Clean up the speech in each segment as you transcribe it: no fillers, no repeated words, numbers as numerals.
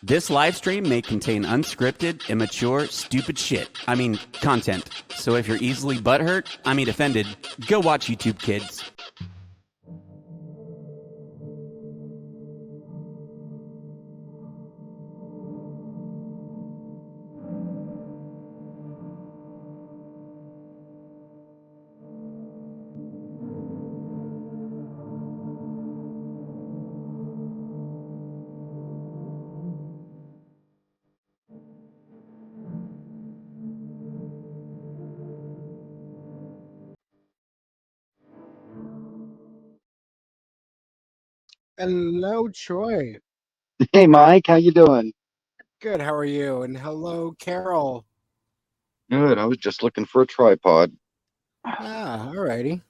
This live stream may contain unscripted, immature, stupid shit. Content. So if you're easily butthurt, offended, go watch YouTube Kids. Hello, Troy. Hey, Mike, how you doing? Good. How are you? And hello, Carol. Good. I was just looking for a tripod. Ah, alrighty.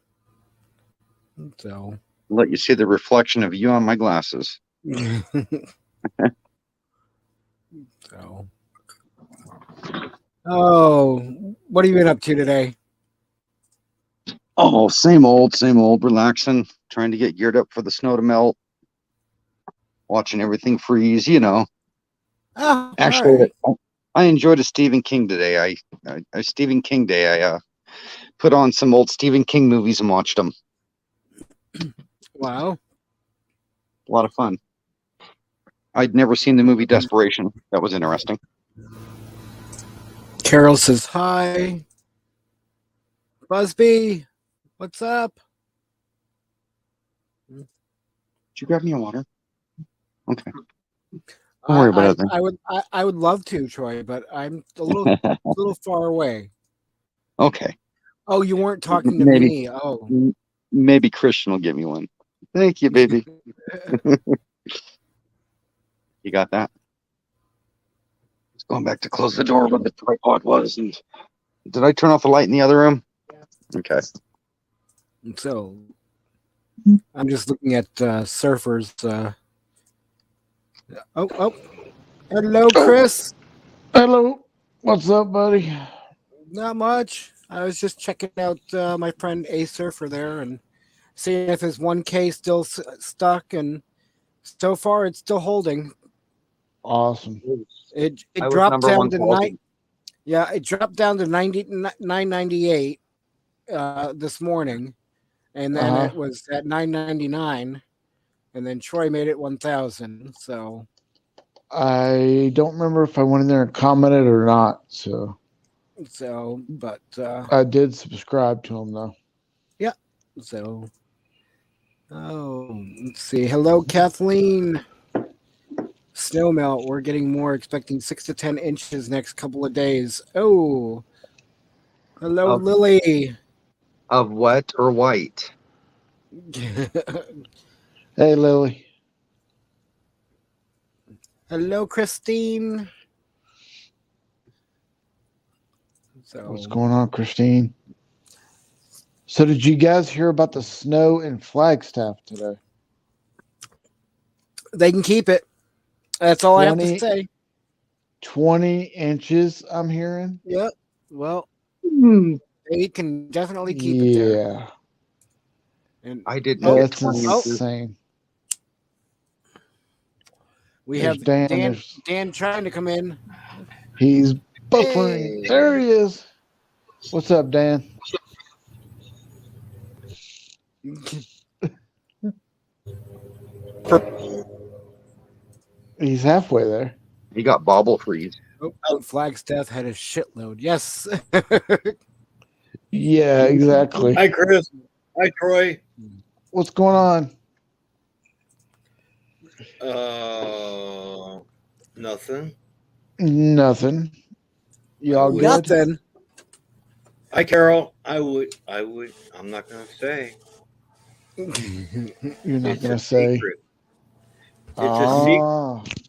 So, Let you see the reflection of you on my glasses. so. Oh, what have you been up to today? Oh, same old, relaxing, trying to get geared up for the snow to melt, watching everything freeze, you know. Oh, Actually, right. I enjoyed a Stephen King today. I Stephen King day. I put on some old Stephen King movies and watched them. Wow. A lot of fun. I'd never seen the movie Desperation. That was interesting. Carol says hi. Busby, what's up? Did you grab me a water? Okay. Don't worry about it. I would love to, Troy, but I'm a little far away. Okay. Oh, you weren't talking to me. Oh, maybe Christian will give me one. Thank you, baby. You got that? Just going back to close the door where the tripod was. And did I turn off the light in the other room? Okay. So I'm just looking at surfers. Oh, hello, Chris. Hello. What's up, buddy? Not much. I was just checking out my friend A Surfer there and seeing if his 1K still stuck, and so far it's still holding. Awesome. It dropped down to nine. Yeah, it dropped down to 998 this morning, and then it was at 999, and then Troy made it 1,000. So I don't remember if I went in there and commented or not. But I did subscribe to him though. Yeah. So, let's see. Hello, Kathleen. Snow melt. We're getting more, expecting 6 to 10 inches next couple of days. Oh, hello, Lily. Of what or white? Hey, Lily. Hello, Christine. So, what's going on, Christine? So did you guys hear about the snow in Flagstaff today? They can keep it. That's all I have to say. 20 inches, I'm hearing. Yep. Well, they can definitely keep it there. Yeah. And I didn't know that's insane. We have Dan trying to come in. He's buffering. Hey. There he is. What's up, Dan? He's halfway there. He got bobble freeze. Oh, Flagstaff had a shitload. Yes. Yeah, exactly. Hi, Chris. Hi, Troy. What's going on? Nothing. Nothing. Y'all good? Nothing. Hi, Carol. I would. I'm not going to say. You're not going to say. Secret. It's a secret.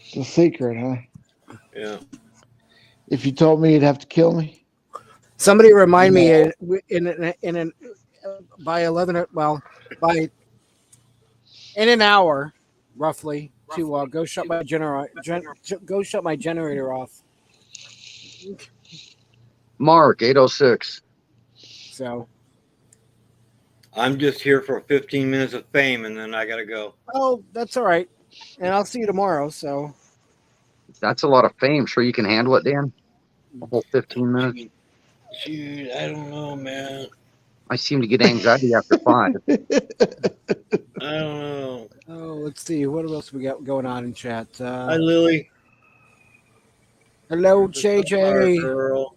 It's a secret, huh? Yeah. If you told me, you'd have to kill me. Somebody remind me by 11. Well, in an hour, roughly, to go shut my generator off. Mark 806. So. I'm just here for 15 minutes of fame, and then I gotta go. Oh, that's all right. And I'll see you tomorrow. So. That's a lot of fame. Sure you can handle it, Dan? A whole 15 minutes? Shoot, I don't know, man. I seem to get anxiety after 5. I don't know. Oh, let's see. What else we got going on in chat? Hi, Lily. Hello, There's the fire JJ. girl.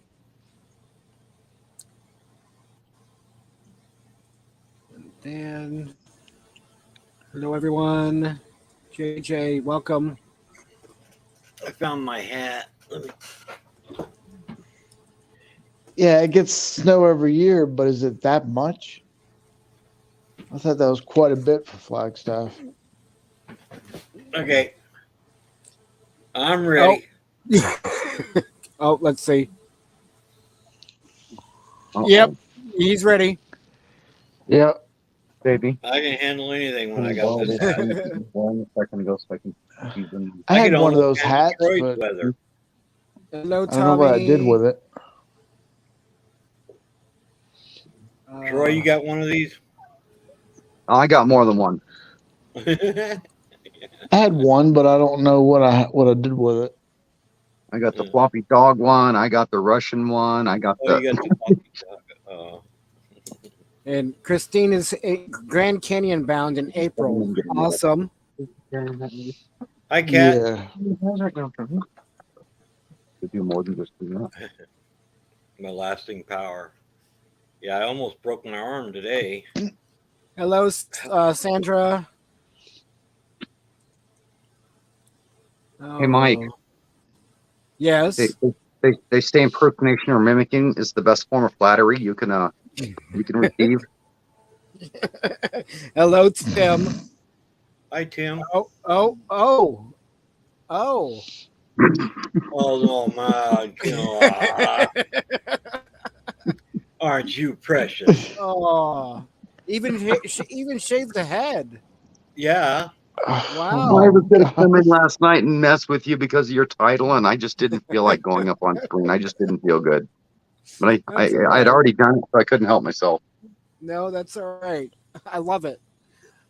Dan. Hello, everyone. JJ, welcome. I found my hat. Let me. Yeah, it gets snow every year, but is it that much? I thought that was quite a bit for Flagstaff. Okay. I'm ready. Oh, let's see. Uh-oh. Yep, he's ready. Yep. Baby. I can handle anything when I got this hat. One second ago, so I can use them. I had can one of almost those handle hats, Troy's but weather. Hello, I Tommy. don't know what I did with it. Troy, you got one of these? Oh, I got more than one. I had one, but I don't know what I did with it. I got the floppy dog one. I got the Russian one. I got Oh, you got the And Christine is Grand Canyon bound in April. Awesome. Hi, Kat. Yeah. To do more than just do that. My lasting power. Yeah, I almost broke my arm today. Hello, Sandra. Hey, Mike. Yes. They say impersonation or mimicking is the best form of flattery you can receive. Hello, Tim. Hi, Tim. Oh. Oh, no, my God. Aren't you precious? Oh. Even shaved the head. Yeah. Wow. I was going to come in last night and mess with you because of your title, and I just didn't feel like going up on screen. I just didn't feel good. But I had already done it, so I couldn't help myself. No, that's all right. I love it.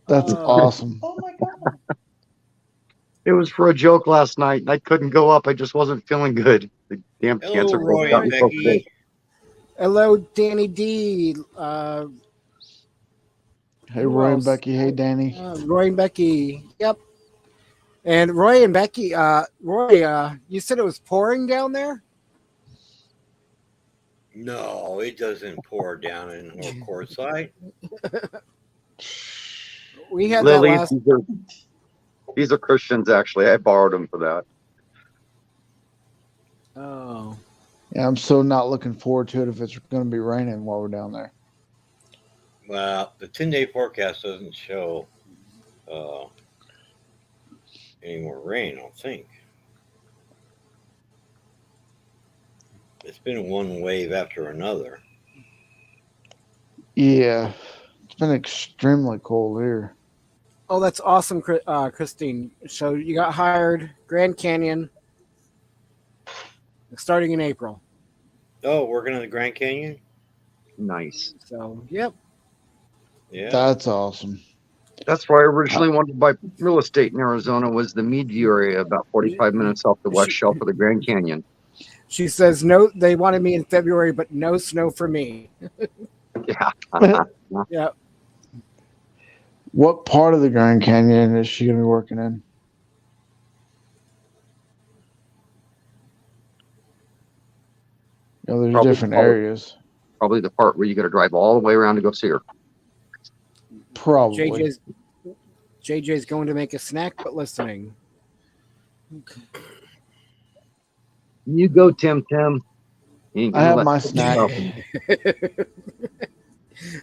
That's awesome. Oh my God. It was for a joke last night, and I couldn't go up. I just wasn't feeling good. The damn Hello, cancer Roy got and me so Becky. sick. Hello, Danny D. Hey, Who Roy and else? Becky. Hey, Danny. Roy and Becky. Yep. And Roy and Becky. Roy, you said it was pouring down there? No, it doesn't pour down in Quartzsite. We had Lily, that last. these are Christians, actually. I borrowed them for that. Oh. Yeah, I'm so not looking forward to it if it's going to be raining while we're down there. Well, the 10-day forecast doesn't show any more rain, I don't think. It's been one wave after another. Yeah, it's been extremely cold here. Oh, that's awesome, Christine. So you got hired, Grand Canyon, starting in April. Oh, working in the Grand Canyon? Nice. So, yep. Yeah. That's awesome. That's why I originally wanted to buy real estate in Arizona, was the Meadview area, about 45 minutes off the west shelf of the Grand Canyon. She says, no, they wanted me in February, but no snow for me. Yeah. Yeah. What part of the Grand Canyon is she going to be working in? You know, there's different areas. Probably the part where you got to drive all the way around to go see her. Probably. JJ's going to make a snack, but listening. Okay. You go, Tim. I have my snack.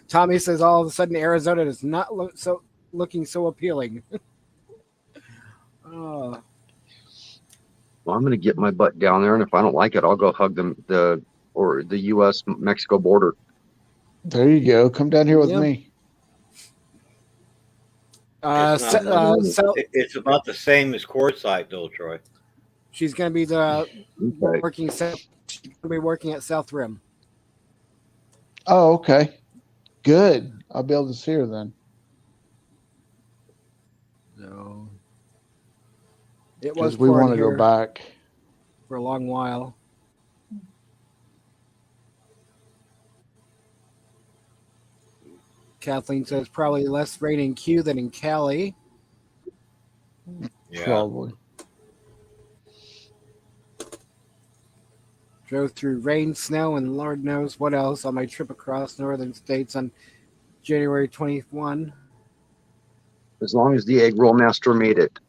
Tommy says all of a sudden Arizona does not looking so appealing. Well, I'm going to get my butt down there, and if I don't like it, I'll go hug the U.S.-Mexico border. There you go. Come down here with me. It's about the same as Quartzsite, though, Troy. She's going to be working at South Rim. Oh, okay. Good. I'll be able to see her then. So it was Because we pouring want to go here back. for a long while. Kathleen says probably less rain in Q than in Cali. Yeah. Probably. Drove through rain, snow, and Lord knows what else on my trip across northern states on January 21. As long as the egg roll master made it.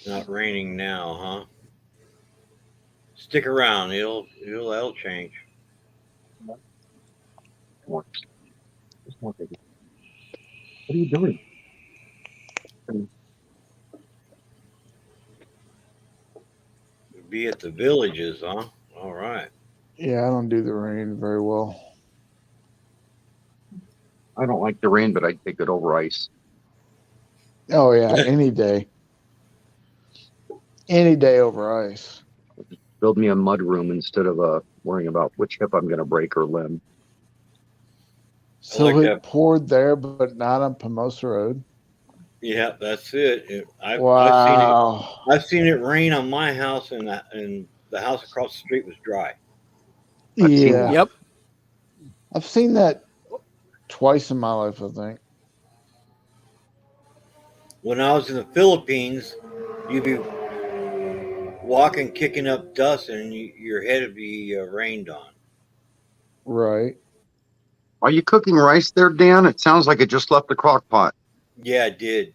Not raining now, huh? Stick around. It'll change. What are you doing? Be at the villages, huh? All right. Yeah, I don't do the rain very well. I don't like the rain, but I'd take it over ice. Oh, yeah. Any day. Any day over ice. Build me a mud room instead of worrying about which hip I'm going to break or limb. So like it that. poured there, but not on Pomosa Road. Yeah, that's it. Wow. I've seen it rain on my house, and the house across the street was dry. I've seen Yeah. that. Yep. I've seen that twice in my life, I think. When I was in the Philippines, you'd be walking, kicking up dust, and your head would be rained on. Right. Are you cooking rice there, Dan? It sounds like it just left the crock pot. Yeah, I did.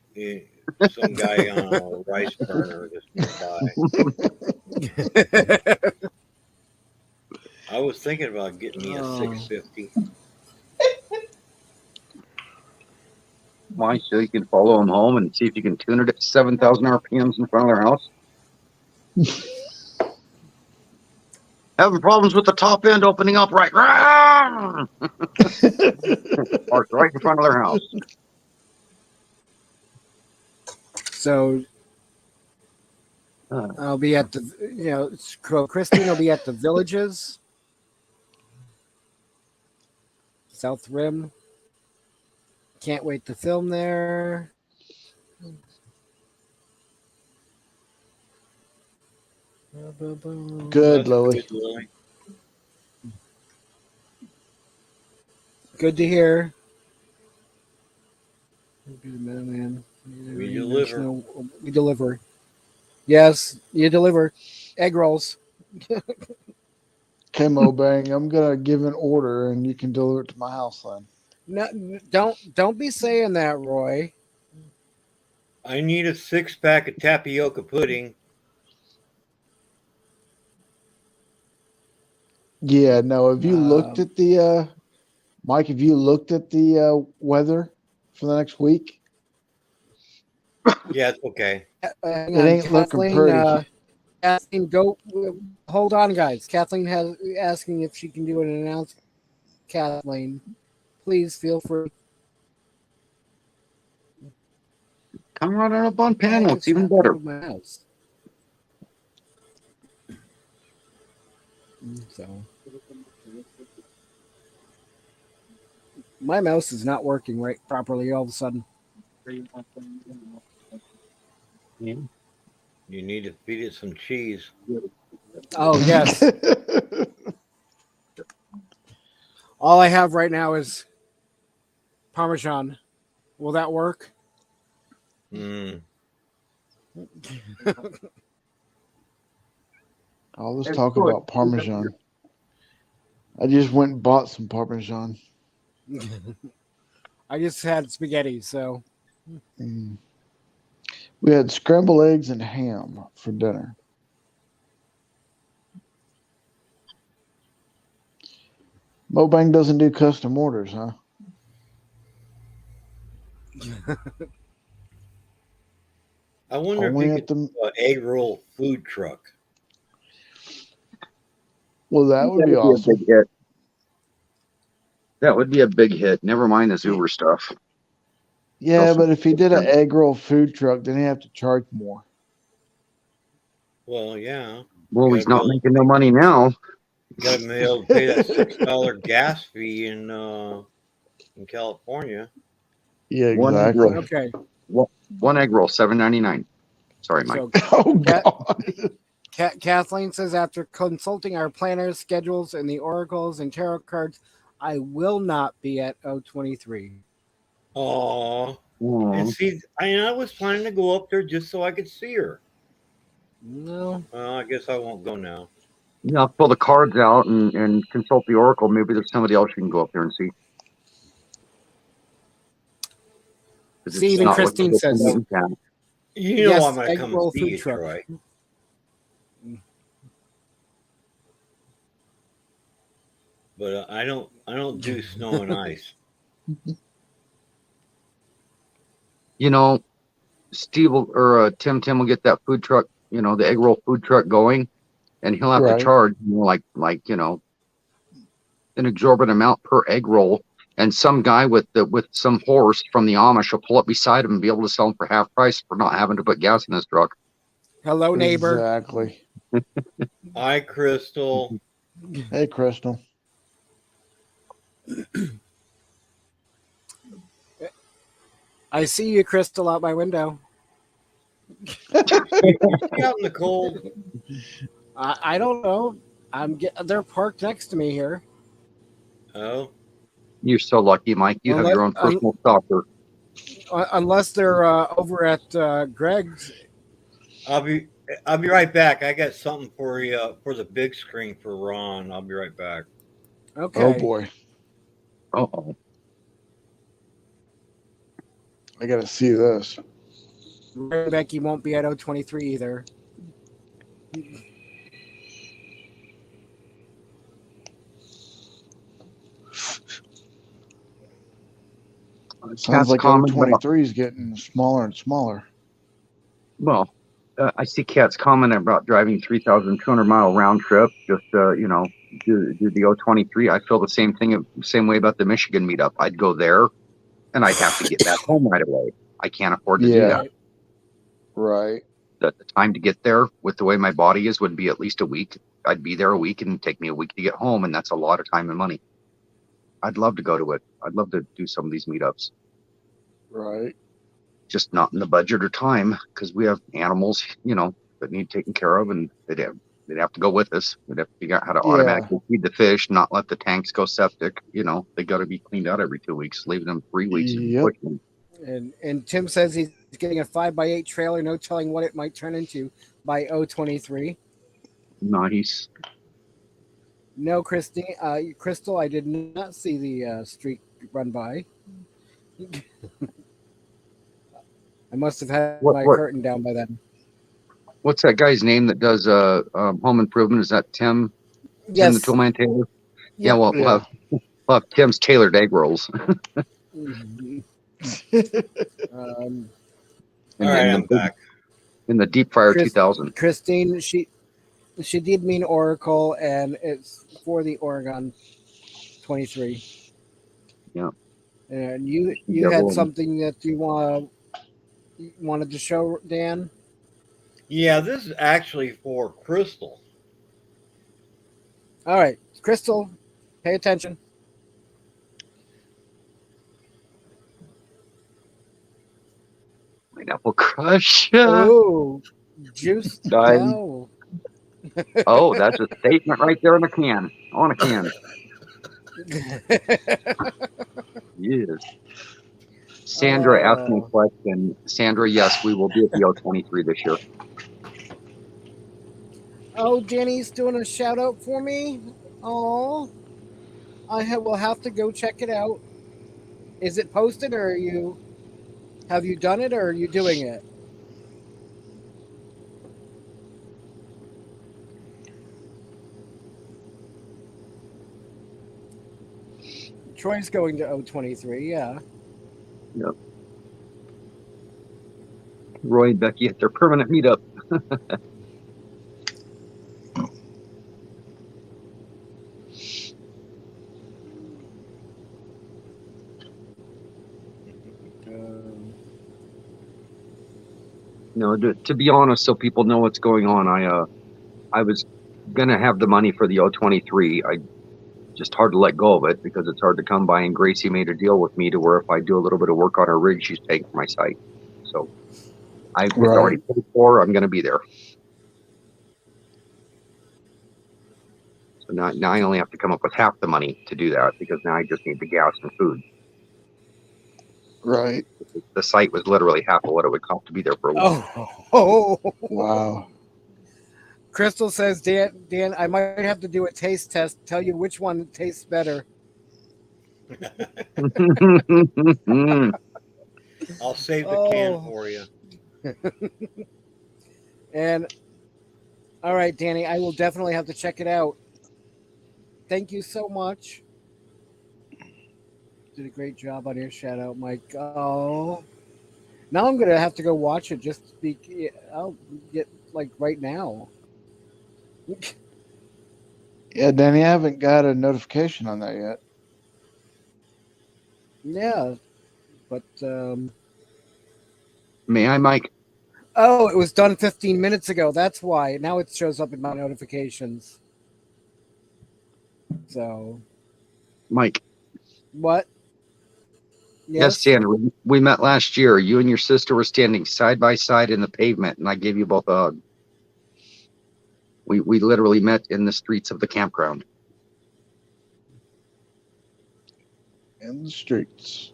Some guy on a rice burner just went by. I was thinking about getting me a 650. Why? So you can follow them home and see if you can tune it at 7,000 RPMs in front of their house? Having problems with the top end opening up right. Parked right in front of their house. So I'll be at the, Christine will be at the villages, South Rim. Can't wait to film there. Good, Lily. Good, Lily. Good to hear. Man. We deliver. We deliver. Yes, you deliver egg rolls. Okay, Mobang, I'm gonna give an order and you can deliver it to my house then. No, don't be saying that, Roy. I need a 6-pack of tapioca pudding. Yeah, no. Have you looked at the Mike? Have you looked at the weather for the next week? Yeah, it's okay. Hang It on, ain't looking pretty. Kathleen, go. Hold on, guys. Kathleen has asking if she can do an announcement. Kathleen, please feel free. Come right on up on panel. It's even better. My house. So my mouse is not working right properly all of a sudden. You need to feed it some cheese. Oh yes. All I have right now is Parmesan. Will that work? All this talk about Parmesan. I just went and bought some Parmesan. I just had spaghetti, so. We had scrambled eggs and ham for dinner. Mobang doesn't do custom orders, huh? I wonder Only if you at could do an egg roll food truck. Well, that would be awesome. A big hit. That would be a big hit. Never mind this Uber stuff. Yeah, but if he did an egg roll food truck, then he'd have to charge more. Well, yeah. Well, You he's gotta be not able, making no money now. you gotta be able to pay that $6 gas fee in California. Yeah, One egg roll. exactly. Okay. One egg roll, $7.99. Sorry, Mike. So Oh Cat, God. Kathleen says, after consulting our planners, schedules, and the oracles and tarot cards, I will not be at O23. Aw. And Oh. see, I was planning to go up there just so I could see her. No. Well, I guess I won't go now. Yeah, I'll pull the cards out and consult the oracle. Maybe there's somebody else you can go up there and see. 'Cause it's Steve and not Christine looking says, good for me. You know I'm yes, gonna egg come and roll see food you, truck. Troy. But I don't do snow and ice. You know, Steve or Tim will get that food truck, the egg roll food truck going, and he'll have to Right. charge like an exorbitant amount per egg roll. And some guy with some horse from the Amish will pull up beside him and be able to sell them for half price for not having to put gas in his truck. Hello, neighbor. Exactly. Hi, Crystal. Hey, Crystal. I see you, Crystal, out my window. You stay out in the cold. I don't know. They're parked next to me here. Oh, You're so lucky, Mike. You have your own personal stalker. Unless they're over at Greg's. I'll be right back. I got something for you for the big screen for Ron. I'll be right back. Okay. Oh boy. Uh-oh. I gotta see this. Becky won't be at O23 either. Sounds like O23 is getting smaller and smaller. Well, I see cats commenting about driving 3,200-mile round trip. Just do the O23. I feel the same way about the Michigan meetup. I'd go there, and I'd have to get back home right away. I can't afford to do that. Right. The time to get there, with the way my body is, would be at least a week. I'd be there a week, and it'd take me a week to get home, and that's a lot of time and money. I'd love to go to it. I'd love to do some of these meetups. Right. Just not in the budget or time, because we have animals, that need taken care of, and they'd have to go with us. We'd have to figure out how to automatically feed the fish, not let the tanks go septic. They got to be cleaned out every 2 weeks. Leaving them 3 weeks and pushing them. And Tim says he's getting a 5x8 trailer. No telling what it might turn into by O23. Nice. No, Crystal, I did not see the streak run by. I must have had my curtain down by then. What's that guy's name that does home improvement? Is that Tim? Yes. Tim the Toolman Taylor? Yep. Yeah, we'll have Tim's tailored egg rolls. All right, I'm back. In the deep fryer 2000. Christine, she did mean Oracle, and it's for the Oregon 23. Yeah. And you had something that you wanted to show, Dan? Yeah, this is actually for Crystal. All right, Crystal, pay attention. Pineapple Crush. Oh, juice. No. Oh, that's a statement right there on a can. On a can. Yes. Sandra asked me a question. Sandra, yes, we will be at the O23 this year. Oh, Danny's doing a shout out for me. Oh, will have to go check it out. Is it posted, or have you done it, or are you doing it? Troy's going to O23, yeah. Yep. Roy and Becky at their permanent meetup. No, to be honest, so people know what's going on, I was gonna have the money for the O23. I just hard to let go of it because it's hard to come by. And Gracie made a deal with me to where if I do a little bit of work on her rig, she's paying for my site. So it's already paid for. I'm gonna be there. So now I only have to come up with half the money to do that because now I just need the gas and food. Right. The site was literally half of what it would cost to be there for a week. Oh, Wow. Crystal says, Dan, I might have to do a taste test. Tell you which one tastes better. I'll save the can for you. And all right, Danny, I will definitely have to check it out. Thank you so much. Did a great job on your shout out, Mike. Oh, now I'm gonna have to go watch it. I'll get like right now. Yeah, Danny, I haven't got a notification on that yet. Yeah, but May I, Mike? oh, it was done 15 minutes ago. That's why. Now it shows up in my notifications. So, Mike. what? Yes, Sandra. We met last year. You and your sister were standing side by side in the pavement, and I gave you both a hug. We literally met in the streets of the campground. In the streets.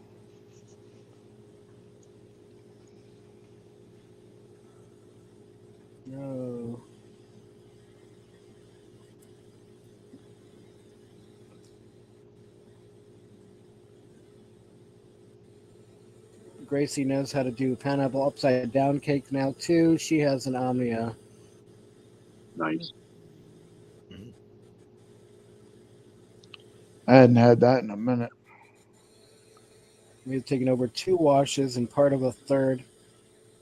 No. Gracie knows how to do pineapple upside down cake now too. She has an Omnia. Nice. I hadn't had that in a minute. We've taken over 2 washes and part of a third.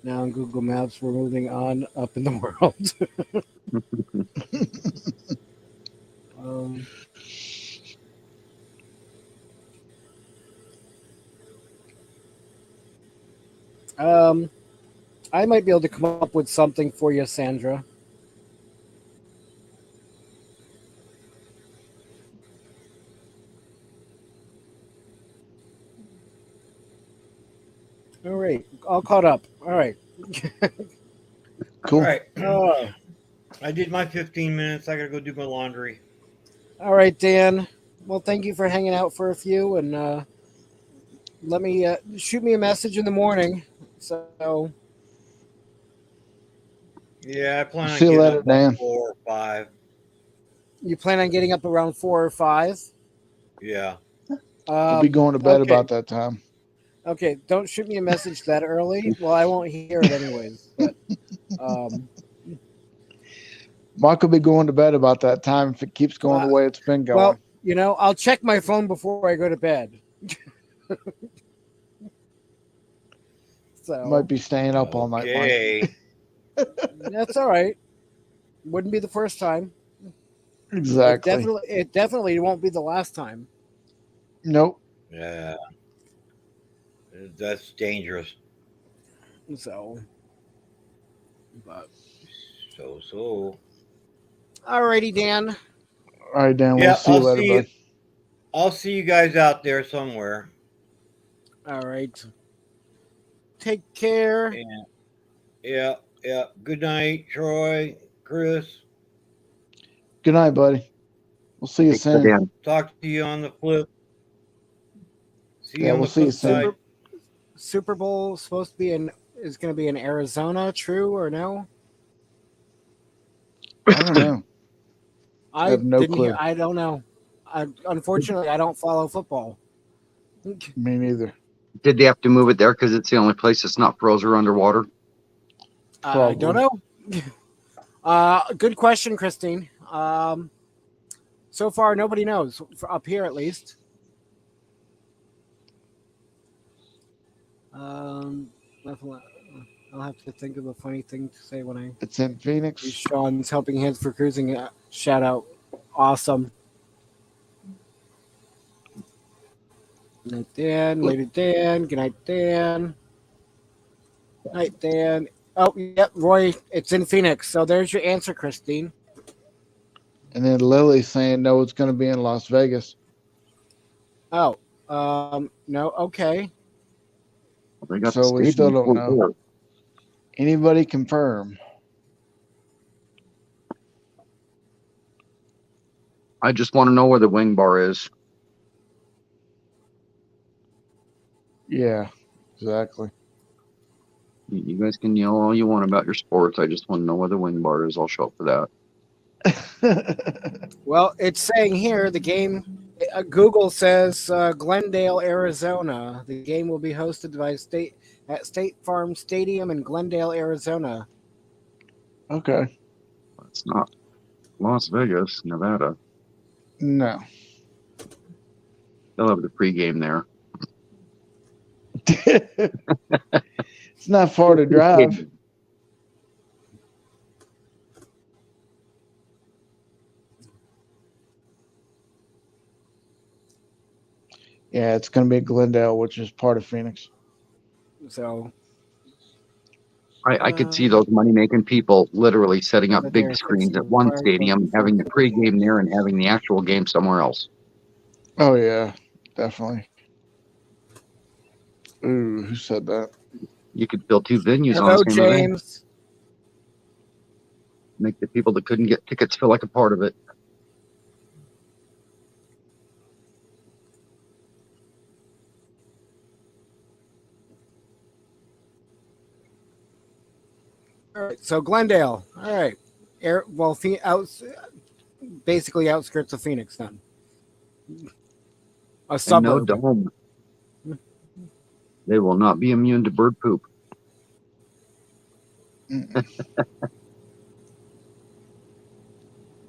Now on Google Maps, we're moving on up in the world. I might be able to come up with something for you, Sandra. All right, all caught up. All right. Cool. All right. I did my 15 minutes. I got to go do my laundry. All right, Dan. Well, thank you for hanging out for a few, and let me shoot me a message in the morning. So. Yeah, I plan on See you getting later, up Dan. 4 or 5. You plan on getting up around 4 or 5? Yeah. I'll be going to bed about that time. Okay, don't shoot me a message that early. Well, I won't hear it anyways. But Mark will be going to bed about that time if it keeps going the way it's been going. Well, I'll check my phone before I go to bed. So might be staying up all night, Mike. That's all right. Wouldn't be the first time. Exactly. It definitely won't be the last time. Nope. Yeah. That's dangerous. So. All righty, Dan. All right, Dan. We'll see you later, bud. I'll see you guys out there somewhere. All right. Take care. Yeah. Good night, Troy, Chris. Good night, buddy. We'll see you soon. Talk to you on the flip. We'll see you soon. Super Bowl is going to be in Arizona. True or no? I don't know. I have no clue. I don't know. Unfortunately, I don't follow football. Me neither. Did they have to move it there because it's the only place that's not frozen or underwater? I don't know. Good question, Christine. So far, nobody knows, up here at least. I'll have to think of a funny thing to say when I... It's in Phoenix. Sean's Helping Hands for Cruising. Shout out. Awesome. Good night, Dan. Later, Dan. Good night, Dan. Night, Dan. Oh, yep, Roy. It's in Phoenix. So there's your answer, Christine. And then Lily's saying, no, it's going to be in Las Vegas. Oh, no, okay. Well, they got So the we still stadium don't know. full there. Anybody confirm? I just want to know where the wing bar is. Yeah, exactly. You guys can yell all you want about your sports. I just want to know where the wing bar is. I'll show up for that. Well, it's saying here the game. Google says Glendale, Arizona. The game will be hosted by at State Farm Stadium in Glendale, Arizona. Okay. It's not Las Vegas, Nevada. No. They'll have the pregame there. It's not far to drive. Yeah, it's going to be Glendale, which is part of Phoenix. So I could see those money-making people literally setting up big screens at one stadium, having the pregame there, and having the actual game somewhere else. Oh, yeah, definitely. Ooh, who said that? You could fill two venues hello, on the same event. James. Make the people that couldn't get tickets feel like a part of it. All right, so Glendale. All right, basically outskirts of Phoenix then. A And suburb. no dome. They will not be immune to bird poop.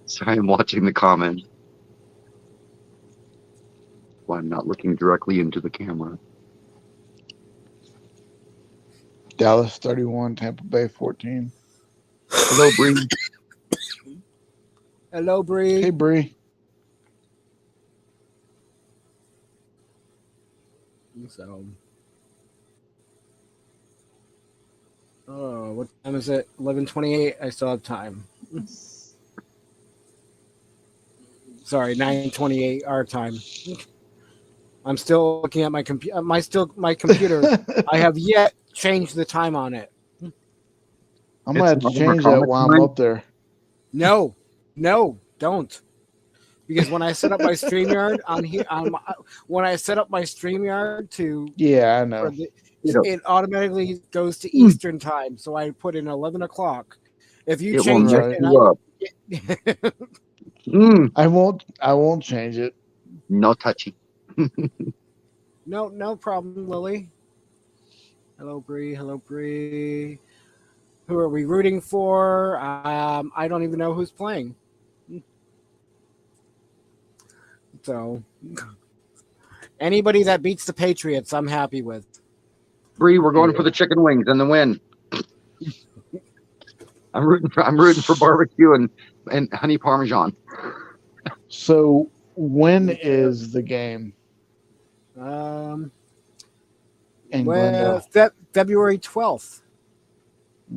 Sorry, I'm watching the comments. Why I'm not looking directly into the camera. Dallas 31, Tampa Bay 14. Hello, Bree. Hello, Bree. Hey, Bree. So, what time is it? 11:28. I still have time. Sorry, 9:28 our time. I'm still looking at my computer. My computer. I have yet changed the time on it. I'm going to have to change that while I'm up there. No, don't. Because when I set up my StreamYard when I set up my StreamYard to, yeah, I know, it automatically goes to Eastern time. So I put in 11 o'clock. If you change it, I won't change it. No touchy. No problem, Lily. Hello, Bree. Hello, Bree. Who are we rooting for? I don't even know who's playing. So, anybody that beats the Patriots, I'm happy with. Bree, we're going for the chicken wings and the win. I'm rooting for barbecue and honey parmesan. So when is the game? In Glendale. February 12th.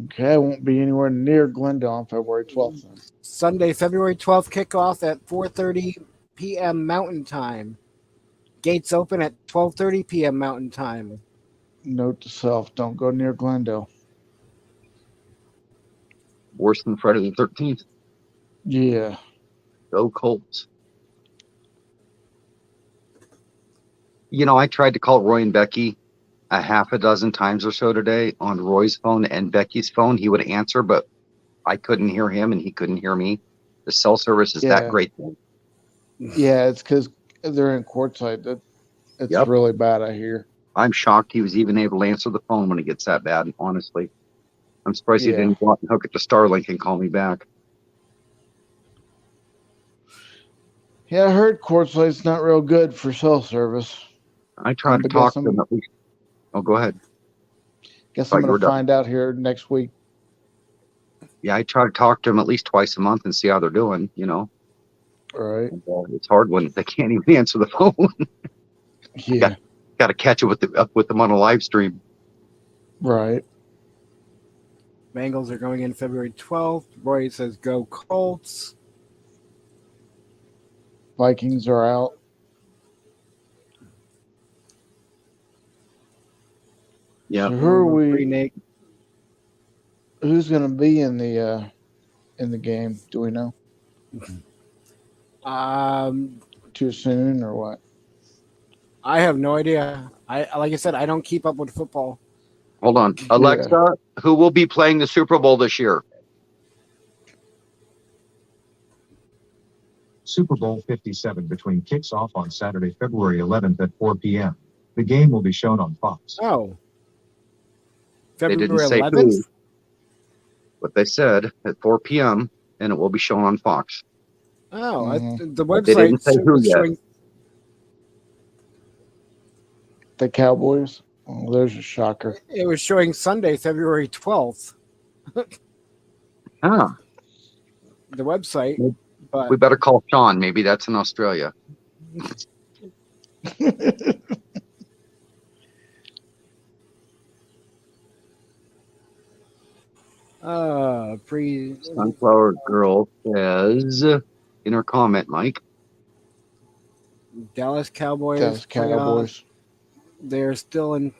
Okay, I won't be anywhere near Glendale on February 12th. Then. Sunday, February 12th, kickoff at 4:30 p.m. Mountain Time. Gates open at 12:30 p.m. Mountain Time. Note to self: don't go near Glendale. Worse than Friday the 13th. Yeah. Go Colts. You know, I tried to call Roy and Becky a half a dozen times or so today on Roy's phone and Becky's phone. He would answer, but I couldn't hear him and he couldn't hear me. The cell service is that great. Yeah, it's because they're in Quartzsite. It's really bad, I hear. I'm shocked he was even able to answer the phone when it gets that bad, honestly. I'm surprised he didn't go out and hook it to Starlink and call me back. Yeah, I heard Quartzsite's not real good for cell service. I tried to talk to him at least. Oh, go ahead. Guess I'm going to find out here next week. Yeah, I try to talk to them at least twice a month and see how they're doing, you know. Right. And, it's hard when they can't even answer the phone. Yeah. Got to catch it up with them on a live stream. Right. Bengals are going in February 12th. Roy says go Colts. Vikings are out. Yeah. So who are we? Nate. Who's going to be in the game? Do we know? Too soon or what? I have no idea. Like I said, I don't keep up with football. Hold on, Alexa. Who will be playing the Super Bowl this year? Super Bowl 57 between kicks off on Saturday, February 11th at 4 p.m. The game will be shown on Fox. Oh. They February didn't say 11th? who, but they said at 4 p.m. and it will be shown on Fox. Oh, the But they didn't say website who was yet. showing. The Cowboys? Oh, there's a shocker. It was showing Sunday, February 12th. Ah, The website. But we better call Sean. Maybe that's in Australia. Sunflower Girl says in her comment, Mike. Dallas Cowboys. Dallas Cowboys. They're still in.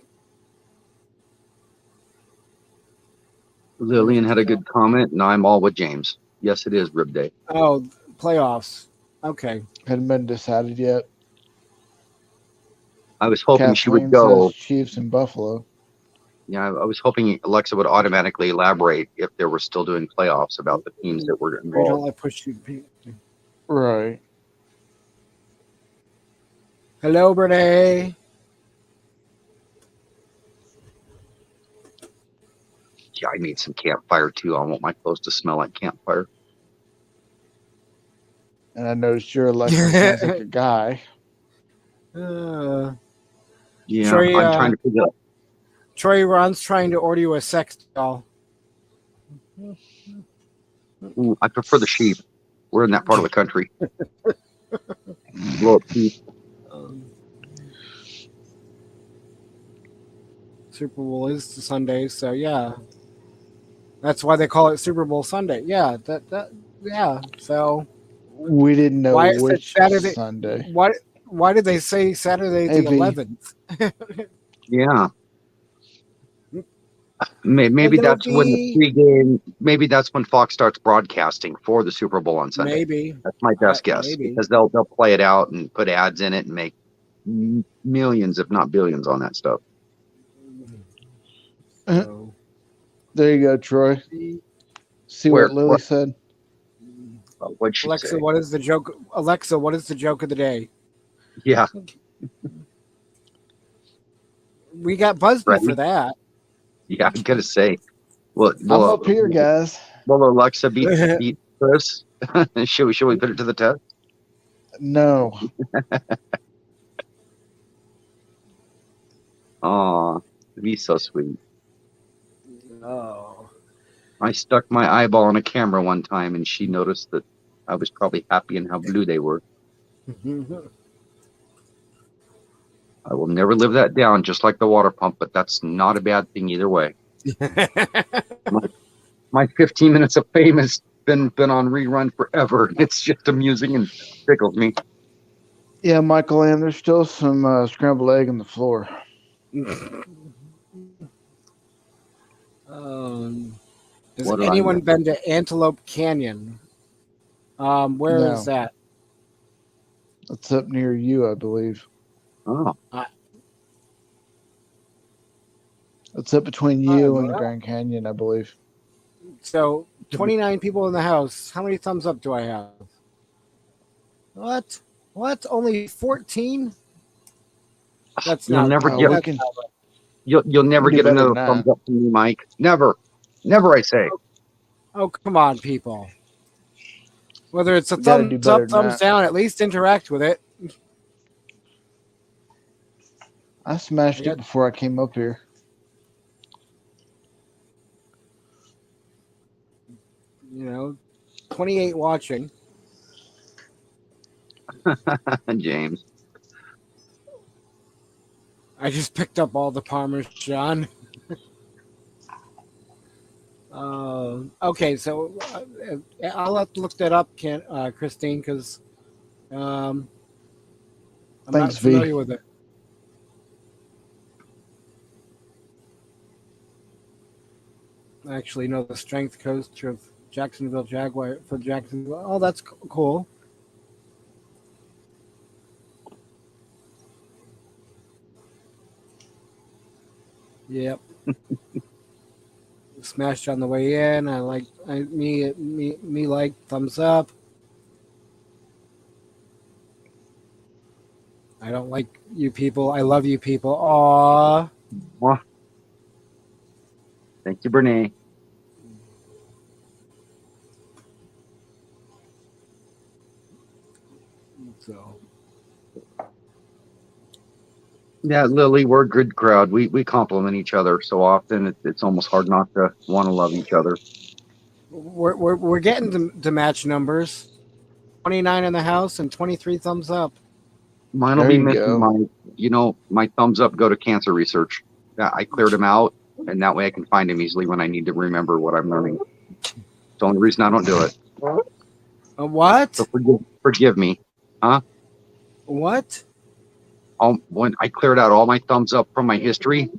Lillian had a good comment, and I'm all with James. Yes, it is Rib Day. Oh, playoffs. Okay. Hadn't been decided yet. I was hoping she would Kathleen go. says Chiefs in Buffalo. Yeah, I was hoping Alexa would automatically elaborate if they were still doing playoffs about the teams that were We don't involved. let push you. Right. Hello, Brene. Yeah, I need some campfire too. I want my clothes to smell like campfire. And I noticed your Alexa sounds like a guy. Yeah, Troy, I'm trying to figure out. Troy Ron's trying to order you a sex doll. Ooh, I prefer the sheep. We're in that part of the country. Blow up sheep. Super Bowl is Sunday, so yeah. That's why they call it Super Bowl Sunday. Yeah, yeah. So We didn't know why is it which Saturday? Sunday. Why did they say Saturday the 11th? Yeah. Maybe Hello, that's when the pregame. Maybe that's when Fox starts broadcasting for the Super Bowl on Sunday. Maybe That's my best guess, maybe. because they'll play it out and put ads in it and make millions, if not billions, on that stuff. So, There you go, Troy. See Where- what Lily what- said? What'd she Alexa, say? what is the joke? Alexa, what is the joke of the day? Yeah, We got Busby Right. for that. yeah. I'm gonna say. Well, I'm up here, guys. Will Alexa beat Chris? should we put it to the test? No. Oh, it'd be so sweet. Oh. I stuck my eyeball on a camera one time, and she noticed that I was probably happy in how blue they were. I will never live that down, just like the water pump, but that's not a bad thing either way. My 15 minutes of fame has been on rerun forever. It's just amusing and tickles me. Yeah, Michael Ann, there's still some scrambled egg on the floor. Has What did I anyone miss? been to Antelope Canyon? Where is No. that? It's up near you, I believe. Oh, It's up between I you don't and the know. Grand Canyon, I believe. So 29 people in the house. How many thumbs up do I have? What? Only 14? That's you'll not. never no, get that's can- not right. you'll never do get better another than thumbs that. up from me, Mike. Never, I say. Oh, come on, people. Whether it's a We gotta do thumbs better up, than thumbs that. down, at least interact with it. I smashed Yeah. it before I came up here. You know, 28 watching. James. I just picked up all the Parmesan. Okay, so I'll have to look that up, Christine, because I'm Thanks, not familiar V. with it. I actually know the strength coach of Jacksonville Jaguar for Jacksonville. Oh, that's cool. Yep. Smashed on the way in. I like me like thumbs up. I don't like you people. I love you people. Aw. Well, thank you, Brene. So Yeah, Lily, we're a good crowd. We compliment each other so often. It's almost hard not to want to love each other. we're getting to match numbers. 29 in the house and 23 thumbs up. Mine will There be you missing go. my thumbs up go to cancer research. Yeah, I cleared them out, and that way I can find them easily when I need to remember what I'm learning. It's the only reason I don't do it. So What? forgive me. Huh? What? When I cleared out all my thumbs up from my history,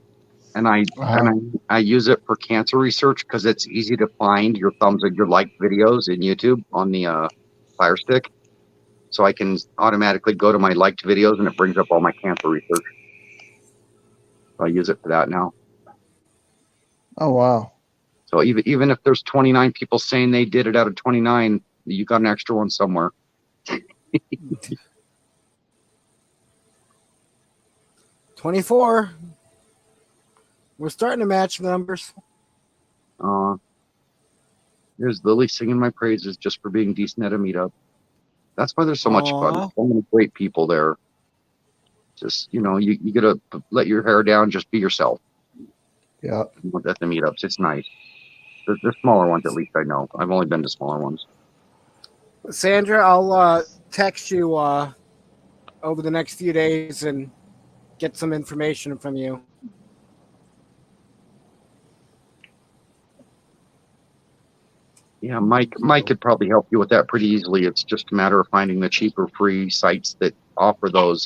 and Uh-huh. I use it for cancer research because it's easy to find your thumbs and your liked videos in YouTube on the Fire Stick. So I can automatically go to my liked videos and it brings up all my cancer research. So I use it for that now. Oh wow. So even if there's 29 people saying they did it out of 29, you got an extra one somewhere. 24. We're starting to match numbers. Uh, there's Lily singing my praises just for being decent at a meetup. That's why there's so much fun. Aw. So many great people there. Just, you got to let your hair down, just be yourself. Yeah. At the meetups. It's nice. The smaller ones, at least I know. I've only been to smaller ones. Sandra, I'll text you over the next few days and get some information from you. Yeah, Mike could probably help you with that pretty easily. It's just a matter of finding the cheaper free sites that offer those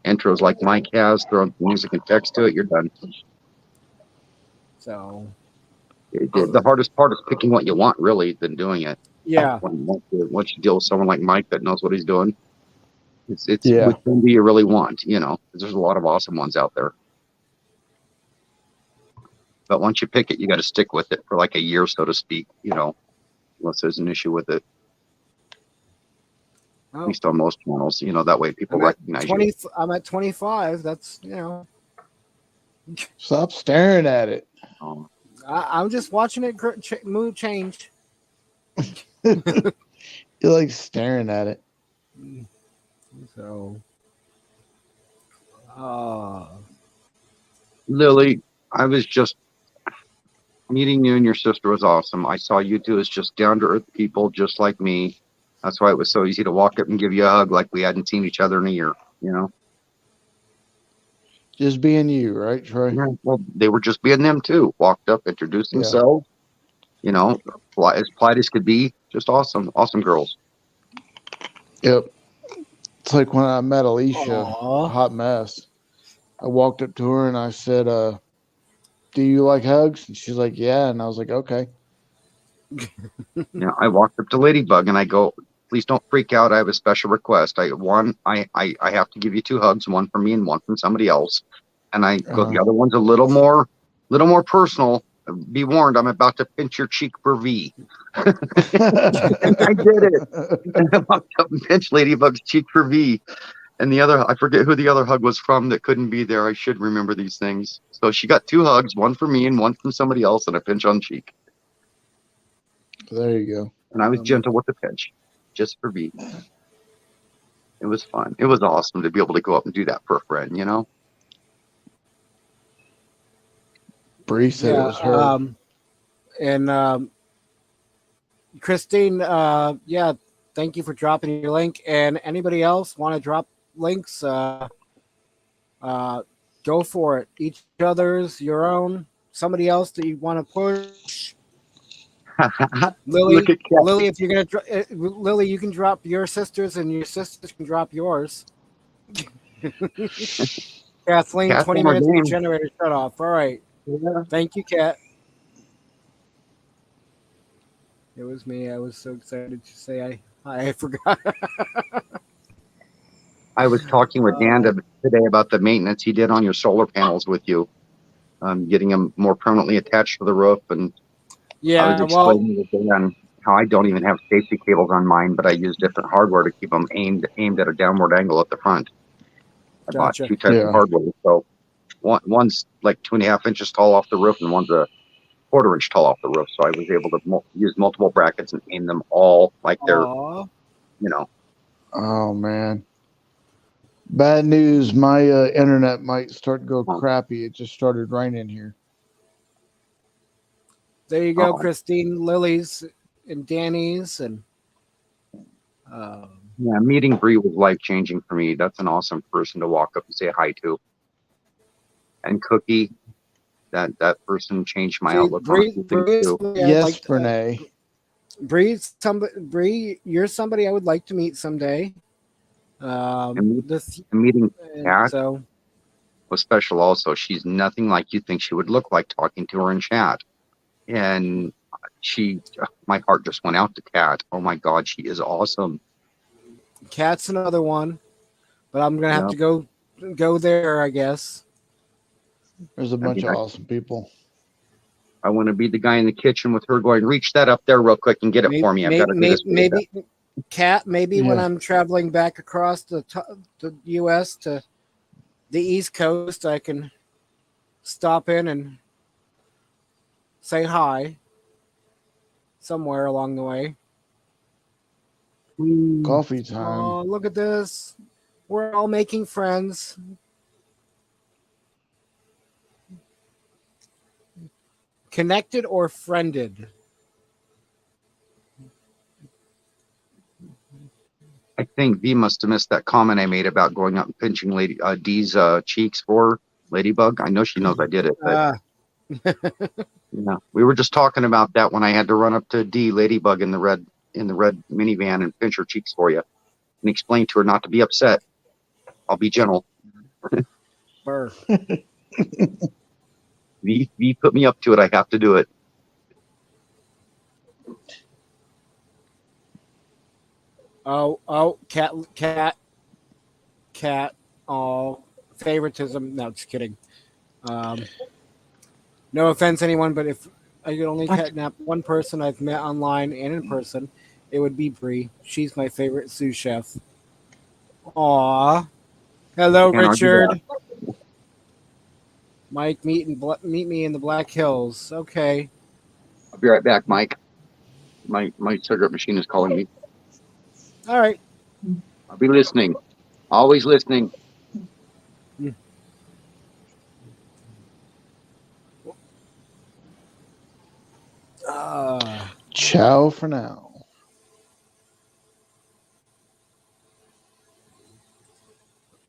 intros like Mike has. Throw music and text to it. You're done. So The hardest part is picking what you want, really, than doing it. yeah. Once you deal with someone like Mike that knows what he's doing, it's Yeah. which one do you really want? 'Cause there's a lot of awesome ones out there. But once you pick it, you got to stick with it for like a year, so to speak. Unless there's an issue with it. Oh, At least on most channels. That way people recognize you. I'm at 25. That's Stop staring at it. I'm just watching it mood change. You like staring at it. So, Lily, I was just meeting you and your sister was awesome. I saw you two as just down to earth people, just like me. That's why it was so easy to walk up and give you a hug like we hadn't seen each other in a year. Just being you, right, Troy? Yeah, well, they were just being them too. Walked up, introduced themselves. As polite as could be. Just awesome, awesome girls. Yep. It's like when I met Alicia, Aw. a hot mess. I walked up to her and I said, do you like hugs? And she's like, yeah. And I was like, okay. Yeah, I walked up to Ladybug and I go, please don't freak out. I have a special request. I have to give you 2 hugs, one from me and one from somebody else. And I go, the other one's a little more personal. Be warned, I'm about to pinch your cheek for V. And I did it. And I walked up and pinched Ladybug's cheek for V. And the other, I forget who the other hug was from that couldn't be there. I should remember these things. So she got 2 hugs, one from me and one from somebody else, and a pinch on cheek. There you go. And I was gentle with the pinch, just for V. It was fun. It was awesome to be able to go up and do that for a friend, Bree said it was her. And Christine, thank you for dropping your link. And anybody else want to drop links? Go for it. Each other's, your own, somebody else that you want to push. Lily, Look at Cat. Lily, if you're gonna, Lily, you can drop your sisters, and your sisters can drop yours. Kathleen, Cat's 20 on our minutes to game. generator shut off. All right. Yeah. Thank you, Kat. It was me. I was so excited to say I forgot. I was talking with Dan today about the maintenance he did on your solar panels with you, getting them more permanently attached to the roof. And I was Yeah, well, explaining to Dan how I don't even have safety cables on mine, but I use different hardware to keep them aimed at a downward angle at the front. I bought gotcha. two types of Yeah. hardware. So one's like 2.5 inches tall off the roof, and one's a 1/4 inch tall off the roof. So I was able to use multiple brackets and aim them all like they're, Aw. Oh man. Bad news. My internet might start to go crappy. It just started raining here. There you go, Uh-oh. Christine, Lily's, and Danny's, and Yeah, meeting Bree was life changing for me. That's an awesome person to walk up and say hi to. And Cookie, that person changed my outlook on a few things too. Yes, Brene. Bree, you're somebody I would like to meet someday. And This, meeting Kat so was special also. She's nothing like you think she would look like talking to her in chat. And my heart just went out to Kat. Oh my God, she is awesome. Kat's another one, but I'm gonna have to go there, I guess. There's a bunch of awesome people. I want to be the guy in the kitchen with her going, reach that up there real quick and get it for me. I've got to do this. Maybe, Kat, when I'm traveling back across the U.S. to the East Coast, I can stop in and say hi somewhere along the way. Coffee time. Oh, look at this. We're all making friends. Connected or friended? I think V must have missed that comment I made about going up and pinching Lady D's cheeks for Ladybug. I know she knows I did it, but yeah, we were just talking about that when I had to run up to D Ladybug in the red minivan and pinch her cheeks for you and explain to her not to be upset. I'll be gentle. Burr. V put me up to it. I have to do it. Oh, cat. Oh, favoritism. No, just kidding. No offense, anyone, but if I could only catnap one person I've met online and in person, it would be Bree. She's my favorite sous chef. Aw. Hello, Richard. Mike, meet me in the Black Hills. Okay. I'll be right back, Mike. My cigarette machine is calling me. All right. I'll be listening. Always listening. Ciao for now.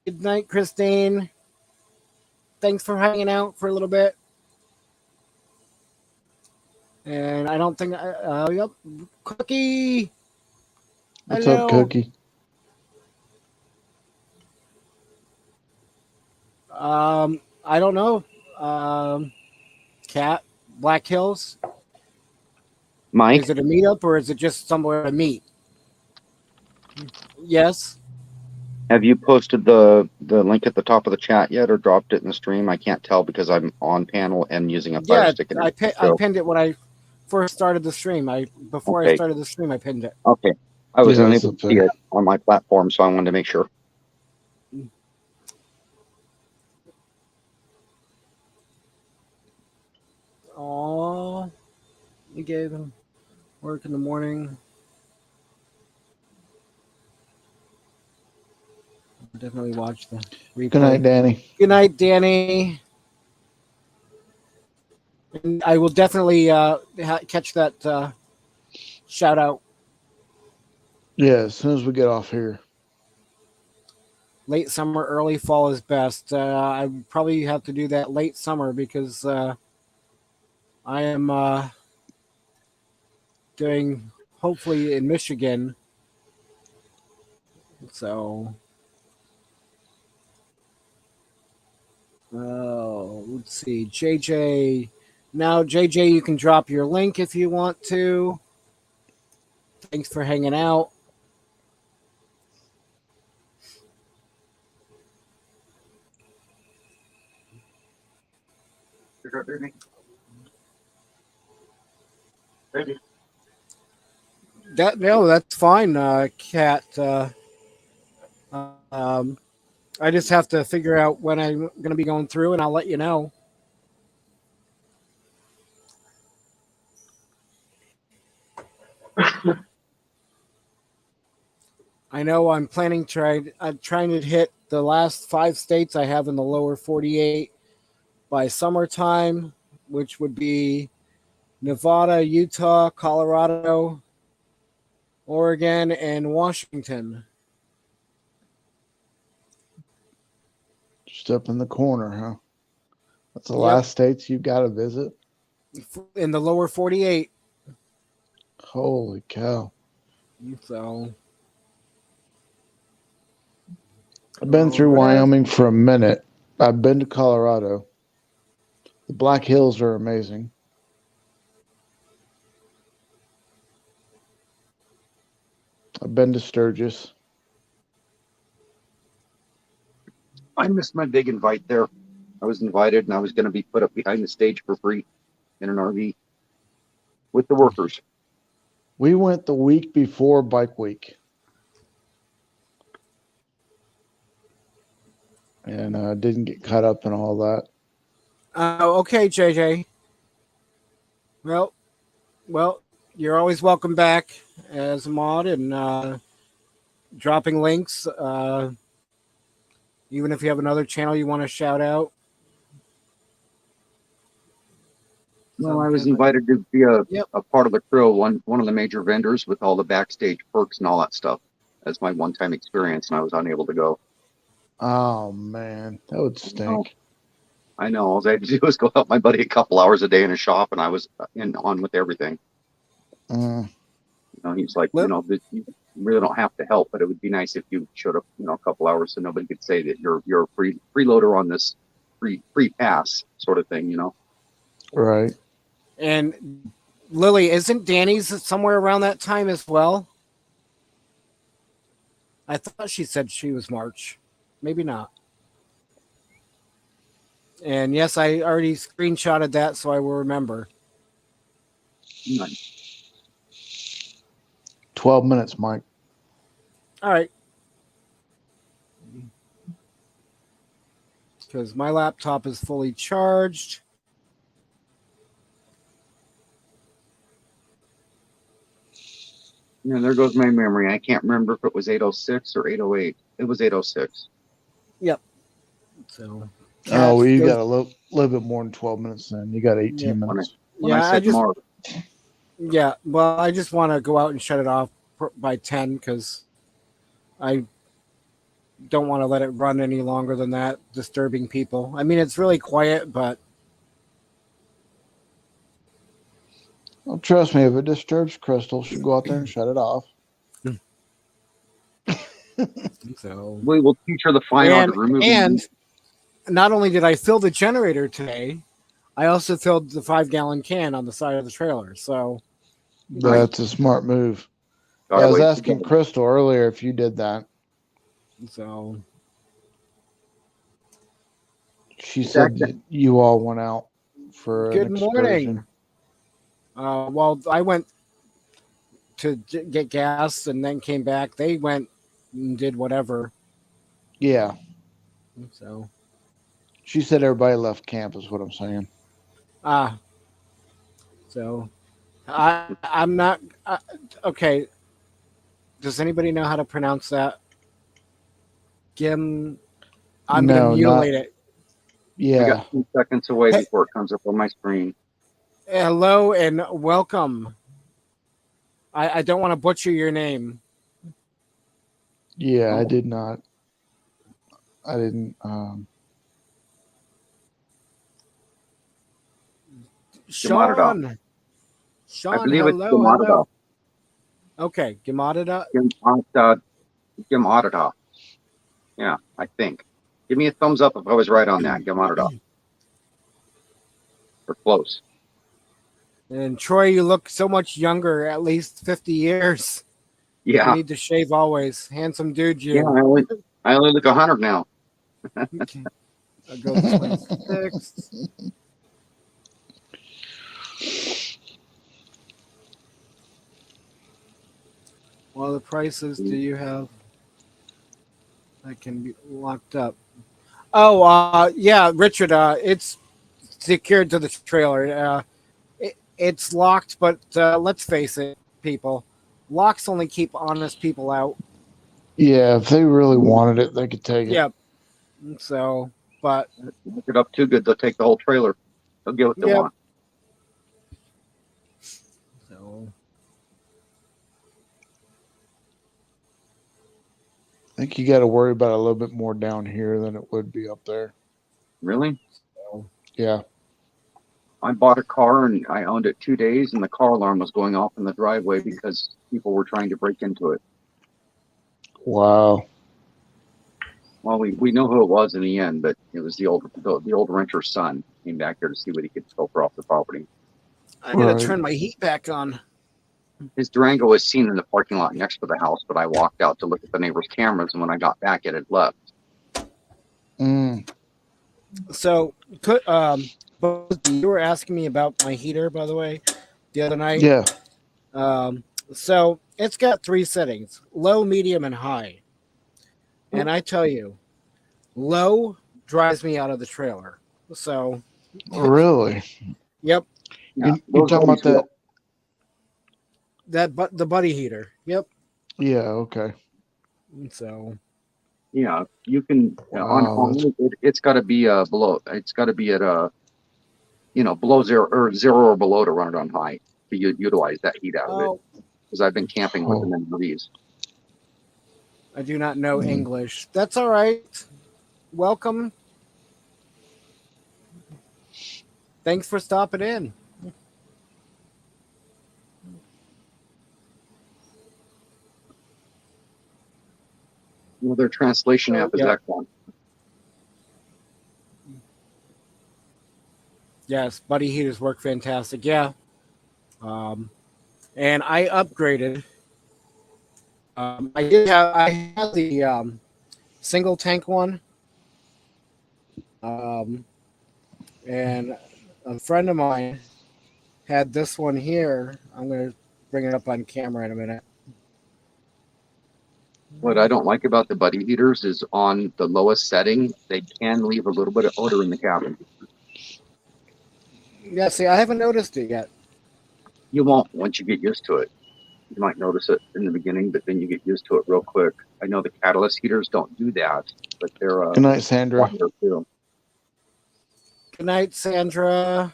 Good night, Christine. Thanks for hanging out for a little bit. And I don't think yep. Cookie. What's Hello. up, Cookie? I don't know. Cat, Black Hills. Mike? Is it a meetup or is it just somewhere to meet? Yes. Have you posted the link at the top of the chat yet or dropped it in the stream? I can't tell because I'm on panel and using a fire stick. I pinned it when I first started the stream. Before I started the stream, I pinned it. Okay. I was unable to see it on my platform, so I wanted to make sure. Oh, you gave him work in the morning. I'll definitely watch the replay. Good night, Danny. Good night, Danny. And I will definitely catch that shout out. Yeah, as soon as we get off here. Late summer, early fall is best. I probably have to do that late summer because I am doing hopefully in Michigan. So, let's see, JJ. Now, JJ, you can drop your link if you want to. Thanks for hanging out. That's fine, Kat. I just have to figure out when I'm going to be going through, and I'll let you know. I know I'm planning I'm trying to hit the last 5 states I have in the lower 48 by summertime, which would be Nevada, Utah, Colorado, Oregon, and Washington. Just up in the corner, huh? That's the last states you've got to visit? In the lower 48. Holy cow. So I've been through Wyoming for a minute. I've been to Colorado. The Black Hills are amazing. I've been to Sturgis. I missed my big invite there. I was invited, and I was going to be put up behind the stage for free in an RV with the workers. We went the week before Bike Week. And didn't get caught up in all that. Okay, JJ. Well, you're always welcome back as a mod and dropping links. Even if you have another channel you want to shout out. Well, I was invited to be a part of the crew, one of the major vendors with all the backstage perks and all that stuff. That's my one-time experience, and I was unable to go. Oh, man. That would stink. I know. All I had to do was go help my buddy a couple hours a day in a shop, and I was on with everything. He's like, you really don't have to help, but it would be nice if you showed up, a couple hours so nobody could say that you're a freeloader on this free pass sort of thing, Right. And Lily, isn't Danny's somewhere around that time as well? I thought she said she was March. Maybe not. And yes, I already screenshotted that, so I will remember. 12 minutes, Mike. All right. Because my laptop is fully charged. Yeah, there goes my memory. I can't remember if it was 806 or 808. It was 806. Yep. So. You got a little bit more than 12 minutes then. You got 18 minutes. Yeah, well, I just want to go out and shut it off by 10 because I don't want to let it run any longer than that, disturbing people. I mean, it's really quiet, but... Well, trust me, if it disturbs Crystal, she'll go out there and shut it off. So we will teach her the fine art of removing. And not only did I fill the generator today, I also filled the 5-gallon can on the side of the trailer. So that's a smart move. I was asking Crystal earlier if you did that. So she said that you all went out for an excursion. Good morning. Well, I went to get gas and then came back. They went and did whatever. Yeah. So she said everybody left camp is what I'm saying. So I'm not okay. Does anybody know how to pronounce that? I'm gonna mutilate it. Yeah. We got 2 seconds away before it comes up on my screen. Hello and welcome. I don't want to butcher your name. Yeah, I did not. I didn't. Sean Sean, believe it's hello, hello. Okay, Gimadada. Gimadada. Yeah, I think. Give me a thumbs up if I was right on that. Gimadada. We're close. And Troy, you look so much younger, at least 50 years. Yeah. You need to shave always. Handsome dude, you. Yeah, I only look 100 now. Okay. I'll go 26. What other prices do you have that can be locked up? Oh, yeah, Richard, it's secured to the trailer. It's locked, but let's face it, people. Locks only keep honest people out. Yeah, if they really wanted it, they could take it. Yep. So, but Look it up too good, they'll take the whole trailer. They'll get what they want. So, I think you got to worry about it a little bit more down here than it would be up there. Really? Yeah. I bought a car and I owned it 2 days, and the car alarm was going off in the driveway because people were trying to break into it. Wow. Well, we know who it was in the end, but it was the old renter's son. Came back there to see what he could pilfer off the property. I gotta turn my heat back on. His Durango was seen in the parking lot next to the house, but I walked out to look at the neighbor's cameras, and when I got back, it had left. So, you were asking me about my heater, by the way, the other night. Yeah. So it's got 3 settings: low, medium, and high. And I tell you, low drives me out of the trailer. So, really? Yep. Yeah, you're talking about the buddy heater. Yep. Yeah. Okay. So. Yeah, you can it's got to be below. It's got to be at below zero or below to run it on high to utilize that heat out of it. Because I've been camping with them in these. I do not know English. That's all right. Welcome. Thanks for stopping in. Well, their translation app is excellent. Yes, buddy heaters work fantastic. Yeah. And I upgraded. I had the single tank one. And a friend of mine had this one here. I'm going to bring it up on camera in a minute. What I don't like about the buddy heaters is on the lowest setting, they can leave a little bit of odor in the cabin. Yeah, see, I haven't noticed it yet. You won't once you get used to it. You might notice it in the beginning, but then you get used to it real quick. I know the catalyst heaters don't do that, but they're Good night, Sandra. Good night, Sandra.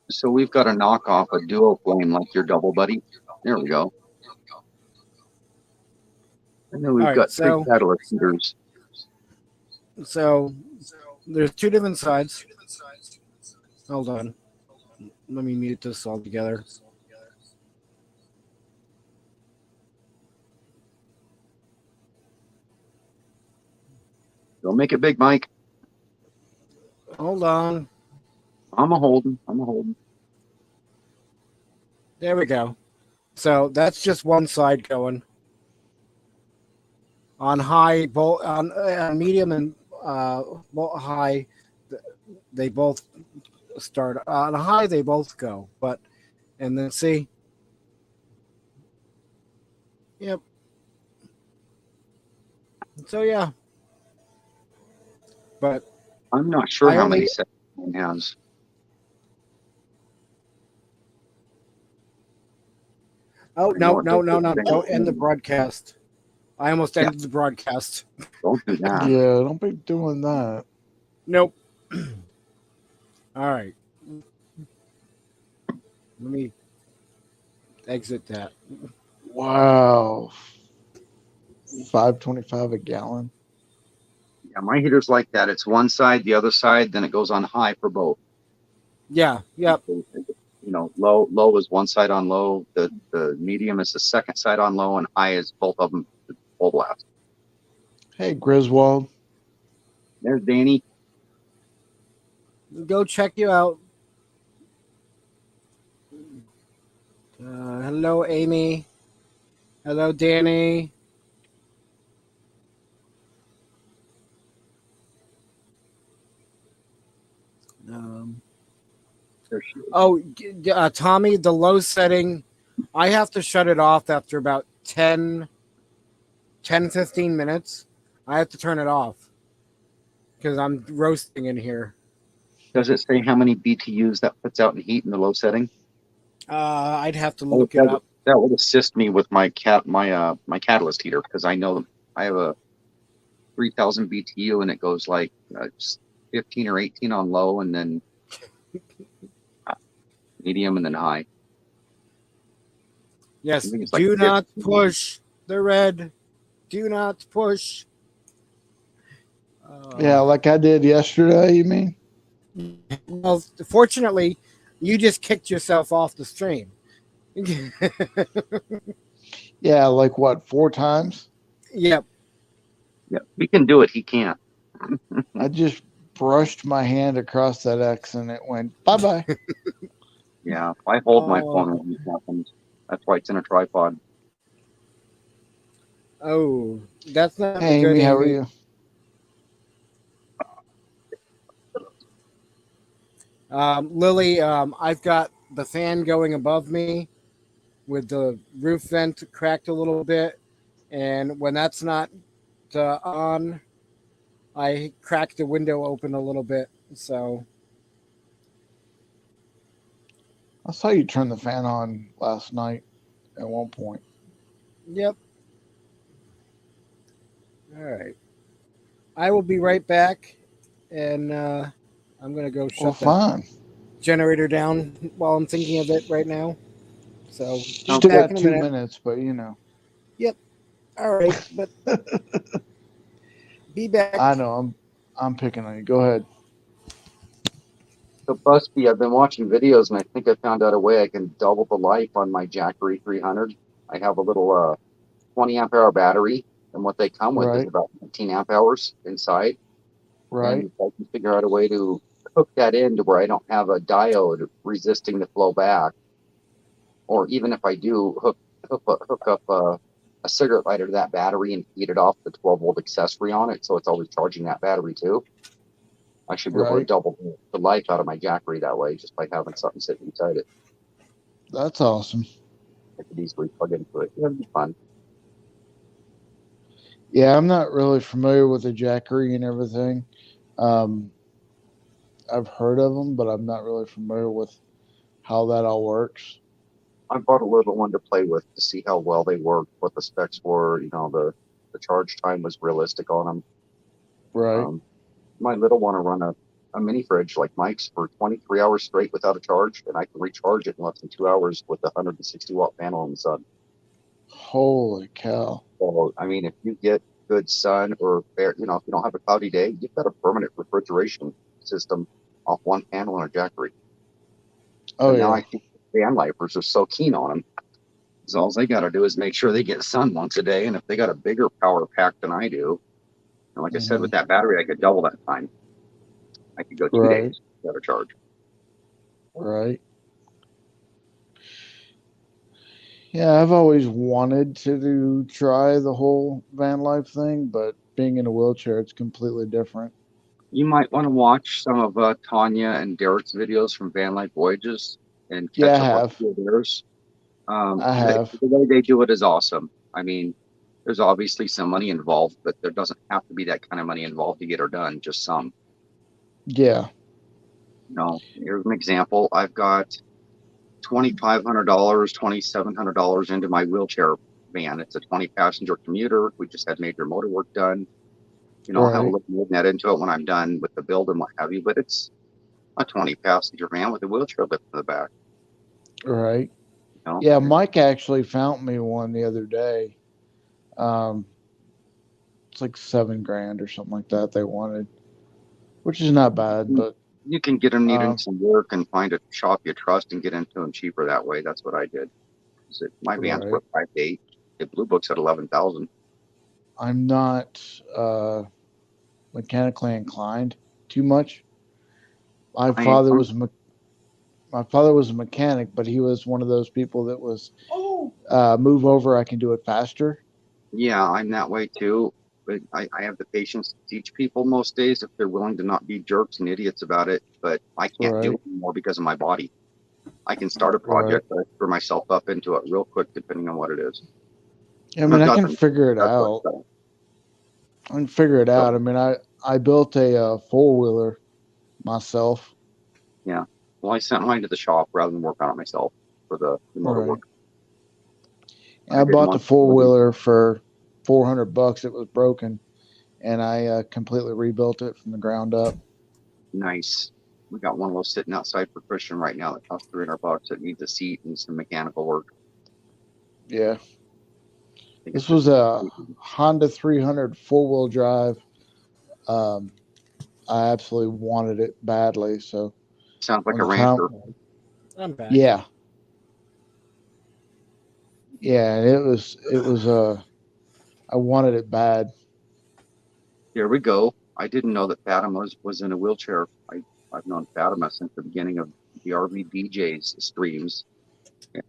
So we've got to knock off a duo flame like your double buddy. There we go. And then we've got 3 catalyst heaters. So there's 2 different sides. Hold on. Let me mute this all together. Don't make it big, Mike. Hold on. I'm a holding. There we go. So that's just one side going. On high, both on medium and high, they both start. On high, they both go. But and then see. Yep. So yeah. But I'm not sure how many settings it has. Oh, no. Don't end the broadcast. I almost ended the broadcast. Don't do that. Yeah, don't be doing that. Nope. All right. Let me exit that. Wow. $5.25 a gallon. Yeah, my heater's like that. It's one side, the other side, then it goes on high for both. Yeah, yep. Low is one side on low. The medium is the second side on low, and high is both of them full blast. Hey, Griswold. There's Danny. Go check you out. Hello, Amy. Hello, Danny. Tommy, the low setting, I have to shut it off after about 10, 15 minutes. I have to turn it off because I'm roasting in here. Does it say how many BTUs that puts out in heat in the low setting? I'd have to look it up. That would assist me with my catalyst heater, because I know I have a 3,000 BTU and it goes like 15 or 18 on low, and then medium, and then high. Yes, do not push the red. Do not push. Yeah, like I did yesterday, you mean? Well, fortunately, you just kicked yourself off the stream. Yeah, like what, 4 times? Yep. Yeah, we can do it. He can't. I just brushed my hand across that X and it went bye-bye. Yeah, I hold my phone when it happens. That's why it's in a tripod. Oh, that's not Hey, good, Amy, how are you? Lily, I've got the fan going above me with the roof vent cracked a little bit. And when that's not on, I cracked the window open a little bit. So I saw you turn the fan on last night at one point. Yep. All right. I will be right back, and I'm going to go shut that generator down while I'm thinking of it right now. So just got 2 minutes, but you know. Yep. All right, but be back. I know. I'm picking on you. Go ahead. So Busby, I've been watching videos, and I think I found out a way I can double the life on my Jackery 300. I have a little 20 amp hour battery, and what they come with is about 19 amp hours inside. Right. And I can figure out a way to hook that in to where I don't have a diode resisting the flow back. Or even if I do hook up a cigarette lighter to that battery and feed it off the 12-volt accessory on it, so it's always charging that battery too. I should be able to double the life out of my Jackery that way, just by having something sitting inside it. That's awesome. I could easily plug into it. That'd be fun. Yeah, I'm not really familiar with the Jackery and everything. I've heard of them, but I'm not really familiar with how that all works. I bought a little one to play with to see how well they work, what the specs were. You know, the charge time was realistic on them. Right. My little one to run a mini fridge like Mike's for 23 hours straight without a charge, and I can recharge it in less than 2 hours with a 160-watt panel in the sun. Holy cow. So, I mean, if you get good sun, or if you don't have a cloudy day, you've got a permanent refrigeration system off one panel in a Jackery. Oh, and yeah. Now I think van lifers are so keen on them. So all they got to do is make sure they get sun once a day, and if they got a bigger power pack than I do, and like I said, with that battery, I could double that time. I could go 2 days without a charge. Right. Yeah, I've always wanted to try the whole van life thing, but being in a wheelchair, it's completely different. You might want to watch some of Tanya and Derek's videos from Van Life Voyages and catch up on theirs. I have. The way they do it is awesome. I mean, there's obviously some money involved, but there doesn't have to be that kind of money involved to get her done, just some. Yeah. Here's an example. I've got $2,500, $2,700 into my wheelchair van. It's a 20-passenger commuter. We just had major motor work done. I'll have a little more net into it when I'm done with the build and what have you, but it's a 20-passenger van with a wheelchair lift in the back. Right. No? Yeah, Mike actually found me one the other day. It's like $7,000 or something like that they wanted, which is not bad, but You can get them needing um, some work and find a shop you trust and get into them cheaper that way. That's what I did. My van's right. worth 5 to 8. The Blue Book's at 11,000. I'm not mechanically inclined too much. My I am. father was a mechanic, but he was one of those people that was move over, I can do it faster. Yeah, I'm that way too. But I have the patience to teach people most days if they're willing to not be jerks and idiots about it. But I can't do Right, it anymore because of my body. I can start a right. project, but I throw myself up into it real quick, depending on what it is. I And mean, I've I got can them. figure it That's what out. so, I can figure it so out. I mean, I built a four-wheeler myself. yeah. Well, I sent mine to the shop rather than work on it myself for the motor Right. work. And I I didn't bought the want to. four-wheeler for $400. It was broken, and I completely rebuilt it from the ground up. Nice. We got one of those sitting outside for Christian right now that costs $300. It needs a seat and some mechanical work. Yeah. I think it's This just was a Honda 300 four-wheel drive. Um, I absolutely wanted it badly. So sounds like when a the time, rancher. I'm back. yeah, and I wanted it bad. Here we go. I didn't know that Fatima was in a wheelchair. I've known Fatima since the beginning of the RV DJs streams.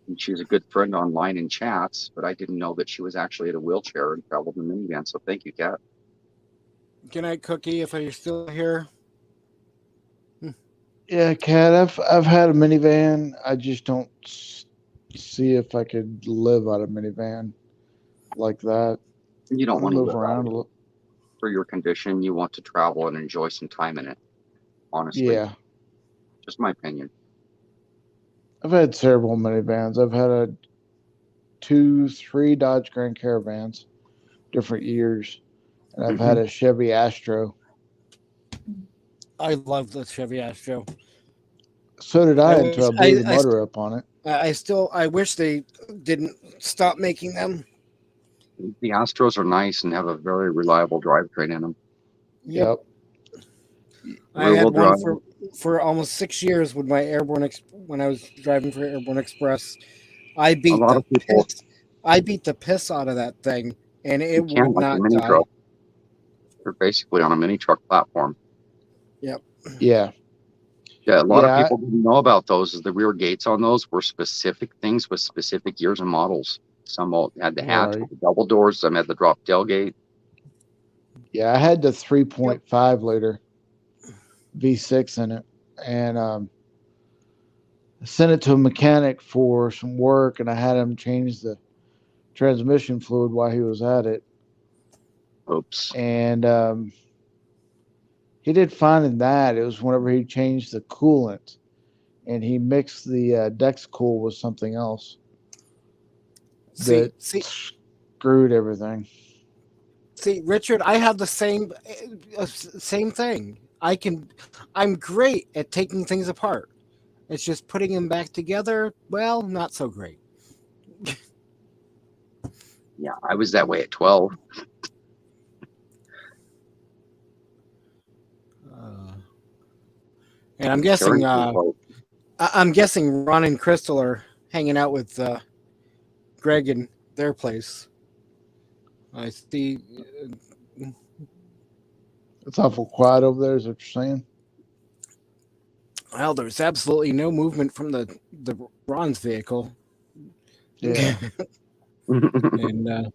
And she's a good friend online in chats, but I didn't know that she was actually in a wheelchair and traveled in a minivan. So thank you, Kat. Good night, Cookie, if you're still here. Yeah, Cat. I've had a minivan. I just don't see if I could live out of minivan like that. You I don't want to want to move live out around of a it little. for your condition. You want to travel and enjoy some time in it. Honestly, Yeah, just my opinion. I've had several minivans. I've had three Dodge Grand Caravans, different years, and I've had a Chevy Astro. I love the Chevy Astro. So did I I until wish I blew the motor up on it. I wish they didn't stop making them. The Astros are nice and have a very reliable drivetrain in them. Yep. I Rear wheel had one drive. for almost 6 years with my when I was driving for Airborne Express. I A beat lot the of people, piss. I beat the piss out of that thing, and you it can't would like a not mini die. truck. They're basically on a mini truck platform. Yep. Yeah, Yeah, a lot of yeah, people didn't know about those. Is the rear gates on those were specific things with specific years and models. Some had the hatch right. with the double doors. Some had the drop tailgate. Yeah, I had the Yep. 3.5 liter V6 in it, and I sent it to a mechanic for some work, and I had him change the transmission fluid while he was at it. Oops. And he did fine in that. It was whenever he changed the coolant, and he mixed the Dex Cool with something else that See, screwed everything. Richard, I have the same thing. I'm great at taking things apart. It's just putting them back together. Well, not so great. Yeah, I was that way at 12. And I'm guessing Tearing I'm guessing Ron and Crystal are hanging out with Greg in their place. I see. It's awful quiet over there, is what you're saying? Well, there's absolutely no movement from the Ron's vehicle. Yeah. and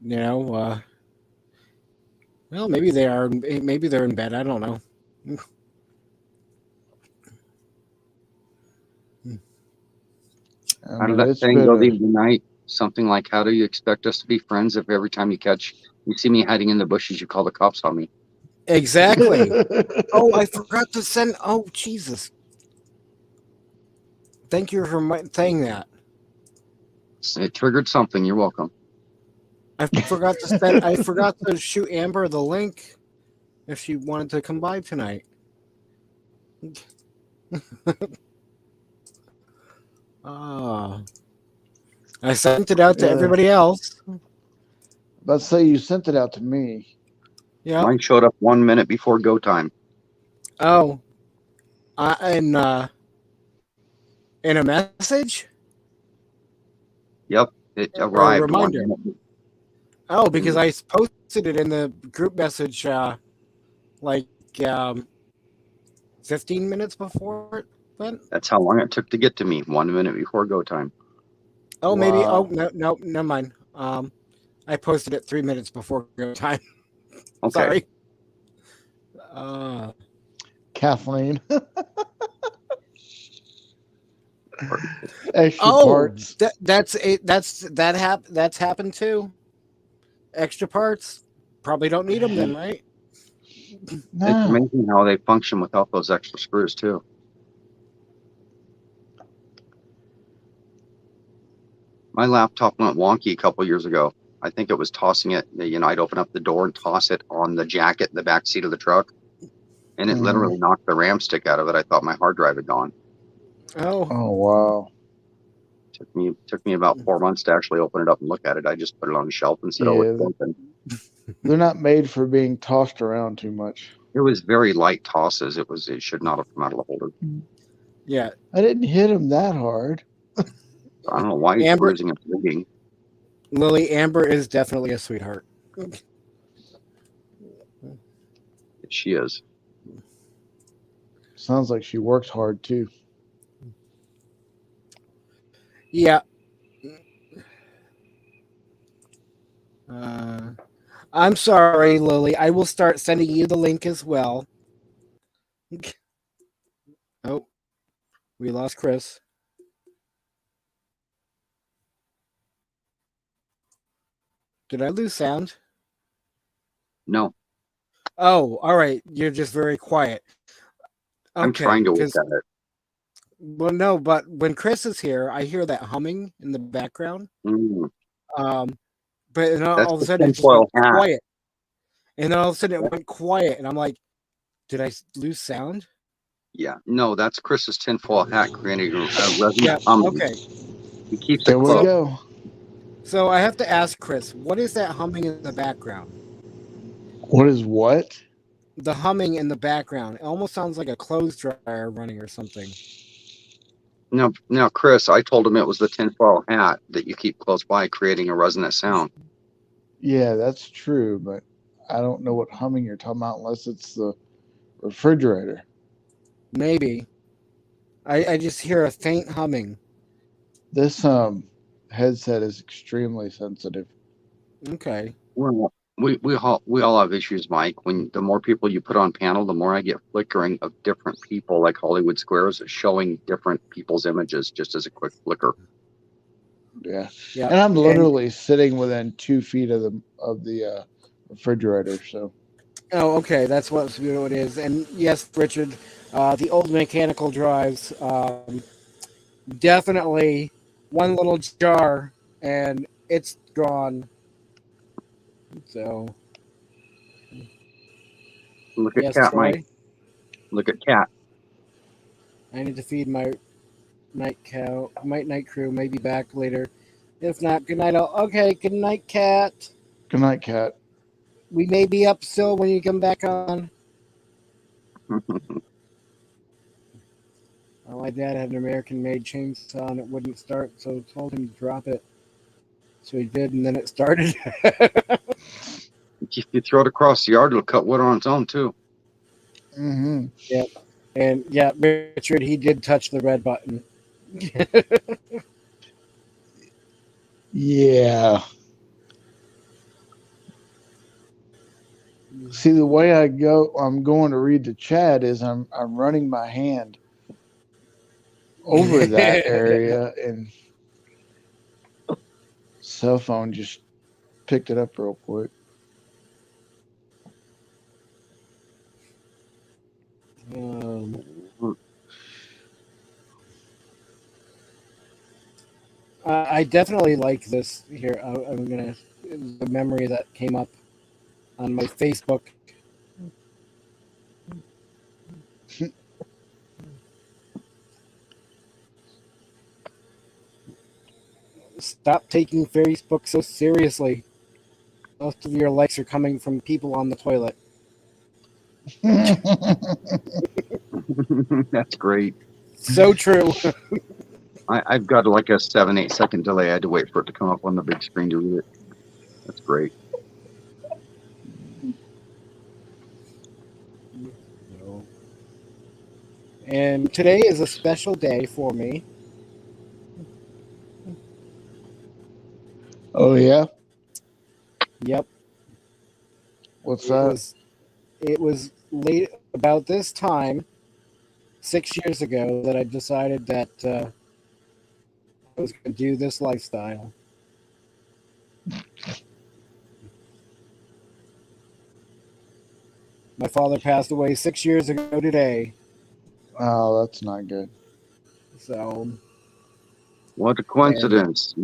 you know, well, maybe they're in bed. I don't know. How did that saying go the other night? Something like, how do you expect us to be friends if every time you see me hiding in the bushes, you call the cops on me? Exactly. Oh, I forgot to send. Oh, Jesus. Thank you for saying that. It triggered something. You're welcome. I forgot to shoot Amber the link if she wanted to come by tonight. I sent it out to everybody else. Let's say you sent it out to me. Yeah. Mine showed up 1 minute before go time. Oh. In a message? Yep, it Or a arrived 1 reminder? minute. Oh, because I posted it in the group message like 15 minutes before it went. That's how long it took to get to me. 1 minute before go time. Oh, maybe. Wow. Oh, no, never mind. I posted it 3 minutes before go time. Okay. Sorry. Kathleen. Extra Oh, parts. that's happened too. Extra parts. Probably don't need them then, right? It's No. amazing how they function without those extra screws too. My laptop went wonky a couple years ago. I think it was tossing it. I'd open up the door and toss it on the jacket in the back seat of the truck, and it literally knocked the RAM stick out of it. I thought my hard drive had gone. Oh. Oh wow. Took me about 4 months to actually open it up and look at it. I just put it on the shelf and said, "Oh, it's open." They're not made for being tossed around too much. It was very light tosses. It should not have come out of the holder. Yeah. I didn't hit him that hard. I don't know why he's bruising and bleeding. Lily, Amber is definitely a sweetheart. She is. Sounds like she works hard too. Yeah. I'm sorry, Lily. I will start sending you the link as well. Oh, we lost Chris. Did I lose sound? No. Oh, all right. You're just very quiet. Okay, I'm trying to work at it. Well, no, but when Chris is here, I hear that humming in the background. But then all of a sudden it just went quiet. And then all of a sudden it went quiet, and I'm like, did I lose sound? Yeah, no, that's Chris's tinfoil hat creating a resonant humming. Okay. He keeps there it we close. go. So I have to ask Chris, what is that humming in the background? What is what? The humming in the background. It almost sounds like a clothes dryer running or something. Now, Chris, I told him it was the tinfoil hat that you keep close by creating a resonant sound. Yeah, that's true, but I don't know what humming you're talking about unless it's the refrigerator. Maybe. I just hear a faint humming. This headset is extremely sensitive. Okay. Well, we all have issues, Mike. When the more people you put on panel, the more I get flickering of different people, like Hollywood Squares, showing different people's images just as a quick flicker. Yeah. And I'm literally sitting within 2 feet of the refrigerator. So. Oh, okay. That's what it is. And yes, Richard, the old mechanical drives, definitely one little jar and it's gone. So. Look at Cat, Troy. Mike. Look at Cat. I need to feed my night crew. Maybe back later. If not, good night. Okay, good night, Cat. Good night, Cat. We may be up still when you come back on. My dad had an American-made chainsaw and it wouldn't start, so I told him to drop it. So he did, and then it started. If you throw it across the yard, it'll cut wood on its own, too. Mm-hmm. Yep. And, yeah, Richard, he did touch the red button. Yeah. See, the way I'm going to read the chat is I'm running my hand over that area, and cell phone just picked it up real quick. I definitely like this here. I'm gonna the memory that came up on my Facebook. Stop taking Facebook so seriously. Most of your likes are coming from people on the toilet. That's great. So true. I've got like a 7-8 second delay. I had to wait for it to come up on the big screen to read it. That's great. And today is a special day for me. Oh yeah? Yep. What's that? It was late about this time 6 years ago that I decided that I was going to do this lifestyle. My father passed away 6 years ago today. Oh, that's not good. So, What a coincidence.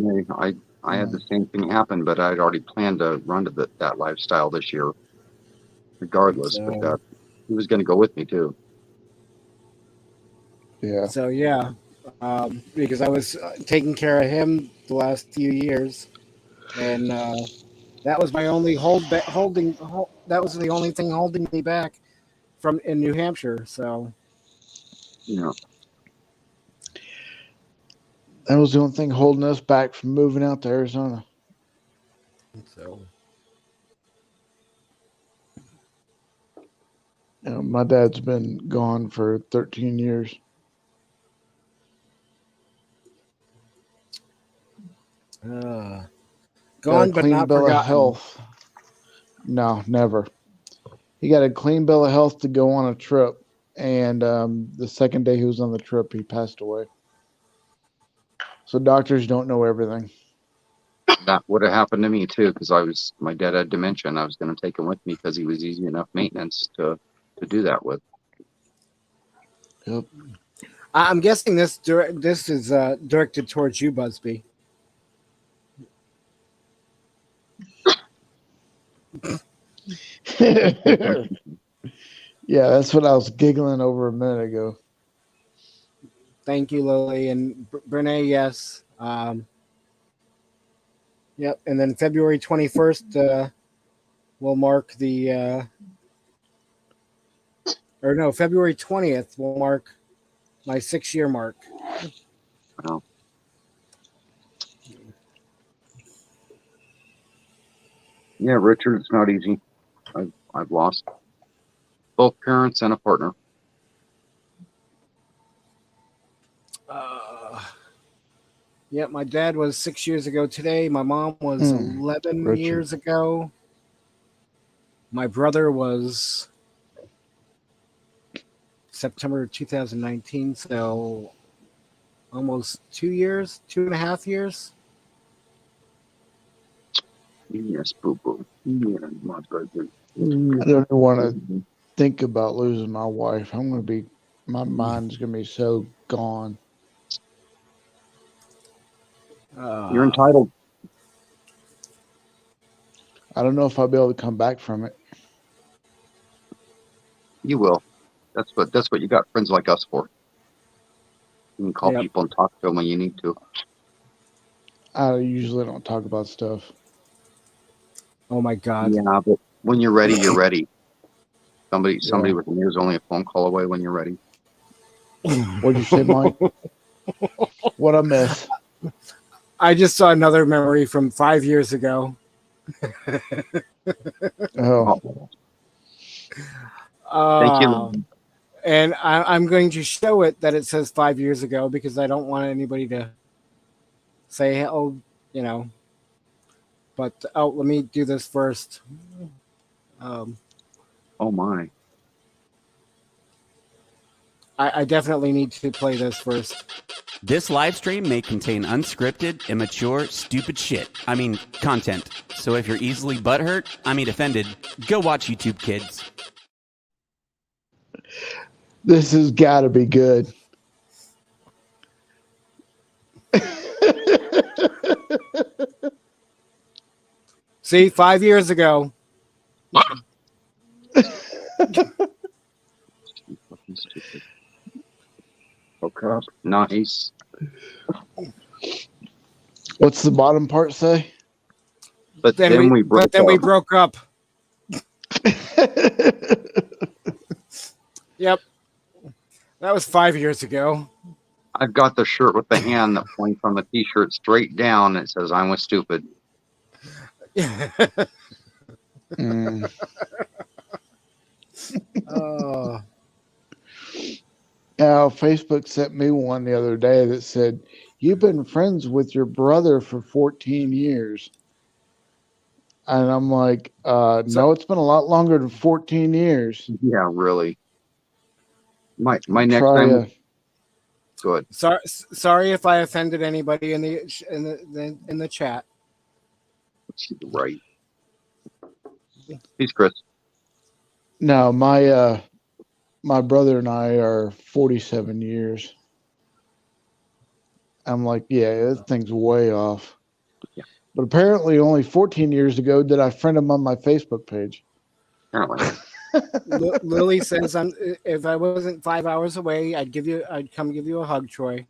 I had the same thing happen, but I'd already planned to run to that lifestyle this year, regardless. But he was going to go with me too. Yeah. So yeah, because I was taking care of him the last few years, and that was my only that was the only thing holding me back from in New Hampshire. So Yeah. That was the only thing holding us back from moving out to Arizona. So My dad's been gone for 13 years. gone but not bill forgotten. of health. No, never. He got a clean bill of health to go on a trip, and the second day he was on the trip, he passed away. So doctors don't know everything. That would have happened to me too, because my dad had dementia, and I was going to take him with me because he was easy enough maintenance to do that with. Yep. I'm guessing this is directed towards you, Busby. Yeah, that's what I was giggling over a minute ago. Thank you, Lily. And Brene, yes. Yep. And then February 21st will mark the, February 20th will mark my 6-year mark. Wow. Yeah, Richard, it's not easy. I've lost both parents and a partner. Yeah, my dad was 6 years ago today. My mom was 11 years ago. My brother was September 2019, so almost 2 years, 2.5 years. Yes, boo-boo. Yeah, my brother. I don't want to think about losing my wife. My mind's going to be so gone. You're entitled. I don't know if I'll be able to come back from it. You will. That's what you got friends like us for. You can call people and talk to them when you need to. I usually don't talk about stuff. Oh my God. Yeah, but when you're ready, you're ready. Somebody with me is only a phone call away when you're ready. What'd you say, Mike? What I miss? I just saw another memory from 5 years ago. Oh. Thank you. And I'm going to show it that it says 5 years ago because I don't want anybody to say, oh, But let me do this first. Oh my! I definitely need to play this first. This live stream may contain unscripted, immature, stupid shit. I mean, content. So if you're easily offended, go watch YouTube, kids. This has got to be good. See, 5 years ago. Okay. Nice. What's the bottom part say? But then we broke up. Yep. That was 5 years ago. I've got the shirt with the hand that points on the t-shirt straight down. And it says, "I was stupid." Oh. Now, Facebook sent me one the other day that said, "You've been friends with your brother for 14 years." And I'm like, no, it's been a lot longer than 14 years. Yeah, really. My next time. Good. Sorry if I offended anybody in the chat. She's right. He's Chris. No, my brother and I are 47 years. I'm like, yeah, this thing's way off. Yeah. But apparently only 14 years ago did I friend him on my Facebook page. Apparently. Lily says, if I wasn't 5 hours away, I'd come give you a hug, Troy.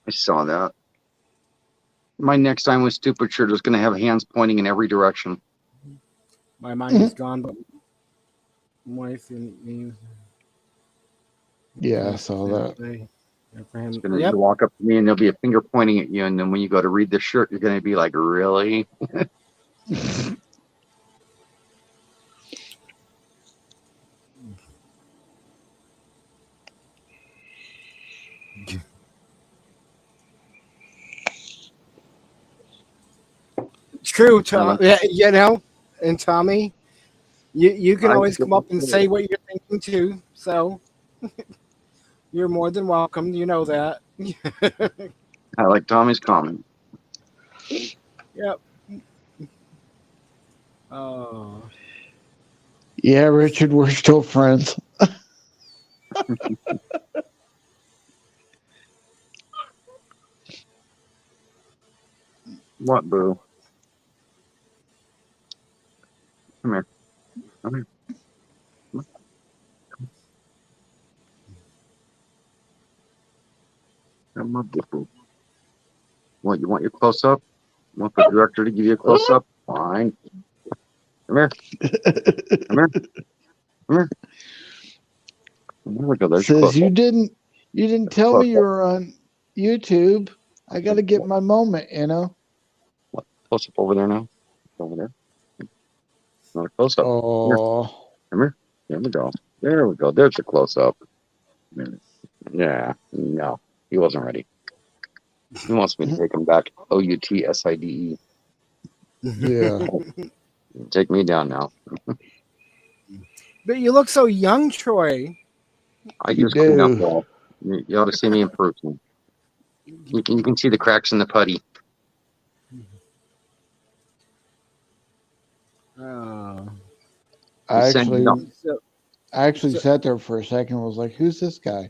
I saw that. My next time with stupid shirt is going to have hands pointing in every direction. My mind is gone, but wife and me. Yeah, I saw that. It's going to walk up to me and there'll be a finger pointing at you, and then when you go to read the shirt, you're going to be like, "Really?" True, Tom. Yeah, and Tommy, you can always come up and say what you're thinking too. So you're more than welcome. You know that. I like Tommy's comment. Yep. Oh. Yeah, Richard, we're still friends. What, boo? Come here. Come here. Come up, boo. What, you want your close up? Want the director to give you a close up? Fine. Come here. Come here. Come here. There we go. There's Says you didn't tell me you were on YouTube. I got to get my moment, What, close up over there now? Over there. Another close up. Oh. Come here. There we go. There we go. There's the close up. Yeah. No, he wasn't ready. He wants me to take him back. OUTSIDE. Yeah. Take me down now. But you look so young, Troy. I just clean up well. You ought to see me in person. You can see the cracks in the putty. Oh. I actually sat there for a second and was like, "Who's this guy?"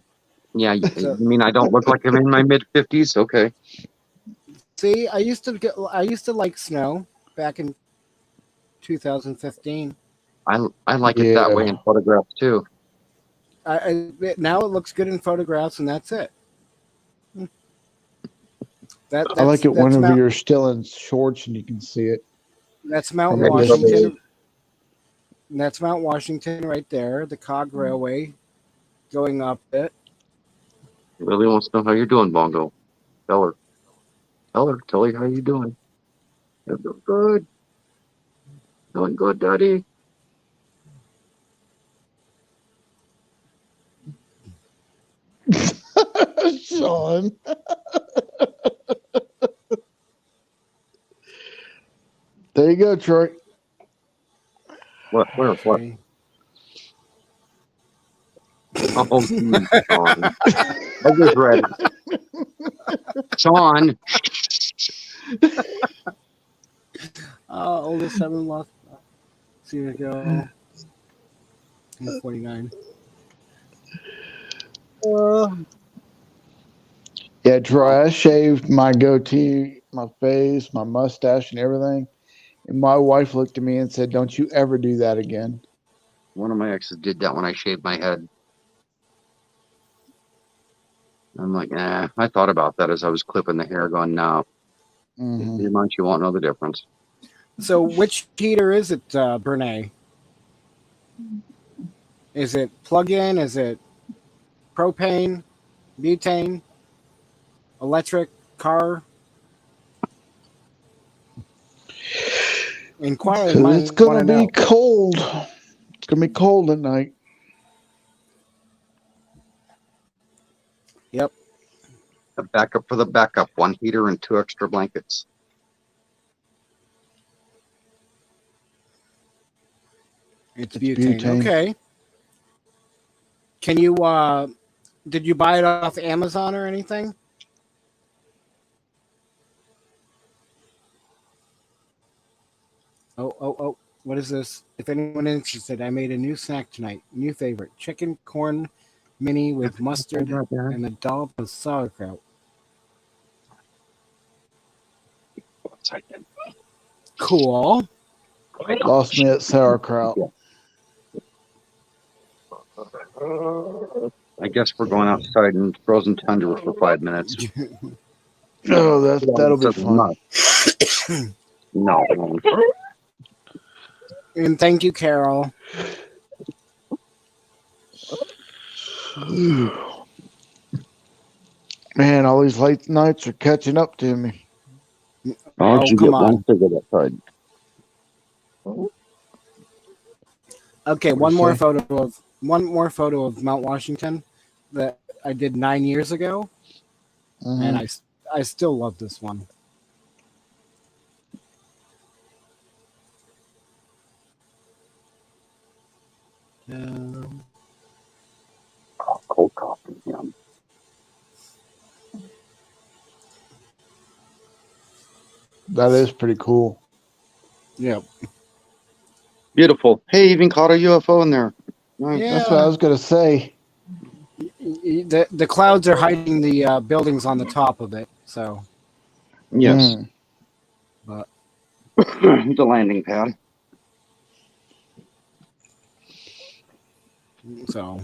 Yeah, you mean I don't look like I'm in my mid-50s? Okay. See, I used to like snow back in 2015. I like it that way in photographs too. Now it looks good in photographs, and that's it. I like it whenever you're still in shorts and you can see it. That's Mount Washington. That's Mount Washington right there. The Cog Railway going up it. Lily wants to know how you're doing, Bongo. Tell her how you doing. I'm doing good. Doing good, Daddy. Sean. There you go, Troy. What? Where? What? Oh, Sean. I just read it. Sean. Oldest 7 lost. See you go. 49. Yeah, Troy, I shaved my goatee, my face, my mustache, and everything. And my wife looked at me and said, "Don't you ever do that again." One of my exes did that when I shaved my head. I'm like, I thought about that as I was clipping the hair, going, no. Mm-hmm. 3 months, you won't know the difference. So which heater is it, Brene? Is it plug-in? Is it propane, butane, electric, car? Inquiring Because minds it's gonna want to be know. cold. It's gonna be cold at night. Yep. The backup for the backup, 1 heater and 2 extra blankets. It's butane. Okay. Can you did you buy it off Amazon or anything? Oh, what is this? If anyone interested, I made a new snack tonight. New favorite. Chicken corn mini with mustard and a dollop of sauerkraut. Cool. Lost me at sauerkraut. I guess we're going outside in frozen tundra for 5 minutes. Oh, that'll be fun. No. And thank you, Carol. Man, all these late nights are catching up to me. Oh, you come get on. one figure outside. Okay, one more photo of Mount Washington that I did 9 years ago, and I still love this one. Cold coffee, yum. That is pretty cool. Yeah. Beautiful. Hey, even caught a UFO in there. Nice. Yeah. That's what I was gonna say. The clouds are hiding the buildings on the top of it, so Yes. but The landing pad. so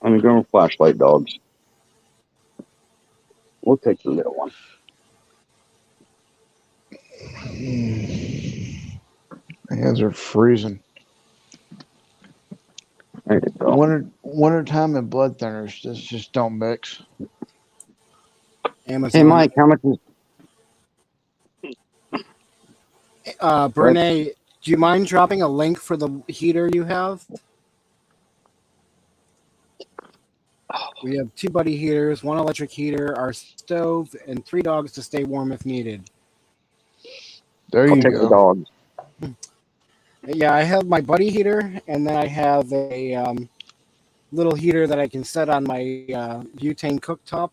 I'm going with flashlight dogs. We'll take the little one. My hands are freezing. There you go. Winter time and blood thinners just don't mix. Amazon. Hey, Mike, how much is... Brene, do you mind dropping a link for the heater you have? We have 2 buddy heaters, 1 electric heater, our stove, and 3 dogs to stay warm if needed. There I'll you take go. the dogs. Yeah, I have my buddy heater, and then I have a little heater that I can set on my butane cooktop.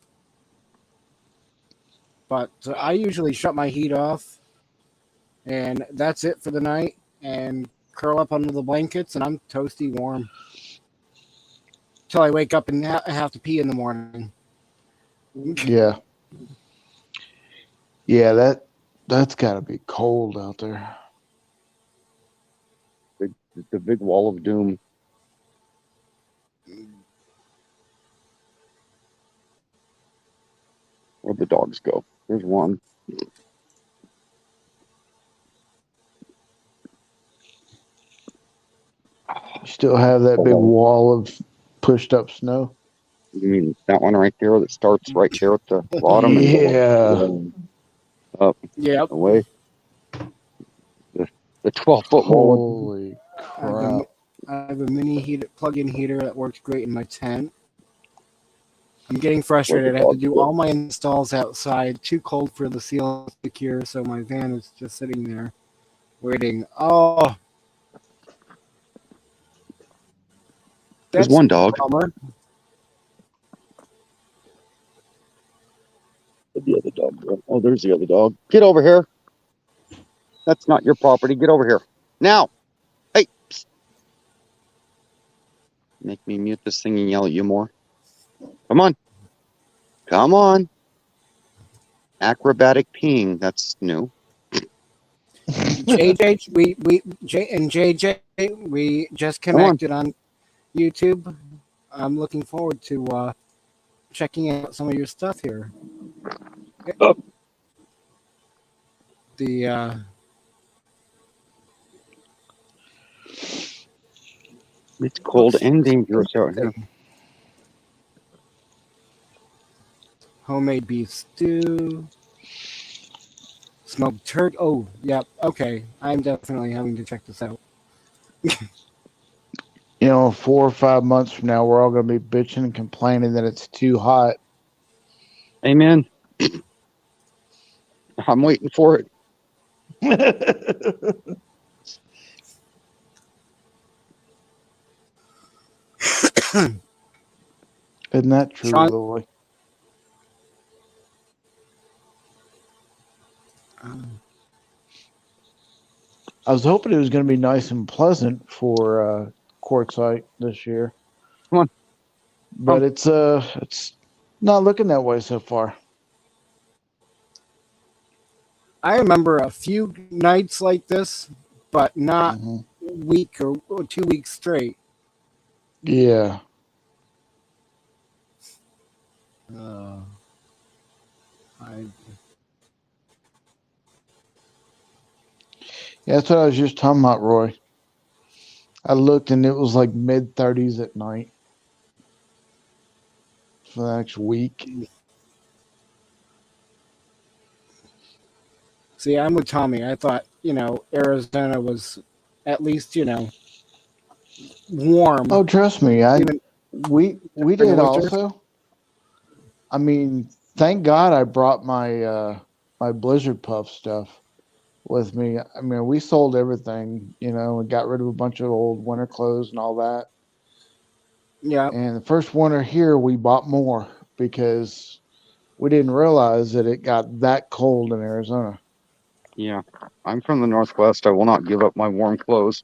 But I usually shut my heat off, and that's it for the night, and curl up under the blankets, and I'm toasty warm. Till I wake up and have to pee in the morning. Yeah. Yeah, that's gotta be cold out there. The big wall of doom. Where'd the dogs go? There's one. You still have that big wall of pushed up snow. You mean that one right there that starts right there at the bottom? Yeah. And up. Yep. Away. The 12-foot wall. Holy crap. I have a mini heater, plug-in heater that works great in my tent. I'm getting frustrated. I have to do all my installs outside. Too cold for the seal to cure, so my van is just sitting there waiting. Oh, There's one dog. Bummer. The other dog. Oh, there's the other dog. Get over here. That's not your property. Get over here. Now. Hey. Psst. Make me mute this thing and yell at you more. Come on. Come on. Acrobatic peeing. That's new. JJ, we just connected on YouTube. I'm looking forward to checking out some of your stuff here. the It's cold and dangerous out here. Homemade beef stew. Smoked turkey. Oh, yep. Okay. I'm definitely having to check this out. 4 or 5 months from now, we're all going to be bitching and complaining that it's too hot. Amen. I'm waiting for it. Isn't that true, Sean, Louie? I was hoping it was going to be nice and pleasant for Quartzsite this year. Come on. But it's not looking that way so far. I remember a few nights like this, but not a week or 2 weeks straight. Yeah. Yeah, that's what I was just talking about, Roy. I looked and it was like mid-30s at night for the next week. See, I'm with Tommy. I thought, Arizona was at least, warm. Oh, trust me, we did also. I mean, thank God I brought my my Blizzard Puff stuff with me. I mean, we sold everything, and got rid of a bunch of old winter clothes and all that. Yeah. And the first winter here, we bought more because we didn't realize that it got that cold in Arizona. Yeah. I'm from the Northwest. I will not give up my warm clothes.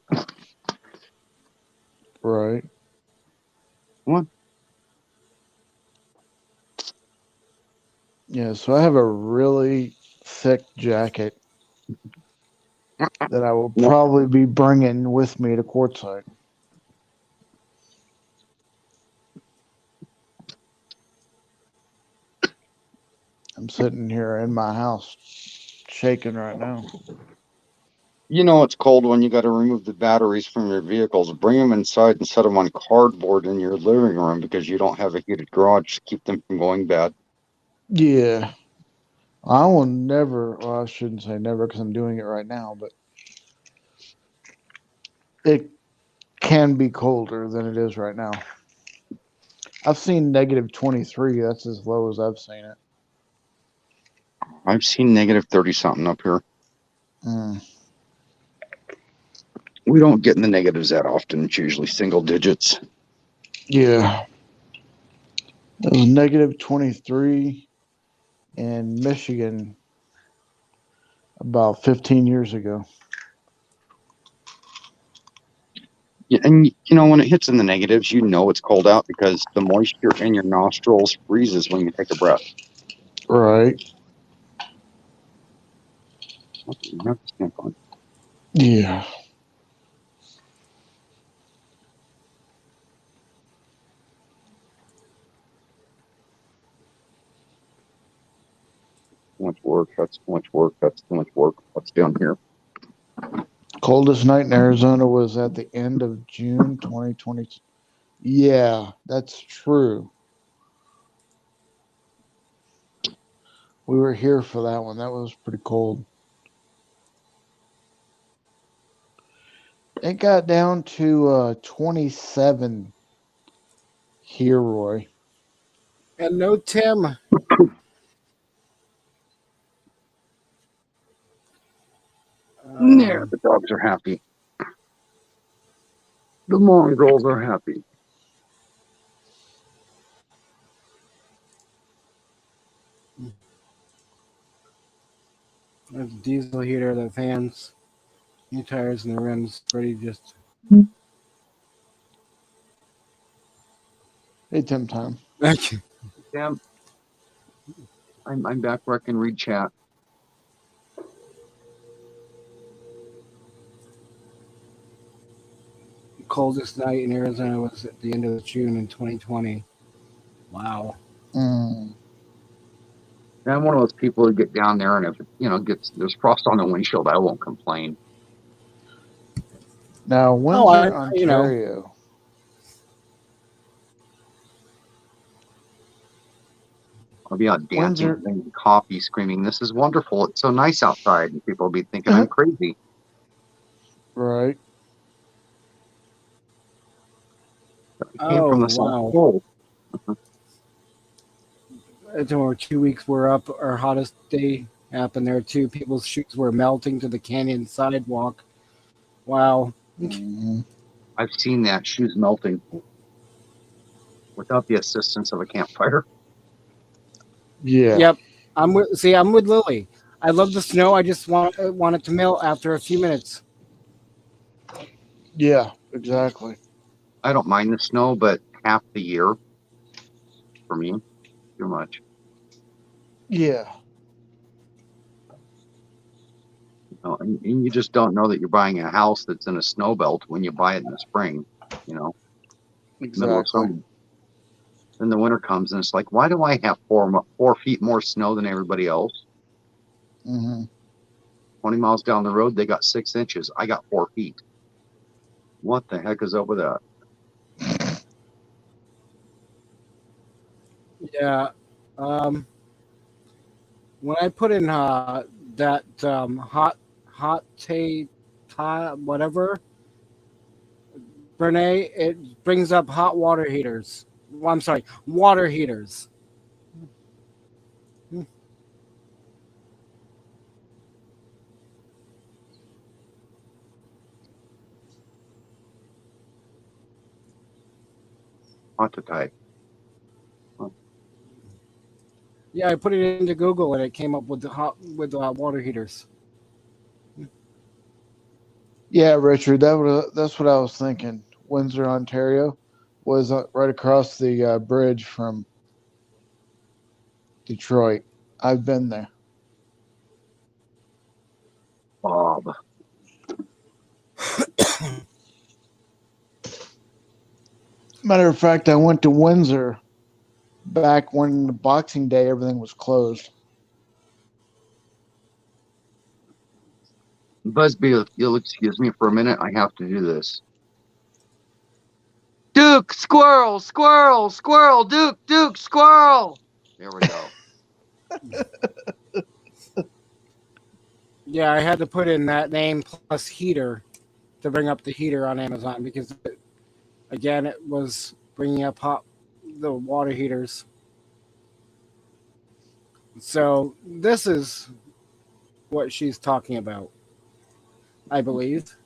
Right. Come on. Yeah, so I have a really thick jacket that I will probably be bringing with me to Quartzsite. I'm sitting here in my house shaking right now. It's cold when you got to remove the batteries from your vehicles. Bring them inside and set them on cardboard in your living room because you don't have a heated garage to keep them from going bad. Yeah. I will never, well, I shouldn't say never because I'm doing it right now, but it can be colder than it is right now. I've seen negative 23. That's as low as I've seen it. I've seen negative 30 something up here. We don't get in the negatives that often. It's usually single digits. Yeah. It was negative 23 in Michigan about 15 years ago. Yeah, and when it hits in the negatives, it's cold out because the moisture in your nostrils freezes when you take a breath. Right. Yeah. Too much work. That's too much work. That's too much work. What's down here? Coldest night in Arizona was at the end of June 2020. Yeah, that's true. We were here for that one. That was pretty cold. It got down to 27 here, Roy. Hello, Tim. There, the dogs are happy. The mongrels are happy. There's a diesel heater, the fans, new tires, and the rims ready just. Hey, Tim Tom. Thank you. Damn. I'm back where I can read chat. Coldest night in Arizona was at the end of June in 2020. Wow. And I'm one of those people who get down there, and if there's frost on the windshield, I won't complain. Now, Windsor, Ontario. I'll be out dancing, drinking coffee, screaming, "This is wonderful! It's so nice outside," and people will be thinking I'm crazy. Right. It came from the South Pole. Over 2 weeks we're up. Our hottest day happened there too. People's shoes were melting to the canyon sidewalk. Wow. Mm-hmm. I've seen that, shoes melting without the assistance of a campfire. Yeah. Yep. I'm with Lily. I love the snow. I just want it to melt after a few minutes. Yeah, exactly. I don't mind the snow, but half the year for me, too much. Yeah. And you just don't know that you're buying a house that's in a snow belt when you buy it in the spring, Exactly. middle of summer. Then the winter comes and it's like, why do I have 4 feet more snow than everybody else? Mm-hmm. 20 miles down the road, they got 6 inches. I got 4 feet. What the heck is up with that? Yeah. When I put in that hot tea, whatever, Brene, it brings up hot water heaters. Well, I'm sorry, water heaters. Hot to type. Yeah, I put it into Google and it came up with the water heaters. Yeah, Richard, that's what I was thinking. Windsor, Ontario was right across the bridge from Detroit. I've been there. Bob. Matter of fact, I went to Windsor back when Boxing Day everything was closed. Busby, you'll excuse me for a minute. I have to do this. Duke, squirrel, squirrel, squirrel, Duke, squirrel. There we go. Yeah, I had to put in that name plus heater to bring up the heater on Amazon because, again, it was bringing up the water heaters. So this is what she's talking about, I believe.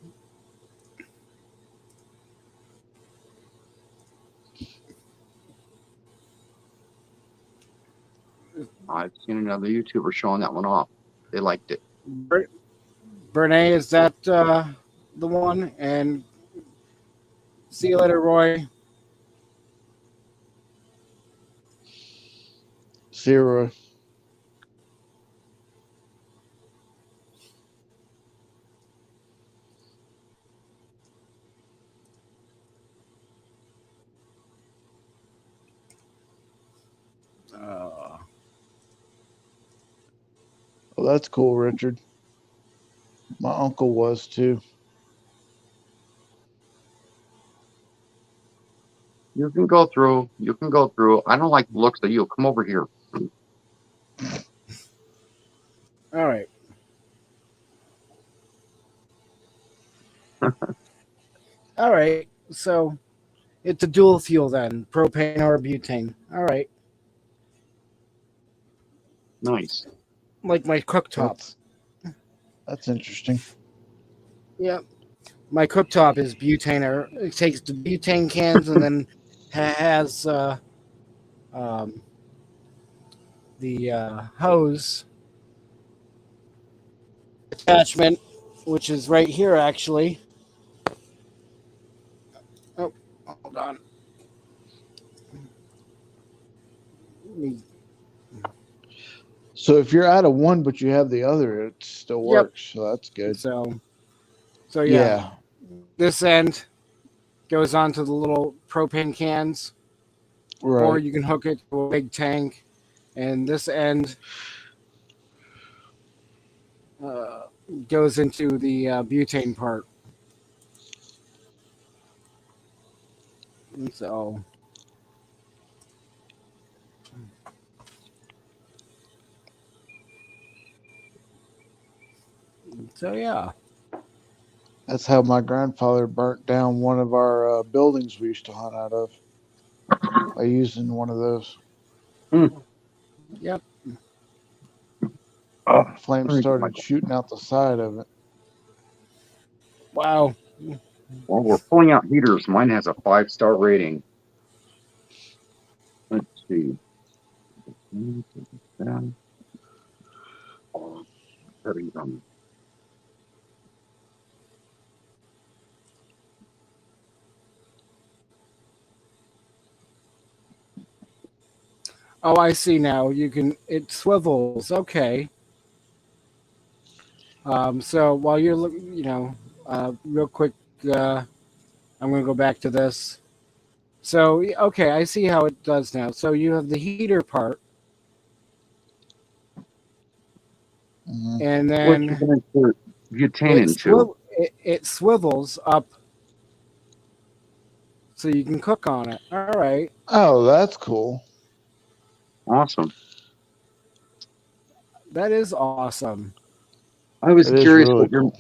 I've seen another YouTuber showing that one off. They liked it. Brene, is that the one? And see you later, Roy. See you, Roy. Well, that's cool, Richard. My uncle was too. You can go through. I don't like the looks of you. Come over here. All right. All right. So it's a dual fuel then, propane or butane. All right. Nice. Like my cooktop. That's interesting. Yep. My cooktop is butane. It takes the butane cans and then has the hose attachment, which is right here actually. Oh, hold on. So if you're out of one but you have the other, it still works. So that's good. So yeah. This end goes onto the little propane cans. Right. Or you can hook it to a big tank and this end goes into the butane part. And so yeah. That's how my grandfather burnt down one of our buildings we used to hunt out of by using one of those. Yep. Flames started shooting out the side of it. Wow. Well, we're pulling out heaters. Mine has a 5-star rating. Let's see. Oh, I see now. It swivels. Okay. So while you're looking, real quick, I'm going to go back to this. So, okay, I see how it does now. So you have the heater part, and then what you insert butane into? It swivels up, so you can cook on it. All right. Oh, that's cool. Awesome. That is awesome. I was curious really cool.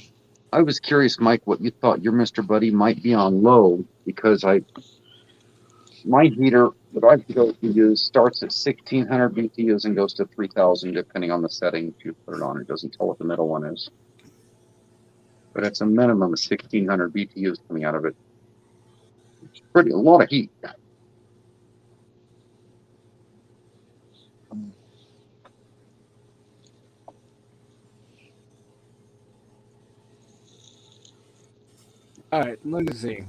I was curious, Mike, what you thought your Mr. Buddy might be on low, because my heater that I go to use starts at 1,600 BTUs and goes to 3,000 depending on the setting you put it on. It doesn't tell what the middle one is, but it's a minimum of 1,600 BTUs coming out of it. It's a lot of heat. All right, let me see.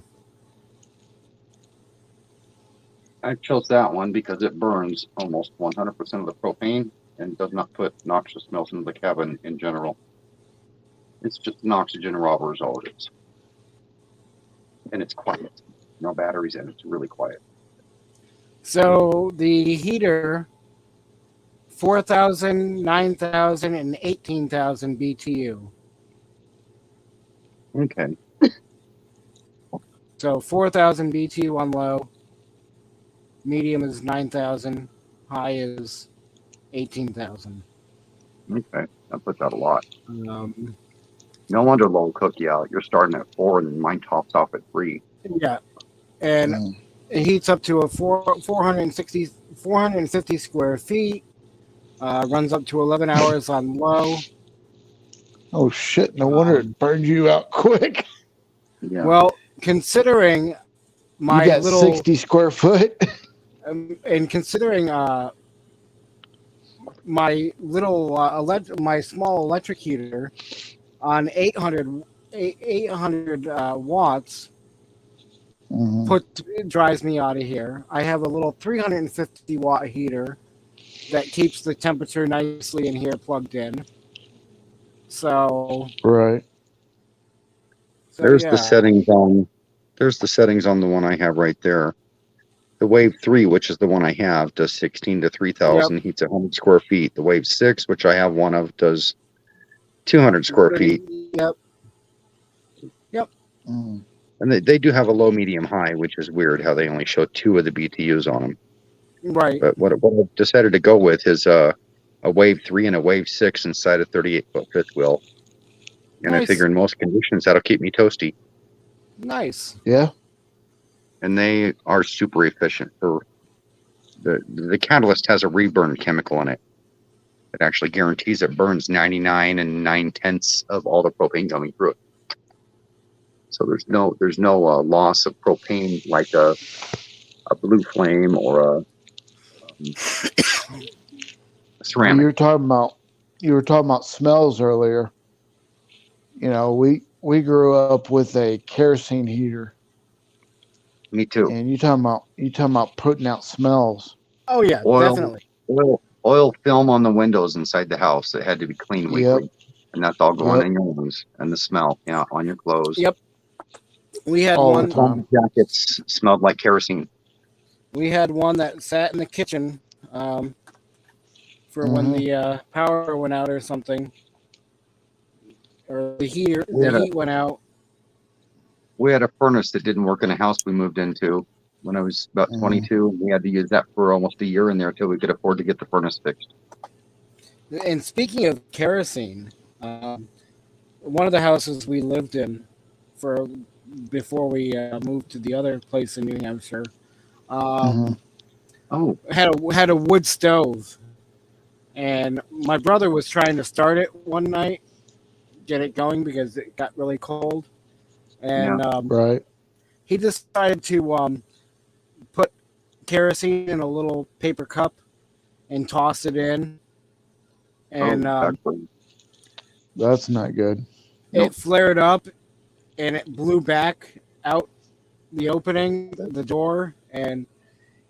I chose that one because it burns almost 100% of the propane and does not put noxious smells into the cabin in general. It's just an oxygen robber is all it is. And it's quiet. No batteries in it. It's really quiet. So the heater, 4,000, 9,000, and 18,000 BTU. Okay. So 4,000 BTU on low, medium is 9,000, high is 18,000. Okay. That puts out a lot. No wonder low cook you out. You're starting at 4 and mine tops off at 3. Yeah. And it heats up to a 450 square feet, runs up to 11 hours on low. Oh, shit. No wonder it burned you out quick. Yeah. Well, considering my you got little 60 square foot. And considering my little my small electric heater on 800 watts drives me out of here. I have a little 350 watt heater that keeps the temperature nicely in here plugged in. So right. There's the settings on the one I have right there. The Wave 3, which is the one I have, does 16 to 3,000, heats 100 square feet. The Wave 6, which I have one of, does 200 square feet. Yep. And they do have a low, medium, high, which is weird how they only show 2 of the BTUs on them. Right. But what I've decided to go with is a Wave 3 and a Wave 6 inside a 38-foot fifth wheel. And nice. I figure in most conditions that'll keep me toasty. Nice. Yeah. And they are super efficient. For the catalyst has a reburn chemical in it. It actually guarantees it burns 99 and 9/10 of all the propane coming through it. So there's no loss of propane like a blue flame or a ceramic. You were talking about smells earlier. You know, we grew up with a kerosene heater. Me too. And you talking about putting out smells. Oh yeah, definitely. Oil film on the windows inside the house that had to be cleaned weekly. And that's all going in your nose. And the smell, on your clothes. Yep. We had all one. The time. Jackets smelled like kerosene. We had one that sat in the kitchen. for when the power went out or something, or the heat went out. We had a furnace that didn't work in a house we moved into when I was about 22. We had to use that for almost a year in there until we could afford to get the furnace fixed. And speaking of kerosene, one of the houses we lived in before we moved to the other place in New Hampshire had a wood stove, and my brother was trying to start it one night, get it going because it got really cold, and he decided to put kerosene in a little paper cup and toss it in, and that's not good. It flared up, and it blew back out the opening, the door, and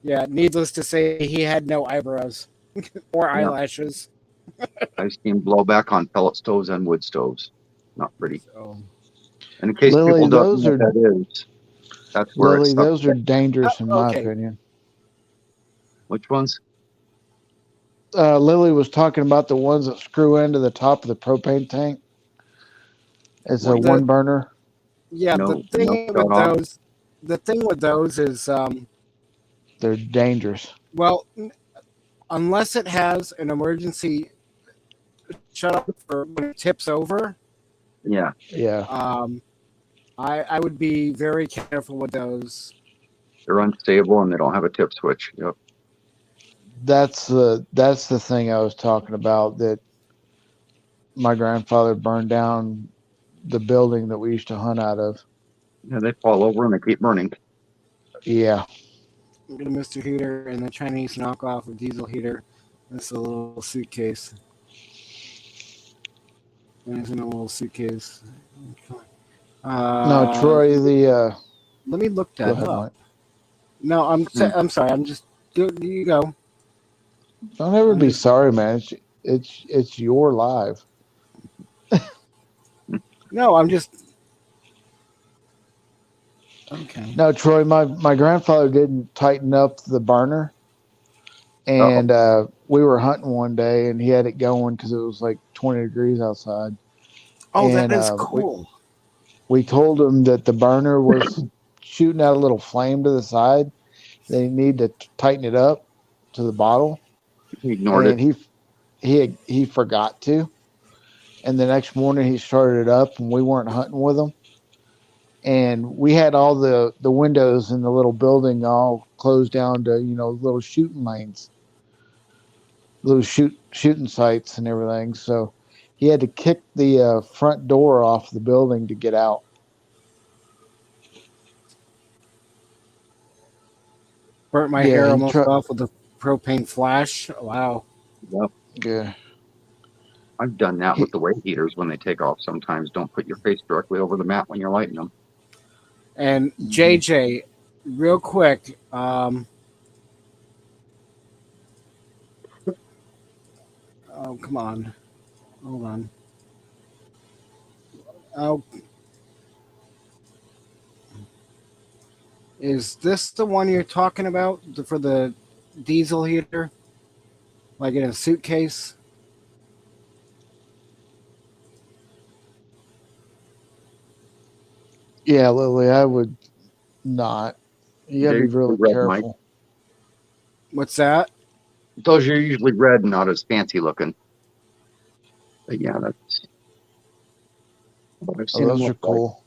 needless to say, he had no eyebrows or eyelashes. I've seen blowback on pellet stoves and wood stoves. Not pretty. So, and in case Lily, people don't know what that is, that's where Lily, those are dangerous in my opinion. Which ones? Lily was talking about the ones that screw into the top of the propane tank. It's a one burner. Yeah, the thing with those is they're dangerous. Well, unless it has an emergency shut off for when it tips over. Yeah. I would be very careful with those. They're unstable and they don't have a tip switch. Yep. That's the thing I was talking about, that my grandfather burned down the building that we used to hunt out of. Yeah, they fall over and they keep burning. Yeah. I'm gonna Mr. Heater and the Chinese knockoff of diesel heater. That's a little suitcase. It's in a little suitcase. No, Troy, let me look that up. Mike. No, I'm sorry. I'm just you go. Don't ever be sorry, man. It's your live. No, I'm just okay. No, Troy, my grandfather didn't tighten up the burner, and we were hunting one day, and he had it going because it was like 20 degrees outside. Oh, and, that is cool. We told him that the burner was shooting out a little flame to the side. They need to tighten it up to the bottle. He ignored it. He forgot to. And the next morning he started it up, and we weren't hunting with him. And we had all the windows in the little building all closed down to, little shooting lanes, little shooting sites and everything. So he had to kick the front door off the building to get out. Burnt my hair almost off with a propane flash. Wow. Yep. Yeah. I've done that with the weight heaters when they take off. Sometimes don't put your face directly over the mat when you're lighting them. And JJ, real quick, oh, come on. Hold on. Oh, is this the one you're talking about for the diesel heater? Like in a suitcase? Yeah, Lily, I would not. You gotta be really careful. Mike. What's that? Those are usually red and not as fancy looking. But yeah, that's. Those are cool.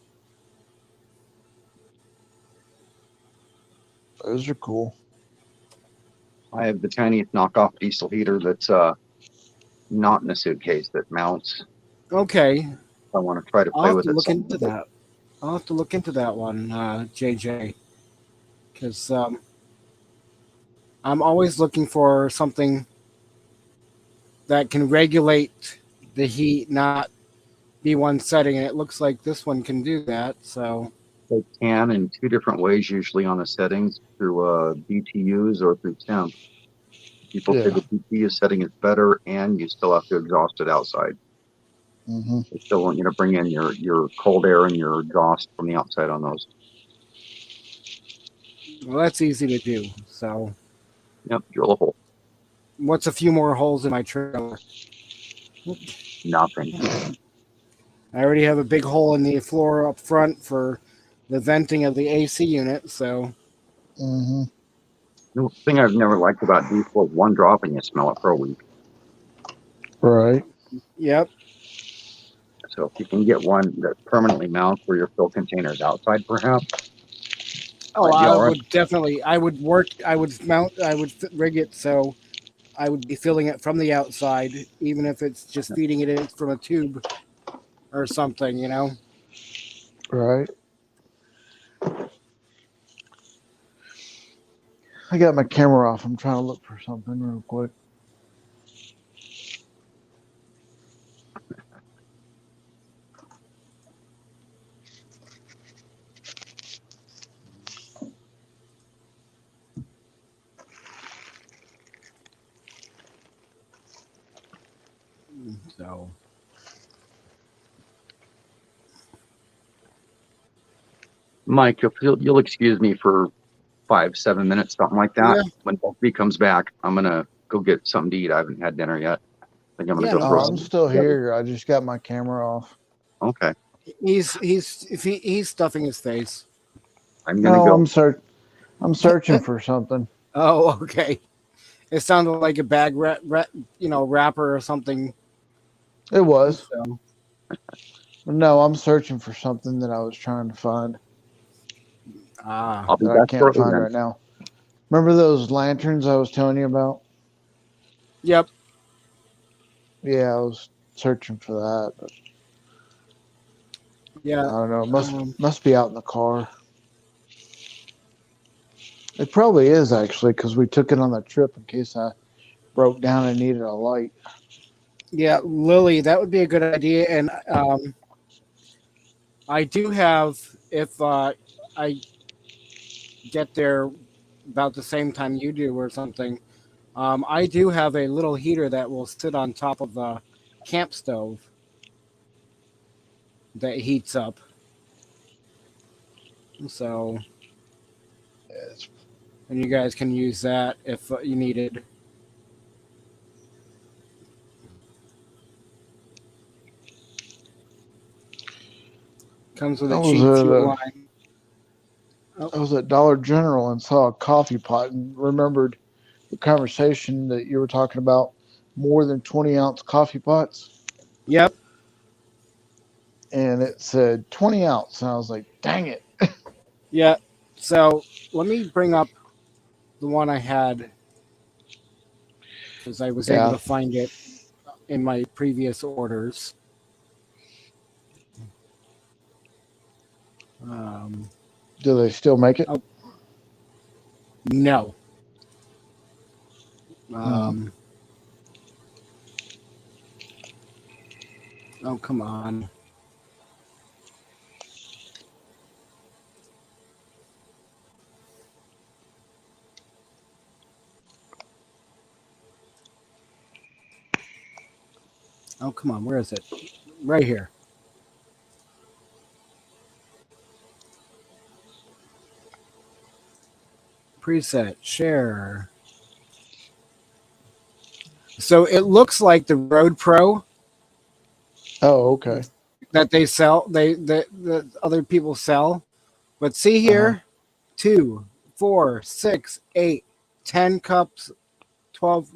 Those are cool. I have the Chinese knockoff diesel heater that's not in a suitcase, that mounts. Okay. I want to try to play with it. Look into that. I'll have to look into that one, JJ, because I'm always looking for something that can regulate the heat, not be one setting, and it looks like this one can do that. So they can in two different ways, usually on the settings, through BTUs or through temp. People say the BTU setting is better, and you still have to exhaust it outside. Mm-hmm. They still want you to bring in your cold air and your exhaust from the outside on those. Well, that's easy to do. So, yep, drill a hole. What's a few more holes in my trailer? Nothing. I already have a big hole in the floor up front for the venting of the AC unit, so. Mm-hmm. The thing I've never liked about diesel is one drop and you smell it for a week. Right. Yep. So if you can get one that permanently mounts where your fill container is outside, perhaps. Oh, Might be I all right. would definitely. I would rig it so I would be filling it from the outside, even if it's just feeding it in from a tube or something, you know? Right. I got my camera off. I'm trying to look for something real quick. So. Mike, you'll excuse me for 5-7 minutes, something like that. Yeah. When Buffy comes back, I'm gonna go get something to eat. I haven't had dinner yet. I think I'm gonna Yeah, go no throw I'm some. still here. I just got my camera off. Okay, He's stuffing his face. I'm gonna No, go. I'm searching for something. Oh, okay. It sounded like a bag wrapper or something. It was. So. No, I'm searching for something that I was trying to find I'll be that I back can't shortly find then. right now. Remember those lanterns I was telling you about? Yep. Yeah, I was searching for that. But Yeah. I don't know. It must be out in the car. It probably is actually because we took it on the trip in case I broke down and needed a light. Yeah, Lily, that would be a good idea. And I do have, if I get there about the same time you do or something, I do have a little heater that will sit on top of the camp stove that heats up. So, and you guys can use that if you needed. Comes with I a was cheap fuel at line. I was at Dollar General and saw a coffee pot and remembered the conversation that you were talking about more than 20-ounce coffee pots. Yep. And it said 20 ounce. And I was like, dang it. Yeah. So let me bring up the one I had because I was able Yeah. to find it in my previous orders. Do they still make it? Oh, no. Oh, come on. Oh, come on. Where is it? Right here. Preset, share. So it looks like the Road Pro Oh, okay. that they sell, the other people sell. But see Uh-huh. here, 2, 4, 6, 8, 10 cups, 12,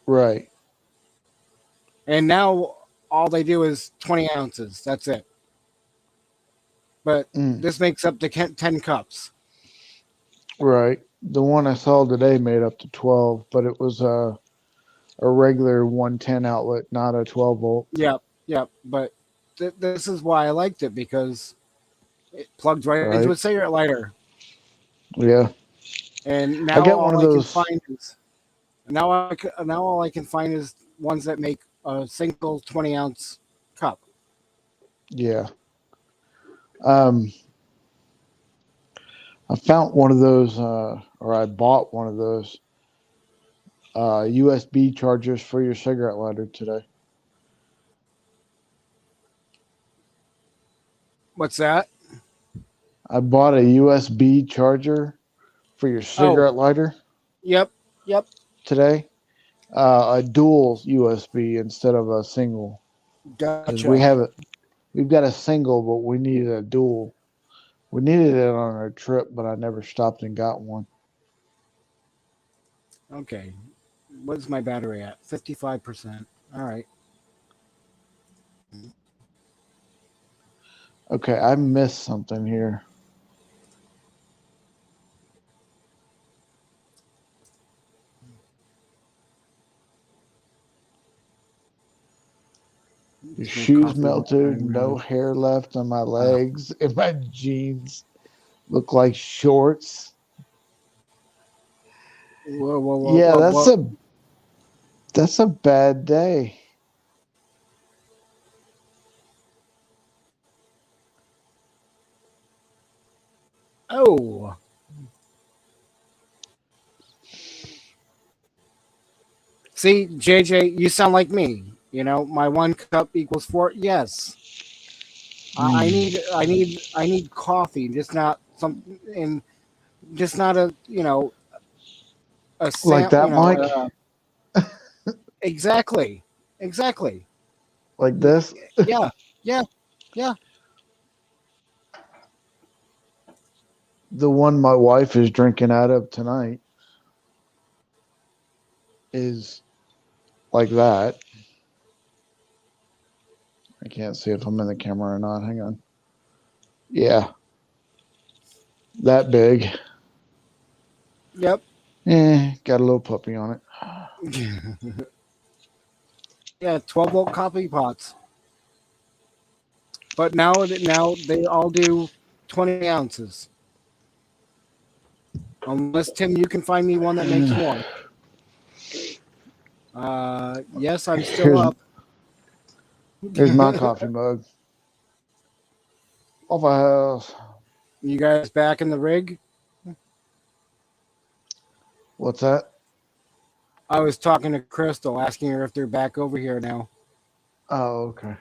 Right. And now all they do is 20 ounces. That's it. But this makes up to 10 cups. Right. The one I saw today made up to 12, but it was a regular 110 outlet, not a 12 volt. Yep. But this is why I liked it, because it plugs right into a cigarette lighter. Yeah. And now I got one of those. Now all I can find is ones that make a single 20-ounce cup. Yeah. I found one of those, or I bought one of those USB chargers for your cigarette lighter today. What's that? I bought a USB charger for your cigarette lighter. Yep. today. A dual USB instead of a single. Because Gotcha. we've got a single, but we needed a dual. We needed it on our trip, but I never stopped and got one. Okay. What's my battery at? 55%. All right. Okay, I missed something here. Your shoes melted, no hair left on my legs, and my jeans look like shorts. Whoa, Yeah, whoa. that's a bad day. Oh. See, JJ, you sound like me. You know, my 1 cup equals 4. Yes. I need coffee, just not some, and just not a, a Like sam, that, Mike? exactly. Exactly. Like this? Yeah. Yeah. Yeah. The one my wife is drinking out of tonight is like that. I can't see if I'm in the camera or not. Hang on. Yeah. That big. Yep. Got a little puppy on Yeah, 12-volt coffee pots. But now they all do 20 ounces. Unless, Tim, you can find me one that makes it. more. Yes, I'm still Here's up. here's my coffee mug. Off a house. You guys back in the rig? What's that? I was talking to Crystal, asking her if they're back over here now. Oh, okay.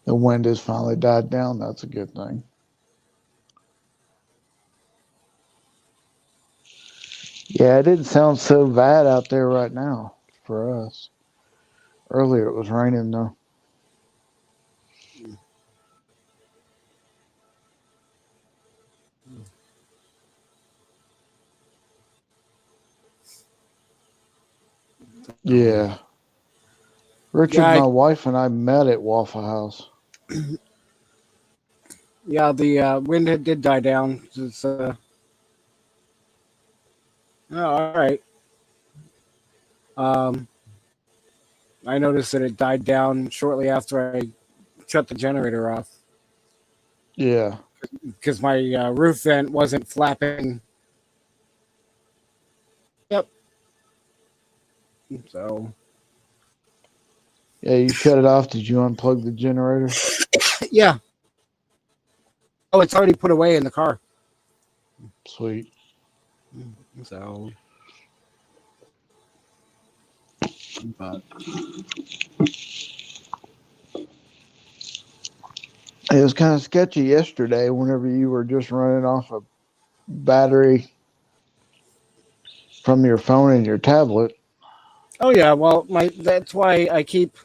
The wind has finally died down. That's a good thing. Yeah, it didn't sound so bad out there right now for us. Earlier it was raining though. Yeah. Richard, my wife, and I met at Waffle House. Yeah, the wind did die down. It's, oh, all right. Um, I noticed that it died down shortly after I shut the generator off. Yeah. Because my roof vent wasn't flapping. Yep. So. Yeah, you shut it off. Did you unplug the generator? Yeah. Oh, it's already put away in the car. Sweet. So. But. It was kind of sketchy yesterday whenever you were just running off a battery from your phone and your tablet. Oh yeah, well, that's why I keep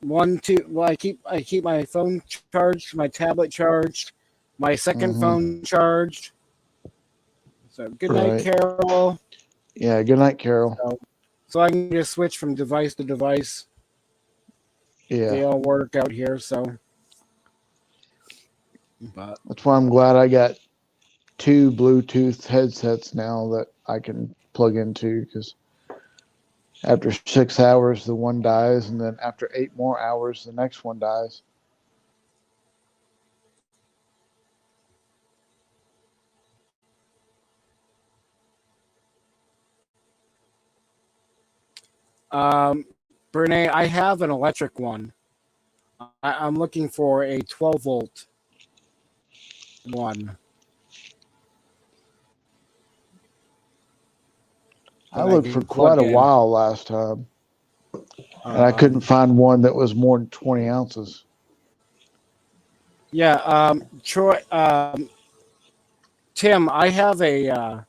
I keep my phone charged, my tablet charged, my second phone charged. So good night, Carol. Yeah, good night, Carol. So I can just switch from device to device. Yeah, they all work out here. So, but that's why I'm glad I got 2 Bluetooth headsets now that I can plug into, because after 6 hours the one dies, and then after 8 more hours the next one dies. Brene, I have an electric one. I'm looking for a 12-volt one. I looked for quite a while last time, and I couldn't find one that was more than 20 ounces. Yeah, Troy, Tim, I have a,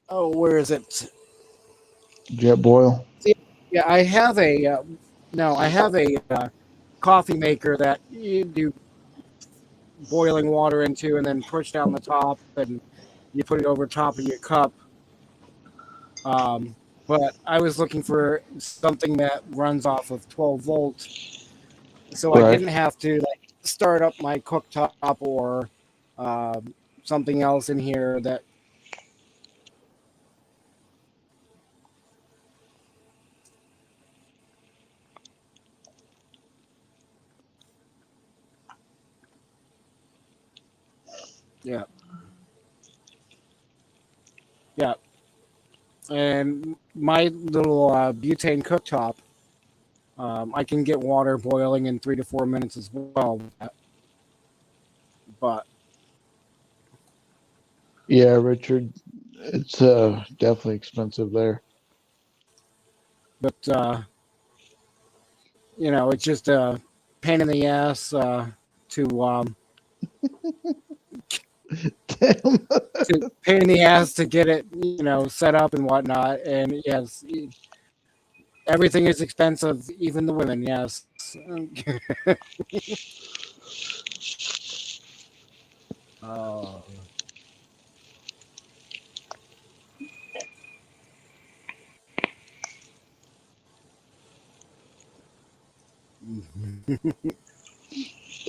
where is it? Jet boil? Yeah, I have a, I have a coffee maker that you do boiling water into and then push down the top and you put it over top of your cup. But I was looking for something that runs off of 12 volts, so I didn't have to like start up my cooktop or something else in here that. Yeah. Yeah. And my little butane cooktop, I can get water boiling in 3 to 4 minutes as well. But yeah, Richard, it's definitely expensive there. But it's just a pain in the ass to pain in the ass to get it, set up and whatnot. And yes, everything is expensive, even the women. Yes. Oh.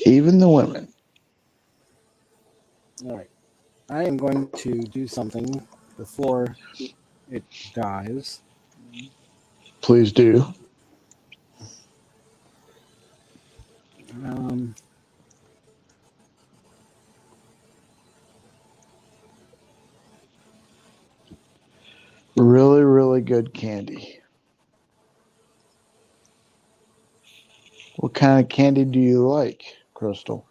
Even the women. All right. I am going to do something before it dies. Please do. Really, really good candy. What kind of candy do you like, Crystal?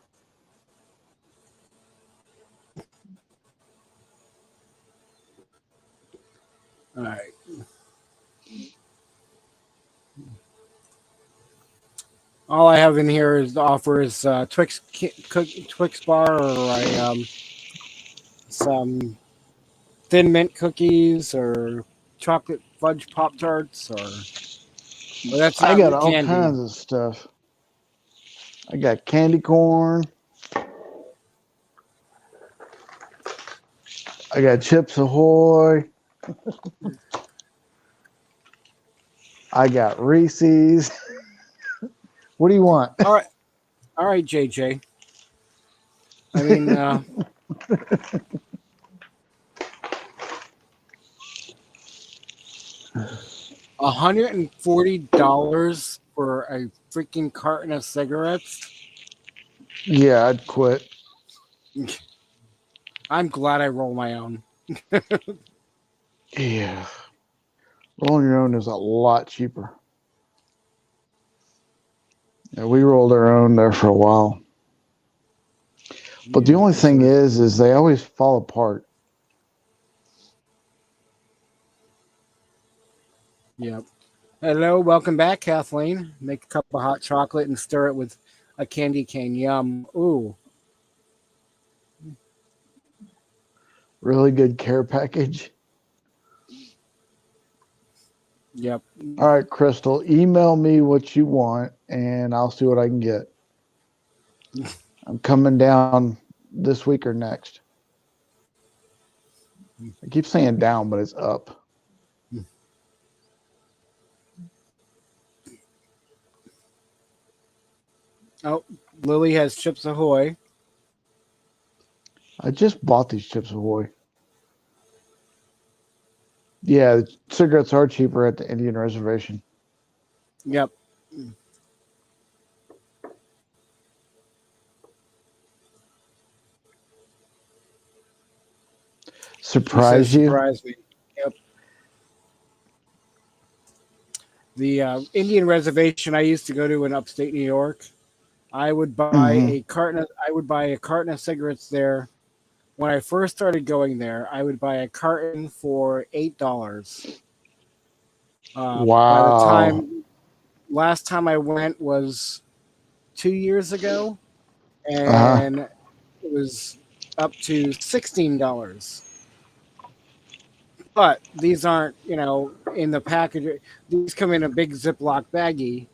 All right. All I have in here is the offer is Twix bar or some Thin Mint cookies or chocolate fudge Pop Tarts or that's I not got all candy. kinds of stuff. I got candy corn. I got Chips Ahoy. I got Reese's. What do you want? All right, JJ. I mean, $140 for a freaking carton of cigarettes. Yeah, I'd quit. I'm glad I roll my own. Yeah. Rolling your own is a lot cheaper. Yeah, we rolled our own there for a while. But the only thing is they always fall apart. Yep. Hello, welcome back, Kathleen. Make a cup of hot chocolate and stir it with a candy cane. Yum. Ooh. Really good care package. Yep. All right, Crystal, email me what you want and I'll see what I can get. I'm coming down this week or next. I keep saying down, but it's up. Oh, Lily has Chips Ahoy. I just bought these Chips Ahoy. Yeah, the cigarettes are cheaper at the Indian Reservation. Yep. Surprise you? Surprise me. Yep. The Indian reservation I used to go to in upstate New York, I would buy a carton. I would buy a carton of cigarettes there. When I first started going there, I would buy a carton for $8. By the Wow. last time I went was 2 years ago, Uh-huh. and it was up to $16. But these aren't, in the package. These come in a big Ziploc baggie,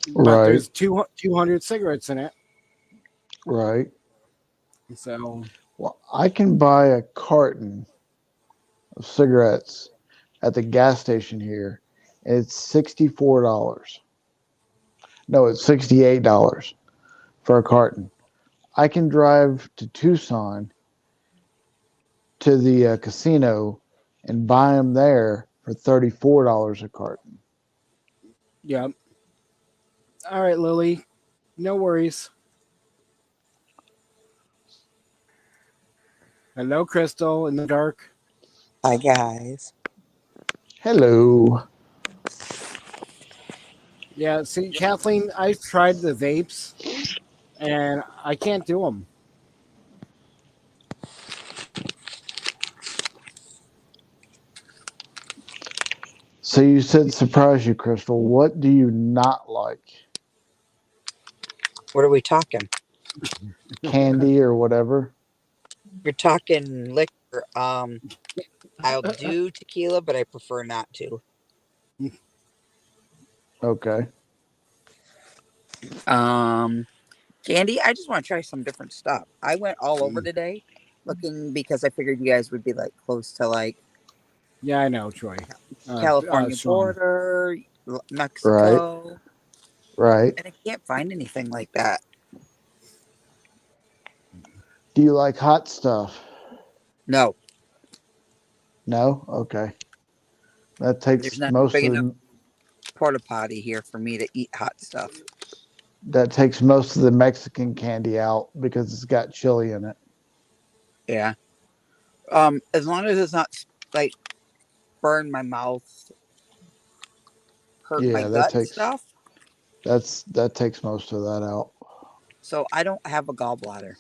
but Right. there's 200 cigarettes in it. Right. So, Well, I can buy a carton of cigarettes at the gas station here. It's $64. No, it's $68 for a carton. I can drive to Tucson to the casino and buy them there for $34 a carton. yeah. All right, Lily. No worries. Hello, Crystal, in the dark. Hi, guys. Hello. Yeah, see, Kathleen, I've tried the vapes, and I can't do them. So you said surprise you, Crystal. What do you not like? What are we talking? Candy or whatever? You're talking liquor. I'll do tequila, but I prefer not to. Okay. Candy, I just want to try some different stuff. I went all over today looking because I figured you guys would be like close to like Yeah, I know, Troy. California Sean. border, Right. Mexico, Right. and I can't find anything like that. Do you like hot stuff? No, No? Okay. That there's takes not a most big of enough the porta potty here for me to eat hot stuff. Mexican candy out because it's got chili in it. Yeah. As long as it's not like burn my mouth, hurt my Yeah, gut and stuff. that takes most of that out. So I don't have a gallbladder.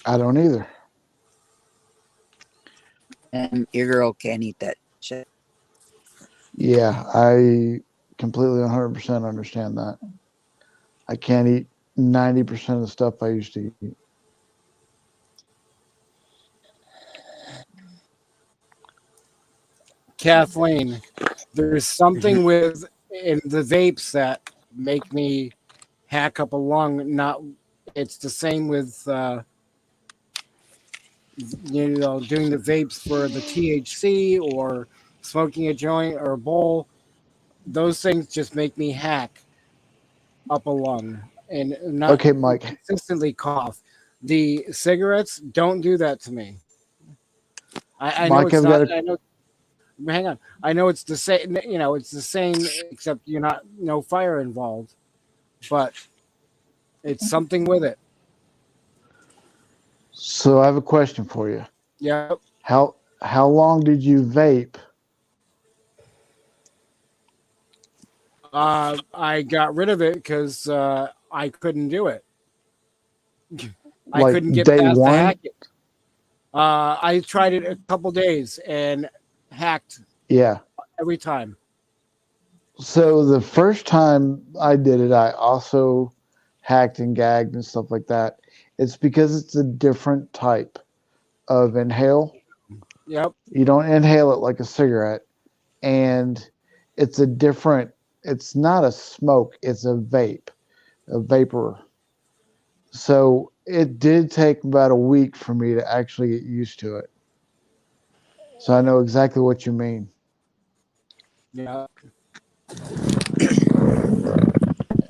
I don't either. And your girl can't eat that shit. Yeah, I completely 100% understand that. I can't eat 90% of the stuff I used to eat. Kathleen, there's something with in the vapes that make me hack up a lung. Not, it's the same with doing the vapes for the THC or smoking a joint or a bowl. Those things just make me hack up a lung and not Okay, Mike. consistently cough. The cigarettes don't do that to me. I know Mike, it's I've not. got a I know. Hang on. I know it's the same. It's the same except you're not no fire involved, but it's something with it. So I have a question for you. Yep. How long did you vape? I got rid of it because I couldn't do it. I Like couldn't get day past the one? hacking. I tried it a couple days and hacked Yeah. every time. So the first time I did it, I also hacked and gagged and stuff like that. It's because it's a different type of inhale. Yep. You don't inhale it like a cigarette, and it's not a smoke, it's a vapor. So it did take about a week for me to actually get used to it. So I know exactly what you mean. Yeah.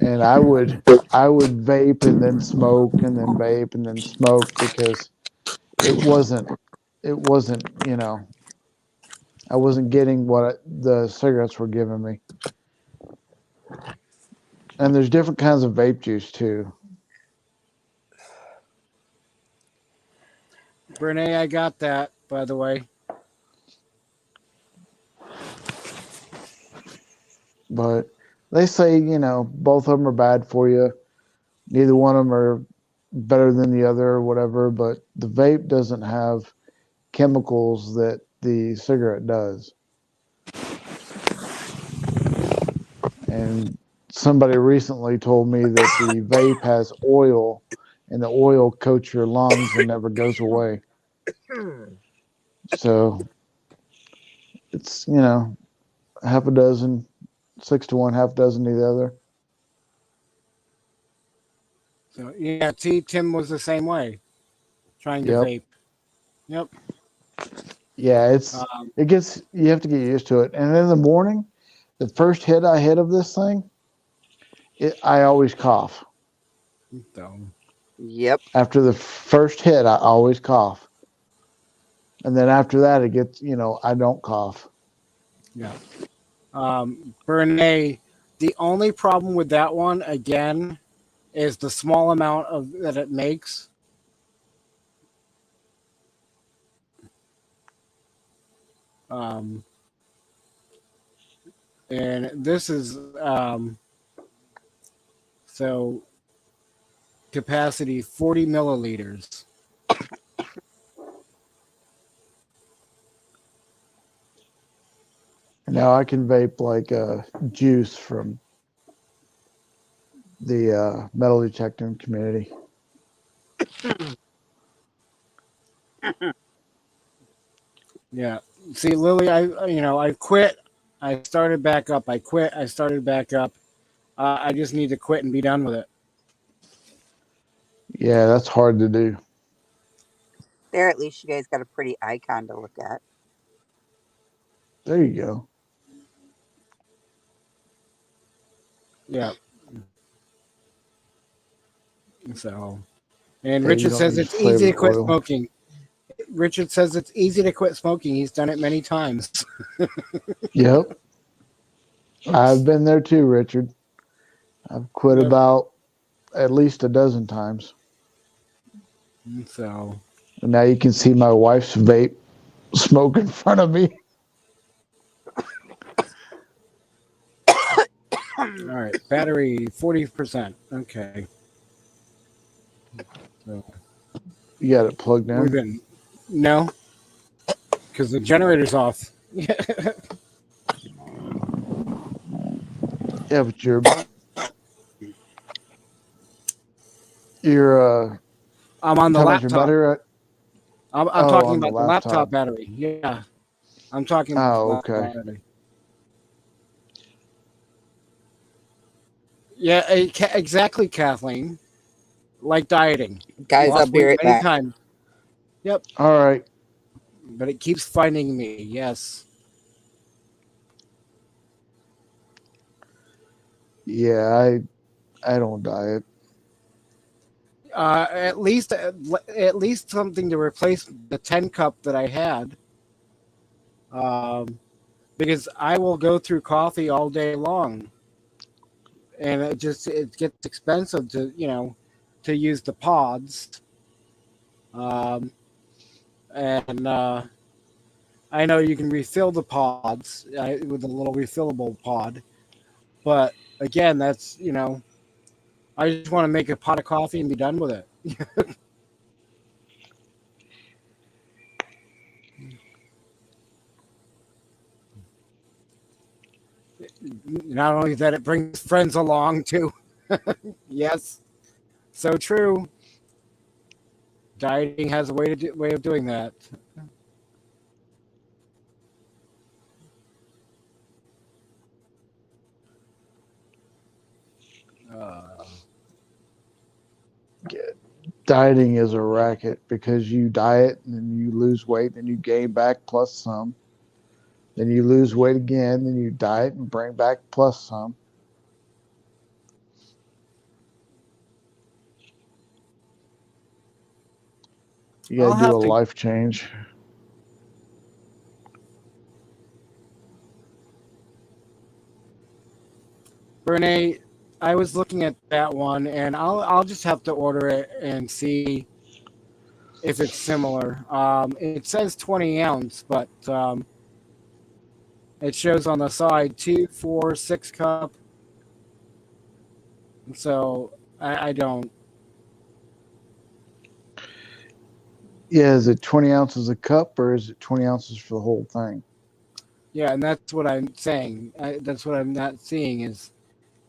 And I would vape and then smoke and then vape and then smoke because it wasn't I wasn't getting what the cigarettes were giving me. And there's different kinds of vape juice too. Brene, I got that, by the way. But they say, both of them are bad for you. Neither one of them are better than the other or whatever, but the vape doesn't have chemicals that the cigarette does. And somebody recently told me that the vape has oil, and the oil coats your lungs and never goes away. So it's, half a dozen, 6 to 1, half a dozen to the other. So yeah, Tim was the same way, trying to vape. Yep. Yeah, you have to get used to it. And in the morning, the first hit I hit of this thing, I always cough. Yep. After the first hit, I always cough. And then after that, it gets, I don't cough. Yeah. Bernay, the only problem with that one, again, is the small amount that it makes. And this is so capacity 40 milliliters. Now I can vape like juice from the metal detecting community. Yeah. See, Lily, I quit. I started back up. I quit. I started back up. I just need to quit and be done with it. Yeah, that's hard to do. There, at least you guys got a pretty icon to look at. There you go. Yeah. So, and Richard says it's easy to quit smoking. Richard says it's easy to quit smoking. He's done it many times. Yep. I've been there too, Richard. I've quit about at least a dozen times. So. And now you can see my wife's vape smoke in front of me. All right. Battery 40%. Okay. So. You got it plugged in? No. Because the generator's off. Yeah, but you're I'm on the laptop. Battery? I'm talking about the laptop battery. Yeah. I'm talking about the laptop battery. Yeah, exactly, Kathleen. Like dieting. Guys, I'll be right back. Time. Yep. All right. But it keeps finding me. Yes. Yeah, I don't diet. At least something to replace the 10 cup that I had. Because I will go through coffee all day long, and it gets expensive to use the pods. And I know you can refill the pods with a little refillable pod, but again, that's I just want to make a pot of coffee and be done with it. Not only that, it brings friends along too. Yes, so true. Dieting has a way of doing that. Dieting is a racket because you diet and then you lose weight and you gain back plus some. Then you lose weight again, then you diet and bring back plus some. You got to do a life change. Renee, I was looking at that one, and I'll just have to order it and see if it's similar. It says 20 ounce, but It shows on the side 2, 4, 6 cup. And so I don't. Yeah, is it 20 ounces a cup or is it 20 ounces for the whole thing? Yeah, and that's what I'm saying. That's what I'm not seeing is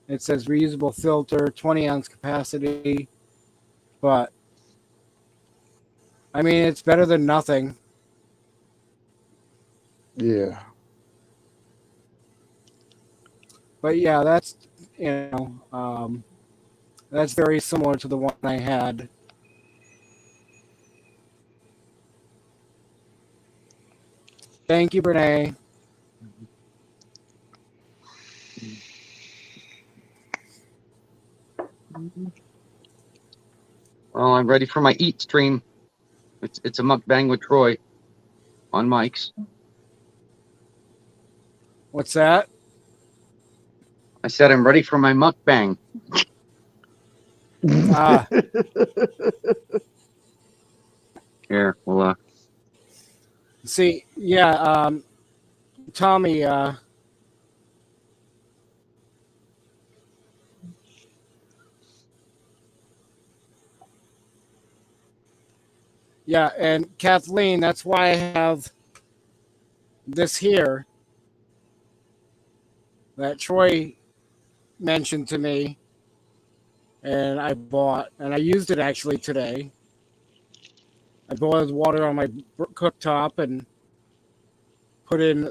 it says reusable filter, 20-ounce capacity, but I mean it's better than nothing. Yeah. But yeah, that's that's very similar to the one I had. Thank you, Brene. Well, I'm ready for my eat stream. It's a mukbang with Troy on mics. What's that? I said I'm ready for my mukbang. Ah, Here, well, see, yeah, Tommy. Yeah, and Kathleen, that's why I have this here that Troy mentioned to me, and I bought, and I used it actually today. I boiled water on my cooktop and put in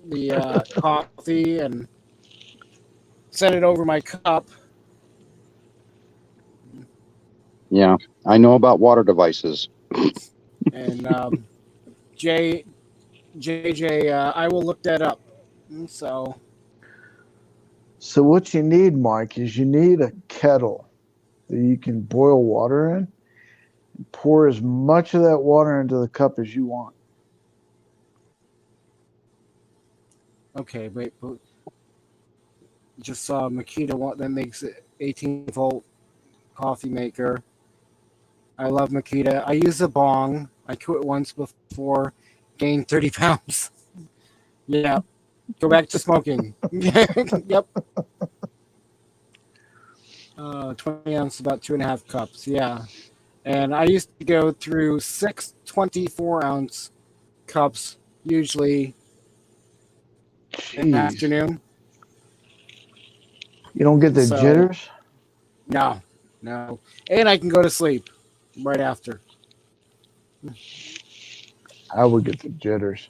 the coffee and set it over my cup. yeah, I know about water devices. And JJ, I will look that up. So what you need, Mike, is you need a kettle that you can boil water in and pour as much of that water into the cup as you want. okay, wait. Just saw Makita one that makes 18-volt coffee maker. I love Makita. I use a bong. I quit once before, gained 30 pounds. Yeah. Go back to smoking. Yep. 20 ounces, about 2.5 cups. Yeah. And I used to go through 6 24-ounce cups, usually in the afternoon. You don't get the jitters? No. And I can go to sleep right after. I would get the jitters.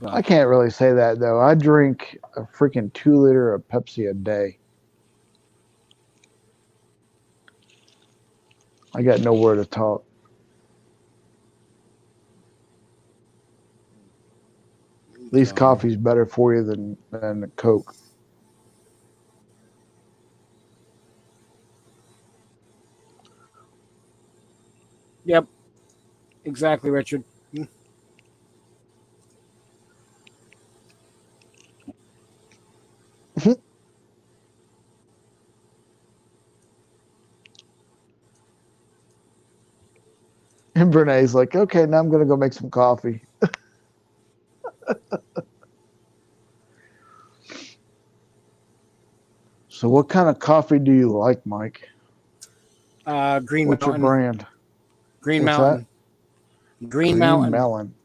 But I can't really say that, though. I drink a freaking 2 liter of Pepsi a day. I got nowhere to talk. At least coffee's better for you than the Coke. Yep. Exactly, Richard. And Brene's like, okay, now I'm going to go make some coffee. So what kind of coffee do you like, Mike? Green What's Mountain. your brand? Green What's Mountain. That? Green Mountain. Melon.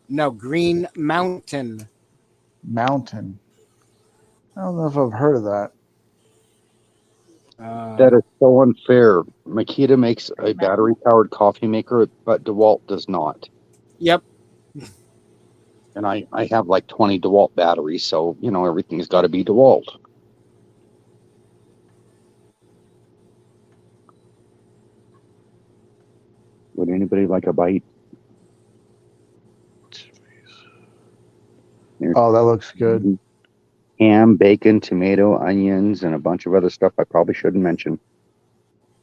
No, Green Mountain. Mountain. I don't know if I've heard of that. That is so unfair. Makita makes a battery-powered coffee maker, but DeWalt does not. Yep. And I have like 20 DeWalt batteries, so, everything's got to be DeWalt. Would anybody like a bite? Oh, that looks good. Ham, bacon, tomato, onions, and a bunch of other stuff I probably shouldn't mention.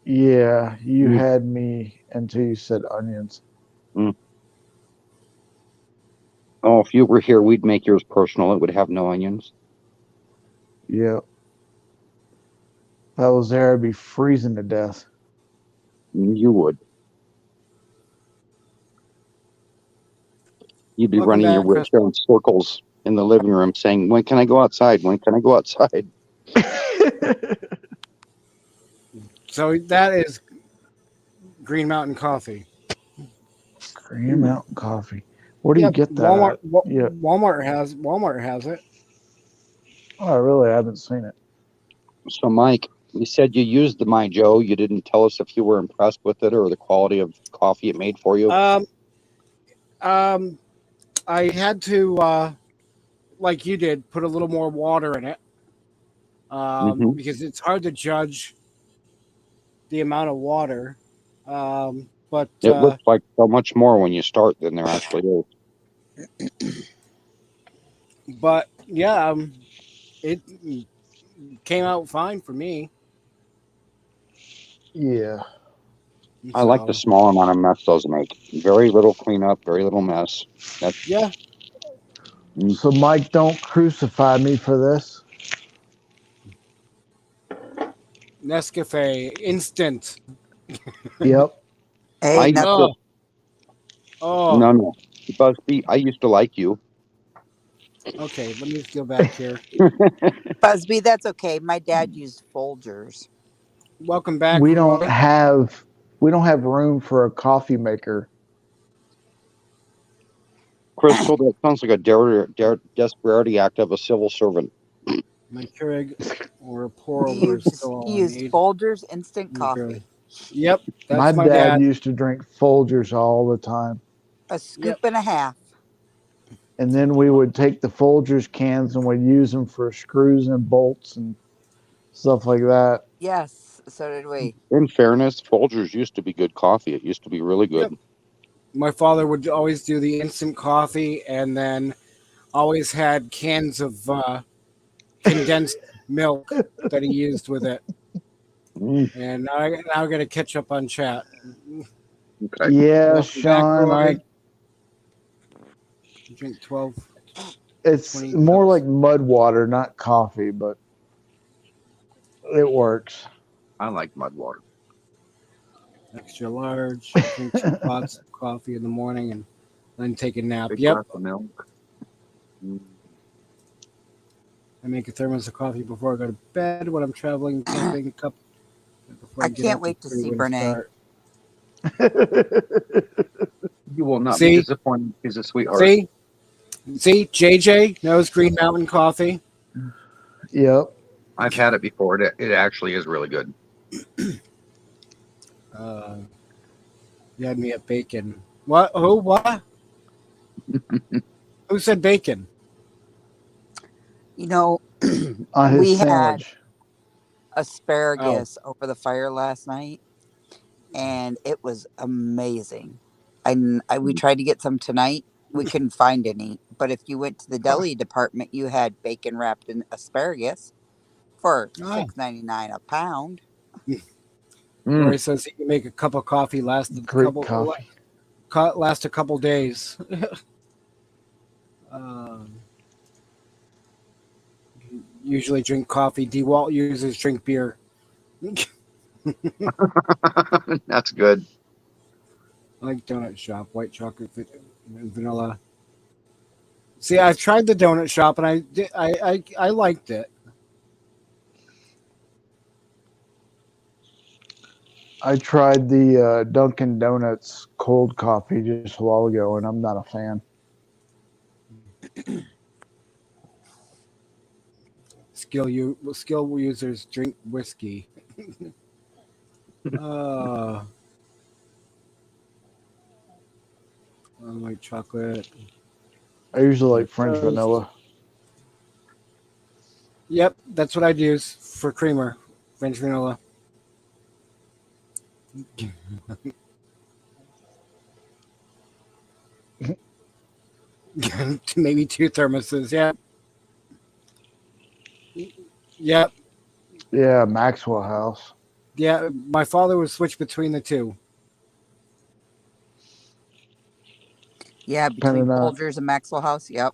Yeah, you had me until you said onions. Oh, if you were here, we'd make yours personal. It would have no onions. Yeah. If I was there, I'd be freezing to death. You would. You'd be Welcome running your back, Chris. wheelchair in circles in the living room saying, when can I go outside? When can I go outside? So that is Green Mountain Coffee. Green Mountain Coffee. Where do you get that? Walmart. Yeah. Walmart has it. Oh, really? I haven't seen it. So, Mike, you said you used the My Joe. You didn't tell us if you were impressed with it or the quality of coffee it made for you. I had to, like you did, put a little more water in it because it's hard to judge the amount of water. But it looks like so much more when you start than there actually is. But yeah, it came out fine for me. Yeah. I like the small amount of mess those make. Very little cleanup, very little mess. Yeah. So, Mike, don't crucify me for this. Nescafe instant. Yep. Hey, No. No. Busby, I used to like you. Okay, let me go back here. Busby, that's okay. My dad used Folgers. Welcome back. We don't have room for a coffee maker. Crystal, that sounds like a desperity act of a civil servant. My Keurig or pour over is still all He I used need. Folgers instant coffee. Yep, that's my dad used to drink Folgers all the time. A scoop and a half. And then we would take the Folgers cans and we'd use them for screws and bolts and stuff like that. Yes, so did we. In fairness, Folgers used to be good coffee. It used to be really good. Yep. My father would always do the instant coffee and then always had cans of condensed milk that he used with it. And now I got to catch up on chat. Okay. Yeah, Welcome Sean, back, drink 12. It's more like mud water, not coffee, but it works. I like mud water. Extra large. Drink 2 pots of coffee in the morning and then take a nap. Big Yep. glass of milk. I make a thermos of coffee before I go to bed when I'm traveling, camping. I can't wait to see Brene. You will not be disappointed. He's a sweetheart. See, JJ knows Green Mountain Coffee. Yep. I've had it before. It actually is really good. You had me at bacon. What? Who? What? Who said bacon? You know, we had asparagus over the fire last night, and it was amazing. We tried to get some tonight. We couldn't find any. But if you went to the deli department, you had bacon wrapped in asparagus for $6.99 a pound. Lori says he can make a cup of coffee last a couple days. Usually drink coffee. DeWalt uses drink beer. That's good. I like Donut Shop, white chocolate and vanilla. See, I've tried the Donut Shop and I liked it. I tried the Dunkin' Donuts cold coffee just a while ago, and I'm not a fan. Skill users drink whiskey. White chocolate. I usually like French vanilla. Yep, that's what I'd use for creamer. French vanilla. Maybe 2 thermoses. Yep. Yeah, Maxwell House. Yeah, my father would switch between the two. Yeah, between Folgers and Maxwell House. Yep.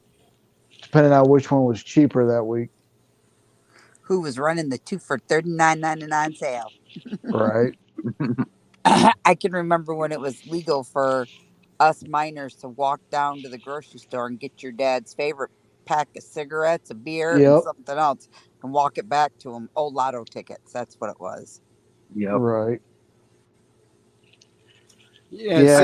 Depending on which one was cheaper that week. Who was running the 2 for $39.99 sale? Right. I can remember when it was legal for us miners to walk down to the grocery store and get your dad's favorite pack of cigarettes, a beer, and Yep. something else, and walk it back to him. Oh, lotto tickets. That's what it was. Yep. Right. Yeah, Yeah. see,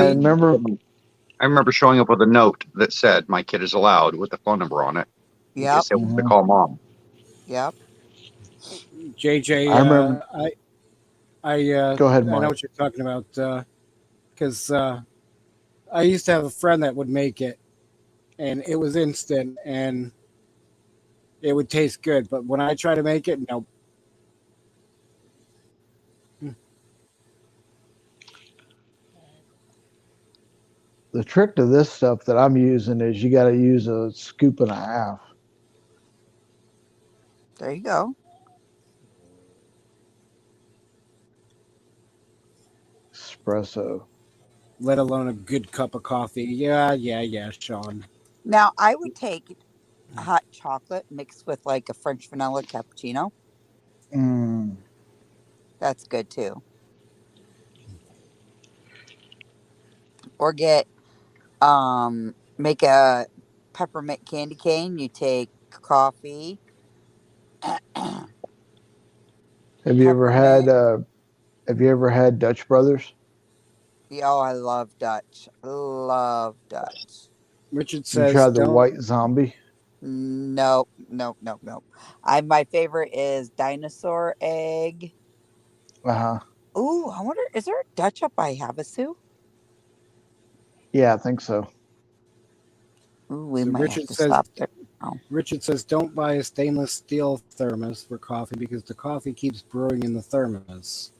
I remember showing up with a note that said my kid is allowed with the phone number on it in Yep. case they wanted to call mom. Yep. JJ, I remember. Go ahead, I know Mike. what you're talking about because I used to have a friend that would make it, and it was instant, and it would taste good. But when I try to make it, no. The trick to this stuff that I'm using is you got to use a scoop and a half. There you go. Espresso. Let alone a good cup of coffee. Yeah, Sean. Now, I would take hot chocolate mixed with like a French vanilla cappuccino. Mm. That's good too. Or make a peppermint candy cane. You take coffee, Have you ever had? peppermint. Have you ever had Dutch Brothers? Oh, I love Dutch. Love Dutch. Richard You says, tried the "Don't." White Zombie? Nope, nope, nope, nope. My favorite is dinosaur egg. Uh huh. Ooh, I wonder, is there a Dutch up by Havasu? Yeah, I think so. Ooh, we So might have to stop there. Oh, Richard says, don't buy a stainless steel thermos for coffee because the coffee keeps brewing in the thermos.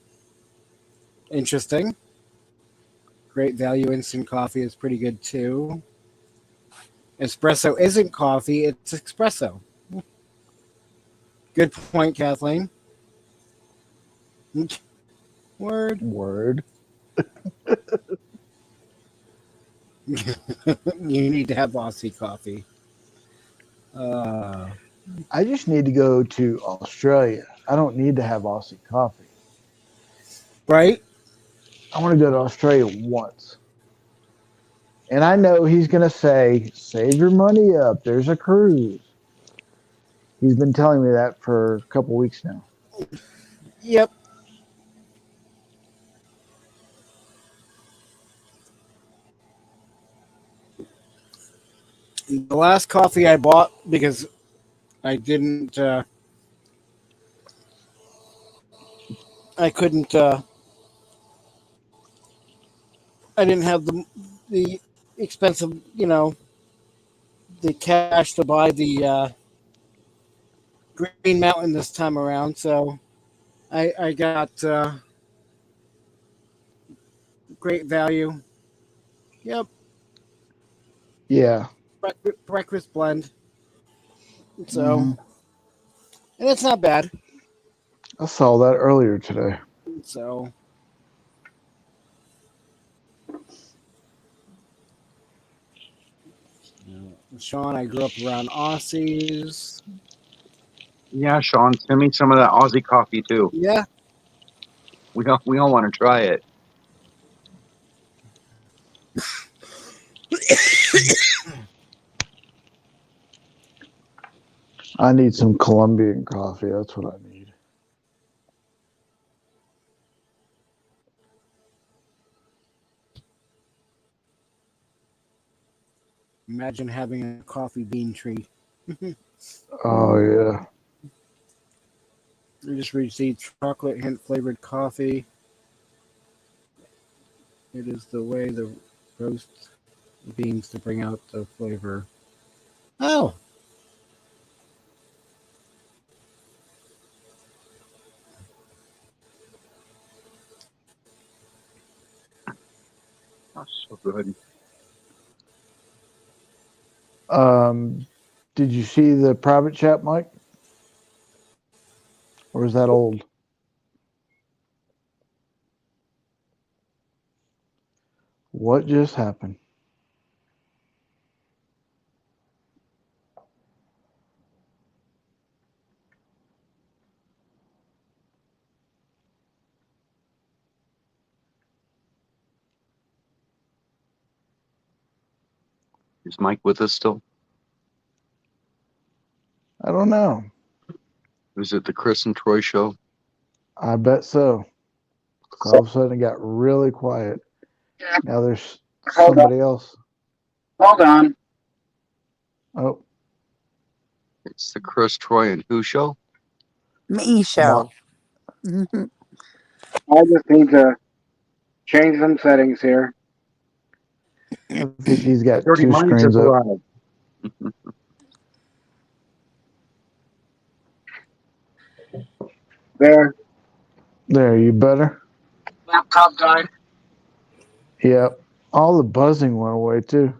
Interesting. Great value instant coffee is pretty good too. Espresso isn't coffee, it's espresso. Good point, Kathleen. Word. Word. You need to have Aussie coffee. I just need to go to Australia. I don't need to have Aussie coffee. Right? I want to go to Australia once. And I know he's going to say, save your money up. There's a cruise. He's been telling me that for a couple weeks now. Yep. The last coffee I bought because I didn't, I couldn't, I didn't have the expensive, the cash to buy the Green Mountain this time around. So I got great value. Yep, Yeah. breakfast blend. So, Hmm. and it's not bad. I saw that earlier today. So, Sean, I grew up around Aussies. Yeah, Sean, send me some of that Aussie coffee too. Yeah, We all want to try it. I need some Colombian coffee. That's what I need. imagine having a coffee bean tree. Oh, yeah. We just received chocolate hint flavored coffee. It is the way the roast beans to bring out the flavor. Oh, That's so good. Did you see the private chat, Mike? Or is that old? What just happened? Is Mike with us still? I don't know. Is it the Chris and Troy show? I bet so. All of a sudden it got really quiet. Now there's somebody else. Hold on. Oh, It's the Chris, Troy, and who show? Me show. I just need to change some settings here. I think he's got Dirty two Minds screens have up. arrived. There. There, you better? Laptop died. Yep. All the buzzing went away too.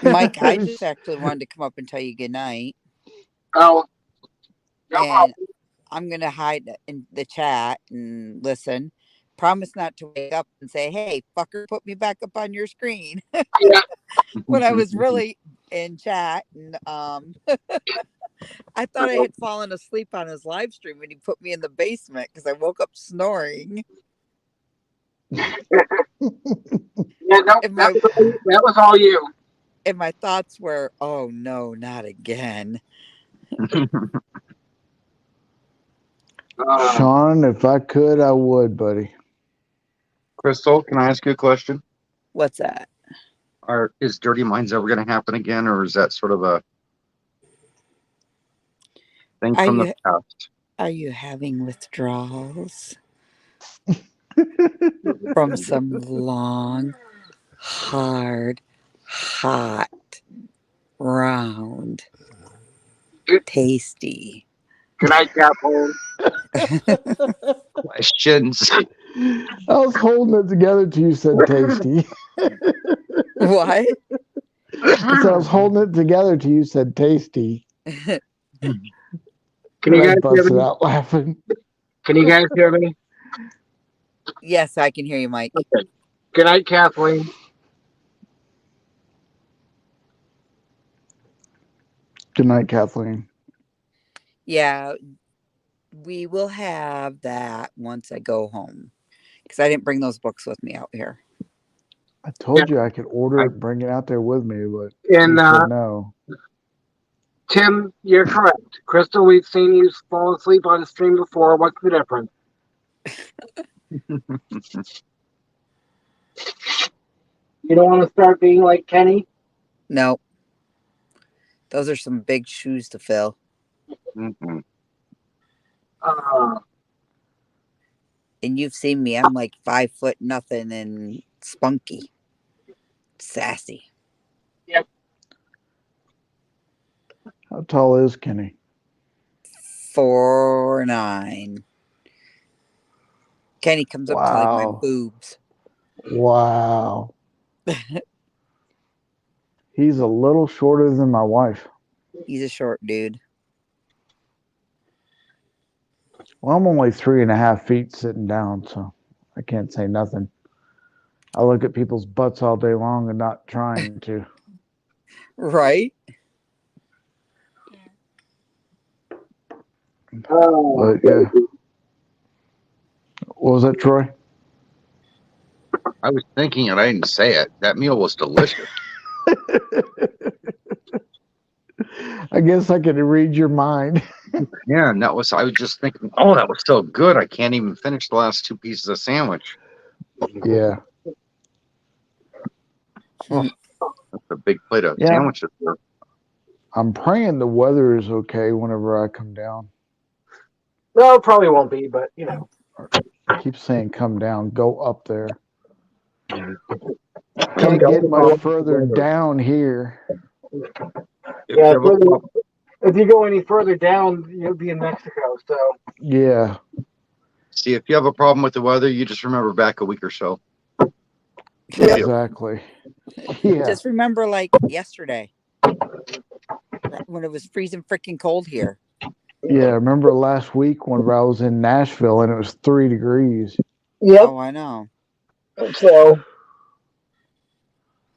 Mike, I just actually wanted to come up and tell you good night. Oh. And I'm going to hide in the chat and listen. Promise not to wake up and say, hey, fucker, put me back up on your screen. When I was really in chat. And I thought I had fallen asleep on his live stream when he put me in the basement because I woke up snoring. Yeah, no, that was all you. And my thoughts were, oh, no, not again. Sean, if I could, I would, buddy. Crystal, can I ask you a question? What's that? Is Dirty Minds ever going to happen again, or is that sort of a thing from the past? Are you having withdrawals from some long, hard, hot, round, tasty? Good night, Kathleen. Questions. I was holding it together till you said tasty. What? I said I was holding it together till you said tasty. Can you guys busted out laughing? Can you guys hear me? Yes, I can hear you, Mike. Okay. Good night, Kathleen. Good night, Kathleen. Yeah, we will have that once I go home because I didn't bring those books with me out here. I told you I could order it, bring it out there with me, but And you said no. Tim, you're correct. Crystal, we've seen you fall asleep on a stream before. What's the difference? You don't want to start being like Kenny? No. Those are some big shoes to fill. Mm-hmm. And you've seen me. I'm like 5 foot nothing and spunky. Sassy. Yep. How tall is Kenny? 4'9". Kenny comes up to like my boobs. Wow. He's a little shorter than my wife. He's a short dude. Well, I'm only 3.5 feet sitting down, so I can't say nothing. I look at people's butts all day long and not trying to. Right? But yeah. What was that, Troy? I was thinking it. I didn't say it. That meal was delicious. I guess I could read your mind. Yeah, and I was just thinking, oh, that was so good. I can't even finish the last 2 pieces of sandwich. Yeah. Oh, that's a big plate of sandwiches there. I'm praying the weather is okay whenever I come down. No, it probably won't be, but you know. I keep saying come down, go up there. Can't get much further down here. Yeah, if you go any further down, you'll be in Mexico. So yeah. See, if you have a problem with the weather, you just remember back a week or so. Exactly. Yeah. Just remember, like yesterday, when it was freezing freaking cold here. Yeah, remember last week when I was in Nashville and it was 3 degrees. Yep. Oh, I know. So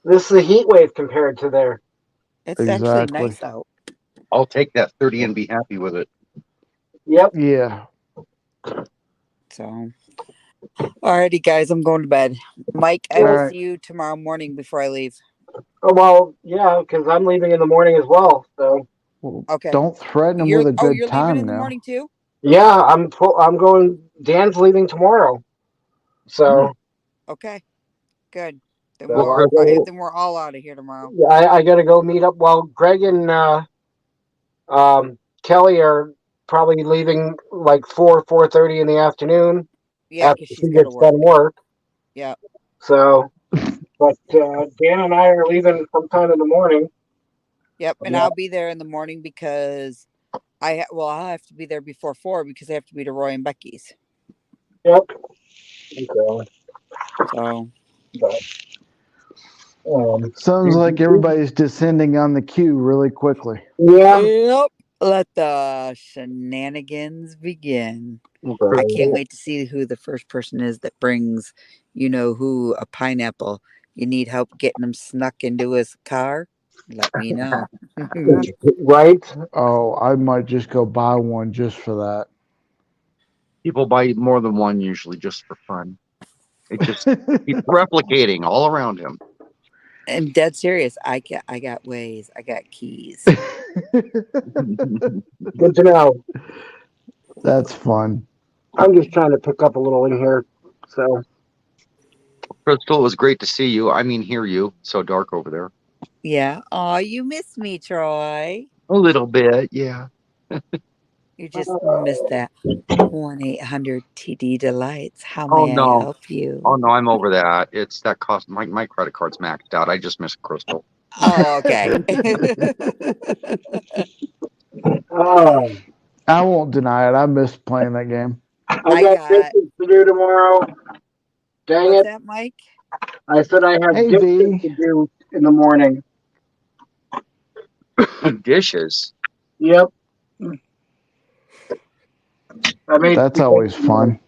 this is a heat wave compared to there. It's actually nice out. I'll take that 30 and be happy with it. Yep. Yeah. So, Alrighty, guys, I'm going to bed. Mike, I All will right. see you tomorrow morning before I leave. Oh, well, yeah, because I'm leaving in the morning as well. So Well, Okay. don't threaten him with a good You're leaving time in the now. morning too? yeah, I'm going. Dan's leaving tomorrow. So Okay, good. Then So Well, then we're all out of here tomorrow. I got to go meet up. Well, Greg and Kelly are probably leaving like 4:30 in the afternoon Yeah, after because she she's got to gets done work. work. Yeah. So, but Dan and I are leaving sometime in the morning. Yep. And Yeah. I'll be there in the morning because I'll have to be there before 4 because I have to be to Roy and Becky's. Yep. Okay. So. But, Sounds like everybody's descending on the queue really quickly. yeah. Yep. Let the shenanigans begin. Okay. I can't wait to see who the first person is that brings, a pineapple. You need help getting him snuck into his car? Let me know. Right. Oh, I might just go buy one just for that. people buy more than one usually just for fun. It just keeps replicating all around him. I'm dead serious. I got ways. I got keys. Good to know. That's fun. I'm just trying to pick up a little in here. So. Crystal, it was great to see you. I mean, hear you. So dark over there. Yeah. Oh, you missed me, Troy. A little bit, yeah. You just missed that 1-800-TD Delights. How Oh may I no. help you? Oh no, I'm over that. It's that cost. My credit card's maxed out. I just miss Crystal. Oh, okay. Oh, I won't deny it. I miss playing that game. I got dishes to do tomorrow. Dang What's it. that, Mike? I said I have Hey, dishes V. to do in the morning. Dishes. Yep. I made That's always fun.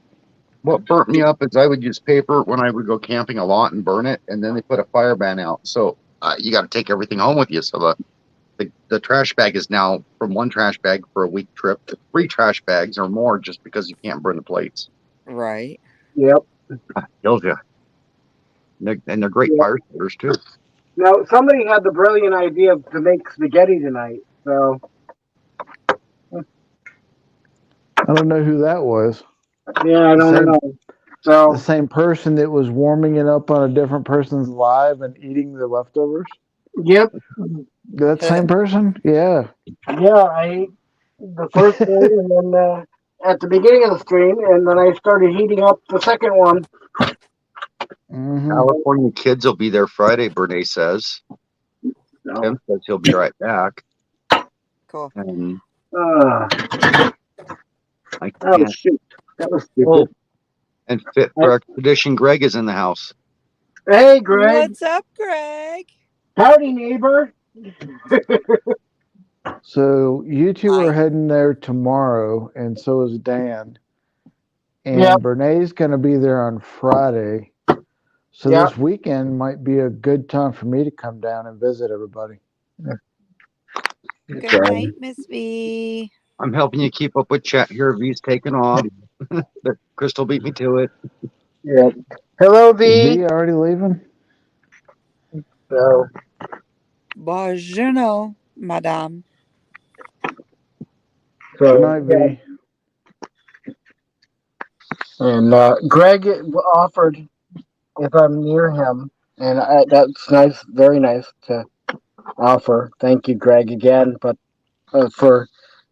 What burnt me up is I would use paper when I would go camping a lot and burn it, and then they put a fire ban out. So you got to take everything home with you. So the trash bag is now from one trash bag for a week trip to 3 trash bags or more just because you can't burn the plates. Right. Yep. Kills you. And they're great fire starters too. Now, somebody had the brilliant idea to make spaghetti tonight. So. I don't know who that was. Yeah, I don't know. So. The same person that was warming it up on a different person's live and eating the leftovers? Yep. That same person? Yeah. Yeah, I ate the first one and then at the beginning of the stream, and then I started heating up the second one. Mm-hmm. California kids will be there Friday, Bernays says. No. Tim says he'll be right back. Cool. And Oh, shoot. That was stupid. Oh, and Fit for Expedition Greg is in the house. Hey, Greg. What's up, Greg? Howdy, neighbor. So you two are heading there tomorrow, and so is Dan. And Yep. Bernays going to be there on Friday. So this weekend might be a good time for me to come down and visit everybody. Good night, Miss V. I'm helping you keep up with chat here. V's taking off. Crystal beat me to it. Yeah. Hello, V. V already leaving? So. Bonjour, madame. Good night, V. And Greg offered if I'm near him, and that's nice, very nice to offer. Thank you, Greg, again, but for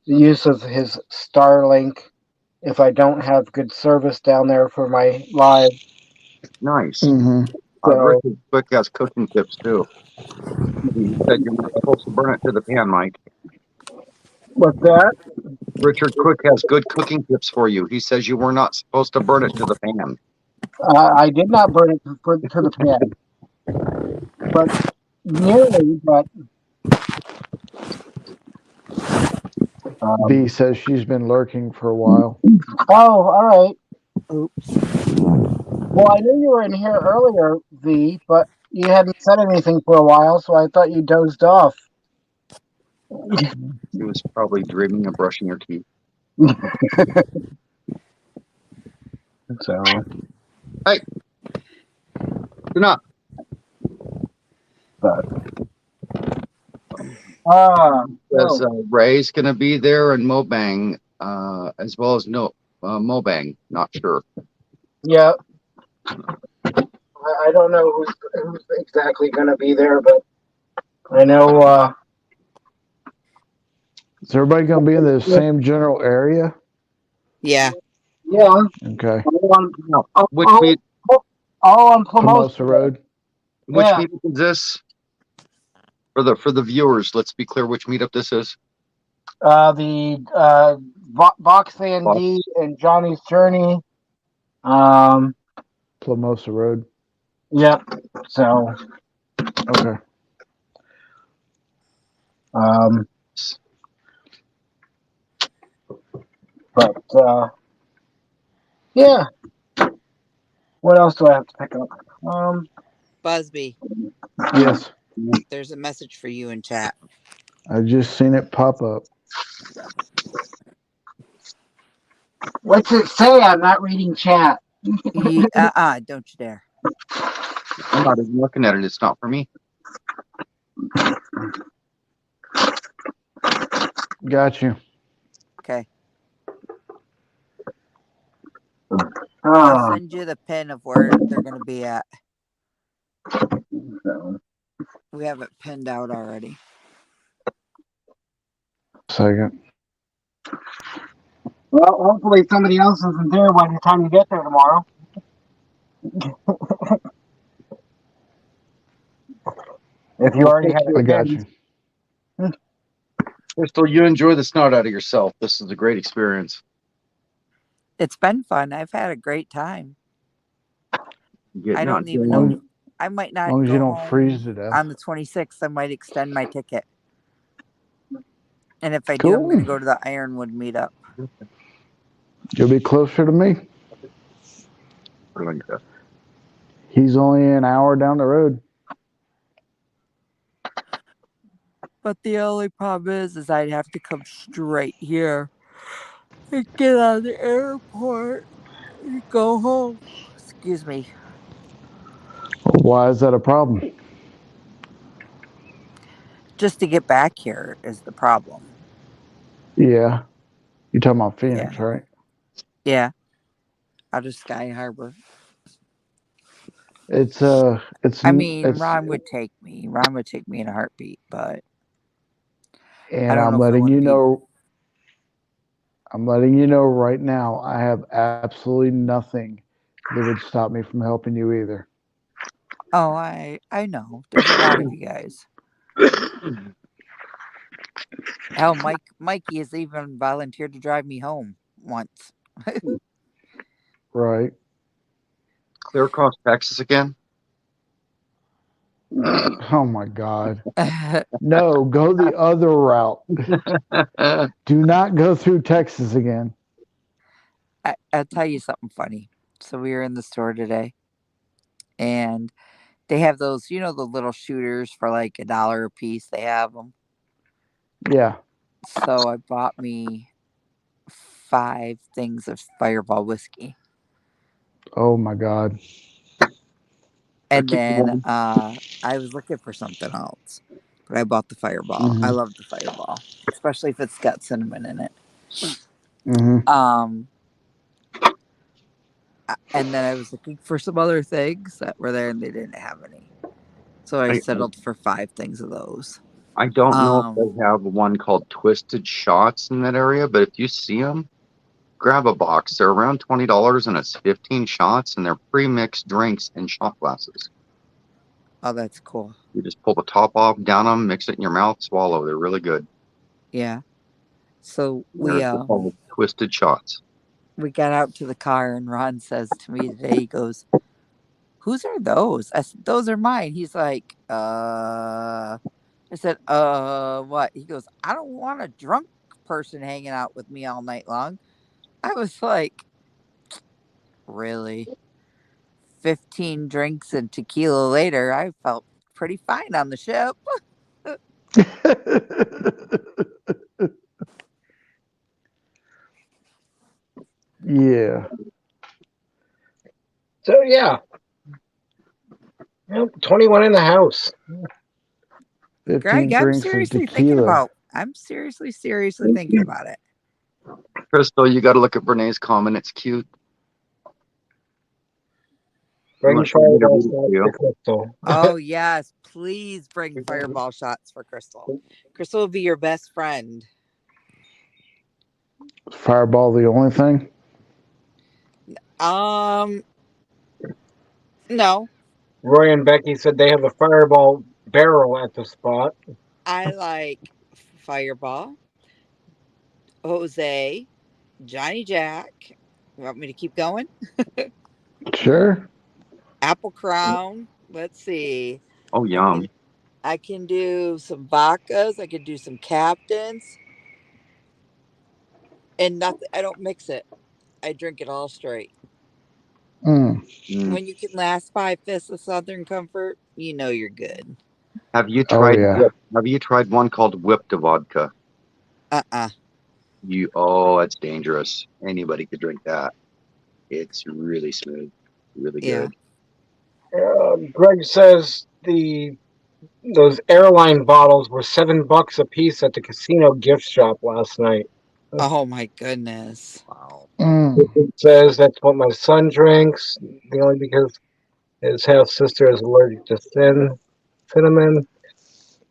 the use of his Starlink if I don't have good service down there for my live. Nice. Mm-hmm. Richard Quick has cooking tips too. He said you're not supposed to burn it to the pan, Mike. What's that? Richard Quick has good cooking tips for you. He says you were not supposed to burn it to the pan. I did not burn it to the pan, but nearly. But V says she's been lurking for a while. Oh, all right. Oops. Well, I knew you were in here earlier, V, but you hadn't said anything for a while, so I thought you dozed off. He was probably dreaming of brushing your teeth. So, Hey, enough. Because Ray's going to be there and Mobang, as well as Mobang. Not sure. Yeah. I don't know who's exactly going to be there, but I know. Is everybody going to be in the same general area? Yeah. Yeah. Okay. Which meet? All on Plumosa Road. Which meetup is this? For the viewers, let's be clear which meetup this is. The Box D and Johnny's Journey. Plumosa Road. Yep. So. Okay. But yeah. What else do I have to pick up? Busby. Yes. There's a message for you in chat. I just seen it pop up. What's it say? I'm not reading chat. Don't you dare. I'm not even looking at it. It's not for me. Got you. Okay. I'll send you the pin of where they're going to be at. We have it pinned out already. Second. Well, hopefully somebody else isn't there by the time you get there tomorrow. If you already have it. I got you. Crystal, you enjoy the snot out of yourself. This is a great experience. It's been fun. I've had a great time. I don't even know. I might not. As long as you don't home freeze to death. on the 26th, I might extend my ticket. And if I do, I'm going to go to the Ironwood meetup. You'll be closer to me. He's only an hour down the road. But the only problem is I'd have to come straight here and get out of the airport and go home. Excuse me. Why is that a problem? Just to get back here is the problem. Yeah. You're talking about Phoenix, right? Yeah. Out of Sky Harbor. It's I mean, Ron would take me. Ron would take me in a heartbeat, but and I'm letting you know. I'm letting you know right now. I have absolutely nothing that would stop me from helping you either. Oh, I know. There's a lot of you guys. Hell, Mikey has even volunteered to drive me home once. Right. Clear across Texas again? Oh my God. No, go the other route. Do not go through Texas again. I'll tell you something funny. So we were in the store today and they have those, the little shooters for like $1 a piece. They have them. Yeah. So I bought me 5 things of Fireball whiskey. Oh my God. And then I was looking for something else, but I bought the Fireball. Mm-hmm. I love the Fireball, especially if it's got cinnamon in it. Mm-hmm. And then I was looking for some other things that were there, and they didn't have any. So I settled for 5 things of those. I don't know if they have one called Twisted Shots in that area, but if you see them, grab a box. They're around $20, and it's 15 shots, and they're pre-mixed drinks in shot glasses. Oh, that's cool. You just pull the top off, down them, mix it in your mouth, swallow. They're really good. Yeah. So They're called Twisted Shots. We got out to the car, and Ron says to me today, he goes, "Whose are those?" I said, "Those are mine." He's like, I said, what? He goes, "I don't want a drunk person hanging out with me all night long." I was like, really? 15 drinks and tequila later, I felt pretty fine on the ship. Yeah. So yeah, 21 in the house. 15 Greg, I'm drinks of seriously tequila. seriously thinking about it. Crystal, you got to look at Brene's comment. It's cute. Bring Unless you want me to Fireball read it shots to you. to Crystal. Oh yes, please bring fireball shots for Crystal. Crystal will be your best friend. Fireball the only thing? No, Roy and Becky said they have a Fireball barrel at the spot. I like fireball, Jose, Johnny Jack. You want me to keep going? Sure. Apple Crown. Let's see. Oh, yum. I can do some vodkas. I can do some captains. And nothing. I don't mix it. I drink it all straight. Mm. When you can last 5 5 of Southern Comfort, you know you're good. Have you Oh, tried? yeah. Have you tried one called whipped vodka? Uh-uh. It's dangerous. Anybody could drink that. It's really smooth, really Yeah. good. Greg says those airline bottles were $7 a piece at the casino gift shop last night. Oh my goodness. Wow. It says that's what my son drinks, only because his half sister is allergic to cinnamon.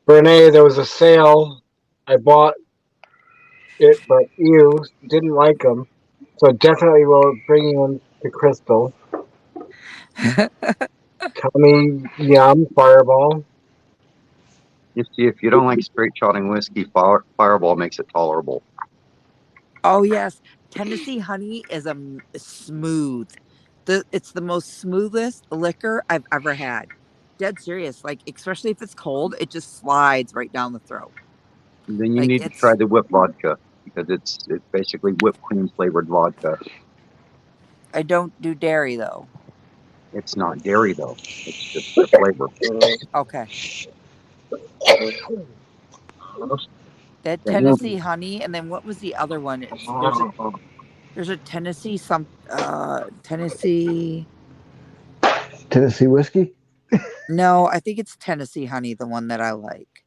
Brene, there was a sale. I bought it, but you didn't like them, so definitely we're bringing them to Crystal. Tommy, yum, Fireball. You see, if you don't like straight shotting whiskey, Fireball makes it tolerable. Oh yes, Tennessee honey is smooth. It's the most smoothest liquor I've ever had. Dead serious. Like especially if it's cold, it just slides right down the throat. And then you need to try the whipped vodka because it's basically whipped cream flavored vodka. I don't do dairy though. It's not dairy though. It's just the flavor. Okay. That Tennessee honey, and then what was the other one? There's a Tennessee Tennessee whiskey? No, I think it's Tennessee honey, the one that I like.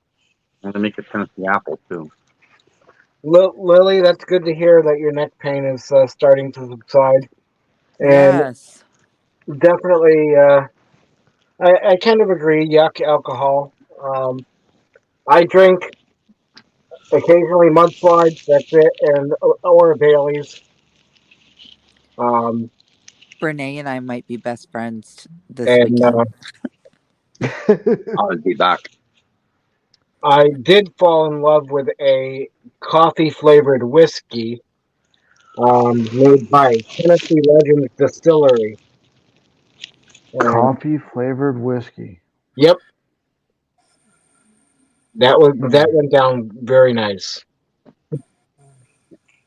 And they make a Tennessee apple too. Lily, that's good to hear that your neck pain is starting to subside. And yes. Definitely, I kind of agree. Yuck, alcohol. I drink occasionally mudslides. That's it, and or Bailey's. Brene and I might be best friends this weekend. I'll be back. I did fall in love with a coffee flavored whiskey made by Tennessee Legends Distillery. Coffee flavored whiskey. Yep. That went down very nice.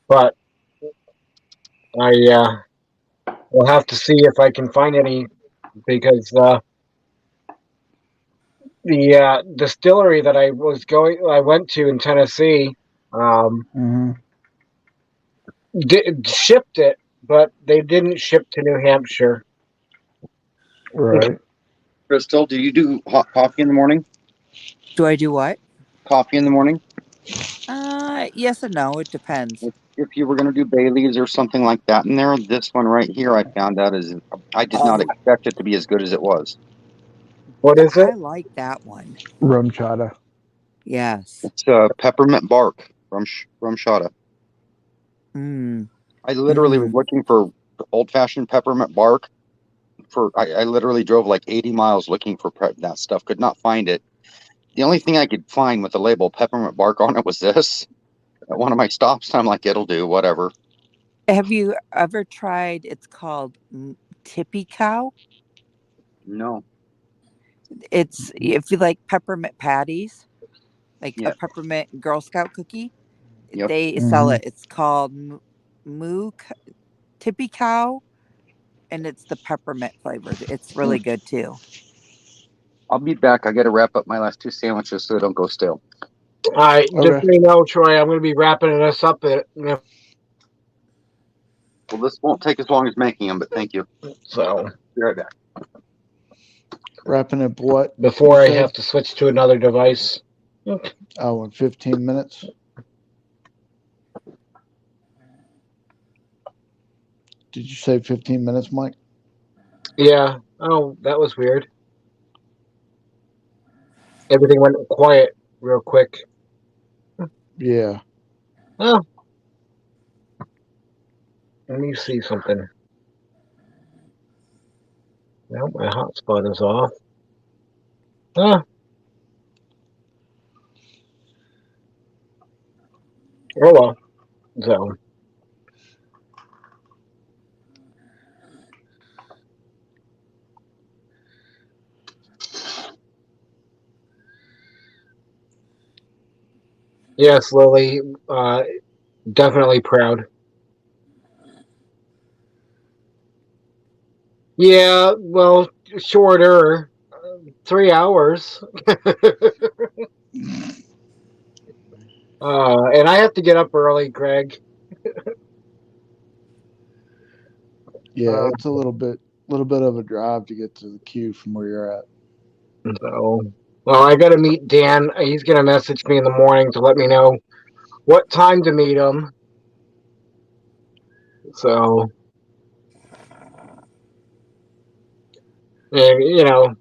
But I will have to see if I can find any because the distillery that I went to in Tennessee shipped it, but they didn't ship to New Hampshire. Right. Crystal, do you do hot coffee in the morning? Do I do what? Coffee in the morning? Yes and no. It depends. If you were going to do Bailey's or something like that in there, this one right here, I found out I did not expect it to be as good as it was. What is it? I like that one. Rum chata. Yes. It's peppermint bark rum chata. I literally was looking for old-fashioned peppermint bark. I literally drove like 80 miles looking for that stuff. Could not find it. The only thing I could find with the label peppermint bark on it was this. At one of my stops, I'm like, it'll do, whatever. Have you ever tried? It's called Tippy Cow. No. It's if you like peppermint patties, like a peppermint Girl Scout cookie. Yep. They sell it. It's called Tippy Cow, and it's the peppermint flavored. It's really good too. I'll be back. I got to wrap up my last 2 sandwiches so they don't go stale. All right, just so you know, Troy, I'm going to be wrapping this up. Well, this won't take as long as making them, but thank you. So Be right back. Wrapping up what? Before I have to switch to another device. Oh, in 15 minutes. Did you say 15 minutes, Mike? Yeah. Oh, that was weird. Everything went quiet real quick. Yeah. Oh. Let me see something. Well, my hotspot is off. Oh. Oh well. So. Yes, Lily. Definitely proud. Yeah, well, shorter. 3 hours. And I have to get up early, Greg. Yeah, it's a little bit of a drive to get to the queue from where you're at. So, well, I got to meet Dan. He's going to message me in the morning to let me know what time to meet him. So, and,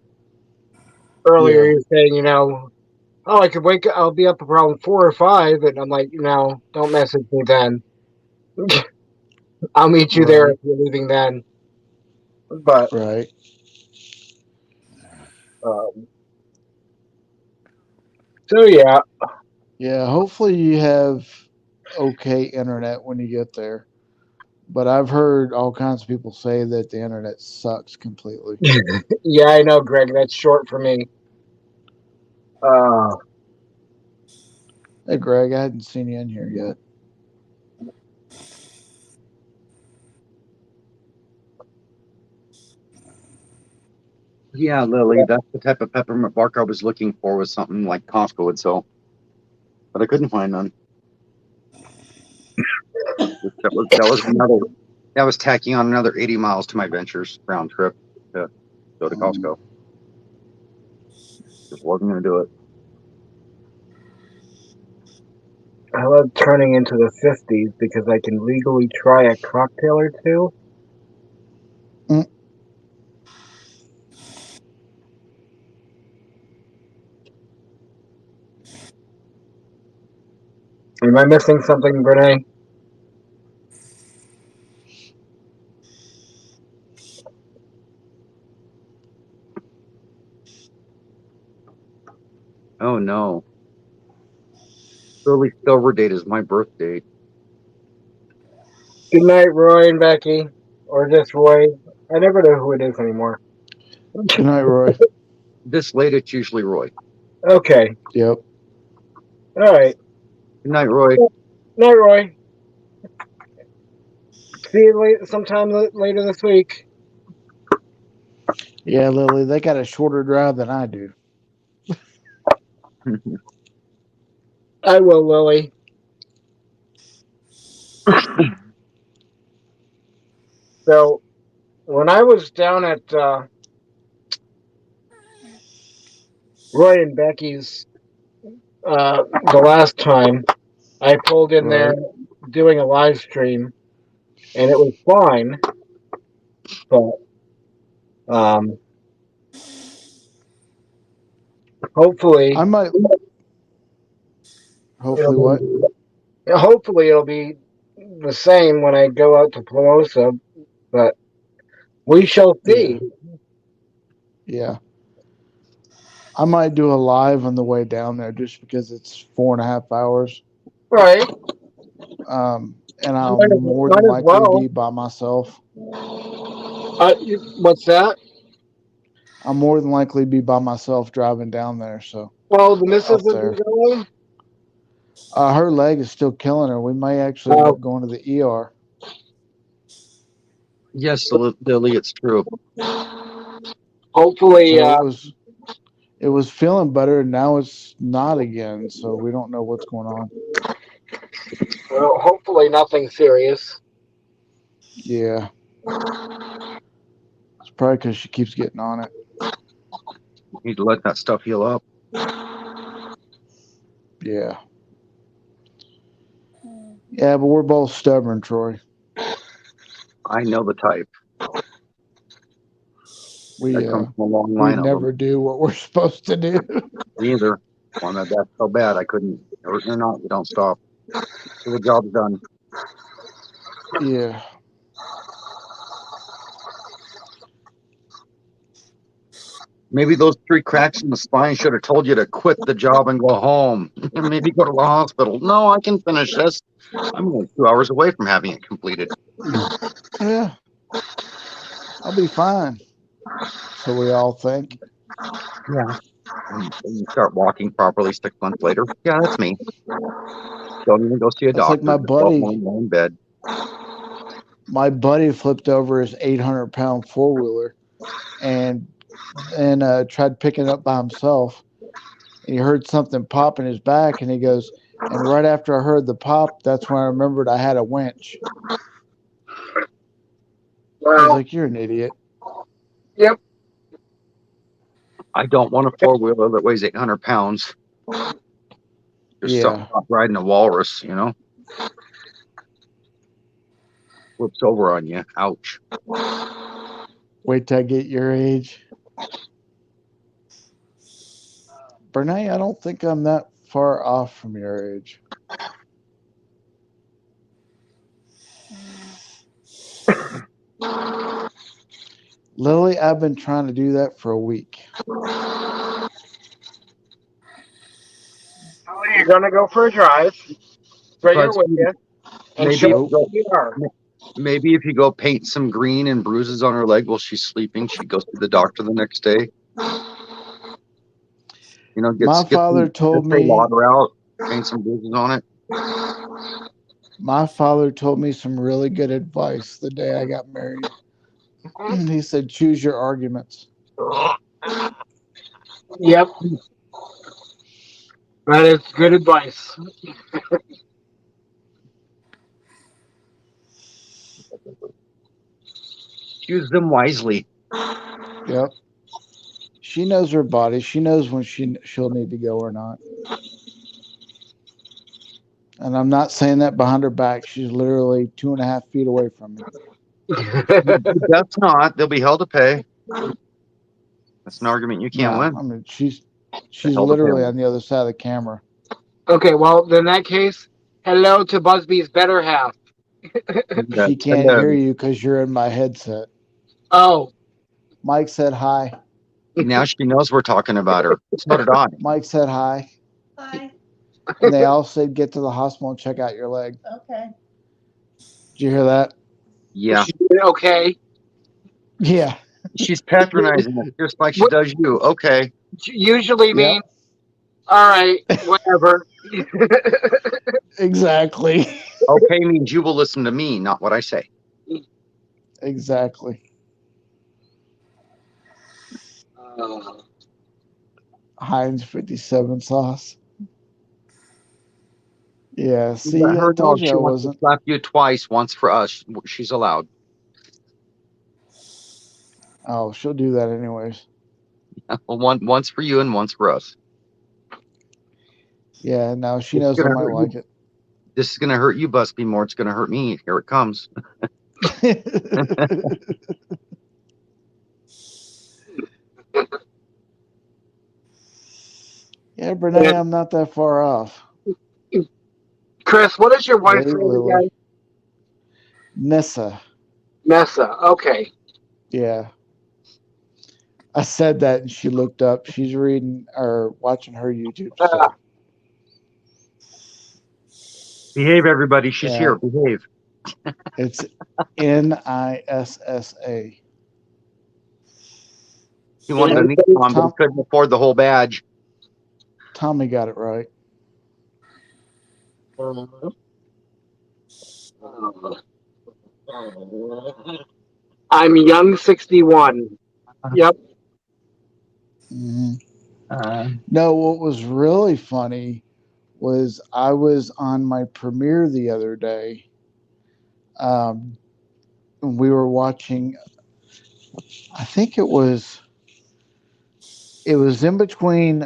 earlier Yeah. you were saying, oh, I could I'll be up around 4 or 5. And I'm like, don't message me then. I'll meet you there Right. if you're leaving then. But, Right. so yeah. Yeah, hopefully you have okay internet when you get there. But I've heard all kinds of people say that the internet sucks completely. Yeah, I know, Greg. That's short for me. Hey, Greg, I hadn't seen you in here yet. Yeah, Lily, that's the type of peppermint bark I was looking for, was something like Costco would sell, but I couldn't find none. That was tacking on another 80 miles to my ventures round trip to go to Costco. Just wasn't going to do it. I love turning into the 50s because I can legally try a cocktail or two. Am I missing something, Renee? Oh no. Early silver date is my birth date. Good night, Roy and Becky. Or just Roy. I never know who it is anymore. Good night, Roy. This late, it's usually Roy. Okay. Yep. All right. Good night, Roy. Night, Roy. See you sometime later this week. Yeah, Lily, they got a shorter drive than I do. I will, Lily. So, when I was down at Roy and Becky's the last time, I pulled in there doing a live stream, and it was fine. But hopefully, I might. Hopefully, what? Hopefully, it'll be the same when I go out to Plimosa, but we shall see. Yeah. I might do a live on the way down there just because it's 4.5 hours. Right. And I'll more than likely be by myself. What's that? I'll more than likely be by myself driving down there. So. Well, the missus isn't going. Her leg is still killing her. We may actually end up going to the ER. Yes, Lily, it's true. Hopefully, so it was feeling better, and now it's not again. So we don't know what's going on. Well, hopefully nothing serious. Yeah. Probably because she keeps getting on it. You need to let that stuff heal up. Yeah. Yeah, but we're both stubborn, Troy. I know the type. We come from a long line never do what we're supposed to do. Me either. One that that's so bad I couldn't. Hurting or not, you don't stop. So the job's done. Yeah. Maybe those 3 cracks in the spine should have told you to quit the job and go home. Maybe go to the hospital. No, I can finish this. I'm only 2 hours away from having it completed. Yeah. I'll be fine. So we all think. Yeah. And you start walking properly 6 months later. Yeah, that's me. Don't even go see a doctor. Like my buddy. In bed. My buddy flipped over his 800-pound 4-wheeler and tried picking it up by himself. And he heard something pop in his back, and he goes, and right after I heard the pop, that's when I remembered I had a winch. Well, I was like, you're an idiot. Yep. I don't want a 4-wheeler that weighs 800 pounds. There's something about riding a walrus, you know? Flips over on you. Ouch. Wait till I get your age. Bernie, I don't think I'm that far off from your age. Lily, I've been trying to do that for a week. Oh, you're gonna go for a drive. Right here with you. And maybe if you go paint some green and bruises on her leg while she's sleeping, she goes to the doctor the next day. You know, my father told me water out, paint some bruises on it. My father told me some really good advice the day I got married. He said, choose your arguments. Yep. That is good advice. Choose them wisely. Yep. She knows her body. She knows when she'll need to go or not. And I'm not saying that behind her back. She's literally 2.5 feet away from me. That's not. They'll be held to pay. That's an argument you can't win. I mean, she's literally on the other side of the camera. Okay, well, in that case, hello to Busby's better half. She can't hear you because you're in my headset. Oh. Mike said hi. Now she knows we're talking about her. So did I. Mike said hi. Hi. And they all said get to the hospital and check out your leg. Okay. Did you hear that? Yeah. She did okay. Yeah. She's patronizing us just like she does you. Okay. Usually means, all right, whatever. Exactly. Okay means you will listen to me, not what I say. Exactly. Heinz 57 sauce. Yeah, see, I told you I wasn't. She slapped you twice, once for us. She's allowed. Oh, she'll do that anyways. Well, once for you and once for us. Yeah, now she knows I might like it. This is going to hurt you, Busby, more. It's going to hurt me. Here it comes. Yeah, Brene, I'm not that far off. Chris, what is your wife's name again? Nessa. Nessa, okay. Yeah. I said that and she looked up. She's reading or watching her YouTube stuff. Behave, everybody. She's here. Behave. It's Nissa. He wanted a Nissan, but he couldn't afford the whole badge. Tommy got it right. I'm young 61. Yep. Mm-hmm. No, what was really funny was I was on my premiere the other day. We were watching I think it was in between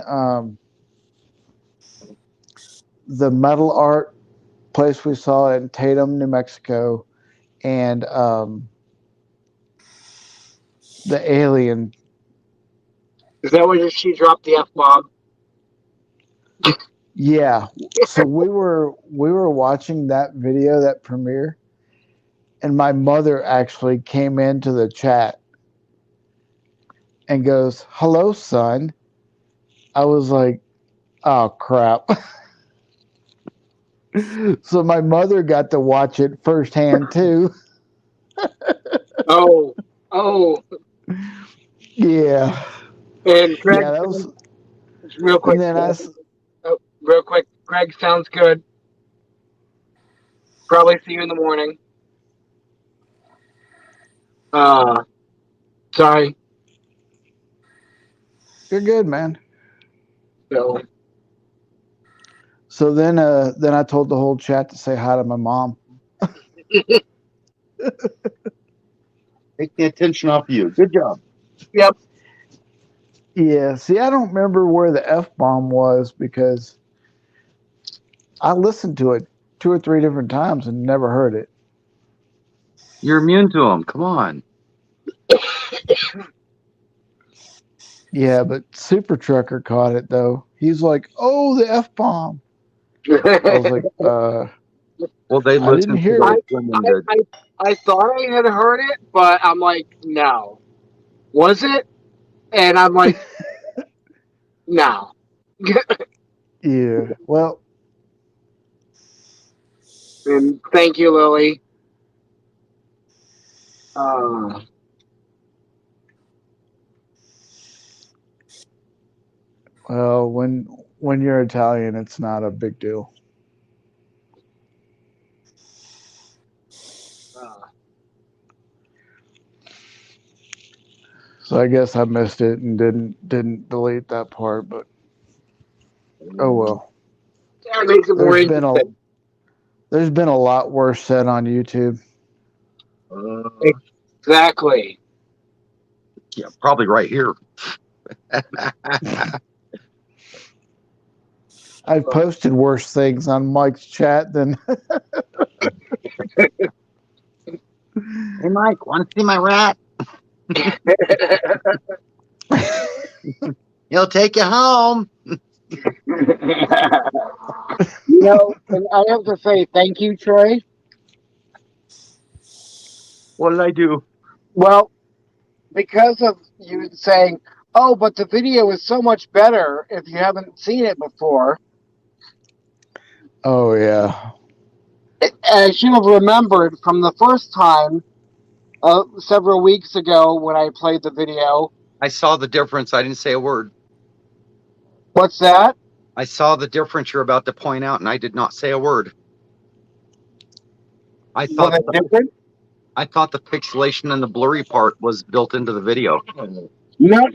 the metal art place we saw in Tatum, New Mexico, and the alien. Is that when she dropped the F-bomb? Yeah. So we were watching that video, that premiere, and my mother actually came into the chat and goes, "Hello, son." I was like, "Oh crap." So my mother got to watch it firsthand too. Oh. Yeah. And Greg, Yeah, that was real quick. and then Real quick. Greg, sounds good. Probably see you in the morning. Sorry. you're good, man. So then I told the whole chat to say hi to my mom. Take the attention off you. Good job. Yep. Yeah, see, I don't remember where the F-bomb was because I listened to it 2 or 3 different times and never heard it. You're immune to them. Come on. Yeah, but Super Trucker caught it though. He's like, "Oh, the F-bomb." I was like, Well, they I didn't listened to hear what it. women did. I thought I had heard it, but I'm like, no. Was it? And I'm like, no. Yeah. Well, And thank you, Lily. when you're Italian, it's not a big deal. So I guess I missed it and didn't delete that part, but oh well. That makes it more interesting. There's been a lot worse said on YouTube. Exactly. Yeah, probably right here. I've posted worse things on Mike's chat than. Hey, Mike, want to see my rat? He'll take you home. And I have to say thank you, Troy. What did I do? Well, because of you saying, "Oh, but the video is so much better if you haven't seen it before." Oh yeah. I should have remembered from the first time several weeks ago when I played the video. I saw the difference. I didn't say a word. What's that? I saw the difference you're about to point out, and I did not say a word. I thought the pixelation and the blurry part was built into the video. No. That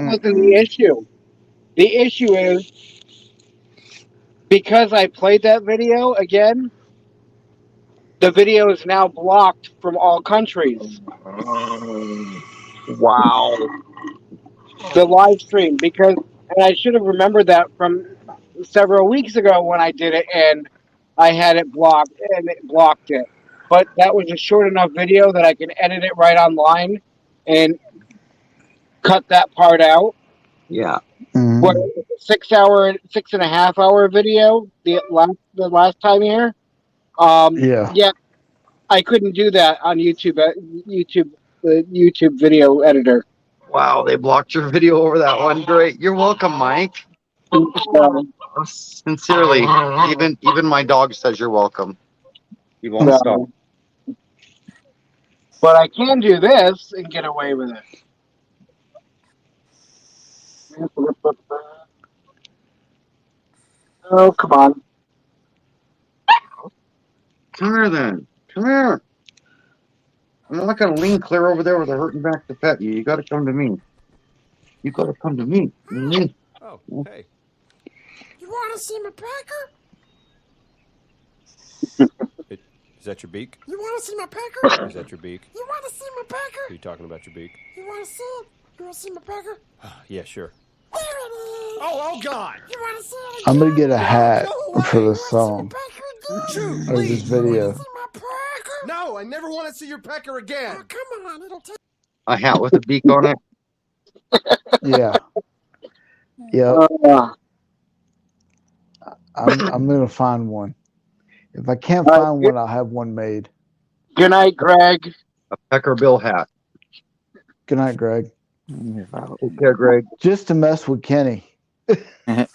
wasn't the issue. The issue is because I played that video again, the video is now blocked from all countries. Wow. The live stream, and I should have remembered that from several weeks ago when I did it and I had it blocked and it blocked it. But that was a short enough video that I can edit it right online and cut that part out. Yeah. Mm-hmm. What, 6.5 hour video the last time here? Yeah, I couldn't do that on YouTube. The YouTube video editor. Wow, they blocked your video over that one. Great. You're welcome, Mike. Sincerely, even my dog says you're welcome. He won't stop. But I can do this and get away with it. Oh, come on. Come here, then. Come here. I'm not going to lean clear over there with a hurting back to pet you. You got to come to me. You got to come to me. Oh, hey. You want to see my Is that your beak? You want to see my pecker? Is that your beak? You want to see my pecker? Are you talking about your beak? You want to see it? You want to see my pecker? Yeah, sure. There it is. Oh, God. You want to see it again? I'm gonna get a hat No for way. this song Shoot, or this video. see my pecker? No, I never want to see your pecker again. Oh, come on, it'll take. A hat with a beak on it. Yeah. Yep. I'm gonna find one. If I can't find one, I'll have one made. Good night, Greg. A pecker bill hat. Good night, Greg. Take care, Greg. Just to mess with Kenny. Because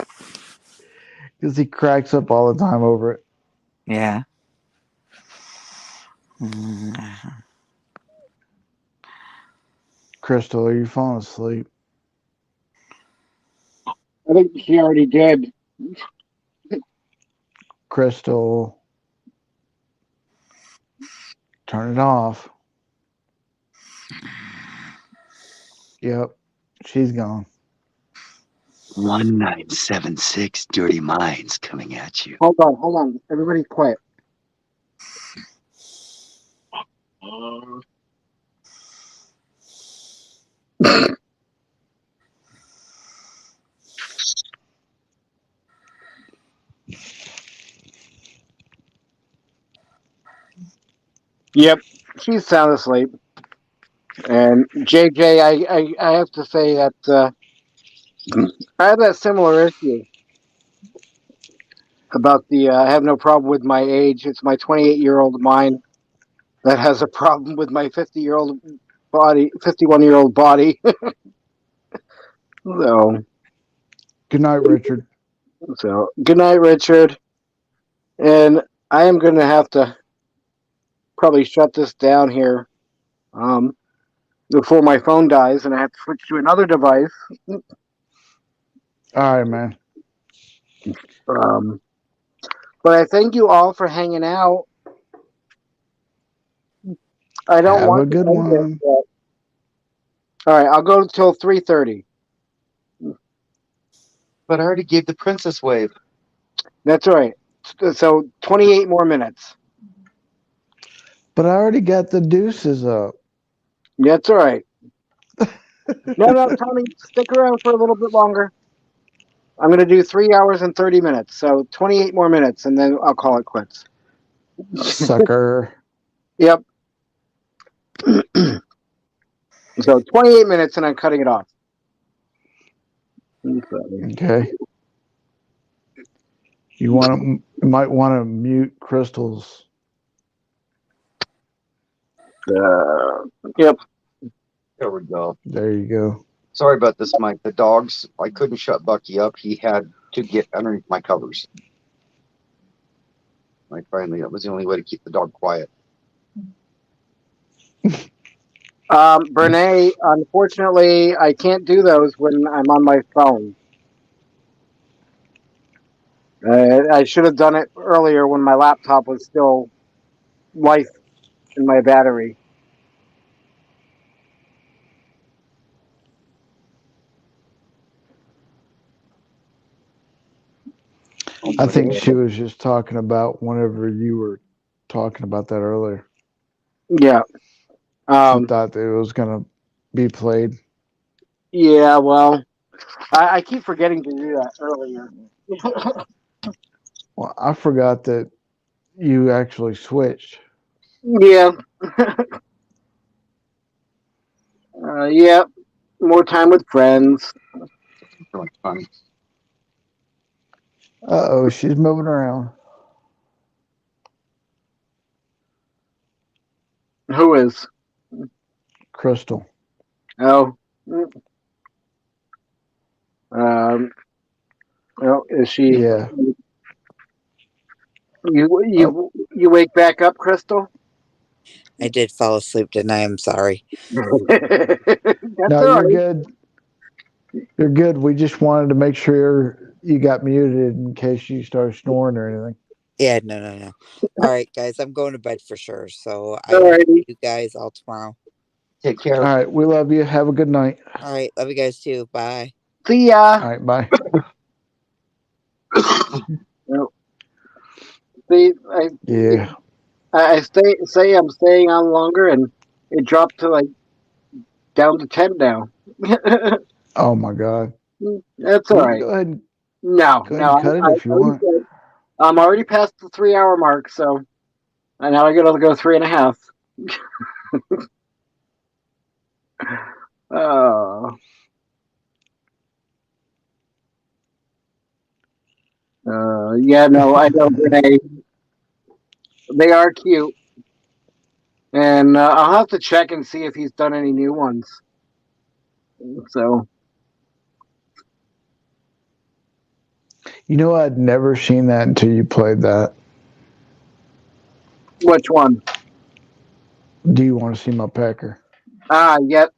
he cracks up all the time over it. Yeah. Crystal, are you falling asleep? I think she already did. Crystal, turn it off. Yep, she's gone. 1976 Dirty Minds coming at you. Hold on. Everybody quiet. Yep, she's sound asleep. And JJ, I have to say that I have that similar issue about the I have no problem with my age. It's my 28-year-old mind that has a problem with my 50-year-old body, 51-year-old body. So, good night, Richard. So, good night, Richard. And I am going to have to probably shut this down here before my phone dies, and I have to switch to another device. All right, man. But I thank you all for hanging out. I don't have want a good one. All right, I'll go till 3:30. But I already gave the princess wave. That's all right. So 28 more minutes. But I already got the deuces up. That's all right. No, Tommy, stick around for a little bit longer. I'm going to do 3 hours and 30 minutes. So 28 more minutes, and then I'll call it quits. Sucker. Yep. So 28 minutes, and I'm cutting it off. Okay. You might want to mute Crystal's. Yep. There we go. There you go. Sorry about this, Mike. The dogs, I couldn't shut Bucky up. He had to get underneath my covers. That was the only way to keep the dog quiet. Brene, unfortunately, I can't do those when I'm on my phone. I should have done it earlier when my laptop was still life in my battery. I think she was just talking about whenever you were talking about that earlier. Yeah. She thought that it was going to be played. Yeah, well, I keep forgetting to do that earlier. Well, I forgot that you actually switched. Yeah. Yeah. More time with friends. Fun. Uh-oh, she's moving around. Who is? Crystal. Oh. Well, is she? Yeah. You wake back up, Crystal? I did fall asleep, didn't I? I'm sorry. No, you're good. You're good. We just wanted to make sure you got muted in case you started snoring or anything. Yeah, no. All right, guys, I'm going to bed for sure. So I will see you guys all tomorrow. Take care. All right, we love you. Have a good night. All right, love you guys too. Bye. See ya. All right, bye. See, I say I'm staying on longer, and it dropped to like down to 10 now. Oh my God. That's all We can right. go ahead and No, cut it I if you already want. said I'm already past the 3 hour mark, so and now I gotta go 3.5. Oh, yeah, no, I know, Renee. They are cute, and I'll have to check and see if he's done any new ones. So, You know, I'd never seen that until you played that. which one? Do you want to see my pecker? Yep.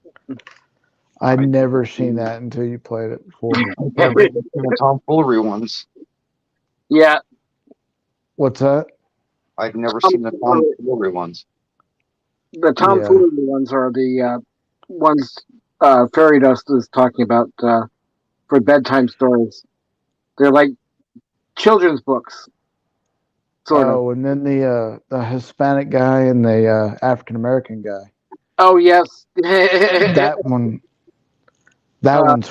I'd never seen that until you played it before. Never seen the tomfoolery ones. Yeah. What's that? I've never seen the tomfoolery ones. The Yeah. tomfoolery ones are the ones Fairy Dust is talking about for bedtime stories. They're like children's books, sort of. Oh, and then the Hispanic guy and the African American guy. Oh yes. That one. That uh, one's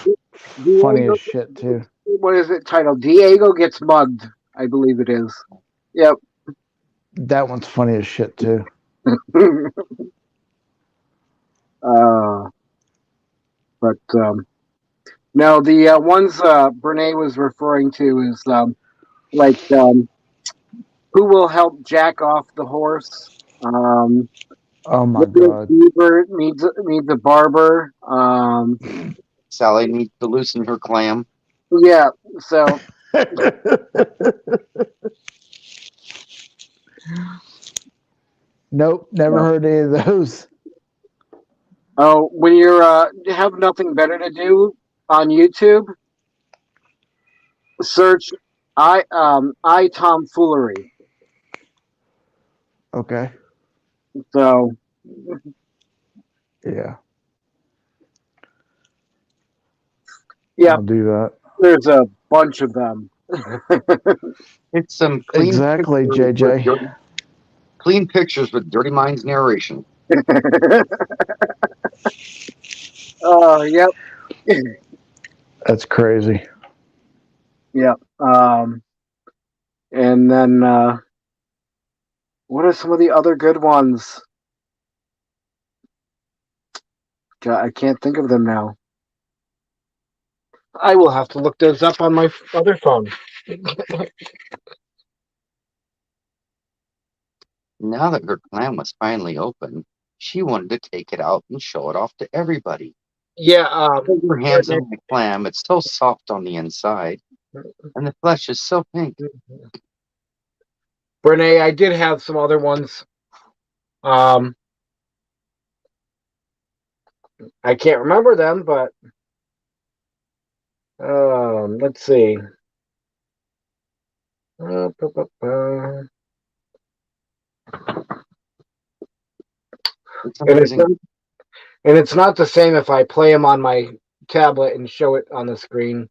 funny Diego, as shit too. what is it titled? Diego Gets Mugged, I believe it is. Yep. That one's funny as shit too. uh, but no, the ones Brene was referring to is like who will help jack off the horse. Oh my God. Beaver needs a barber. Sally needs to loosen her clam. Yeah. So Nope, never heard any of those. oh, when you're have nothing better to do on YouTube, search I tomfoolery. Okay. So Yeah. yeah, I'll do that. there's a bunch of them. It's some clean Exactly, pictures with JJ. clean pictures with Dirty Minds narration. Oh, yep. That's crazy. Yep. And then what are some of the other good ones? God, I can't think of them now. I will have to look those up on my other phone. Now that her clam was finally open, she wanted to take it out and show it off to everybody. Yeah. Put your hands on the clam. It's so soft on the inside, and the flesh is so pink. Brene, I did have some other ones. I can't remember them, but let's see. It's And it's amazing. not the same if I play them on my tablet and show it on the screen.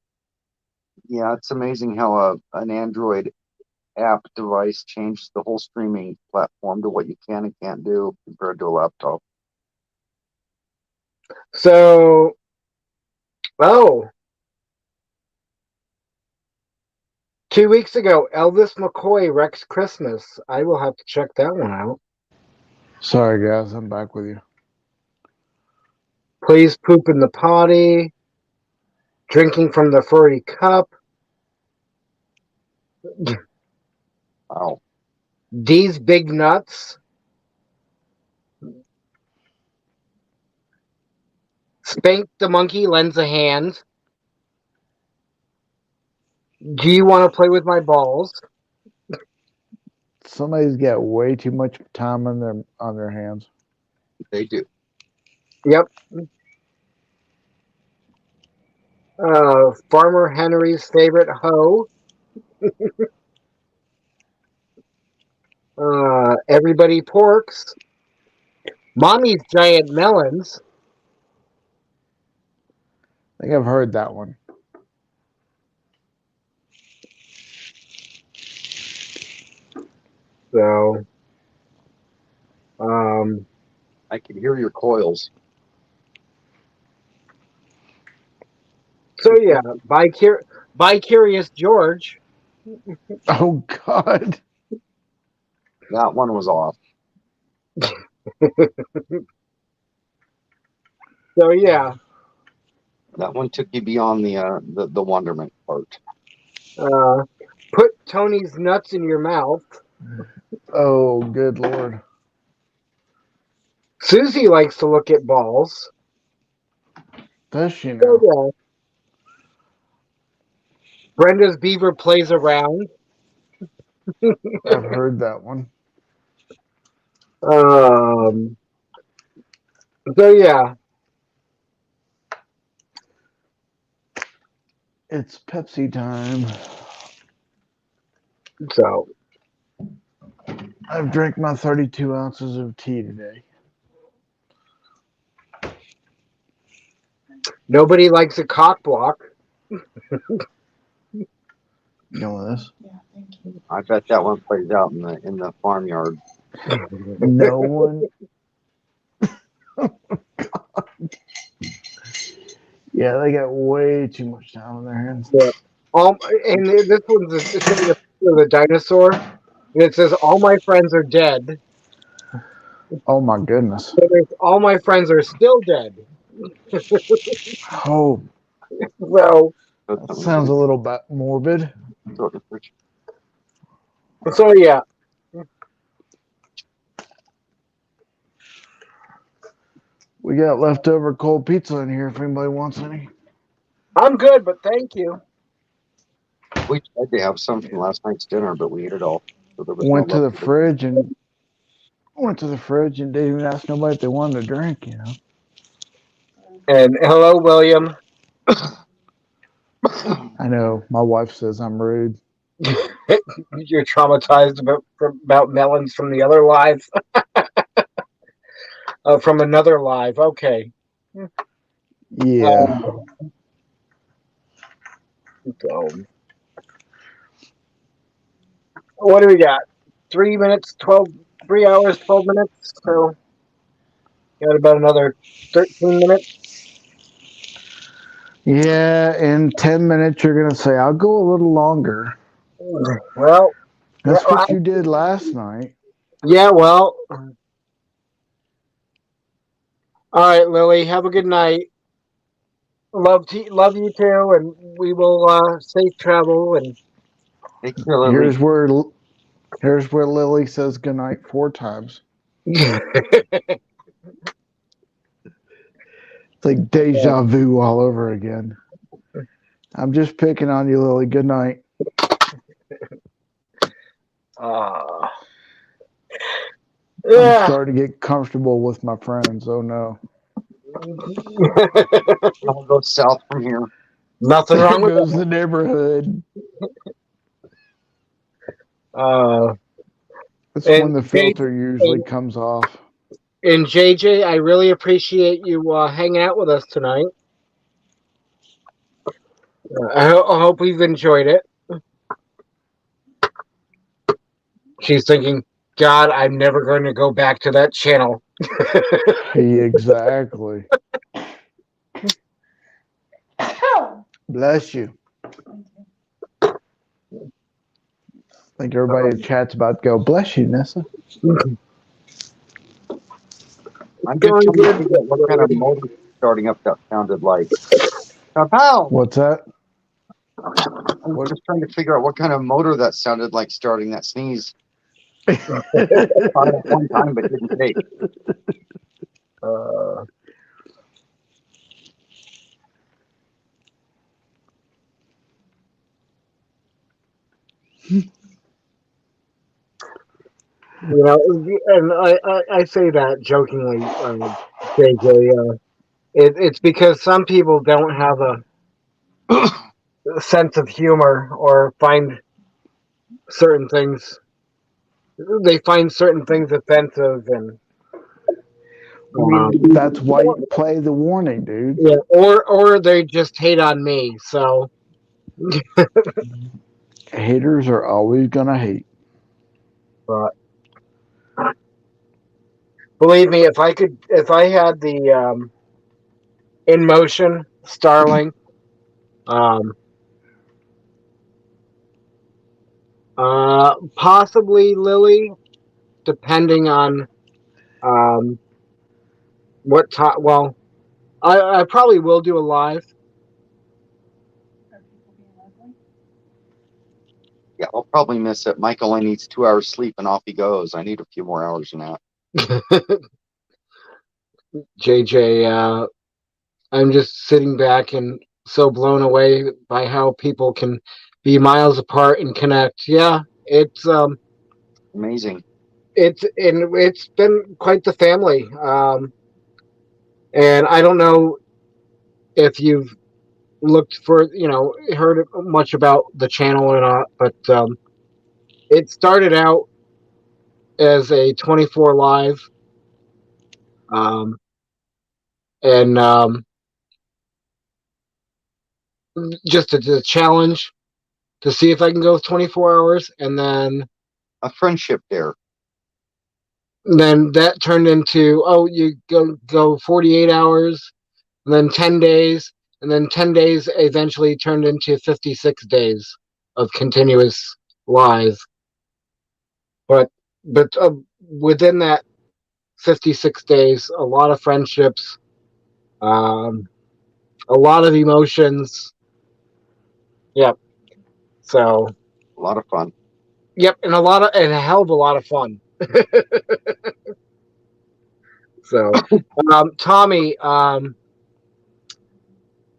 Yeah, it's amazing how an Android app device changed the whole streaming platform to what you can and can't do compared to a laptop. So, 2 weeks ago, Elvis McCoy wrecks Christmas. I will have to check that one out. Sorry, guys. I'm back with you. Please poop in the potty. Drinking from the furry cup. Wow. D's big nuts. Spank the monkey lends a hand. Do you want to play with my balls? Somebody's got way too much time on their hands. They do. Yep. Farmer Henry's favorite hoe. Everybody porks. Mommy's giant melons. I think I've heard that one. So, I can hear your coils. So yeah, by Curious George. Oh God. That one was off. So yeah. That one took you beyond the wonderment part. Put Tony's nuts in your mouth. Oh, good Lord. Susie likes to look at balls. Does she now? So yeah. Brenda's beaver plays around. I've heard that one. So yeah. It's Pepsi time. So I've drank my 32 ounces of tea today. nobody likes a cock block. You know this? I bet that one plays out in the farmyard. No one. Yeah, they got way too much time on their hands. Yeah. And this one's showing a picture of the dinosaur, and it says, "All my friends are dead." Oh my goodness. So all my friends are still dead. Oh, So that sounds a little bit morbid. So yeah. We got leftover cold pizza in here if anybody wants any. I'm good, but thank you. We tried to have some from last night's dinner, but we ate it all. So there was Went to the fridge and didn't even ask nobody if they wanted a drink, you know. And hello, William. I know my wife says I'm rude. You're traumatized about melons from the other live. From another live. Okay. Yeah. So, what do we got? 3 minutes, 3 hours, 12 minutes. So, got about another 13 minutes. Yeah, in 10 minutes you're going to say, I'll go a little longer. Well, that's what you did last night. Yeah, well. All right, Lily, have a good night. Love you too, and we will safe travel. And here's where Lily says goodnight 4 times. It's like deja vu all over again. I'm just picking on you, Lily. Good night. I'm starting to get comfortable with my friends. Oh no. I'll go south from here. Nothing wrong with goes the neighborhood. That's when the filter usually comes off. And JJ, I really appreciate you hanging out with us tonight. I hope we've enjoyed it. She's thinking, God, I'm never going to go back to that channel. Exactly. Bless you. I think everybody in chat's about to go, bless you, Nessa. I'm just trying to figure out what kind of motor starting up that sounded like. Pow! What's that? I'm just trying to figure out what kind of motor that sounded like starting that sneeze. One time, but didn't take. You know, and I say that jokingly, JJ. It's because some people don't have a sense of humor or find certain things. They find certain things offensive, and that's why you play the warning, dude. Yeah, or they just hate on me. So haters are always gonna hate. But Believe me, if I had the in motion Starlink, possibly Lily, depending on what time. Well, I probably will do a live. Yeah, I'll probably miss it. Mike only needs 2 hours sleep and off he goes. I need a few more hours than that. JJ, I'm just sitting back and so blown away by how people can be miles apart and connect. Yeah, it's Amazing. It's been quite the family. And I don't know if you've looked for, heard much about the channel or not, but it started out as a 24 live, and just a challenge to see if I can go 24 hours, and then a friendship there. Then that turned into, you go 48 hours, and then 10 days, and then 10 days eventually turned into 56 days of continuous live. But within that 56 days, a lot of friendships, a lot of emotions. Yep. So a lot of fun. Yep, and a hell of a lot of fun. So, Tommy, I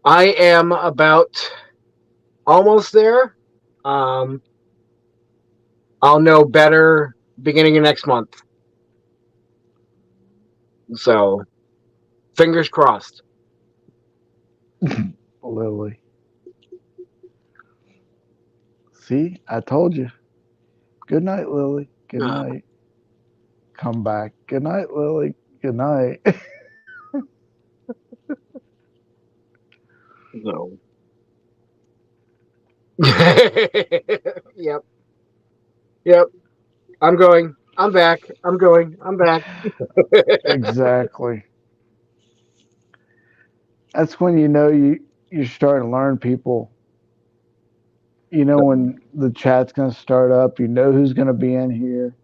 am about almost there. I'll know better beginning of next month. So, fingers crossed. Lily. See, I told you. Good night, Lily. Good night. Come back. Good night, Lily. Good night. No. Yep. I'm going. I'm back. I'm going. I'm back. Exactly. That's when you know you're starting to learn people. You know when the chat's going to start up. You know who's going to be in here.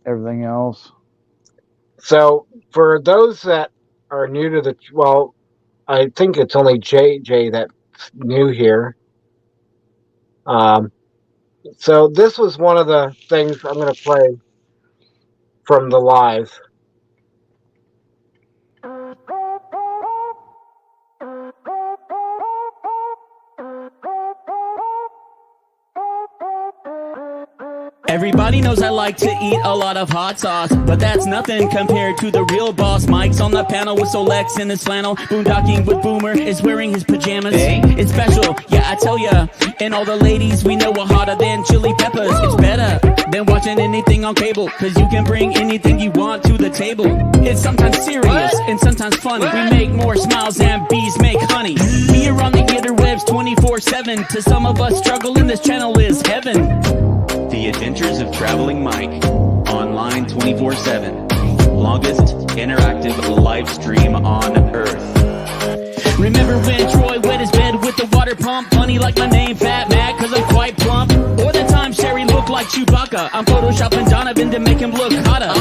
Everything else. So for those that are new to I think it's only JJ that's new here. So this was one of the things I'm going to play from the live. Everybody knows I like to eat a lot of hot sauce, but that's nothing compared to the real boss. Mike's on the panel with Solex in his flannel. Boondocking with Boomer is wearing his pajamas. Hey. It's special, yeah, I tell ya. And all the ladies we know are hotter than chili peppers. It's better than watching anything on cable, cause you can bring anything you want to the table. It's sometimes serious and sometimes funny. We make more smiles than bees make honey. We are on the interwebs 24/7. To some of us, struggling this channel is heaven. The Adventures of Traveling Mike, online 24/7. Longest interactive live stream on Earth. Remember when Troy wet his bed with the water pump? Funny like my name, Fat Mac, cause I'm quite plump. Or the time Sherry looked like Chewbacca. I'm photoshopping Donovan to make him look hotter.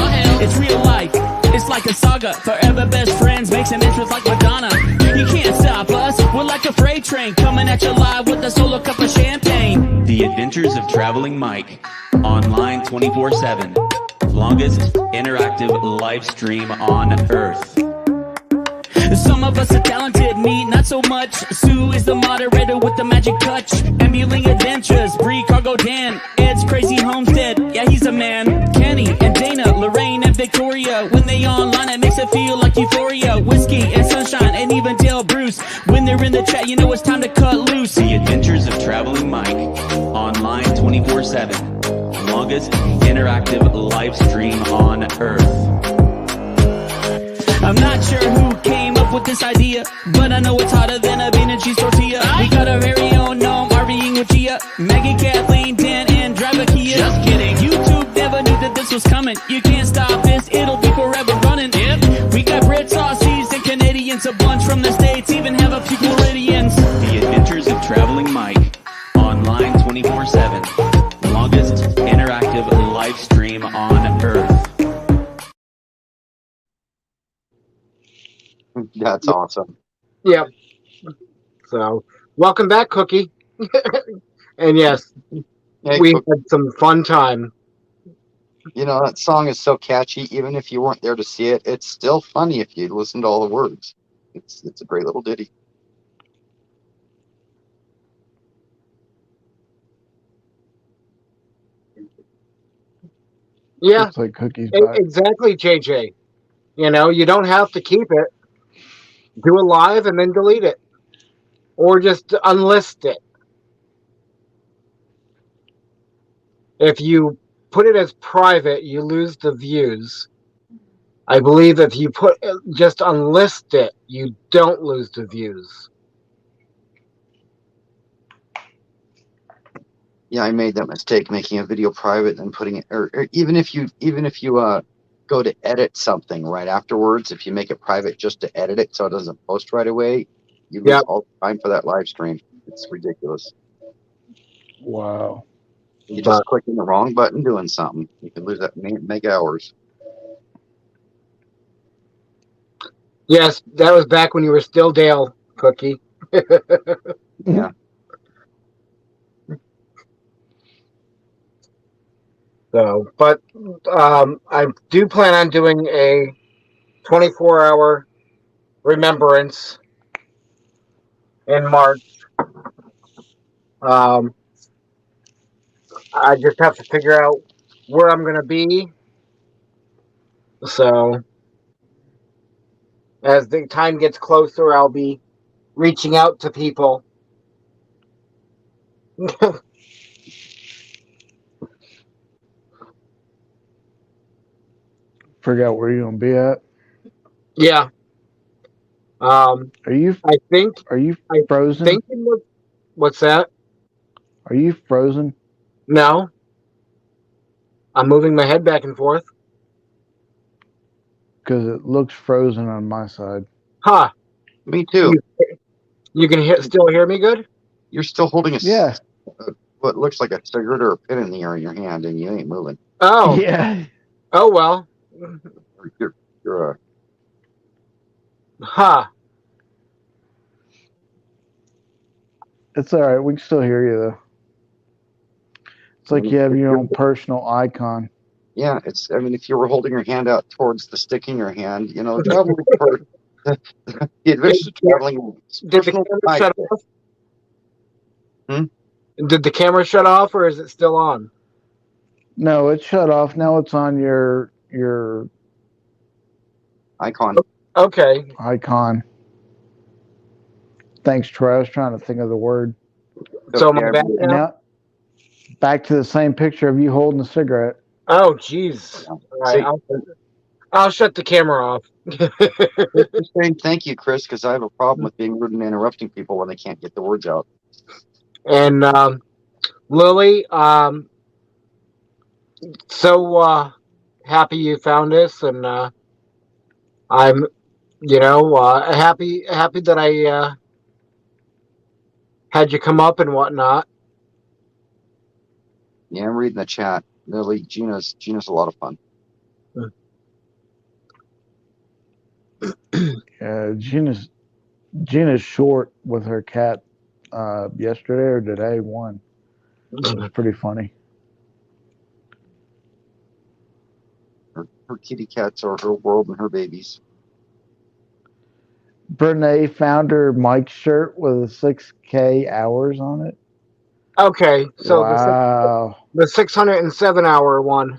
It's real life, it's like a saga. Forever best friends, makes an entrance like Madonna. You can't stop us, we're like a freight train, coming at you live with a solo cup of champagne. The Adventures of Traveling Mike, online 24/7. Longest interactive live stream on Earth. Some of us are talented, me not so much. Sue is the moderator with the magic touch. Emulating adventures, Bree, Cargo, Dan, Ed's crazy homestead, yeah he's a man. Kenny and Dana, Lorraine and Victoria, when they online it makes it feel like euphoria. Whiskey and Sunshine and even Dale Bruce, when they're in the chat you know it's time to cut loose. The Adventures of Traveling Mike, online 24/7. Longest interactive live stream on Earth. I'm not sure who came up with this idea, but I know it's hotter than a bean and cheese tortilla. We got our very own gnome, RVing with Gia, Maggie, Kathleen, Dan, and Driver Kia. Just kidding, YouTube never knew that this was coming. You can't stop this, it'll be forever live stream on Earth. That's awesome. Yep. So, welcome back, Cookie. And yes, Hey, we had some fun time. You know, that song is so catchy. Even if you weren't there to see it, it's still funny if you listen to all the words. It's a great little ditty. Yeah, Looks like Cookie's back. exactly, JJ. You know, you don't have to keep it. Do it live and then delete it. Or just unlist it. If you put it as private, you lose the views. I believe if you just unlist it, you don't lose the views. Yeah, I made that mistake, making a video private and putting it, or even if you go to edit something right afterwards, if you make it private just to edit it so it doesn't post right away, you lose all the time for that live stream. It's ridiculous. Wow. You just clicking the wrong button doing something. You can lose that mega hours. Yes, that was back when you were still Dale, Cookie. Yeah. So, but I do plan on doing a 24-hour remembrance in March. I just have to figure out where I'm going to be. So, as the time gets closer, I'll be reaching out to people. Figure out where you're gonna be at. Yeah. Are you? I think. Are you frozen? What's that? Are you frozen? No. I'm moving my head back and forth. Because it looks frozen on my side. Huh. Me too. You can still hear me good? You're still holding what looks like a cigarette or a pin in the air in your hand, and you ain't moving. Oh. Yeah. Oh, well. You're Huh. It's all right. We can still hear you, though. It's like you have your own personal icon. Yeah, I mean, if you were holding your hand out towards the stick in your hand, you know, traveling for the adventure of traveling. Did the camera shut off? Did the camera shut off, or is it still on? No, it's shut off. Now it's on your icon. Okay. Icon. Thanks, Troy. I was trying to think of the word. So am I back now? Back to the same picture of you holding a cigarette. Oh, jeez. All right, I'll shut the camera off. Saying thank you, Chris, because I have a problem with being rude and interrupting people when they can't get the words out. And Lily, so happy you found this, and I'm, happy that I had you come up and whatnot. Yeah, I'm reading the chat. Lily, Gina's a lot of fun. Yeah, Gina's short with her cat yesterday or today. One. It was pretty funny. Her kitty cats are her world and her babies. Brene found her Mike shirt with 6K hours on it. Okay, so wow. the 607 hour one.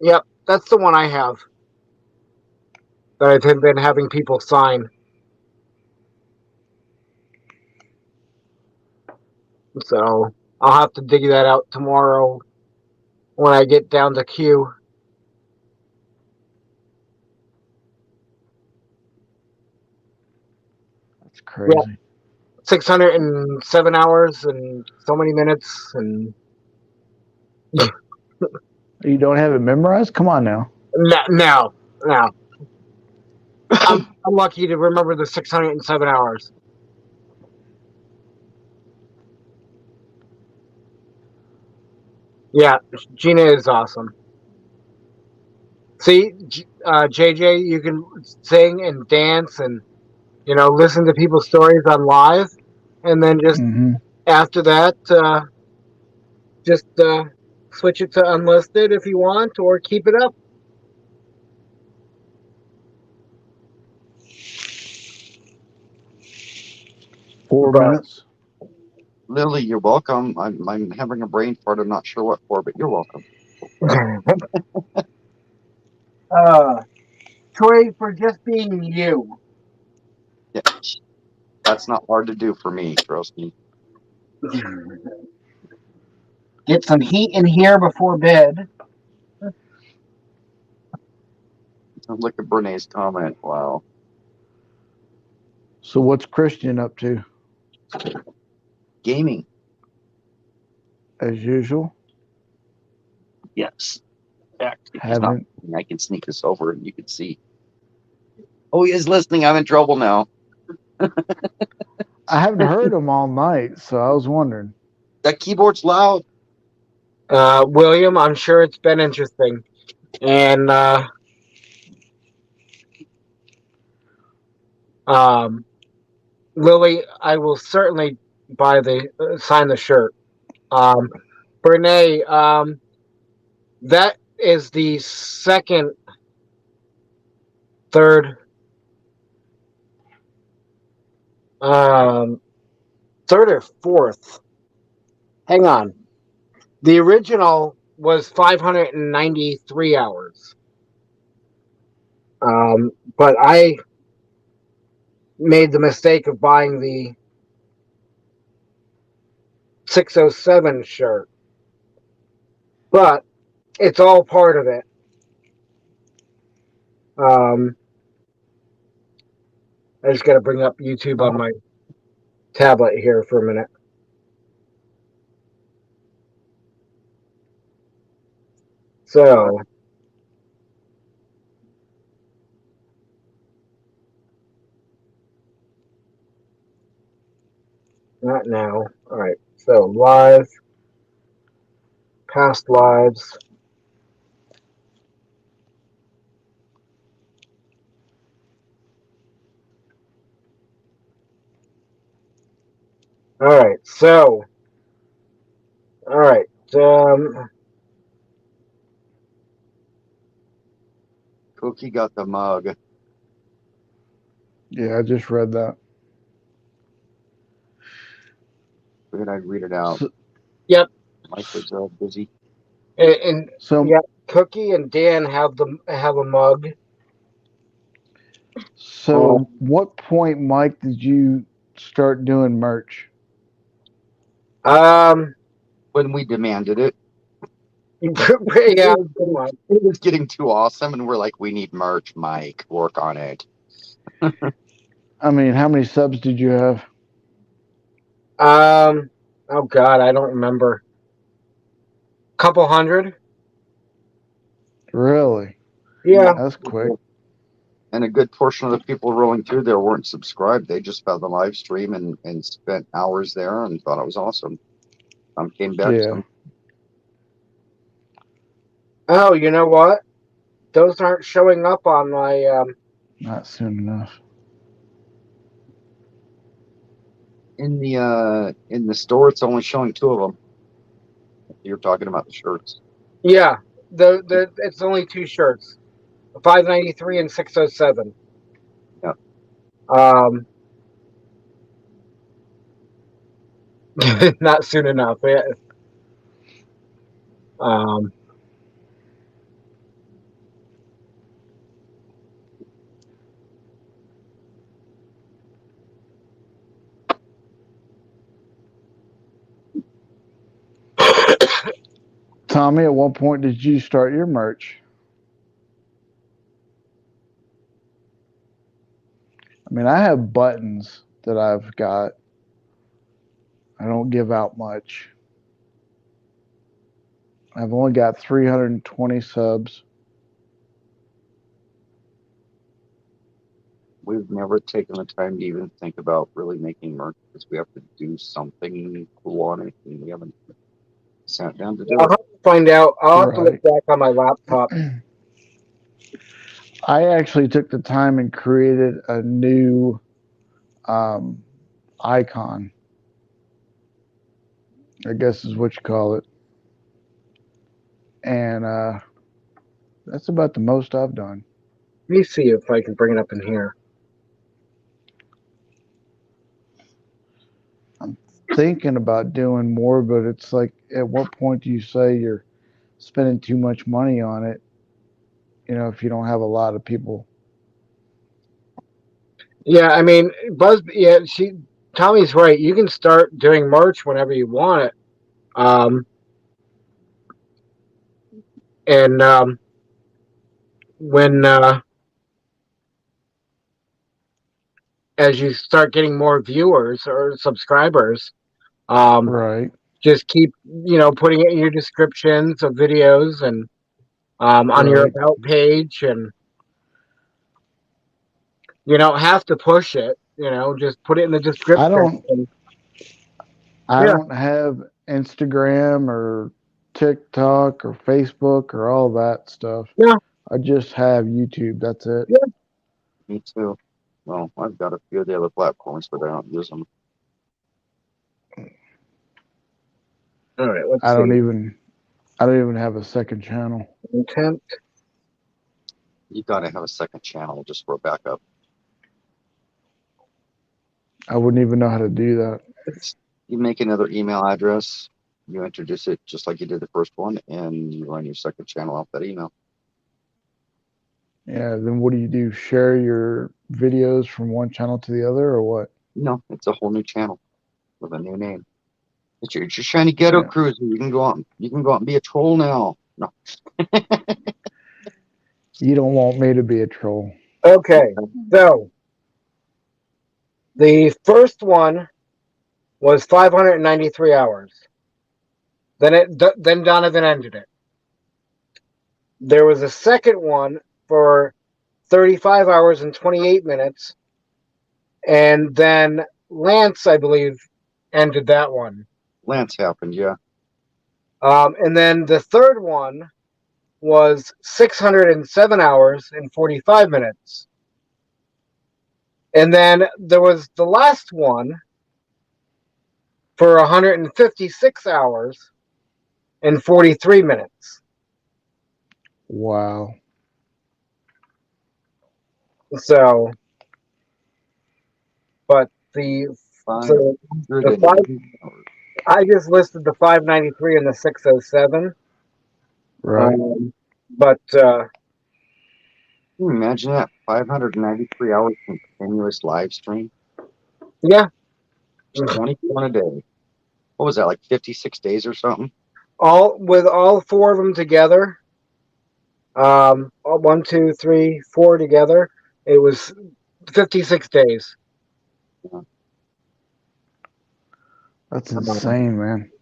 Yep, that's the one I have. That I've been having people sign. So I'll have to dig that out tomorrow when I get down to Q. That's crazy. Yeah. 607 hours and so many minutes, and you don't have it memorized? Come on now. No. I'm lucky to remember the 607 hours. Yeah, Gina is awesome. See, JJ, you can sing and dance and listen to people's stories on live, and then just after that, just switch it to unlisted if you want, or keep it up. Four But minutes. Lily, you're welcome. I'm having a brain fart. I'm not sure what for, but you're welcome. Troy, for just being you. Yeah, that's not hard to do for me. Trust me. Get some heat in here before bed. Look at Brene's comment. Wow. So what's Christian up to? Gaming. As usual. Yes. Actually, he's not. Haven't. I can sneak this over and you can see. Oh, he is listening. I'm in trouble now. I haven't heard him all night, so I was wondering. That keyboard's loud. William, I'm sure it's been interesting. And Lily, I will certainly sign the shirt. Brene, that is the third or fourth. Hang on. The original was 593 hours. But I made the mistake of buying the 607 shirt. But it's all part of it. I just got to bring up YouTube on my tablet here for a minute. So, not now. All right. So, live, past lives. All right. So, all right. Cookie got the mug. Yeah, I just read that. Figured I'd read it out. Yep. Mike was busy. And So yeah, Cookie and Dan have a mug. So, what point, Mike, did you start doing merch? When we demanded it. Yeah, it was getting too awesome, and we're like, we need merch, Mike. Work on it. I mean, how many subs did you have? Oh God, I don't remember. Couple hundred. Really? Yeah. That's quick. And a good portion of the people rolling through there weren't subscribed. They just found the live stream and spent hours there and thought it was awesome. Some came back. Yeah. Oh, you know what? Those aren't showing up on my. Not soon enough. In the store, it's only showing 2 of them. You're talking about the shirts. Yeah, it's only 2 shirts, 593 and 607. Yeah. Not soon enough. Yeah. Tommy, at what point did you start your merch? I mean, I have buttons that I've got. I don't give out much. I've only got 320 subs. We've never taken the time to even think about really making merch because we have to do something cool on it, and we haven't. Sat down to do I'll it. have to find out. I'll have to Right. look back on my laptop. I actually took the time and created a new icon, I guess is what you call it. And that's about the most I've done. Let me see if I can bring it up in here. I'm thinking about doing more, but it's like, at what point do you say you're spending too much money on it? You know, if you don't have a lot of people. Yeah, I mean, Yeah, Tommy's right. You can start doing merch whenever you want it. And when as you start getting more viewers or subscribers, Right. just keep putting it in your descriptions of videos and on your Right. about page, and you don't have to push it. Just put it in the description. I don't have Instagram or TikTok or Facebook or all that stuff. Yeah. I just have YouTube. That's it. Yeah. Me too. Well, I've got a few of the other platforms, but I don't use them. All right. Let's I see. don't even have a second channel. Intent. You gotta have a second channel just for a backup. I wouldn't even know how to do that. You make another email address, you introduce it just like you did the first one, and you run your second channel off that email. Yeah, then what do you do? Share your videos from one channel to the other or what? No, it's a whole new channel with a new name. You're just trying to ghetto cruiser. You can go out and be a troll now. No. You don't want me to be a troll. Okay, so the first one was 593 hours. Then Donovan ended it. There was a second one for 35 hours and 28 minutes, and then Lance, I believe, ended that one. Lance happened, yeah. And then the third one was 607 hours and 45 minutes. And then there was the last one for 156 hours and 43 minutes. Wow. So, but the I just listed the 593 and the 607. Right. But can you imagine that? 593 hours continuous live stream? Yeah. 21 a day. What was that, like 56 days or something? With all four of them together. 1, 2, 3, 4 together. It was 56 days. Yeah. That's insane, man.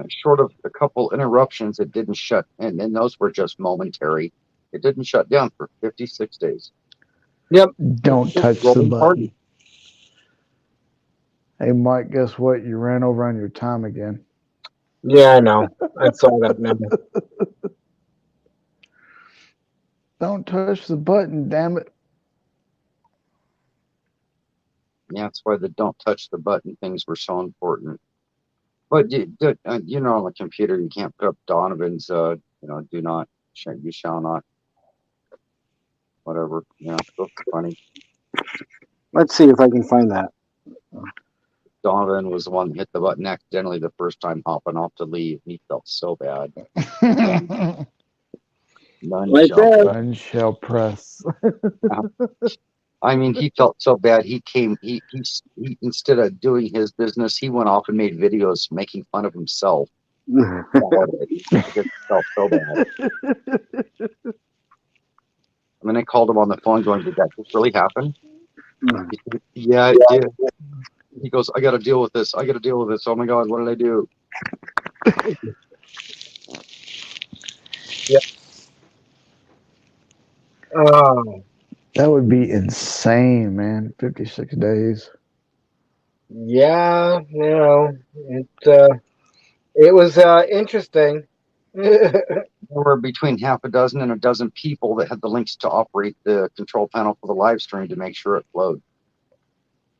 Short of a couple interruptions, it didn't shut, and those were just momentary. It didn't shut down for 56 days. Yep. Don't touch the button. Hey, Mike, guess what? You ran over on your time again. Yeah, I know. I saw that now. Don't touch the button, damn it. Yeah, that's why the don't touch the button things were so important. But on the computer, you can't put up Donovan's, do not, you shall not, whatever. Those are funny. Let's see if I can find that. Donovan was the one that hit the button accidentally the first time hopping off to leave. He felt so bad. None shall press. I mean, he felt so bad. He instead of doing his business, he went off and made videos making fun of himself. He felt so bad. I mean, I called him on the phone going, did that just really happen? He said, yeah, it did. He goes, I got to deal with this. Oh my God, what did I do? Yeah. That would be insane, man. 56 days. Yeah, It was interesting. There were between half a dozen and a dozen people that had the links to operate the control panel for the live stream to make sure it flowed.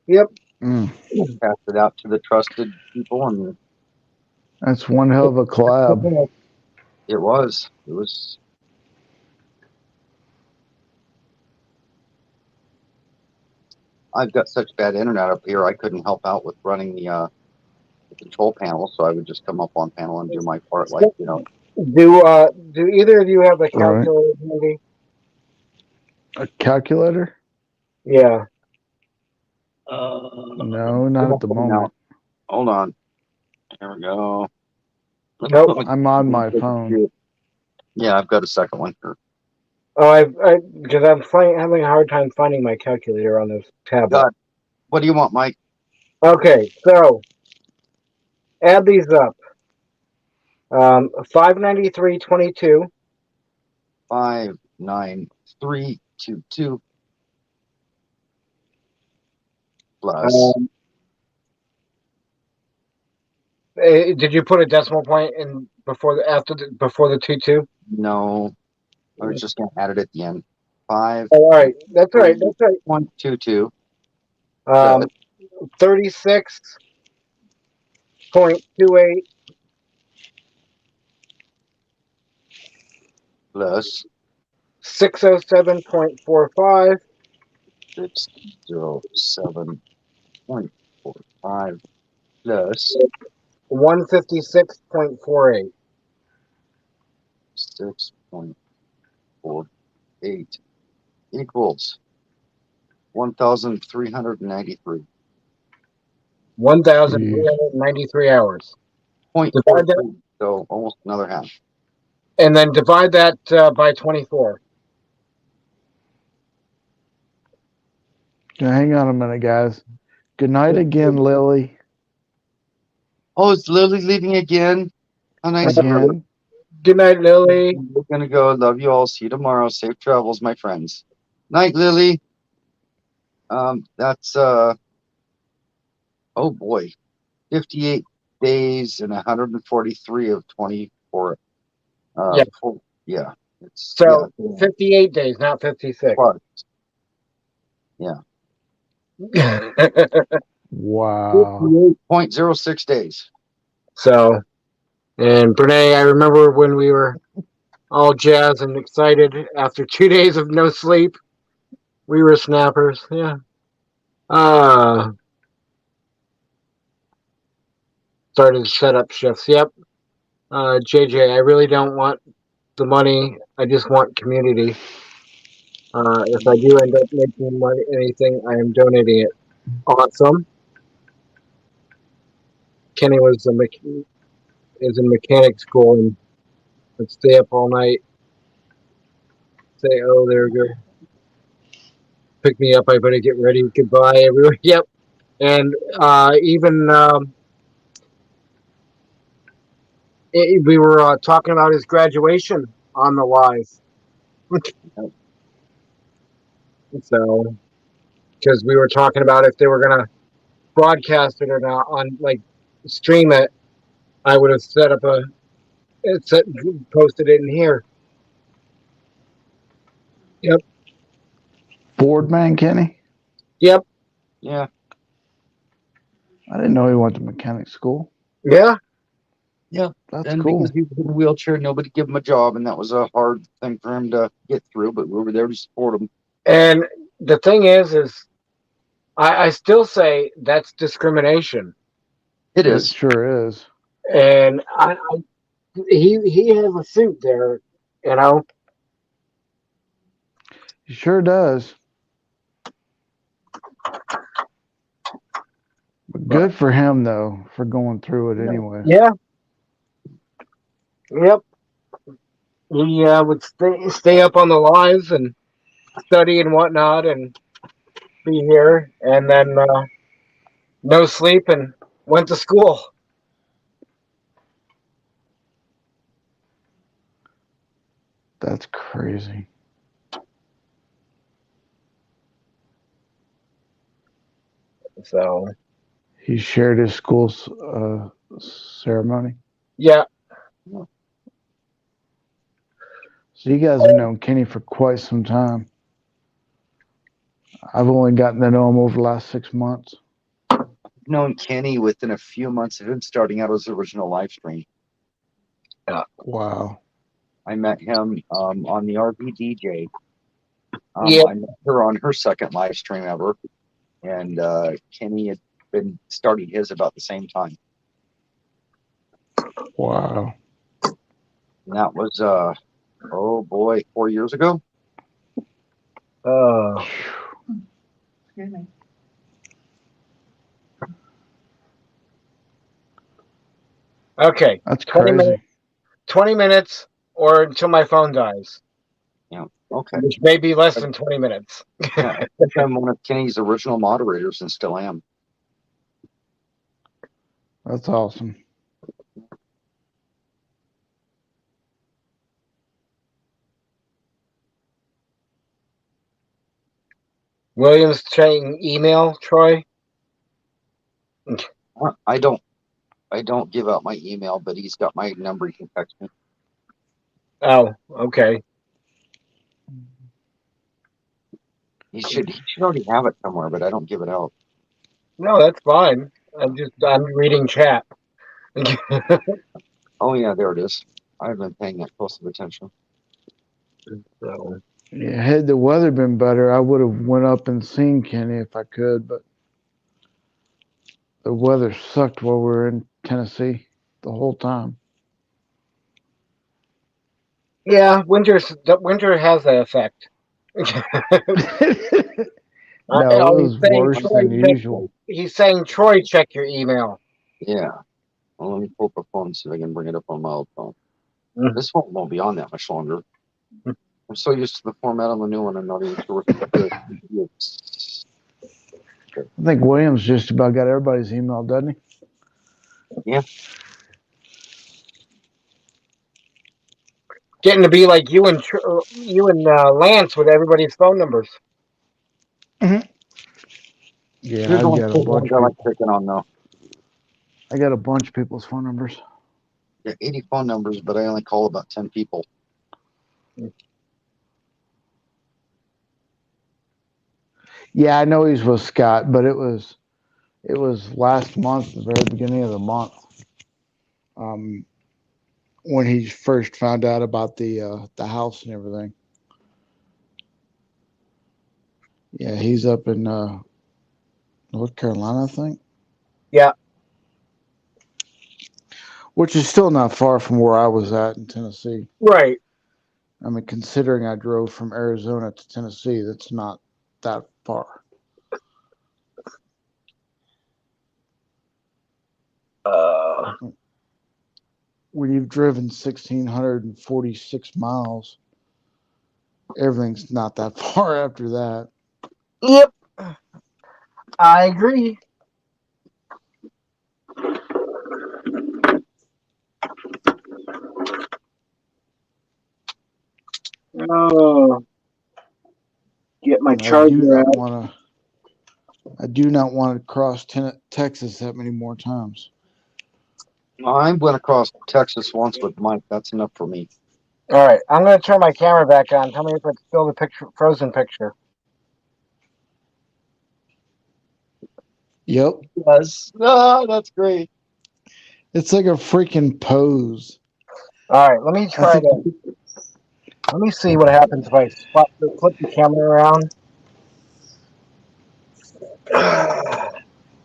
Yep. Passed it out to the trusted people, and That's one hell of a collab. It was. It was. I've got such bad internet up here, I couldn't help out with running the control panel, so I would just come up on panel and do my part, like, you know. Do either of you have a Right. calculator handy? A calculator? Yeah. No, not at the moment. Hold on. There we go. Nope. I'm on my phone. Yeah, I've got a second one here. Oh, because I'm having a hard time finding my calculator on this tablet. God, what do you want, Mike? Okay, so add these up. 593.22. 59322 plus. Did you put a decimal point in before the 22? No, I was just gonna add it at the end. 5. Oh, all right, that's right. That's right. 122. 36.28 plus 607.45 607.45 plus 156.48 6.48 equals 1,393. 1,393 hours. 0.43, so almost another half. And then divide that by 24. Hang on a minute, guys. Good night again, Lily. Oh, is Lily leaving again? How nice of her. Again. Good night, Lily. We're gonna go. Love you all. See you tomorrow. Safe travels, my friends. Night, Lily. That's oh boy, 58 days and 143 of 24. Yeah. Yeah. It's So 58 days, not 56. Plus. Yeah. Wow. 58.06 days. So, and Brene, I remember when we were all jazzed and excited after 2 days of no sleep. We were snappers. Yeah. Started to set up shifts. Yep. JJ, I really don't want the money. I just want community. If I do end up making money, anything, I am donating it. Awesome. Kenny is in mechanic school and would stay up all night. Say, oh, there we go. Pick me up. I better get ready. Goodbye, everyone. Yep. And even we were talking about his graduation on the live. So, because we were talking about if they were going to broadcast it or not on, like, stream it, I would have posted it in here. Yep. Ford man, Kenny? Yep. Yeah. I didn't know he went to mechanic school. Yeah. Yeah. That's and cool. Because he was in a wheelchair, nobody gave him a job, and that was a hard thing for him to get through, but we were there to support him. And the thing is I still say that's discrimination. It is. It sure is. And he has a suit there, you know. He sure does. But good for him, though, for going through it anyway. Yeah. Yep. He would stay up on the lives and study and whatnot and be here, and then no sleep and went to school. That's crazy. So he shared his school's ceremony. Yeah. So you guys have known Kenny for quite some time. I've only gotten to know him over the last 6 months. I've known Kenny within a few months of him starting out his original live stream. Wow. I met him on the RV DJ. Yeah. I met her on her second live stream ever, and Kenny had been starting his about the same time. Wow. And that was, oh boy, 4 years ago. Excuse me. Okay. That's 20 crazy. minutes, 20 minutes or until my phone dies. Yeah. Okay. Which may be less than 20 minutes. Yeah, I think I'm one of Kenny's original moderators and still am. That's awesome. Williams saying email, Troy? I don't give out my email, but he's got my number. He can text me. Oh, okay. He should already have it somewhere, but I don't give it out. No, that's fine. I'm reading chat. Oh yeah, there it is. I've been paying that close of attention. So, Yeah, had the weather been better, I would have went up and seen Kenny if I could, but the weather sucked while we were in Tennessee the whole time. yeah, winter has that effect. No, it was worse than usual. He's saying, Troy, check your email. Yeah. Well, let me pull up a phone so I can bring it up on my old phone. Mm. This one won't be on that much longer. I'm so used to the format on the new one, I'm not even sure what to do. I think Williams just about got everybody's email, doesn't he? Yeah. Getting to be like you and Lance with everybody's phone numbers. Mm-hmm. Yeah, There's I've only got a two bunch ones I of like people. picking on though. I got a bunch of people's phone numbers. Yeah, 80 phone numbers, but I only call about 10 people. Yeah, I know he's with Scott, but it was last month, the very beginning of the month, when he first found out about the house and everything. Yeah, he's up in North Carolina, I think. Yeah. Which is still not far from where I was at in Tennessee. Right. I mean, considering I drove from Arizona to Tennessee, that's not that far. When you've driven 1,646 miles, everything's not that far after that. Yep. I agree. Oh, get my charger out. I do not want to cross Texas that many more times. I went across Texas once with Mike. That's enough for me. All right, I'm going to turn my camera back on. Tell me if it's still the frozen picture. Yep. Yes. Oh, that's great. It's like a freaking pose. All right, let me see what happens if I flip the camera around.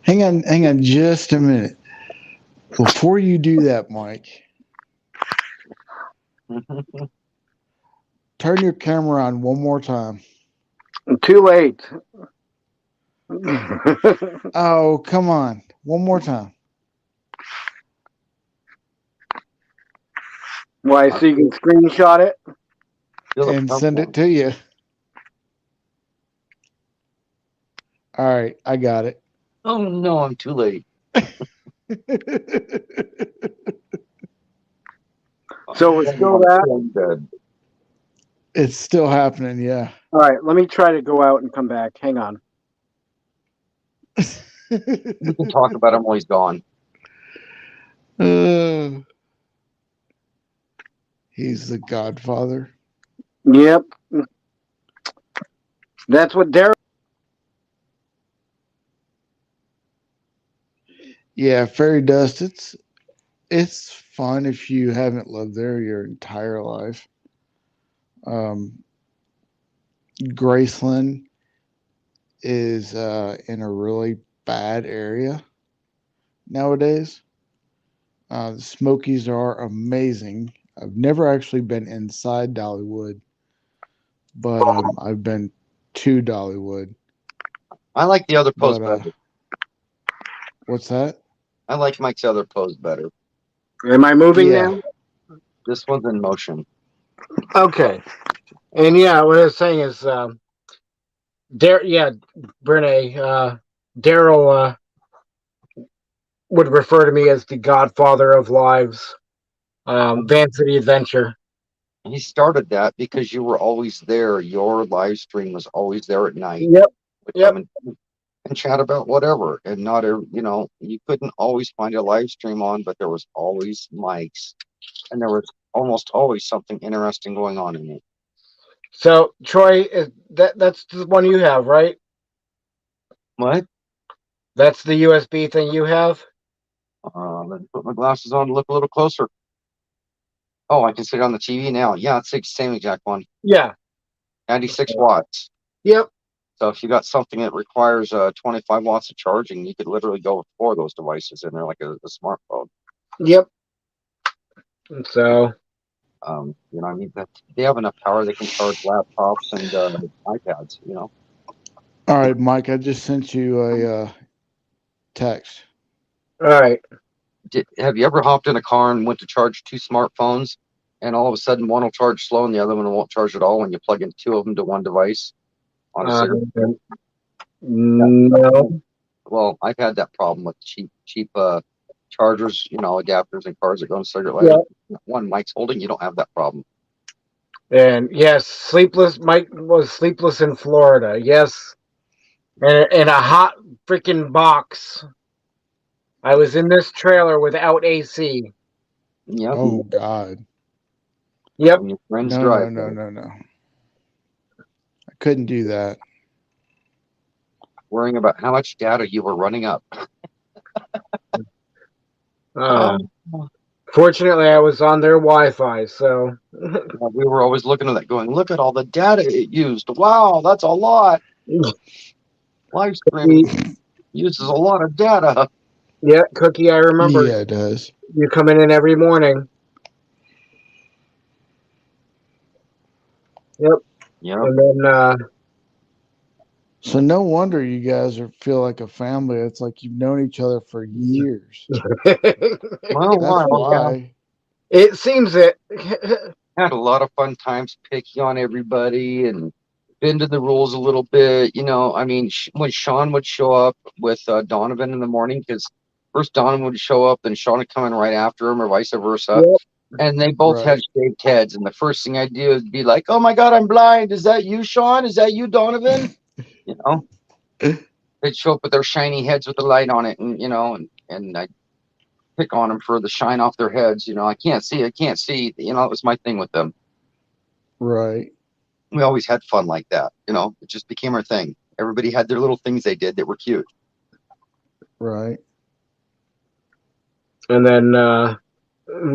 Hang on just a minute. Before you do that, Mike, turn your camera on one more time. Too late. Oh, come on. One more time. Why, so you can screenshot it? And send it to you. All right, I got it. Oh, no, I'm too late. So it's still that? It's still happening, yeah. All right, let me try to go out and come back. Hang on. We can talk about him while he's gone. He's the Godfather. Yep. That's what Daryl. Yeah, fairy dust. It's fun if you haven't lived there your entire life. Graceland is in a really bad area nowadays. The Smokies are amazing. I've never actually been inside Dollywood, but I've been to Dollywood. I like the other post But better. what's that? I like Mike's other pose better. Am I moving Yeah. now? This one's in motion. Okay. And yeah, what I was saying is, Brene, Daryl would refer to me as the Godfather of Lives, Vancity Adventure. He started that because you were always there. Your live stream was always there at night. Yep. Would Yep. come and chat about whatever, and not a, you couldn't always find a live stream on, but there was always mics, and there was almost always something interesting going on in it. So Troy, that's the one you have, right? What? That's the USB thing you have? Let me put my glasses on to look a little closer. Oh, I can see it on the TV now. Yeah, it's the same exact one. Yeah. 96 watts. Yep. So if you got something that requires 25 watts of charging, you could literally go with 4 of those devices in there like a smartphone. Yep. And so, I mean, that they have enough power they can charge laptops and iPads. All right, Mike. I just sent you a text. all right. Have you ever hopped in a car and went to charge 2 smartphones, and all of a sudden one will charge slow and the other one won't charge at all when you plug in 2 of them to one device on a cigarette? No. Well, I've had that problem with cheap chargers, adapters and cars that go on cigarette lighter. Yeah. One Mike's holding, you don't have that problem. And yes, Mike was sleepless in Florida. Yes. And in a hot freaking box. I was in this trailer without AC. Yep. Oh God. Yep. And your friends No. drive. I couldn't do that. Worrying about how much data you were running up. Fortunately, I was on their Wi-Fi, so we were always looking at that, going, "Look at all the data it used! Wow, that's a lot." Live streaming uses a lot of data. Yeah, Cookie, I remember. Yeah, it does. You coming in every morning. Yep. Yep. And then so no wonder you guys feel like a family. It's like you've known each other for years. Well, that's why. It seems it. Had a lot of fun times picking on everybody and bending the rules a little bit. I mean, when Sean would show up with Donovan in the morning, because first Donovan would show up, then Sean would come in right after him, or vice versa. Yep. And they both had shaved heads. And the first thing I'd do is be like, "Oh my God, I'm blind. Is that you, Sean? Is that you, Donovan?" They'd show up with their shiny heads with the light on it, and and I'd pick on them for the shine off their heads. I can't see. It was my thing with them. Right. We always had fun like that. It just became our thing. Everybody had their little things they did that were cute. Right. And then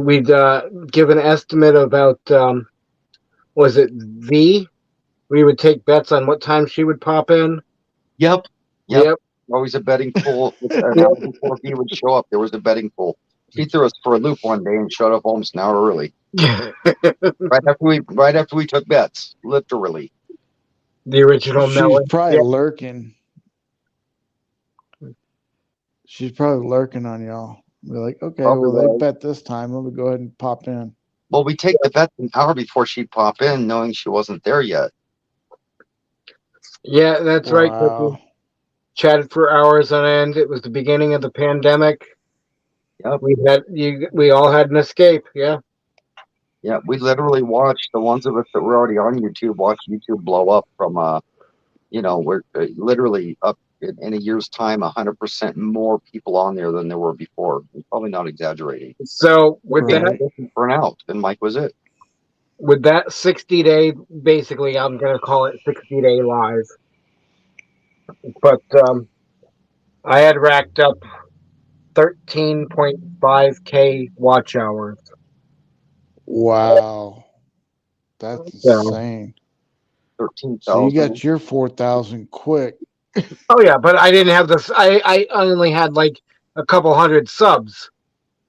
we'd give an estimate about, was it V? We would take bets on what time she would pop in. Yep. Always a betting pool. An hour before he would show up, there was a betting pool. She threw us for a loop one day and showed up almost an hour early. right after we took bets, literally. The original She's probably lurking. She's probably lurking on y'all. We're like, okay, well, they bet this time. Let me go ahead and pop in. Well, we take the bet an hour before she'd pop in, knowing she wasn't there yet. Yeah, that's right. Cookie. Chatted for hours on end. It was the beginning of the pandemic. Yep. We all had an escape. Yeah. Yeah, we literally watched the ones of us that were already on YouTube watch YouTube blow up from we're literally up in a year's time 100% more people on there than there were before. I'm probably not exaggerating. So with that, burn out, and Mike was it. with that 60-day, basically, I'm going to call it 60-day live. But I had racked up 13.5K watch hours. Wow. That's insane. 13,000. So you got your 4,000 quick. Oh yeah, but I didn't have this. I only had like a couple hundred subs,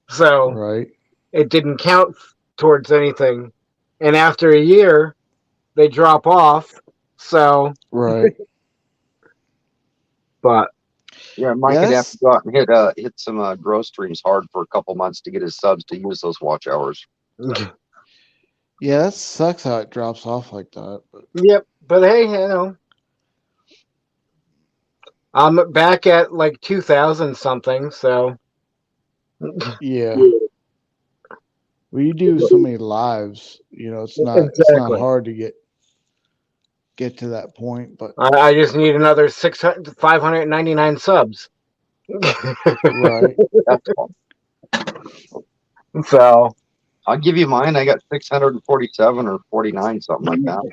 so Right. it didn't count towards anything. And after a year, they drop off. So Right. But yeah, Mike would have to go out and hit some grow streams hard for a couple months to get his subs to use those watch hours. Yeah, that sucks how it drops off like that. But. Yep, but hey, I'm back at like 2,000 something. So yeah. Well, you do so many lives, it's not hard to get to that point. But I just need another 599 subs. Right. That's fun. So I'll give you mine. I got 647 or 49, something like that.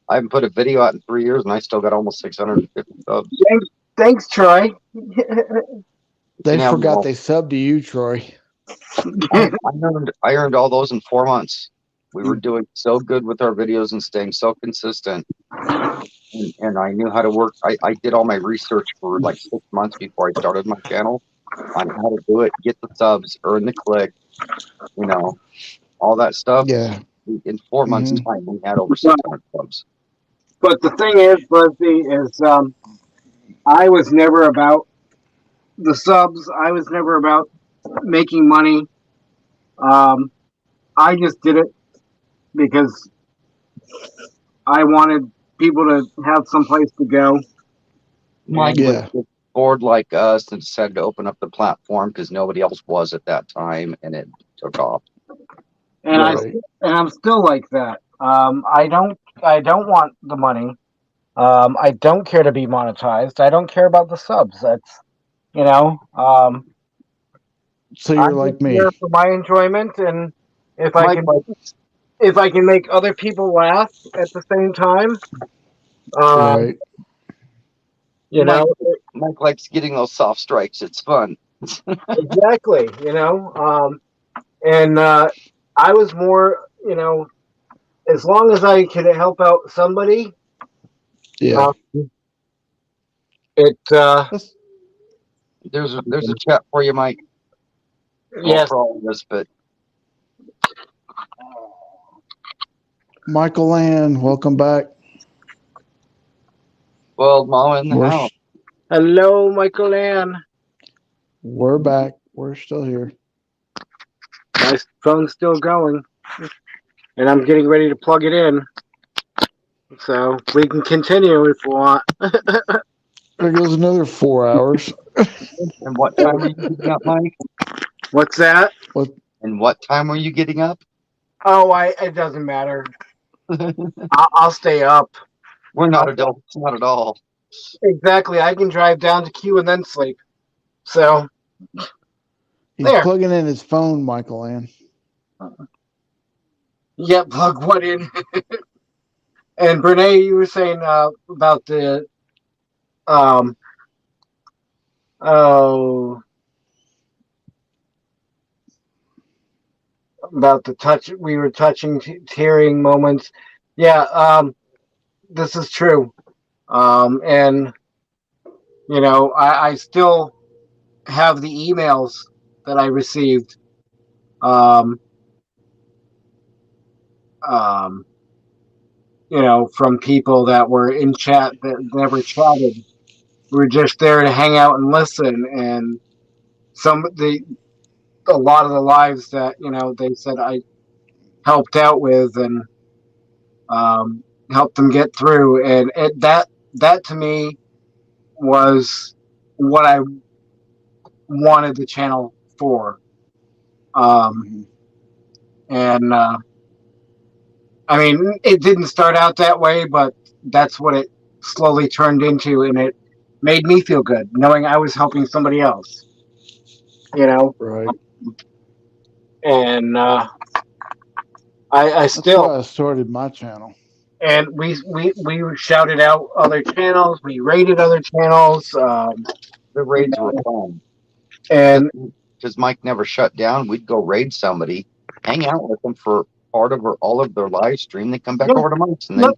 I haven't put a video out in 3 years, and I still got almost 650 subs. Thanks, Troy. They forgot they subbed to you, Troy. I earned all those in 4 months. We were doing so good with our videos and staying so consistent. And I knew how to work. I did all my research for like 6 months before I started my channel on how to do it, get the subs, earn the click, all that stuff. Yeah. In 4 months' time, we had over 600 subs. But the thing is, Buzzy, is I was never about the subs. I was never about making money. I just did it because I wanted people to have some place to go. Mike was bored like us and decided to open up the platform because nobody else was at that time, and it took off. And I'm still like that. I don't want the money. I don't care to be monetized. I don't care about the subs. That's so you're like me. Here for my enjoyment, and if I can make other people laugh at the same time, right. Mike likes getting those soft strikes. It's fun. Exactly. And I was more, as long as I could help out somebody. Yeah. There's a chat for you, Mike. Yes. For all of this, but Michael Land, welcome back. Well, Mama in the house. Hello, Michael Land. We're back. We're still here. My phone's still going, and I'm getting ready to plug it in. So we can continue if we want. There goes another 4 hours. And what time are you getting up, Mike? What's that? And what time are you getting up? Oh, it doesn't matter. I'll stay up. We're not adults, not at all. Exactly. I can drive down to Q and then sleep. So he's plugging in his phone, Michael Ann. Yeah, plug one in. And Brene, you were saying about the about the touch. We were touching, tearing moments. Yeah, this is true. And I still have the emails that I received. From people that were in chat that never chatted. We were just there to hang out and listen. And a lot of the lives that they said I helped out with and helped them get through, and that to me was what I wanted the channel for. And I mean, it didn't start out that way, but that's what it slowly turned into, and it made me feel good knowing I was helping somebody else. Right. And I That's still, why I started my channel. and we shouted out other channels. We rated other channels. The raids were fun. And because Mike never shut down, we'd go raid somebody, hang out with them for part of or all of their live stream. They come back over to Mike's, and then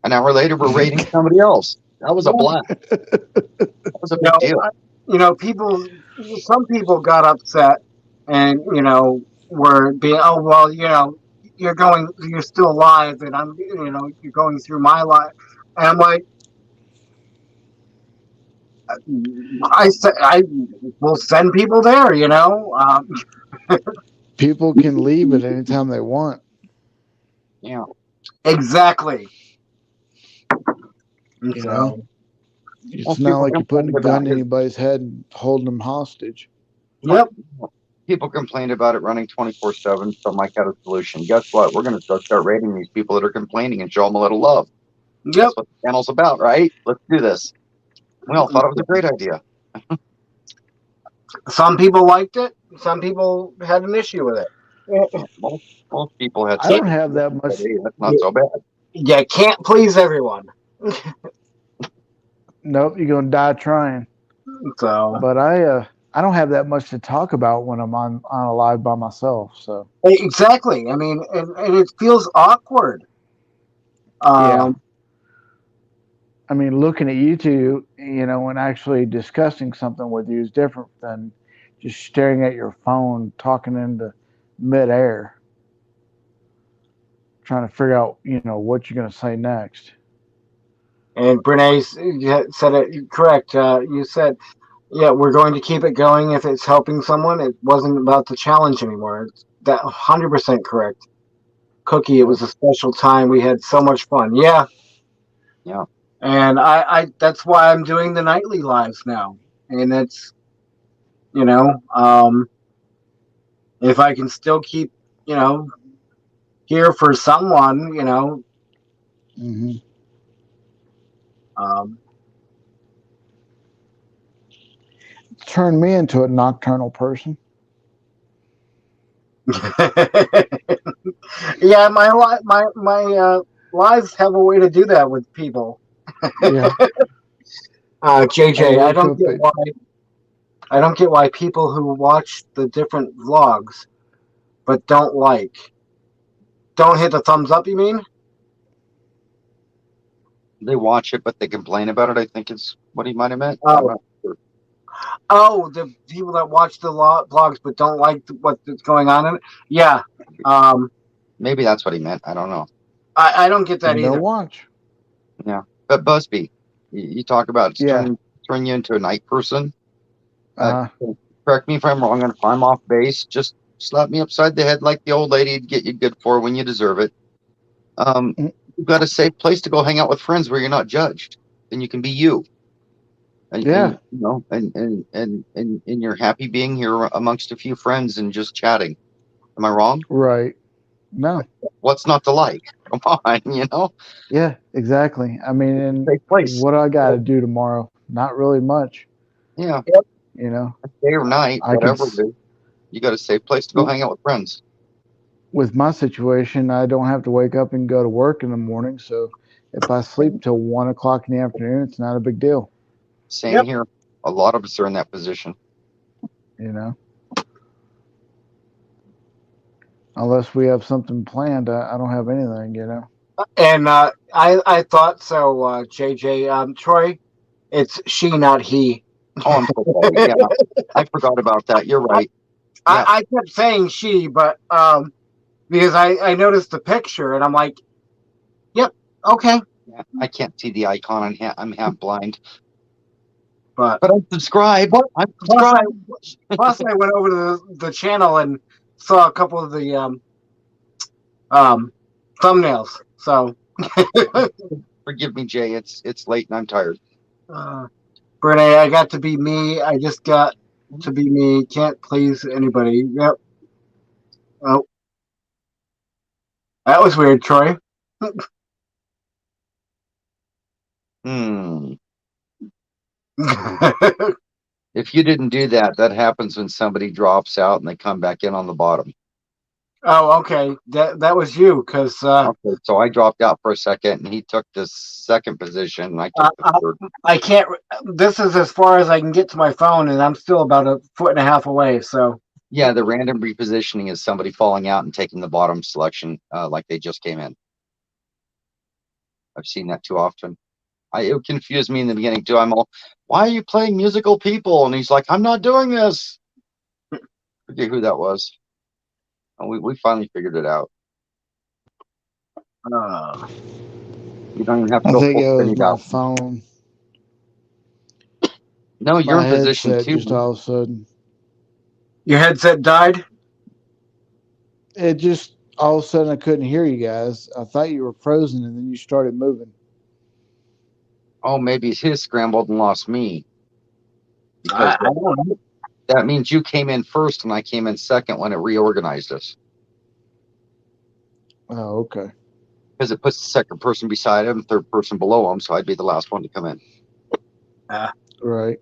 an hour later, we're raiding somebody else. That was a blast. That was a big deal. Some people got upset, and were being, oh well, you're still alive, and I'm, you're going through my life, and I'm like, I will send people there, People can leave at any time they want. Yeah, exactly. You know, it's not like you're putting a gun to anybody's head and holding them hostage. Yep. People complained about it running 24/7, so Mike had a solution. Guess what? We're going to start raiding these people that are complaining and show them a little love. Yep. That's what the channel's about, right? Let's do this. We all thought it was a great idea. Some people liked it. Some people had an issue with it. Most people had. I don't have that much. That's not so bad. You can't please everyone. Nope, you're gonna die trying. So, but I don't have that much to talk about when I'm on a live by myself. So exactly. I mean, and it feels awkward. Yeah. I mean, looking at you two, and actually discussing something with you is different than just staring at your phone, talking into midair, trying to figure out, what you're going to say next. And Brene said it correct. You said, yeah, we're going to keep it going if it's helping someone. It wasn't about the challenge anymore. It's that 100% correct. Cookie, it was a special time. We had so much fun. Yeah. Yeah. And I that's why I'm doing the nightly lives now. And it's, if I can still keep, here for someone, Mm-hmm. Turn me into a nocturnal person. Yeah, my lives have a way to do that with people. Yeah. JJ, I don't get why people who watch the different vlogs but don't hit the thumbs up, you mean? They watch it, but they complain about it, I think is what he might have meant. Oh, the people that watch the vlogs but don't like what's going on in it? Yeah. Maybe that's what he meant. I don't know. I don't get that either. Don't watch. Yeah. But Busby, you talk about turning you into a night person. Correct me if I'm wrong, and if I'm off base, just slap me upside the head like the old lady to get you good for when you deserve it. You've got a safe place to go hang out with friends where you're not judged. Then you can be you. And you're happy being here amongst a few friends and just chatting. Am I wrong? Right. No. What's not to like? Come on, Yeah, exactly. I mean, and what I got to do tomorrow? Not really much. Yeah. Day or night, whatever it is. You got a safe place to go hang out with friends. With my situation, I don't have to wake up and go to work in the morning. So if I sleep till 1 o'clock in the afternoon, it's not a big deal. Same here. A lot of us are in that position. Unless we have something planned, I don't have anything, And I thought so, JJ. Troy, it's she, not he. Oh, I'm so sorry. Yeah, I forgot about that. You're right. I kept saying she, but because I noticed the picture and I'm like, yep, okay. Yeah, I can't see the icon. I'm half blind. But I'm subscribed. I'm subscribed. Plus, I went over to the channel and saw a couple of the thumbnails. So forgive me, Jay. It's late and I'm tired. Brene, I got to be me. I just got to be me. Can't please anybody. Yep. Oh, that was weird, Troy. If you didn't do that, that happens when somebody drops out and they come back in on the bottom. Oh, okay. That was you, because Okay, so I dropped out for a second, and he took the second position, and I took the third. I can't. This is as far as I can get to my phone, and I'm still about a foot and a half away. So Yeah, the random repositioning is somebody falling out and taking the bottom selection, like they just came in. I've seen that too often. It confused me in the beginning too. I'm all, why are you playing musical people? And he's like, I'm not doing this. I forget who that was. And we finally figured it out. You don't even have to I go think full it was screen my out. phone. No, you're My in position headset too. just all of a sudden. your headset died. It just all of a sudden I couldn't hear you guys. I thought you were frozen, and then you started moving. Oh, maybe his scrambled and lost me. Because I don't know. that means you came in first and I came in second when it reorganized us. Oh, okay. Because it puts the second person beside him, third person below him, so I'd be the last one to come in. Right.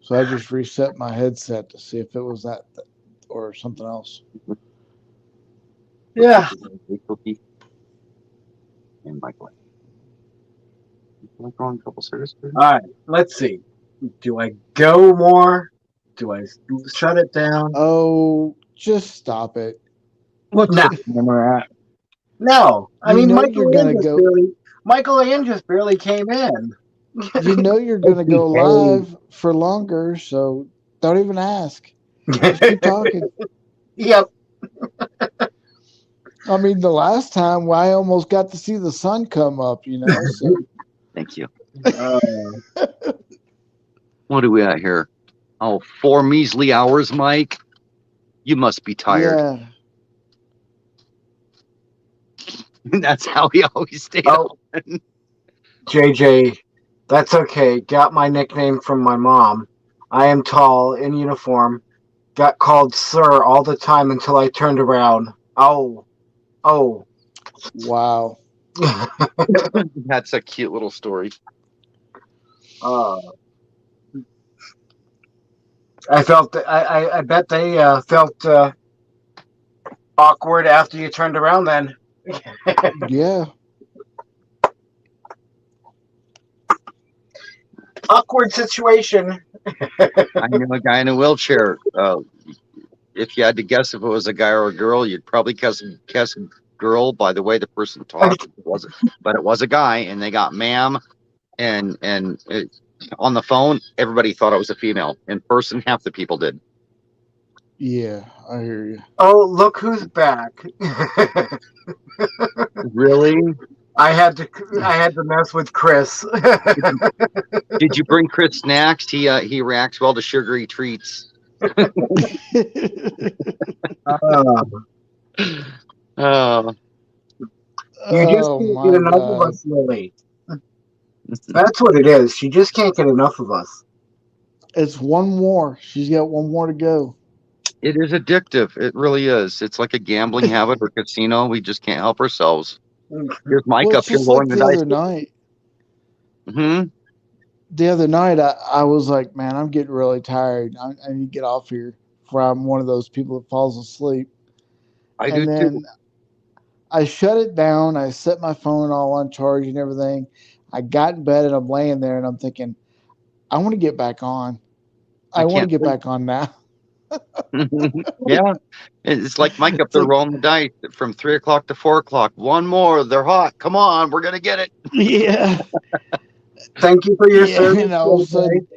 So I just reset my headset to see if it was that or something else. Yeah. And Michael. Like on a couple serious. All right. Let's see. Do I go more? Do I shut it down? Oh, just stop it. What's No. the camera at? No. I You mean, know you're gonna go. Michael Ian just barely came in. You know you're gonna go live for longer, so don't even ask. Just keep talking. Yep. I mean, the last time I almost got to see the sun come up, so. Thank you. What are we at here? Oh, 4 measly hours, Mike. You must be tired. Yeah. That's how he always stayed open. JJ, that's okay. Got my nickname from my mom. I am tall, in uniform. Got called sir all the time until I turned around. Oh. Wow. That's a cute little story. I felt. I bet they felt awkward after you turned around. Then. Yeah. Awkward situation. I knew a guy in a wheelchair. If you had to guess if it was a guy or a girl, you'd probably guess girl by the way the person talked. But it was a guy, and they got ma'am, and on the phone, everybody thought it was a female. In person, half the people did. Yeah, I hear you. Oh, look who's back! Really? I had to mess with Chris. Did you bring Chris snacks? He reacts well to sugary treats. You just can't get enough of us, Lily. That's what it is. She just can't get enough of us. It's one more. She's got one more to go. It is addictive. It really is. It's like a gambling habit or casino. We just can't help ourselves. Here's Mike up here rolling the dice. Other night. Hmm. The other night, I was like, man, I'm getting really tired. I need to get off here before I'm one of those people that falls asleep. I do too. I shut it down. I set my phone all on charge and everything. I got in bed and I'm laying there and I'm thinking, I want to get back on. I want to get back on now. Yeah. It's like Mike up there rolling the dice from 3 o'clock to 4 o'clock. One more. They're hot. Come on. We're going to get it. Yeah. Thank you for your service. And all of a sudden,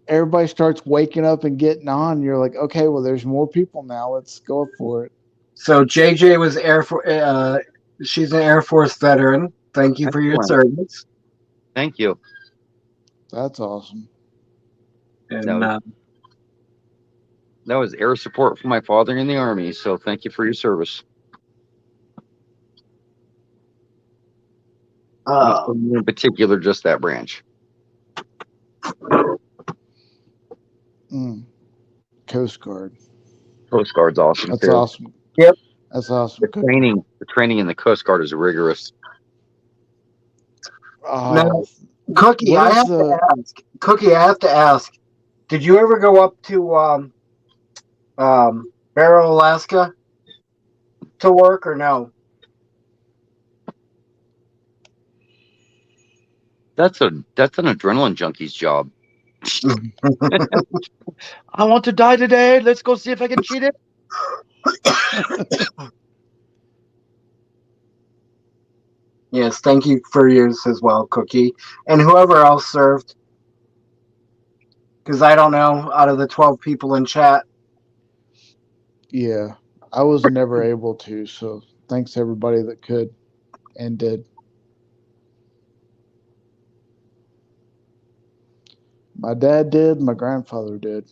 everybody starts waking up and getting on. You're like, okay, well, there's more people now. Let's go for it. So JJ was she's an Air Force veteran. Thank you for your service. Thank you. That's awesome. And that was air support for my father in the Army. So thank you for your service. In particular, just that branch. Coast Guard. Coast Guard's awesome. That's awesome. Yep. That's awesome. The training in the Coast Guard is rigorous. Now, Cookie, I have to ask. Did you ever go up to Barrow, Alaska to work or no? That's an adrenaline junkie's job. I want to die today. Let's go see if I can cheat it. Yes, thank you for yours as well, Cookie. And whoever else served. Because I don't know, out of the 12 people in chat. Yeah, I was never able to, so thanks to everybody that could and did. My dad did, my grandfather did.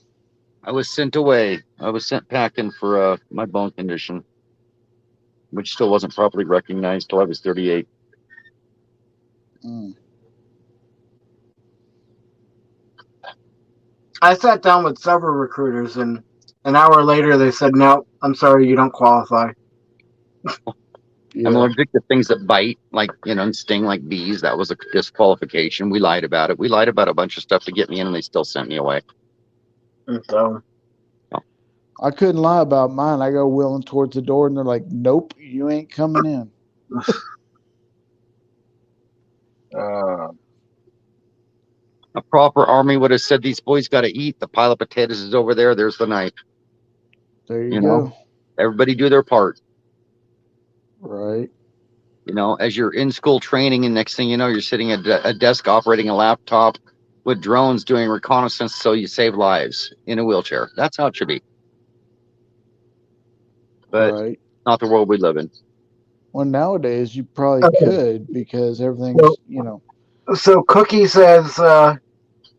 I was sent away. I was sent packing for my bone condition, which still wasn't properly recognized till I was 38. I sat down with several recruiters, and an hour later they said, "No, I'm sorry, you don't qualify." Yeah. I'm allergic to things that bite, like, and sting like bees. That was a disqualification. We lied about it. We lied about a bunch of stuff to get me in, and they still sent me away. So I couldn't lie about mine. I go wheeling towards the door, and they're like, "Nope, you ain't coming in." A proper army would have said, "These boys got to eat. The pile of potatoes is over there. There's the knife." There you go. Everybody do their part. Right. As you're in school training, and next thing you know, you're sitting at a desk operating a laptop with drones doing reconnaissance, so you save lives in a wheelchair. That's how it should be. But right. Not the world we live in. Well, nowadays you probably could because everything's, So Cookie says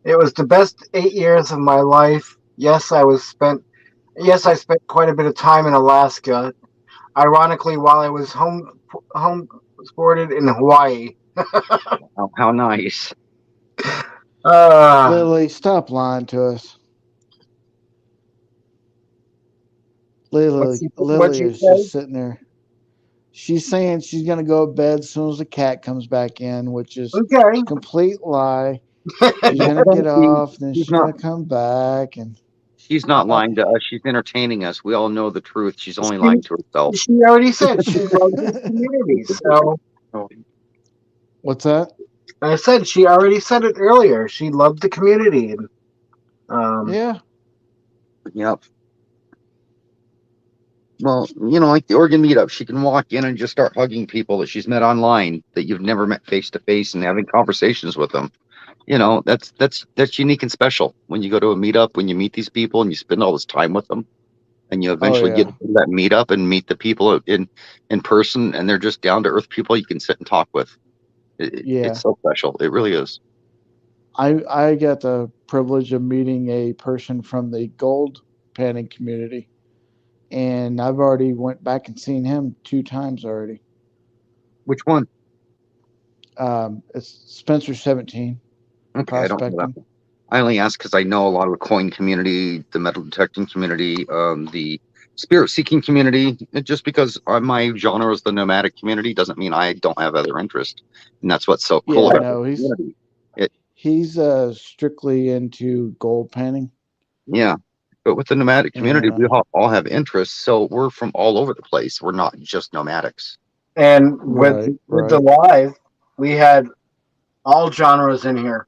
it was the best 8 years of my life. Yes, I spent quite a bit of time in Alaska. Ironically, while I was home sported in Hawaii. How nice. Lily, stop lying to us. Lily is just sitting there. She's saying she's going to go to bed as soon as the cat comes back in, which is a complete lie. She's going to get off, then she's going to come back. And she's not lying to us. She's entertaining us. We all know the truth. She's only lying to herself. She already said she loves the community. So, what's that? I said she already said it earlier. She loved the community. Yeah. Yep. Well, like the Oregon meetup, she can walk in and just start hugging people that she's met online that you've never met face to face and having conversations with them. That's unique and special when you go to a meetup, when you meet these people and you spend all this time with them, and you eventually get to that meetup and meet the people in person, and they're just down to earth people you can sit and talk with. It's so special. It really is. I got the privilege of meeting a person from the gold panning community, and I've already went back and seen him 2 times already. Which one? It's Spencer 17. Okay, I don't know that one. I only ask because I know a lot of the coin community, the metal detecting community, the spirit seeking community. Just because my genre is the nomadic community doesn't mean I don't have other interests, and that's what's so cool about the community. He's strictly into gold panning. Yeah, but with the nomadic community, we all have interests, so we're from all over the place. We're not just nomadics. And with the live, we had all genres in here.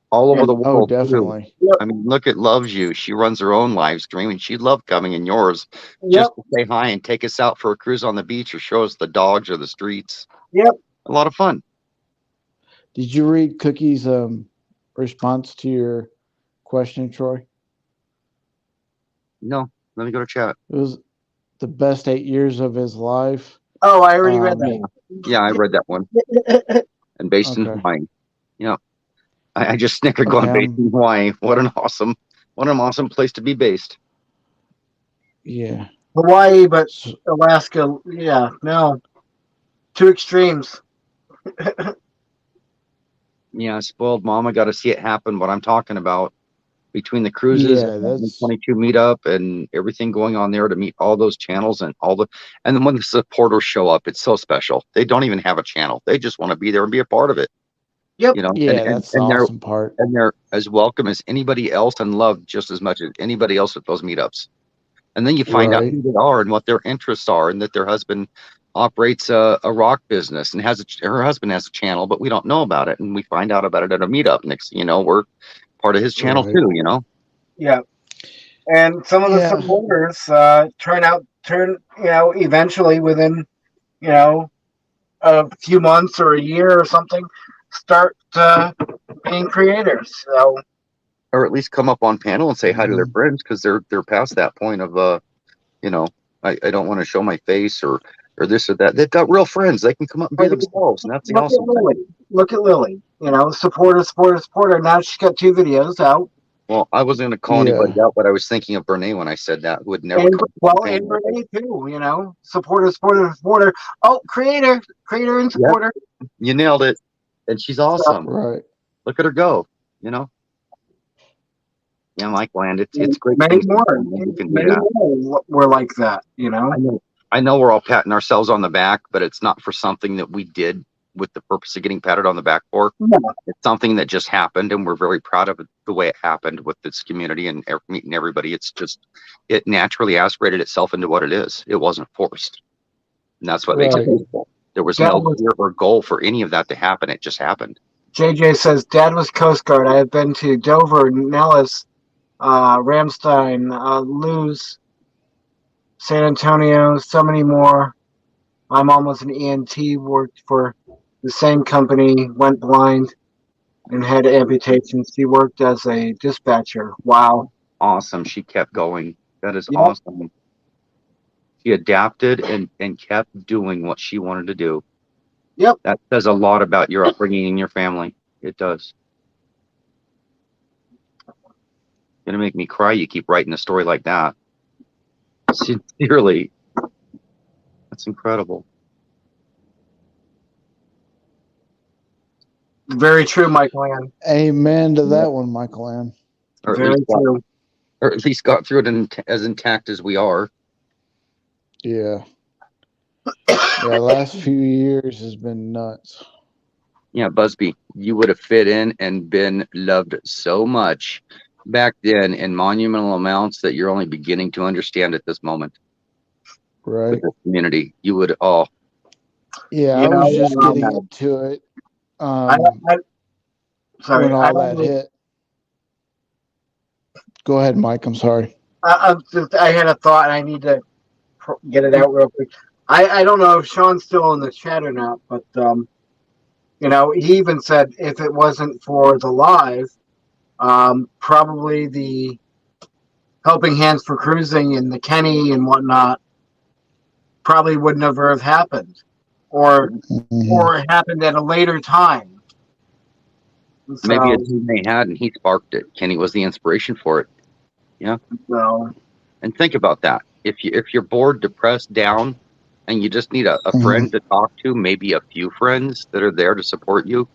All over the world. Oh, definitely. I mean, look at Loves You. She runs her own live stream, and she'd love coming in yours just to say hi and take us out for a cruise on the beach or show us the dogs or the streets. Yep. A lot of fun. Did you read Cookie's response to your question, Troy? No. Let me go to chat. It was the best 8 years of his life. Oh, I already read that. Yeah, I read that one. And based in Hawaii. Yeah. I just snickered going based in Hawaii. What an awesome place to be based. Yeah. Hawaii, but Alaska, yeah, no. 2 extremes. Yeah, spoiled mama, got to see it happen. What I'm talking about between the cruises and the 22 meetup and everything going on there to meet all those channels and then when the supporters show up, it's so special. They don't even have a channel. They just want to be there and be a part of it. Yep. You know, Yeah, that's the awesome part. and they're as welcome as anybody else and loved just as much as anybody else at those meetups. And then you find out who they are and what their interests are, and that their husband operates a rock business and her husband has a channel, but we don't know about it. And we find out about it at a meetup. Next thing you know, we're part of his channel too, you know? Yeah. And some of the supporters turn, eventually within, a few months or a year or something, start being creators. So, or at least come up on panel and say hi to their friends, because they're past that point of I don't want to show my face or this or that. They've got real friends. They can come up and be themselves, and that's the awesome thing. Look at Lily. Supporter. Now she's got 2 videos out. Well, I wasn't going to call anybody out, but I was thinking of Brene when I said that, who would never and Brene too, supporter. Oh, creator and supporter. Yep. You nailed it. And she's awesome. Right. Look at her go, Yeah, Mike Land, it's great. Many more were like that, I know we're all patting ourselves on the back, but it's not for something that we did with the purpose of getting patted on the back for. Yeah. It's something that just happened, and we're very proud of the way it happened with this community and meeting everybody. It's just, it naturally aspirated itself into what it is. It wasn't forced. And that's what makes it beautiful. There was no fear or goal for any of that to happen. It just happened. JJ says, Dad was Coast Guard. I have been to Dover, Nellis, Ramstein, Luz, San Antonio, so many more. My mom was an ENT, worked for the same company, went blind, and had amputations. She worked as a dispatcher. Wow. Awesome. She kept going. That is awesome. She adapted and kept doing what she wanted to do. Yep. That says a lot about your upbringing and your family. It does. Gonna make me cry. You keep writing a story like that. Sincerely. That's incredible. Very true, Michael Ann. Amen to that one, Michael Ann. Very true. Or at least got through it as intact as we are. Yeah. Yeah, last few years has been nuts. Yeah, Busby, you would have fit in and been loved so much back then in monumental amounts that you're only beginning to understand at this moment. Right. With the community, you would Yeah, I was just getting into it. Sorry, when all that hit. Go ahead, Mike. I'm sorry. I had a thought, and I need to get it out real quick. I don't know if Sean's still in the chat or not, but he even said if it wasn't for the live, probably the Helping Hands for Cruising and the Kenny and whatnot probably would never have happened, or it happened at a later time. So, maybe a team they had, and he sparked it. Kenny was the inspiration for it. Yeah. So, and think about that. If you're bored, depressed, down, and you just need a friend to talk to, maybe a few friends that are there to support you,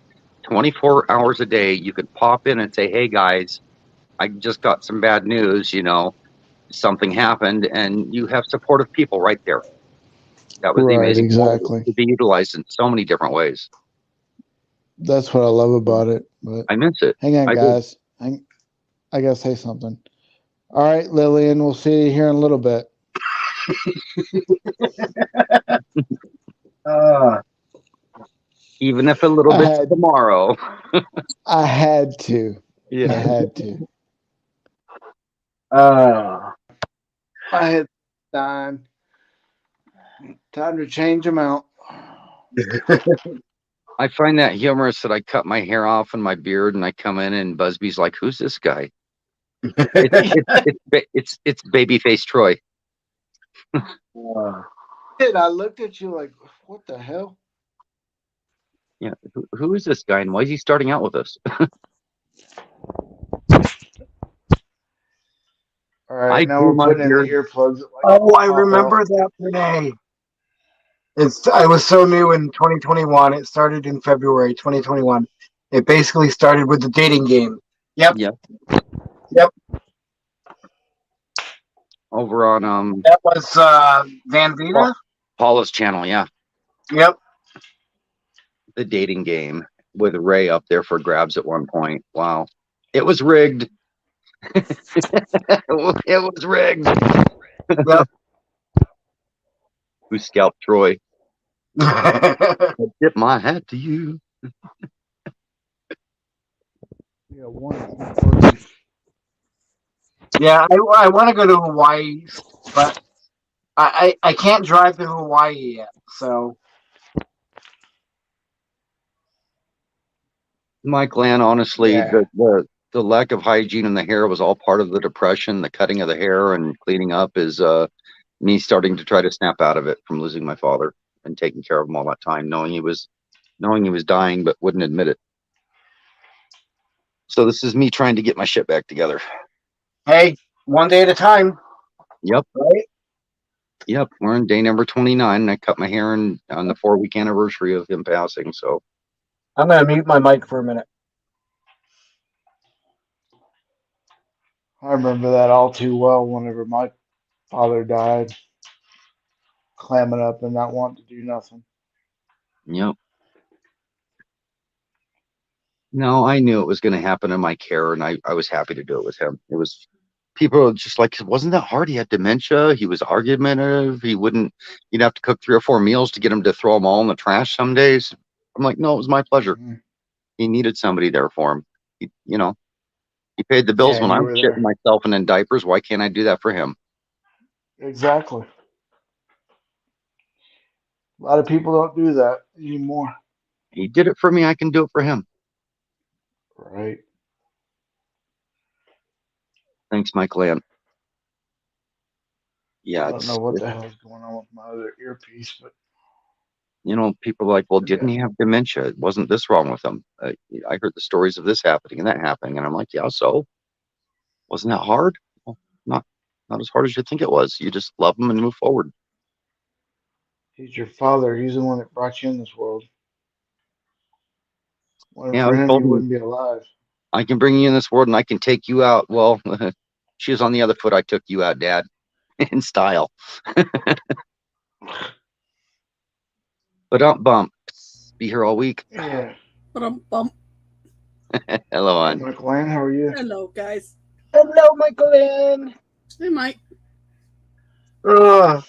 24 hours a day, you could pop in and say, hey guys, I just got some bad news, something happened, and you have supportive people right there. That was the amazing exactly. To be utilized in so many different ways. That's what I love about it. But I miss it. Hang on, guys. I gotta say something. All right, Lillian, we'll see you here in a little bit. Even if a little bit tomorrow. I had to. Yeah. I had to. I had time to change them out. I find that humorous that I cut my hair off and my beard, and I come in and Busby's like, "Who's this guy?" It's Babyface Troy. And I looked at you like, "What the hell?" Yeah, who is this guy, and why is he starting out with us? All right, now we're putting in the earplugs. I remember that today. I was so new in 2021. It started in February 2021. It basically started with the dating game. Yep. Over on that was Van Vita? Paula's channel, yeah. Yep. The dating game. with Ray up there for grabs at one point. Wow. It was rigged. It was rigged. Yep. Who scalped Troy? I tip my hat to you. Yeah, one. Yeah, I want to go to Hawaii, but I can't drive to Hawaii yet. So, Mike Land, honestly, Yeah. the lack of hygiene in the hair was all part of the depression. The cutting of the hair and cleaning up is me starting to try to snap out of it from losing my father and taking care of him all that time, knowing he was dying but wouldn't admit it. So this is me trying to get my shit back together. hey, one day at a time. Yep. Right? Yep. We're on day number 29, and I cut my hair on the 4-week anniversary of him passing. So I'm going to mute my mic for a minute. I remember that all too well whenever my father died, clamming up and not wanting to do nothing. yep. No, I knew it was going to happen in my care, and I was happy to do it with him. It was people were just like, it wasn't that hard. He had dementia. He was argumentative. You'd have to cook 3 or 4 meals to get him to throw them all in the trash some days. I'm like, no, it was my pleasure. Mm-hmm. He needed somebody there for him. He paid the bills Yeah, when you I were was there. shitting myself and in diapers. Why can't I do that for him? Exactly. A lot of people don't do that anymore. He did it for me. I can do it for him. Right. Thanks, Mike Land. Yeah, I don't know what the hell is going on with my other earpiece, but people are like, well, didn't yeah. he have dementia? Wasn't this wrong with him? I heard the stories of this happening and that happening, and I'm like, yeah, so wasn't that hard? Well, not as hard as you think it was. You just love him and move forward. He's your father. He's the one that brought you in this world. Well, Yeah, for I him, told you him, wouldn't be alive. I can bring you in this world and I can take you out. Well, she was on the other foot. I took you out, Dad, in style. But don't bump. Be here all week. Yeah. Bump. Hello, on. Michael Ann, how are you? Hello, guys. Hello, Michael Ann. Hey, Mike. Well,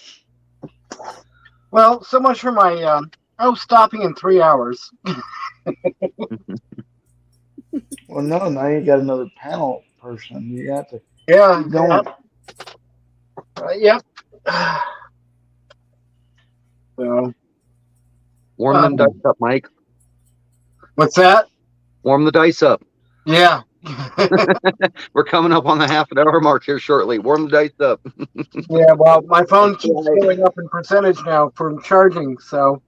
so much for my stopping in 3 hours. Well, no, now you got another panel person. You got to Yeah. keep going. Yep. So, Warm them dice up, Mike. what's that? Warm the dice up. Yeah. We're coming up on the half-an-hour mark here shortly. Warm the dice up. Yeah, well, my phone keeps going up in percentage now from charging, so.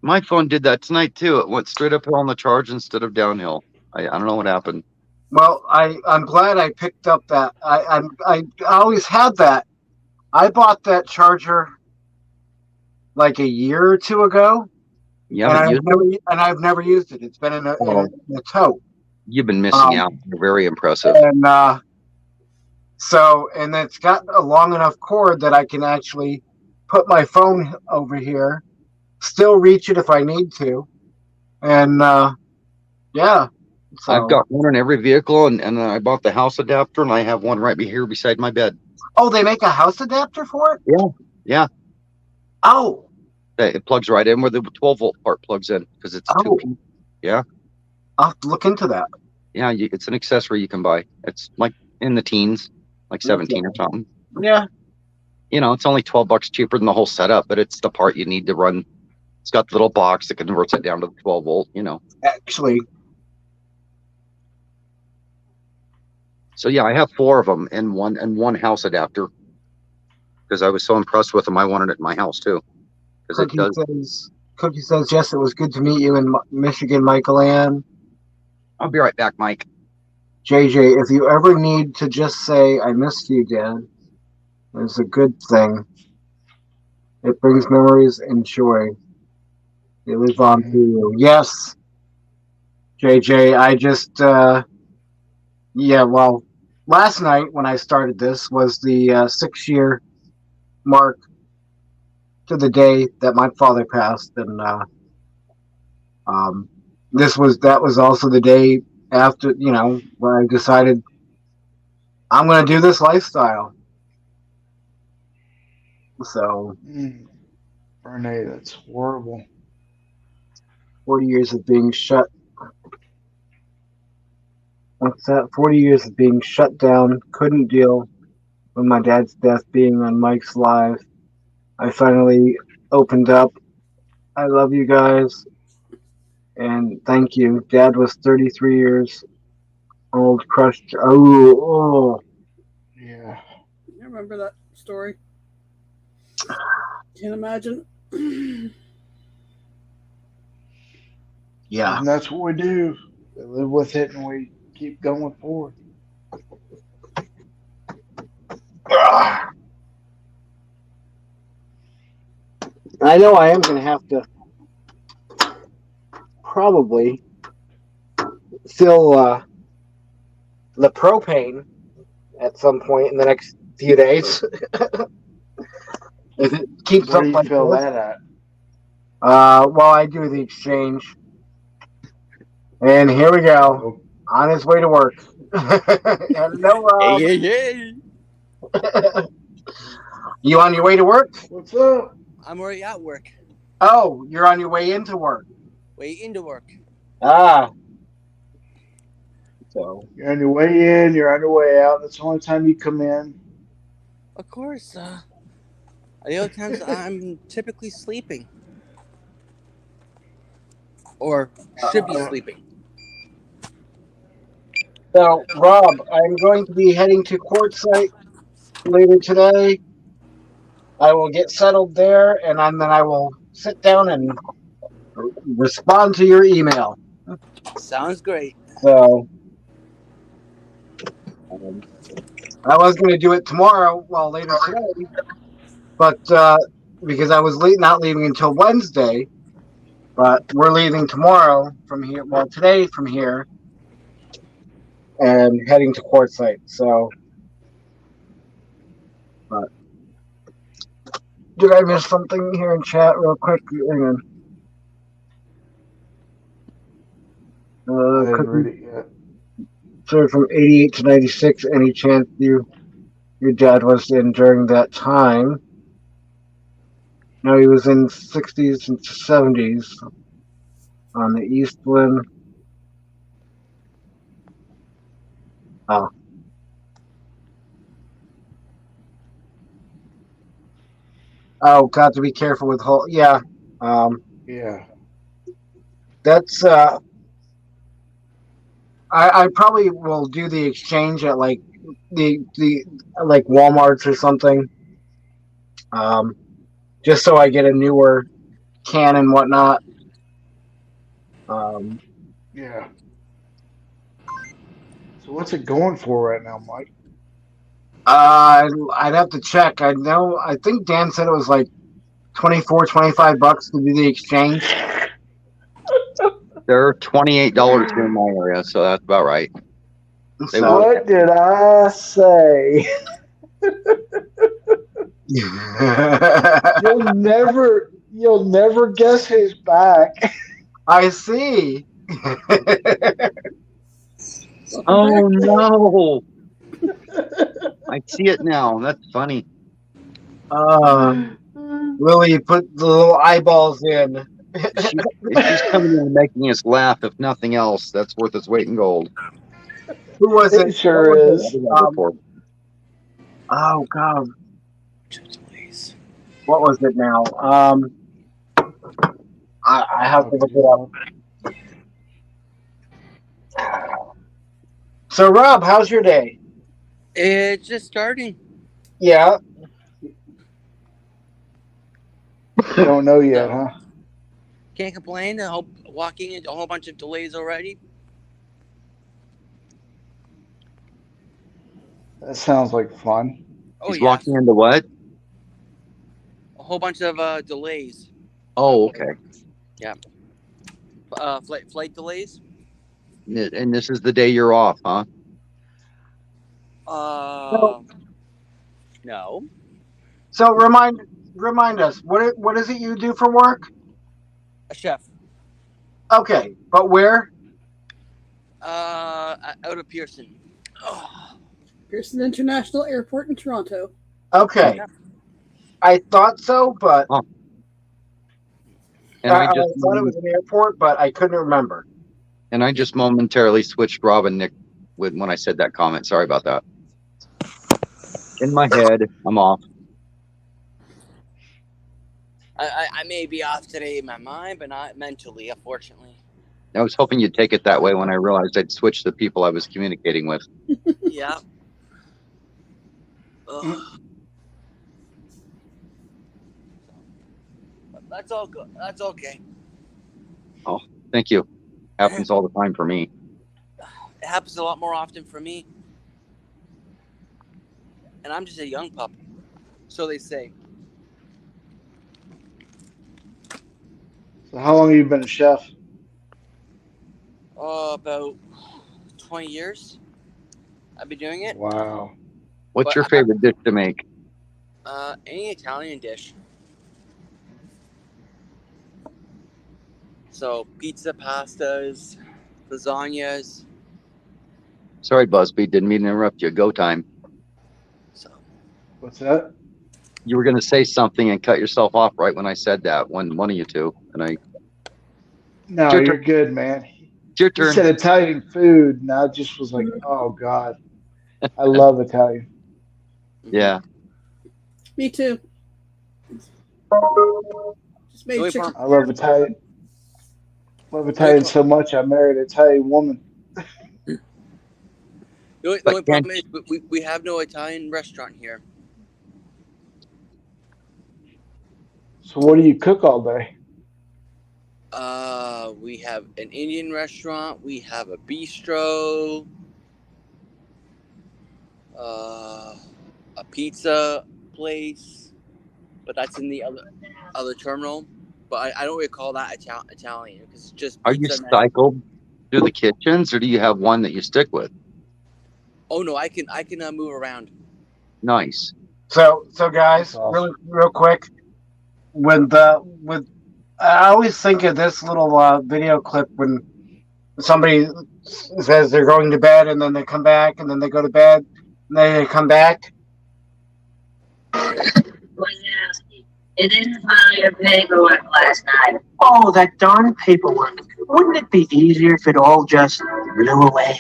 My phone did that tonight too. It went straight uphill on the charge instead of downhill. I don't know what happened. Well, I'm glad I picked up that. I always had that. I bought that charger like a year or two ago. You haven't used it? And I've never used it. It's been in a tote. You've been missing out. You're very impressive. And and it's got a long enough cord that I can actually put my phone over here, still reach it if I need to, and yeah. So. I've got one in every vehicle, and I bought the house adapter, and I have one right here beside my bed. Oh, they make a house adapter for it? Yeah. Oh. It plugs right in where the 12-volt part plugs in because it's a 2-piece. Yeah. I'll have to look into that. Yeah, it's an accessory you can buy. It's like in the teens, like 17 or something. Yeah. It's only $12 cheaper than the whole setup, but it's the part you need to run. It's got the little box that converts it down to the 12-volt, Actually. So yeah, I have 4 of them and one house adapter because I was so impressed with them. I wanted it in my house too. Cookie says, yes, it was good to meet you in Michigan, Michael Ann. I'll be right back, Mike. JJ, if you ever need to just say, I missed you, Dad, it's a good thing. It brings memories and joy. They live on through you. Yes, JJ, I just, last night when I started this was the 6-year mark to the day that my father passed, and That was also the day after, where I decided I'm going to do this lifestyle. So, Renee, that's horrible. 40 years of being shut. What's that? 40 years of being shut down. Couldn't deal with my dad's death being on Mike's Live. I finally opened up. I love you guys. And thank you. Dad was 33 years old, crushed. Oh. Yeah. I remember that story. Can't imagine. Yeah. And that's what we do. We live with it and we keep going forward. I know I am going to have to probably fill the propane at some point in the next few days. If it keeps Where up do you like fill this. that at? Well, I do the exchange. And here we go. On his way to work. Hello, Rob. Hey. You on your way to work? What's up? I'm already at work. Oh, you're on your way into work. Way into work. Ah. So you're on your way in, you're on your way out. That's the only time you come in. Of course. The other times I'm typically sleeping. Or should be sleeping. So, Rob, I'm going to be heading to Quartzsite later today. I will get settled there, and then I will sit down and respond to your email. Sounds great. So, I was going to do it tomorrow, later today, but because I was not leaving until Wednesday, but we're leaving tomorrow from here. Well, today from here, and heading to Quartzsite. So, but did I miss something here in chat real quick? Hang on. I didn't read it yet. So from 88 to 96, any chance your dad was in during that time? No, he was in 60s and 70s on the Eastland. Oh. Oh, got to be careful with whole. Yeah. Yeah. That's I probably will do the exchange at like the like Walmart's or something. Just so I get a newer can and whatnot. Yeah. So what's it going for right now, Mike? I'd have to check. I think Dan said it was like $25 to do the exchange. They're $28 here in my area, so that's about right. What did I say? You'll never guess who's back. I see. Oh no! I see it now. That's funny. Lily put the little eyeballs in. She's coming in and making us laugh. If nothing else, that's worth its weight in gold. Who was it? It sure is. Oh God. What was it now? I have to look it up. So Rob, how's your day? It's just starting. Yeah. You don't know yet, huh? Can't complain. Walking into a whole bunch of delays already. That sounds like fun. He's walking into what? A whole bunch of delays. Oh, okay. Yeah. Flight delays. And this is the day you're off, huh? No. So remind us, what is it you do for work? A chef. Okay, but where? Out of Pearson. Oh. Pearson International Airport in Toronto. Okay. Yeah. I thought so, but And I thought it was an airport, but I couldn't remember. And I just momentarily switched Rob and Nick when I said that comment. Sorry about that. In my head, I'm off. I may be off today in my mind, but not mentally, unfortunately. I was hoping you'd take it that way when I realized I'd switched the people I was communicating with. Yeah. Ugh. That's all good. That's okay. Oh, thank you. Happens all the time for me. It happens a lot more often for me. And I'm just a young pup. So they say. So how long have you been a chef? Oh, about 20 years. I've been doing it. Wow. What's your favorite dish to make? Any Italian dish. So pizza, pastas, lasagnas. Sorry, Busby, didn't mean to interrupt you. Go time. So. What's that? You were going to say something and cut yourself off right when I said that. One of you two, and I. No, you're good, man. It's your He turn. said Italian food, and I just was like, oh God, I love Italian. Yeah. Me too. Just made chicken. I love Italian. Love Italian so much. I married an Italian woman. The only problem is we have no Italian restaurant here. So what do you cook all day? We have an Indian restaurant. We have a bistro. A pizza place, but that's in the other terminal. But I don't really call that Italian because it's just. Are you cycled through the kitchens, or do you have one that you stick with? Oh no, I can move around. Nice. So guys, real quick, I always think of this little video clip when somebody says they're going to bed and then they come back and then they go to bed and then they come back. It didn't file your paperwork last night. Oh, that darn paperwork. Wouldn't it be easier if it all just blew away?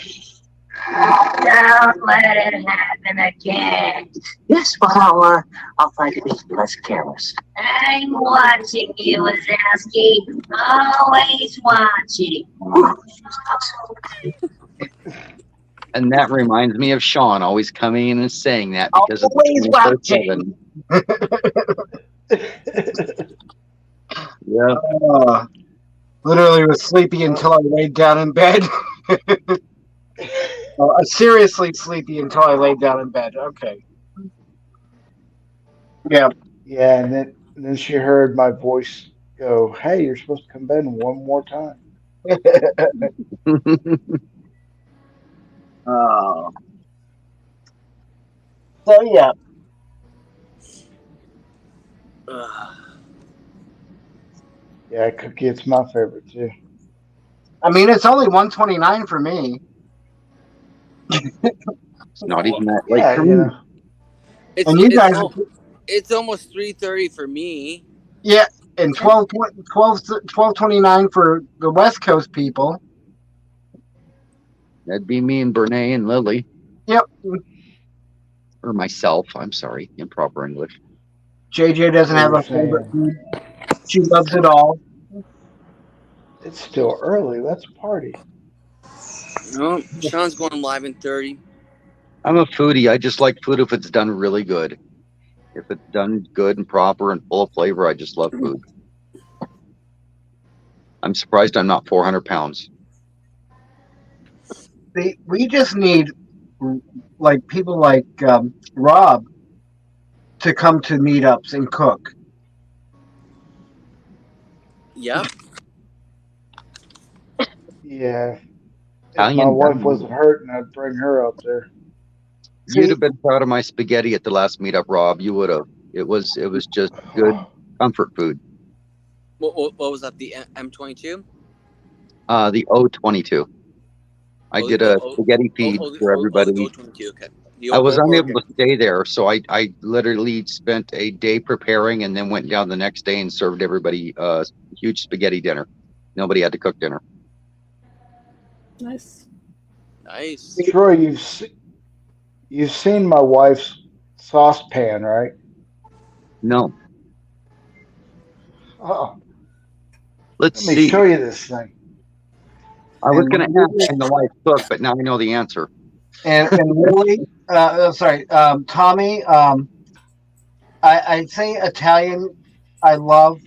Don't let it happen again. Yes, well, I'll try to be less careless. I'm watching you, Wazowski. Always watching. And that reminds me of Sean always coming in and saying that because always it's watching. Yeah. Literally was sleepy until I laid down in bed. Seriously sleepy until I laid down in bed. Okay. Yeah. Yeah, and then she heard my voice go, "Hey, you're supposed to come in one more time." So yeah. Yeah, cookie, it's my favorite too. I mean, it's only $129 for me. It's not even that late Yeah, for you me. know. It's almost 3:30 for me. Yeah, and $12.29 for the West Coast people. That'd be me and Bernae and Lily. Yep. Or myself. I'm sorry. Improper English. JJ doesn't have a favorite food. She loves it all. It's still early. Let's party. No, Sean's going live in 30. I'm a foodie. I just like food if it's done really good. If it's done good and proper and full of flavor, I just love food. I'm surprised I'm not 400 pounds. We just need like people like Rob to come to meetups and cook. Yep. Yeah. If Italian my wife dining. wasn't hurting, I'd bring her up there. You'd have been proud of my spaghetti at the last meetup, Rob. You would have. It was just good comfort food. What was that? The M22? The O22. I did a spaghetti feed for everybody. The O22, okay. I was unable to stay there, so I literally spent a day preparing and then went down the next day and served everybody a huge spaghetti dinner. Nobody had to cook dinner. Nice. Nice. Troy, you've seen my wife's saucepan, right? No. Oh. Let me show you this thing. I was going to ask and the wife cook, but now I know the answer. And really, Tommy, I'd say Italian. I love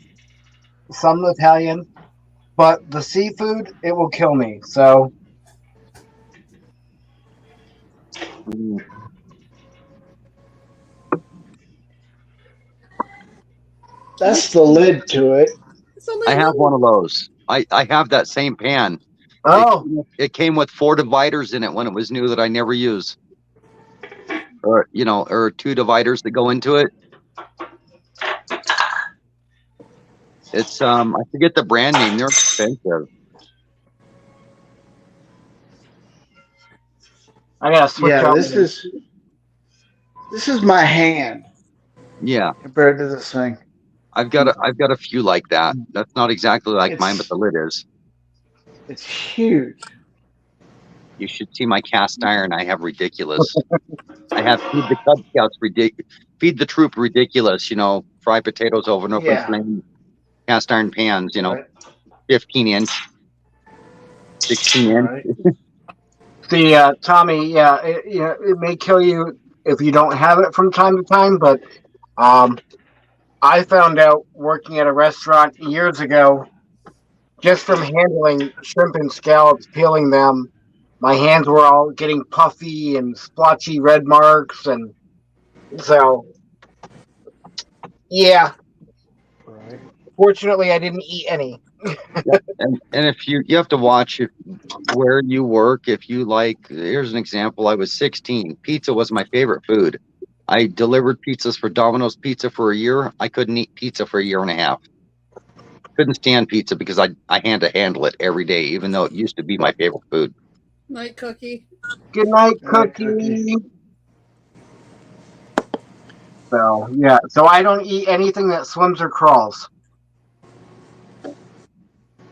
some Italian, but the seafood, it will kill me. So. That's the lid to it. I have one of those. I have that same pan. Oh. It came with 4 dividers in it when it was new that I never use. Or 2 dividers that go into it. It's I forget the brand name. They're expensive. I gotta switch out. This is my hand. Yeah. Compared to this thing. I've got a few like that. That's not exactly like mine, but the lid is. It's huge. You should see my cast iron. I have ridiculous. I have Feed the Cub Scouts Feed the Troop ridiculous. Fry potatoes over and open flame. Cast iron pans. 15 inch, 16 inch. Right. See, Tommy, it may kill you if you don't have it from time to time, but I found out working at a restaurant years ago, just from handling shrimp and scallops, peeling them, my hands were all getting puffy and splotchy red marks, and so, yeah. Right. Fortunately, I didn't eat any. And if you have to watch where you work. If you here's an example. I was 16. Pizza was my favorite food. I delivered pizzas for Domino's Pizza for a year. I couldn't eat pizza for a year and a half. Couldn't stand pizza because I had to handle it every day, even though it used to be my favorite food. Night, Cookie. Good night, Cookie. So, yeah. So I don't eat anything that swims or crawls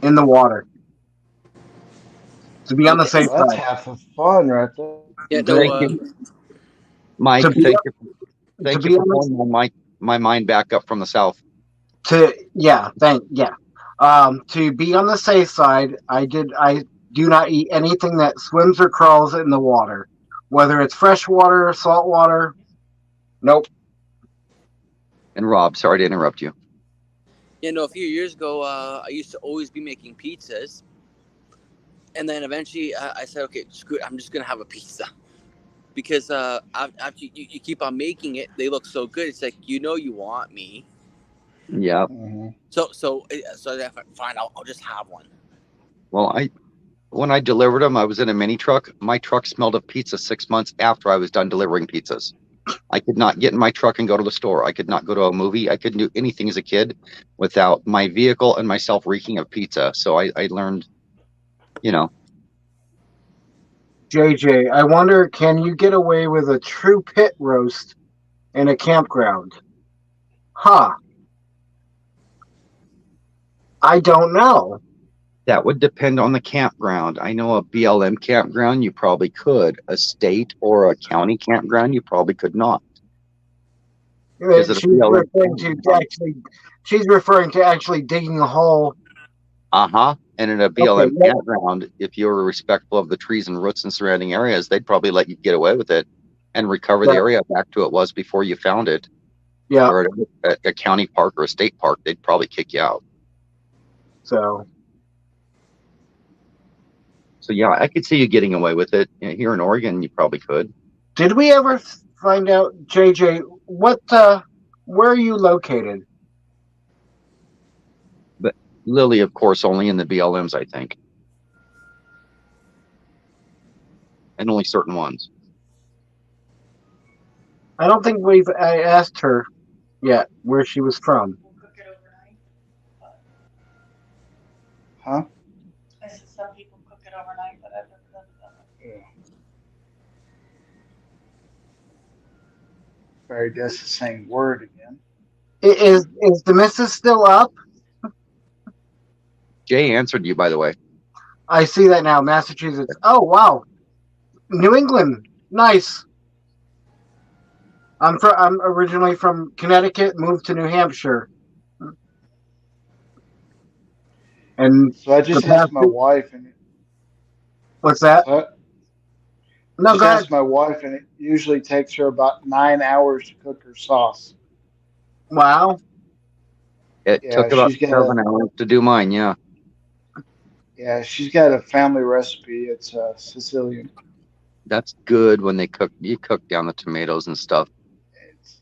in the water. To be on the safe side. That's half the fun right there. Yeah, Mike, thank you for pulling my mind back up from the south. To be on the safe side, I do not eat anything that swims or crawls in the water, whether it's fresh water, salt water. Nope. And Rob, sorry to interrupt you. Yeah, no, a few years ago, I used to always be making pizzas. And then eventually I said, okay, screw it, I'm just going to have a pizza. Because after you keep on making it, they look so good. It's like, you want me. Yeah. Mm-hmm. So fine, I'll just have one. Well, when I delivered them, I was in a mini truck. My truck smelled of pizza 6 months after I was done delivering pizzas. I could not get in my truck and go to the store. I could not go to a movie. I couldn't do anything as a kid without my vehicle and myself reeking of pizza. So I learned, JJ, I wonder, can you get away with a true pit roast in a campground? Huh. I don't know. That would depend on the campground. I know a BLM campground, you probably could. A state or a county campground, you probably could not. She's referring to actually digging a hole. And in a BLM campground, if you were respectful of the trees and roots and surrounding areas, they'd probably let you get away with it and recover the area back to what it was before you found it. Yeah. Or at a county park or a state park, they'd probably kick you out. So yeah, I could see you getting away with it. Here in Oregon, you probably could. Did we ever find out, JJ, where are you located? But Lily, of course, only in the BLMs, I think. And only certain ones. I don't think I asked her yet where she was from. Huh? Barry does the same word again. Is the missus still up? Jay answered you, by the way. I see that now. Massachusetts. Oh wow, New England. Nice. I'm originally from Connecticut. Moved to New Hampshire. And so I just asked my wife, and what's that? So No, just go ahead. asked my wife, and it usually takes her about 9 hours to cook her sauce. Wow. It took about 7 hours to do mine. Yeah. Yeah, she's got a family recipe. It's Sicilian. That's good when you cook down the tomatoes and stuff.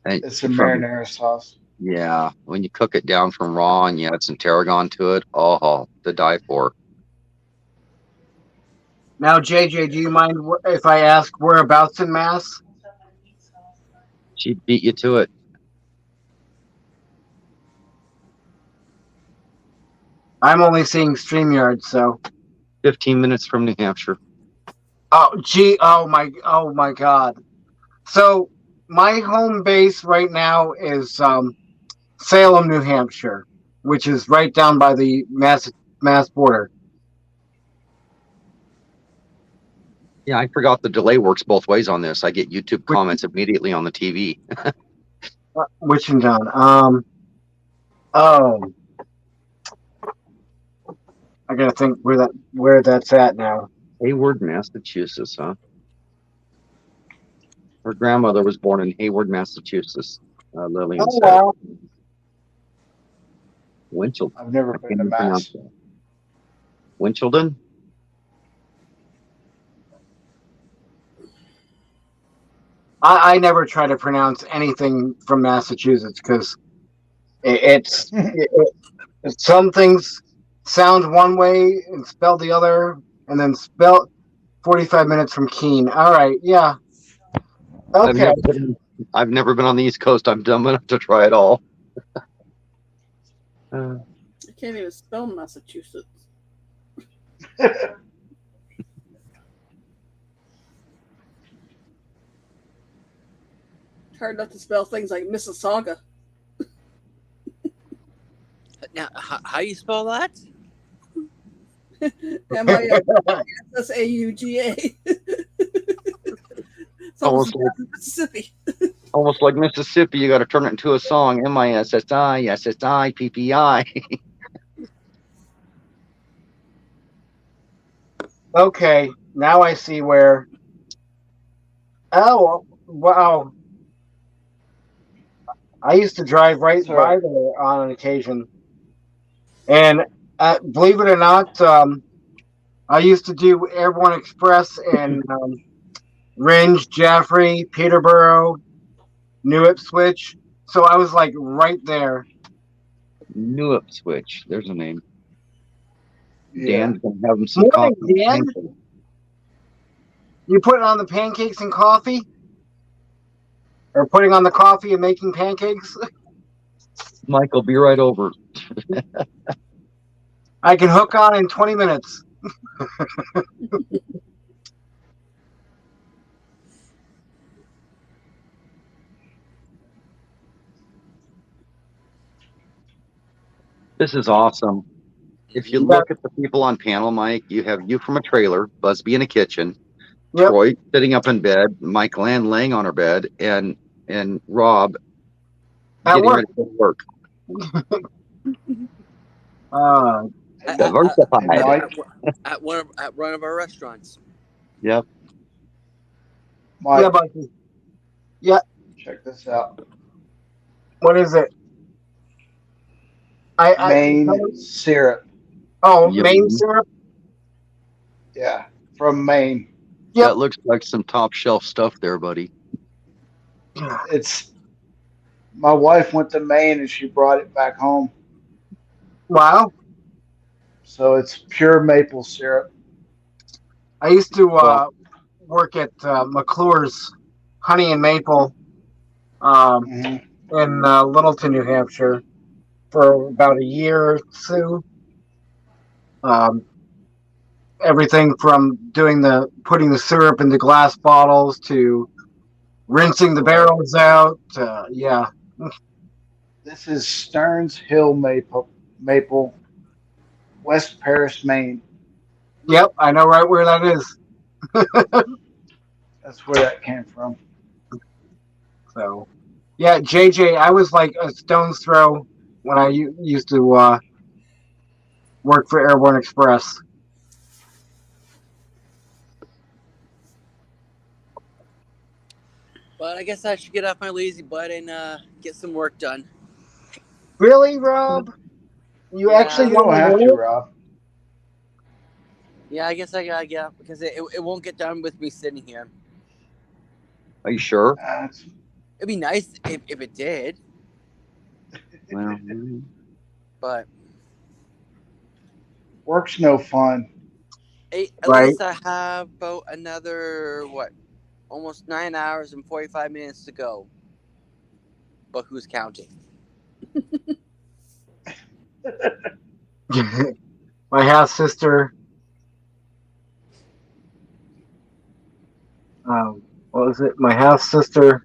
It's a marinara sauce. Yeah, when you cook it down from raw and you add some tarragon to it, oh, to die for. Now, JJ, do you mind if I ask whereabouts in Mass? She beat you to it. I'm only seeing StreamYard, so 15 minutes from New Hampshire. Oh, gee, oh my God. So my home base right now is Salem, New Hampshire, which is right down by the Mass border. Yeah, I forgot the delay works both ways on this. I get YouTube comments immediately on the TV. Which one, John? Oh, I gotta think where that's at now. Hayward, Massachusetts, huh? Her grandmother was born in Hayward, Massachusetts. Lillian said. Wow. Winchell. I've never been to Mass. Winchelden? I never try to pronounce anything from Massachusetts because it's some things sound one way and spell the other, and then spell 45 minutes from Keene. All right, yeah. Okay. I've never been on the East Coast. I'm dumb enough to try it all. I can't even spell Massachusetts. Hard enough to spell things like Mississauga. Now, how you spell that? Missauga. Almost like Mississippi. Almost like Mississippi. You got to turn it into a song. MISSI, SSI, PPI. Okay, now I see where. Oh, wow. I used to drive right by there on an occasion. And believe it or not, I used to do Airborne Express in Ringe, Jaffrey, Peterborough, New Ipswich. So I was like right there. New Ipswich. There's a name. Yeah. Dan's going to have him some Morning, coffee. Dan. You putting on the pancakes and coffee? Or putting on the coffee and making pancakes? Michael, be right over. I can hook on in 20 minutes. This is awesome. If you look at the people on panel, Mike, you have you from a trailer, Busby in a kitchen, Troy sitting up in bed, Mike Land laying on her bed, and Rob getting ready to work. Diversified. At one of our restaurants. Yep. Mike, yeah, Bucky. Yeah. Check this out. What is it? Maine syrup. Oh, Maine syrup? Yeah, from Maine. Yep. That looks like some top shelf stuff there, buddy. It's my wife went to Maine and she brought it back home. Wow. So it's pure maple syrup. I used to work at McClure's Honey and Maple in Littleton, New Hampshire for about a year or two. Everything from putting the syrup into glass bottles to rinsing the barrels out. Yeah. This is Stearns Hill Maple, West Paris, Maine. Yep, I know right where that is. That's where that came from. So, yeah, JJ, I was like a stone's throw when I used to work for Airborne Express. But I guess I should get off my lazy butt and get some work done. Really, Rob? You actually You don't want have to to, Rob. Yeah, I guess I gotta get up because it won't get done with me sitting here. Are you sure? It'd be nice if it did. Well, but work's no fun. At Right. least I have about another almost 9 hours and 45 minutes to go. But who's counting? My half sister. What was it? My half sister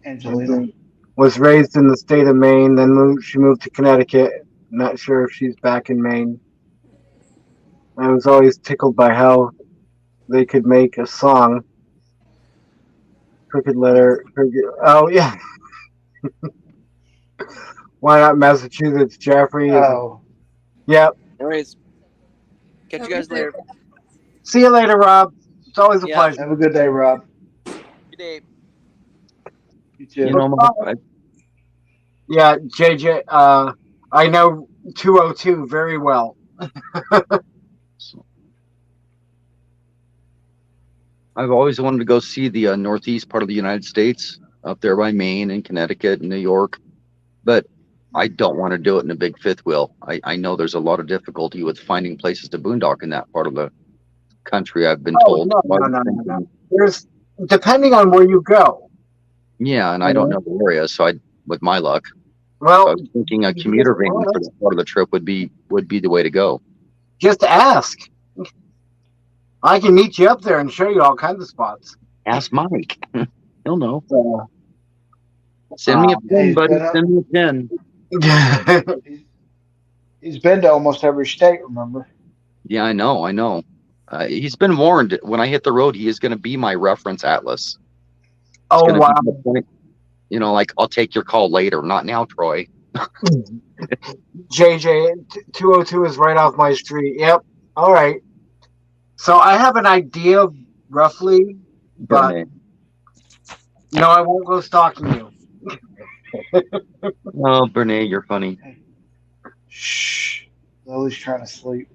Angelina was raised in the state of Maine. Then she moved to Connecticut. Not sure if she's back in Maine. I was always tickled by how they could make a song. Crooked letter. Oh yeah. Why not Massachusetts? Jeffrey. Oh. Yep. Anyways, catch you guys later. See you later, Rob. It's always a pleasure. Have a good day, Rob. Good day. You too. You know, Yeah, JJ. I know 202 very well. I've always wanted to go see the northeast part of the United States, up there by Maine and Connecticut and New York, but I don't want to do it in a big fifth wheel. I know there's a lot of difficulty with finding places to boondock in that part of the country. I've been told. No. There's depending on where you go. Yeah, and I don't know the area, so with my luck, well, so I was thinking a commuter van for this part of the trip would be the way to go. Just ask. I can meet you up there and show you all kinds of spots. Ask Mike. He'll know. Send me a pin, buddy. Send me a pin. He's been to almost every state, remember? Yeah, I know. He's been warned. When I hit the road, he is going to be my reference atlas. Oh, wow. You know, like, I'll take your call later. Not now, Troy. JJ, 202 is right off my street. Yep. All right. So I have an idea roughly, but no, I won't go stalking you. Oh, Bernay, you're funny. Shh. Lily's trying to sleep.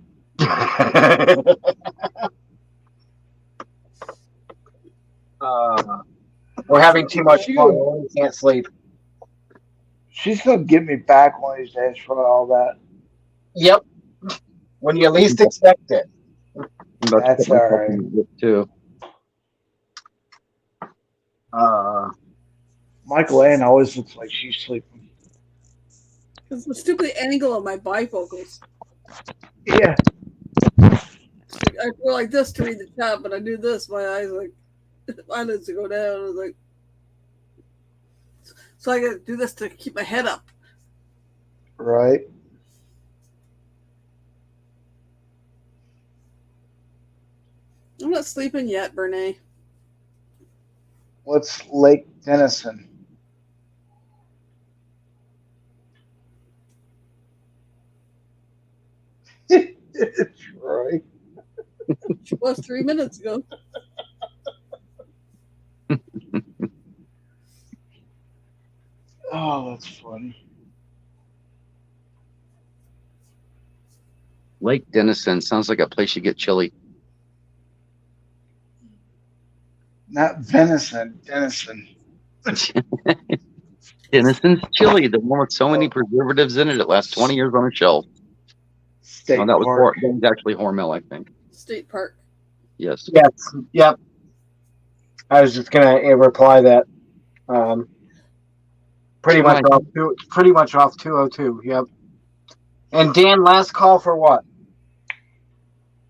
We're having too much fun. We can't sleep. She's going to get me back one of these days for all that. Yep. When you least expect it. That's all right. Too. Michael Ann always looks like she's sleeping. It's the stupid angle of my bifocals. Yeah. I go like this to read the chat, but I do this. My eyes eyelids go down. Like, so I got to do this to keep my head up. Right. I'm not sleeping yet, Bernay. What's Lake Denison? Troy. It was 3 minutes ago. Oh, that's funny. Lake Denison sounds like a place you get chili. Not venison, Denison. Denison's chili, the one with so many preservatives in it, it lasts 20 years on a shelf. State that was Park. that was actually Hormel, I think. State Park. Yes. Yes. Yep. I was just gonna reply that. Pretty much off 202. Yep. And Dan, last call for what?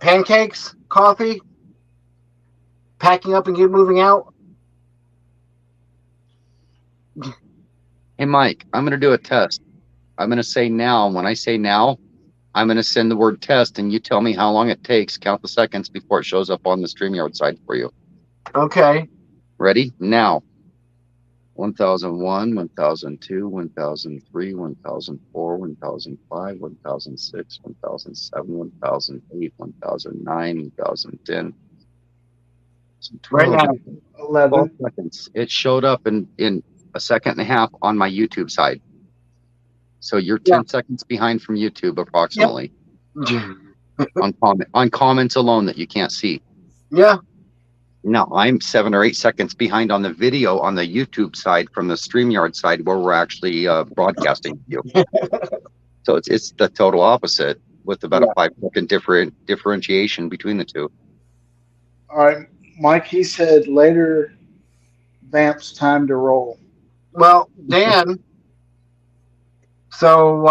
Pancakes, coffee, packing up and moving out. Hey, Mike, I'm going to do a test. I'm going to say now. When I say now, I'm going to send the word test, and you tell me how long it takes. Count the seconds before it shows up on the StreamYard side for you. Okay. Ready? Now. 1001, 1002, 1003, 1004, 1005, 1006, 1007, 1008, 1009, 1010. Right now, 11 seconds. It showed up in a second and a half on my YouTube side. So you're 10 seconds behind from YouTube approximately. Yep. on comments alone that you can't see. Yeah. No, I'm 7 or 8 seconds behind on the video on the YouTube side from the StreamYard side where we're actually broadcasting you. So it's the total opposite with about a 5-second differentiation between the two. All right, Mike, he said later Vamp's time to roll. Well, Dan, so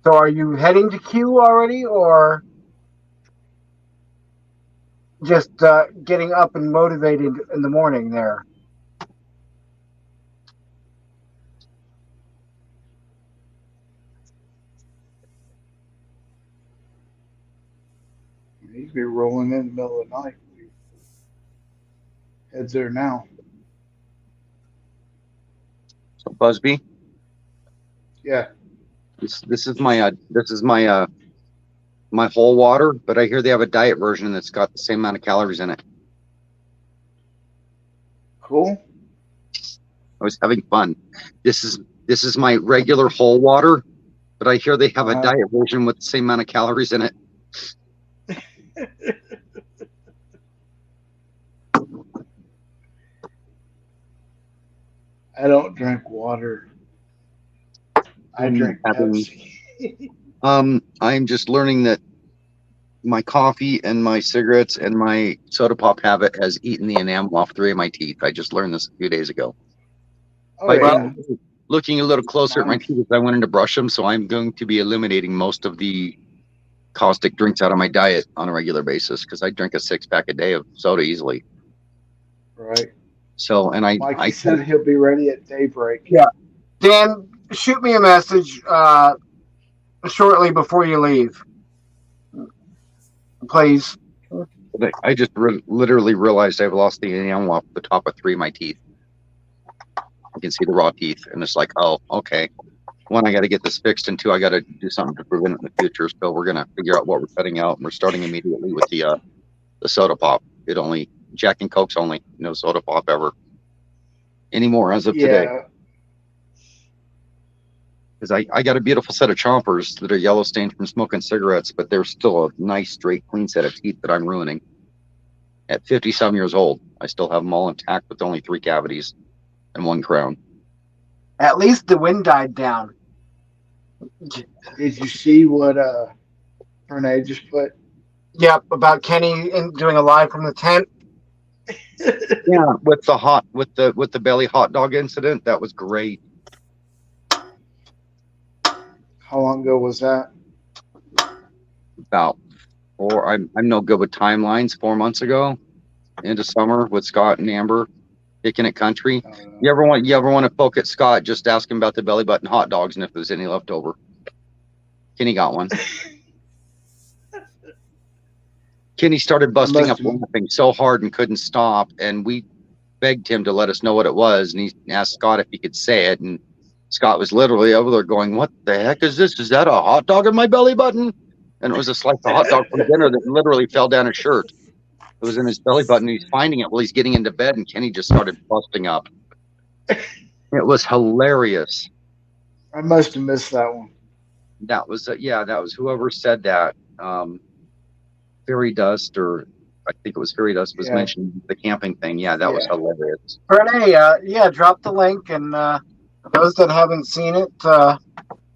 are you heading to Q already, or just getting up and motivated in the morning there? He'd be rolling in the middle of the night. Heads there now. So Busby? Yeah. This is my my whole water, but I hear they have a diet version that's got the same amount of calories in it. Cool. I was having fun. This is my regular whole water, but I hear they have a diet version with the same amount of calories in it. I don't drink water. I drink Pepsi. I'm just learning that my coffee and my cigarettes and my soda pop habit has eaten the enamel off 3 of my teeth. I just learned this a few days ago. Looking a little closer at my teeth as I went in to brush them, so I'm going to be eliminating most of the caustic drinks out of my diet on a regular basis because I drink a 6-pack a day of soda easily. Right. So, and Mikey said he'll be ready at daybreak. Yeah. Dan, shoot me a message shortly before you leave, please. I just literally realized I've lost the enamel off the top of 3 of my teeth. I can see the raw teeth, and it's like, oh, okay. 1, I got to get this fixed, and 2, I got to do something to prevent it in the future. So we're gonna figure out what we're cutting out, and we're starting immediately with the soda pop. It only Jack and Cokes only, no soda pop ever anymore as of today. Because I got a beautiful set of chompers that are yellow stained from smoking cigarettes, but they're still a nice, straight, clean set of teeth that I'm ruining. At 50-some years old, I still have them all intact with only 3 cavities and 1 crown. At least the wind died down. Did you see what Renee just put? Yep, about Kenny doing a live from the tent. Yeah, with the belly hot dog incident, that was great. How long ago was that? About 4. I'm no good with timelines. 4 months ago, into summer with Scott and Amber, kicking it country. You ever want to poke at Scott? Just ask him about the belly button hot dogs and if there's any left over. Kenny got one. Kenny started busting up laughing so hard and couldn't stop, and we begged him to let us know what it was, and he asked Scott if he could say it, and Scott was literally over there going, "What the heck is this? Is that a hot dog in my belly button?" And it was a slice of hot dog from dinner that literally fell down his shirt. It was in his belly button. He's finding it while he's getting into bed, and Kenny just started busting up. It was hilarious. I must have missed that one. That was that was whoever said that. Fairy Dust, or I think it was Fairy Dust, was mentioning the camping thing. Yeah, that was hilarious. Renee, drop the link, and those that haven't seen it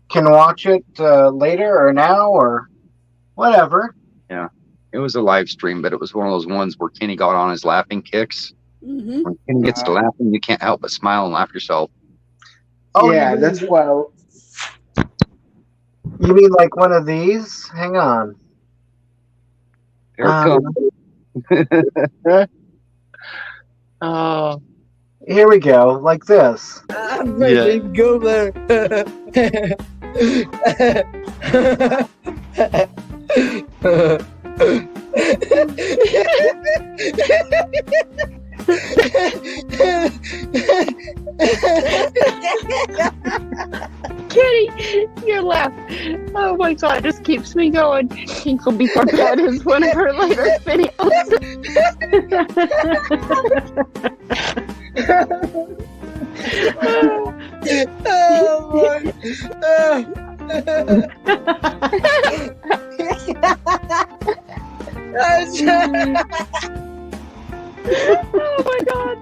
can watch it later or now or whatever. Yeah, it was a live stream, but it was one of those ones where Kenny got on his laughing kicks. Mm-hmm. When Kenny gets to laughing, you can't help but smile and laugh yourself. Oh, yeah, that's why. You mean like one of these? Hang on. Here it comes. Oh. Here we go, like this. I'm ready to go there. Kitty, your laugh. Oh my god, just keeps me going. Tinkle Before Bed is one of her later videos. Oh boy. Oh my god.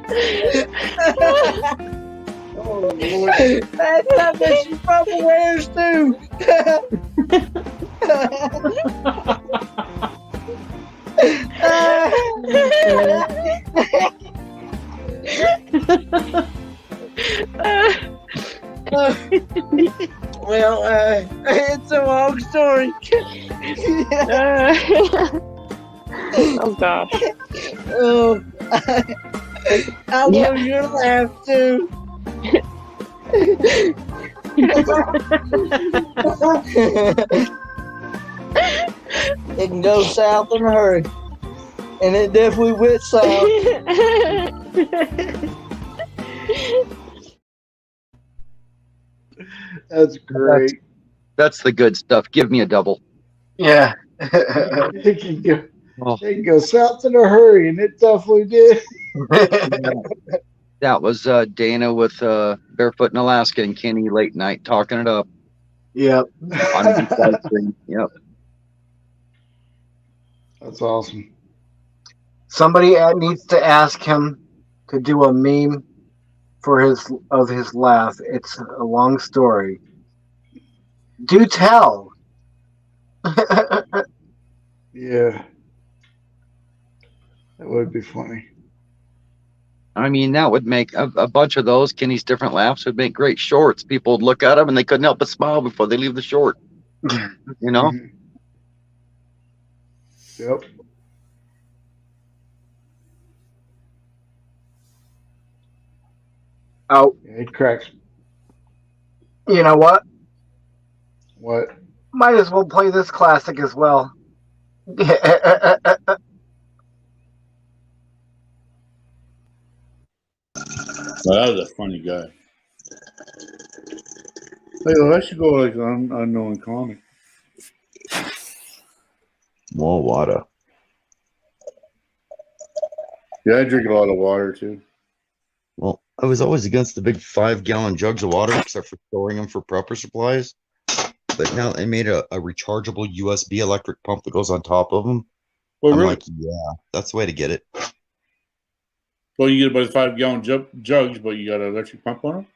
Oh Lord. That's not that she probably wears too. Well, it's a long story. Oh gosh. Oh, I love your laugh too. It can go south in a hurry, and it definitely went south. That's great. That's the good stuff. Give me a double. Yeah. It can go south in a hurry, and it definitely did. That was Dana with Barefoot in Alaska and Kenny late night talking it up. Yep. Yep. That's awesome. Somebody needs to ask him to do a meme for his laugh. It's a long story. Do tell. Yeah. That would be funny. I mean, that would make a bunch of those Kenny's different laughs would make great shorts. People would look at them and they couldn't help but smile before they leave the short. You know? Yep. Oh. Yeah, it cracks. You know what? What? Might as well play this classic as well. Well, that was a funny guy. Hey, well, I should go like unknown comic. More water. Yeah, I drink a lot of water too. Well, I was always against the big 5-gallon jugs of water, except for storing them for proper supplies. But now they made a rechargeable USB electric pump that goes on top of them. Well, I'm really? like, yeah, that's the way to get it. Well, you get about 5-gallon jugs, but you got an electric pump on them?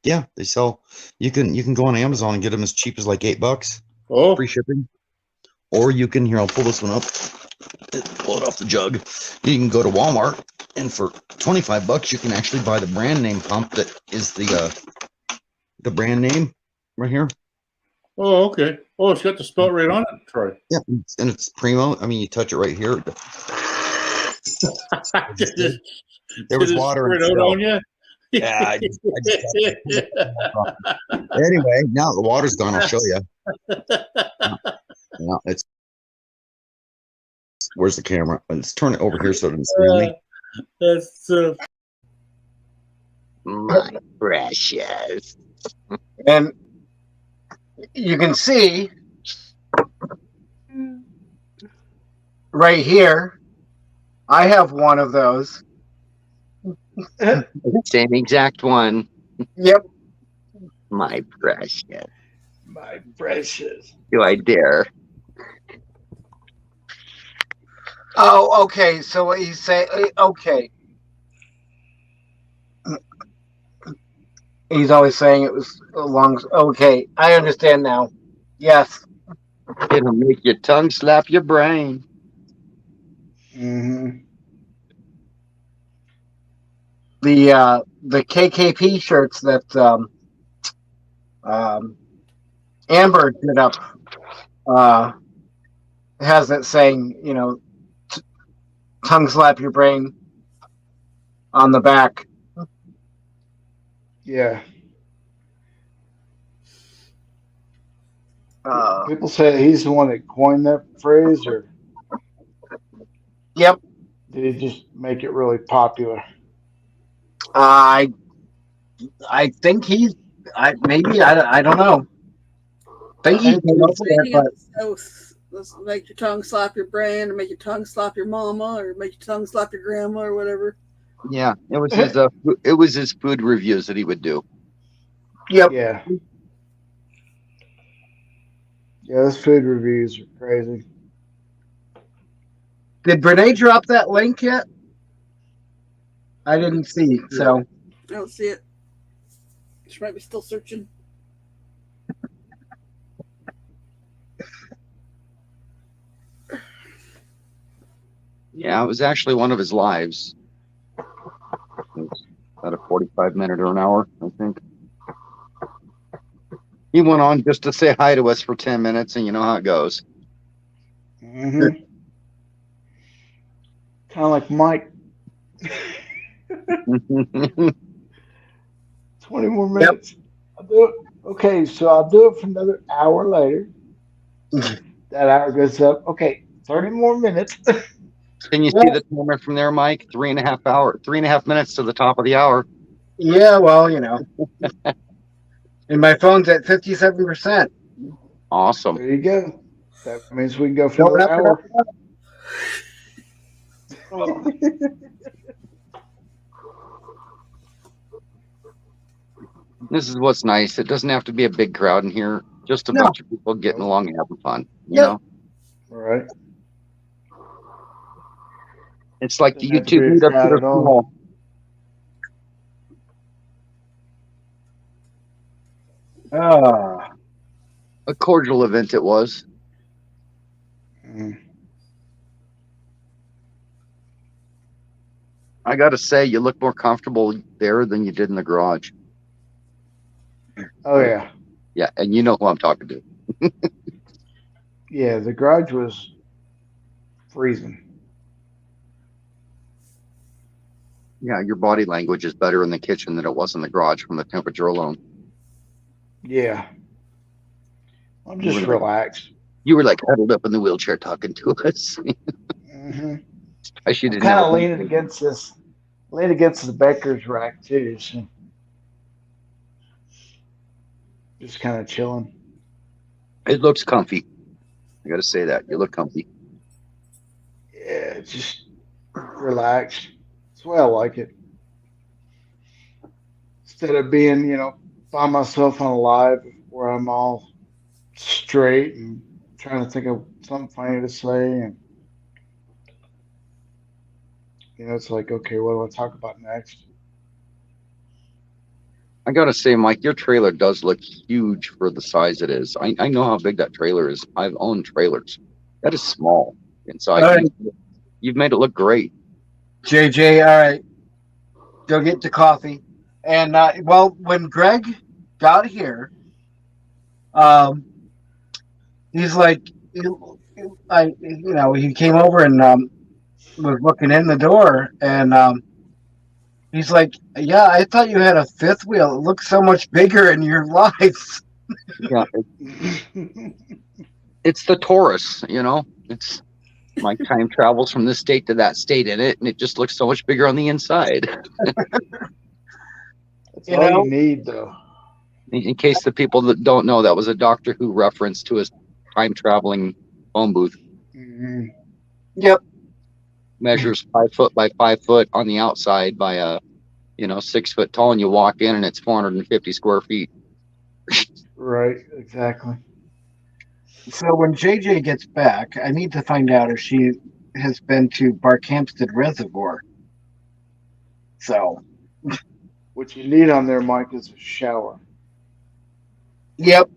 Yeah, they sell. You can go on Amazon and get them as cheap as like $8. Oh, free shipping. Or you can I'll pull this one up. Pull it off the jug. You can go to Walmart and for $25 you can actually buy the brand name pump that is the brand name right here. Oh, okay. Oh, it's got the spell right on it, Troy. Yeah, and it's primo. I mean, you touch it right here. There was water in it on you. Yeah. Anyway, now the water's gone. I'll show you. No, it's where's the camera? Let's turn it over here so it doesn't see me. That's my precious. And you can see right here, I have one of those. Same exact one. Yep. My precious. My precious. Do I dare? Oh, okay. So what you say? Okay. He's always saying it was a long. Okay, I understand now. Yes. It'll make your tongue slap your brain. Mm-hmm. The KKP shirts that Amber did up has it saying, tongue slap your brain. on the back. Yeah. People say he's the one that coined that phrase, or Yep. did he just make it really popular? I think he's. I don't know. I think he came up with it, but Let's make your tongue slap your brain, or make your tongue slap your mama, or make your tongue slap your grandma, or whatever. Yeah, it was his food reviews that he would do. Yep. Yeah. Yeah, those food reviews are crazy. Did Brene drop that link yet? I didn't see, so. I don't see it. She might be still searching. Yeah, it was actually one of his lives. It was about a 45-minute or an hour, I think. He went on just to say hi to us for 10 minutes, and you know how it goes. Mm-hmm. Kind of like Mike. 20 more minutes. Yep. I'll do it. Okay, so I'll do it for another hour later. That hour goes up. Okay, 30 more minutes. Can you see the timer from there, Mike? 3.5 minutes to the top of the hour. Yeah, well, you know. And my phone's at 57%. Awesome. There you go. That means we can go for another hour. This is what's nice. It doesn't have to be a big crowd in here. Just a bunch of people getting along and having fun. You know? Right. It's like the YouTube meetup that are small. A cordial event it was. I got to say, you look more comfortable there than you did in the garage. Oh, yeah. Yeah, and you know who I'm talking to. Yeah, the garage was freezing. Yeah, your body language is better in the kitchen than it was in the garage from the temperature alone. Yeah. I'm just relaxed. You were like huddled up in the wheelchair talking to us. Mm-hmm. I should I'm kind of leaning against the baker's rack too. So just kind of chilling. It looks comfy. I got to say that. You look comfy. Yeah, just relaxed. That's the way I like it. Instead of being, by myself on a live where I'm all straight and trying to think of something funny to say, and it's like, okay, what do I talk about next? I gotta say, Mike, your trailer does look huge for the size it is. I know how big that trailer is. I've owned trailers. That is small inside. All right. You've made it look great. JJ, all right. Go get the coffee. And when Greg got here, he's like, he came over and was looking in the door, and he's like, "Yeah, I thought you had a fifth wheel. It looks so much bigger in your life." Yeah, it's the Taurus. It's my time travels from this state to that state in it, and it just looks so much bigger on the inside. That's all you need, though. In case the people that don't know, that was a Doctor Who reference to his time traveling phone booth. Mm-hmm. Yep. Measures 5 foot by 5 foot on the outside by 6 foot tall, and you walk in and it's 450 square feet. Right, exactly. So when JJ gets back, I need to find out if she has been to Barkhamsted Reservoir. So what you need on there, Mike, is a shower. Yep.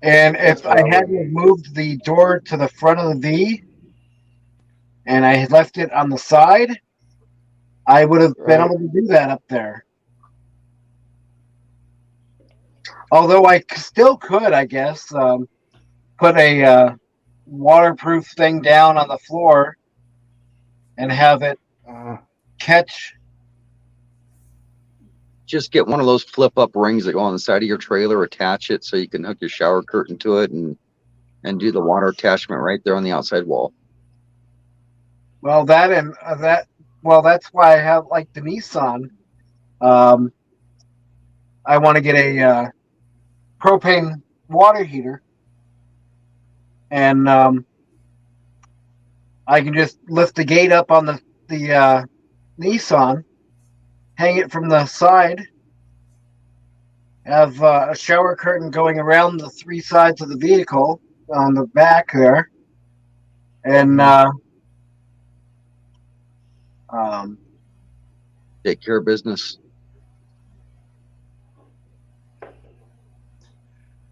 And if I hadn't moved the door to the front of the V and I had left it on the side, I would have been able to do that up there. Although I still could, I guess, put a waterproof thing down on the floor and have it catch. Just get one of those flip up rings that go on the side of your trailer, attach it so you can hook your shower curtain to it and do the water attachment right there on the outside wall. Well, that's why I have like the Nissan. I want to get a propane water heater, and I can just lift the gate up on the Nissan, hang it from the side, have a shower curtain going around the three sides of the vehicle on the back there, and take care of business.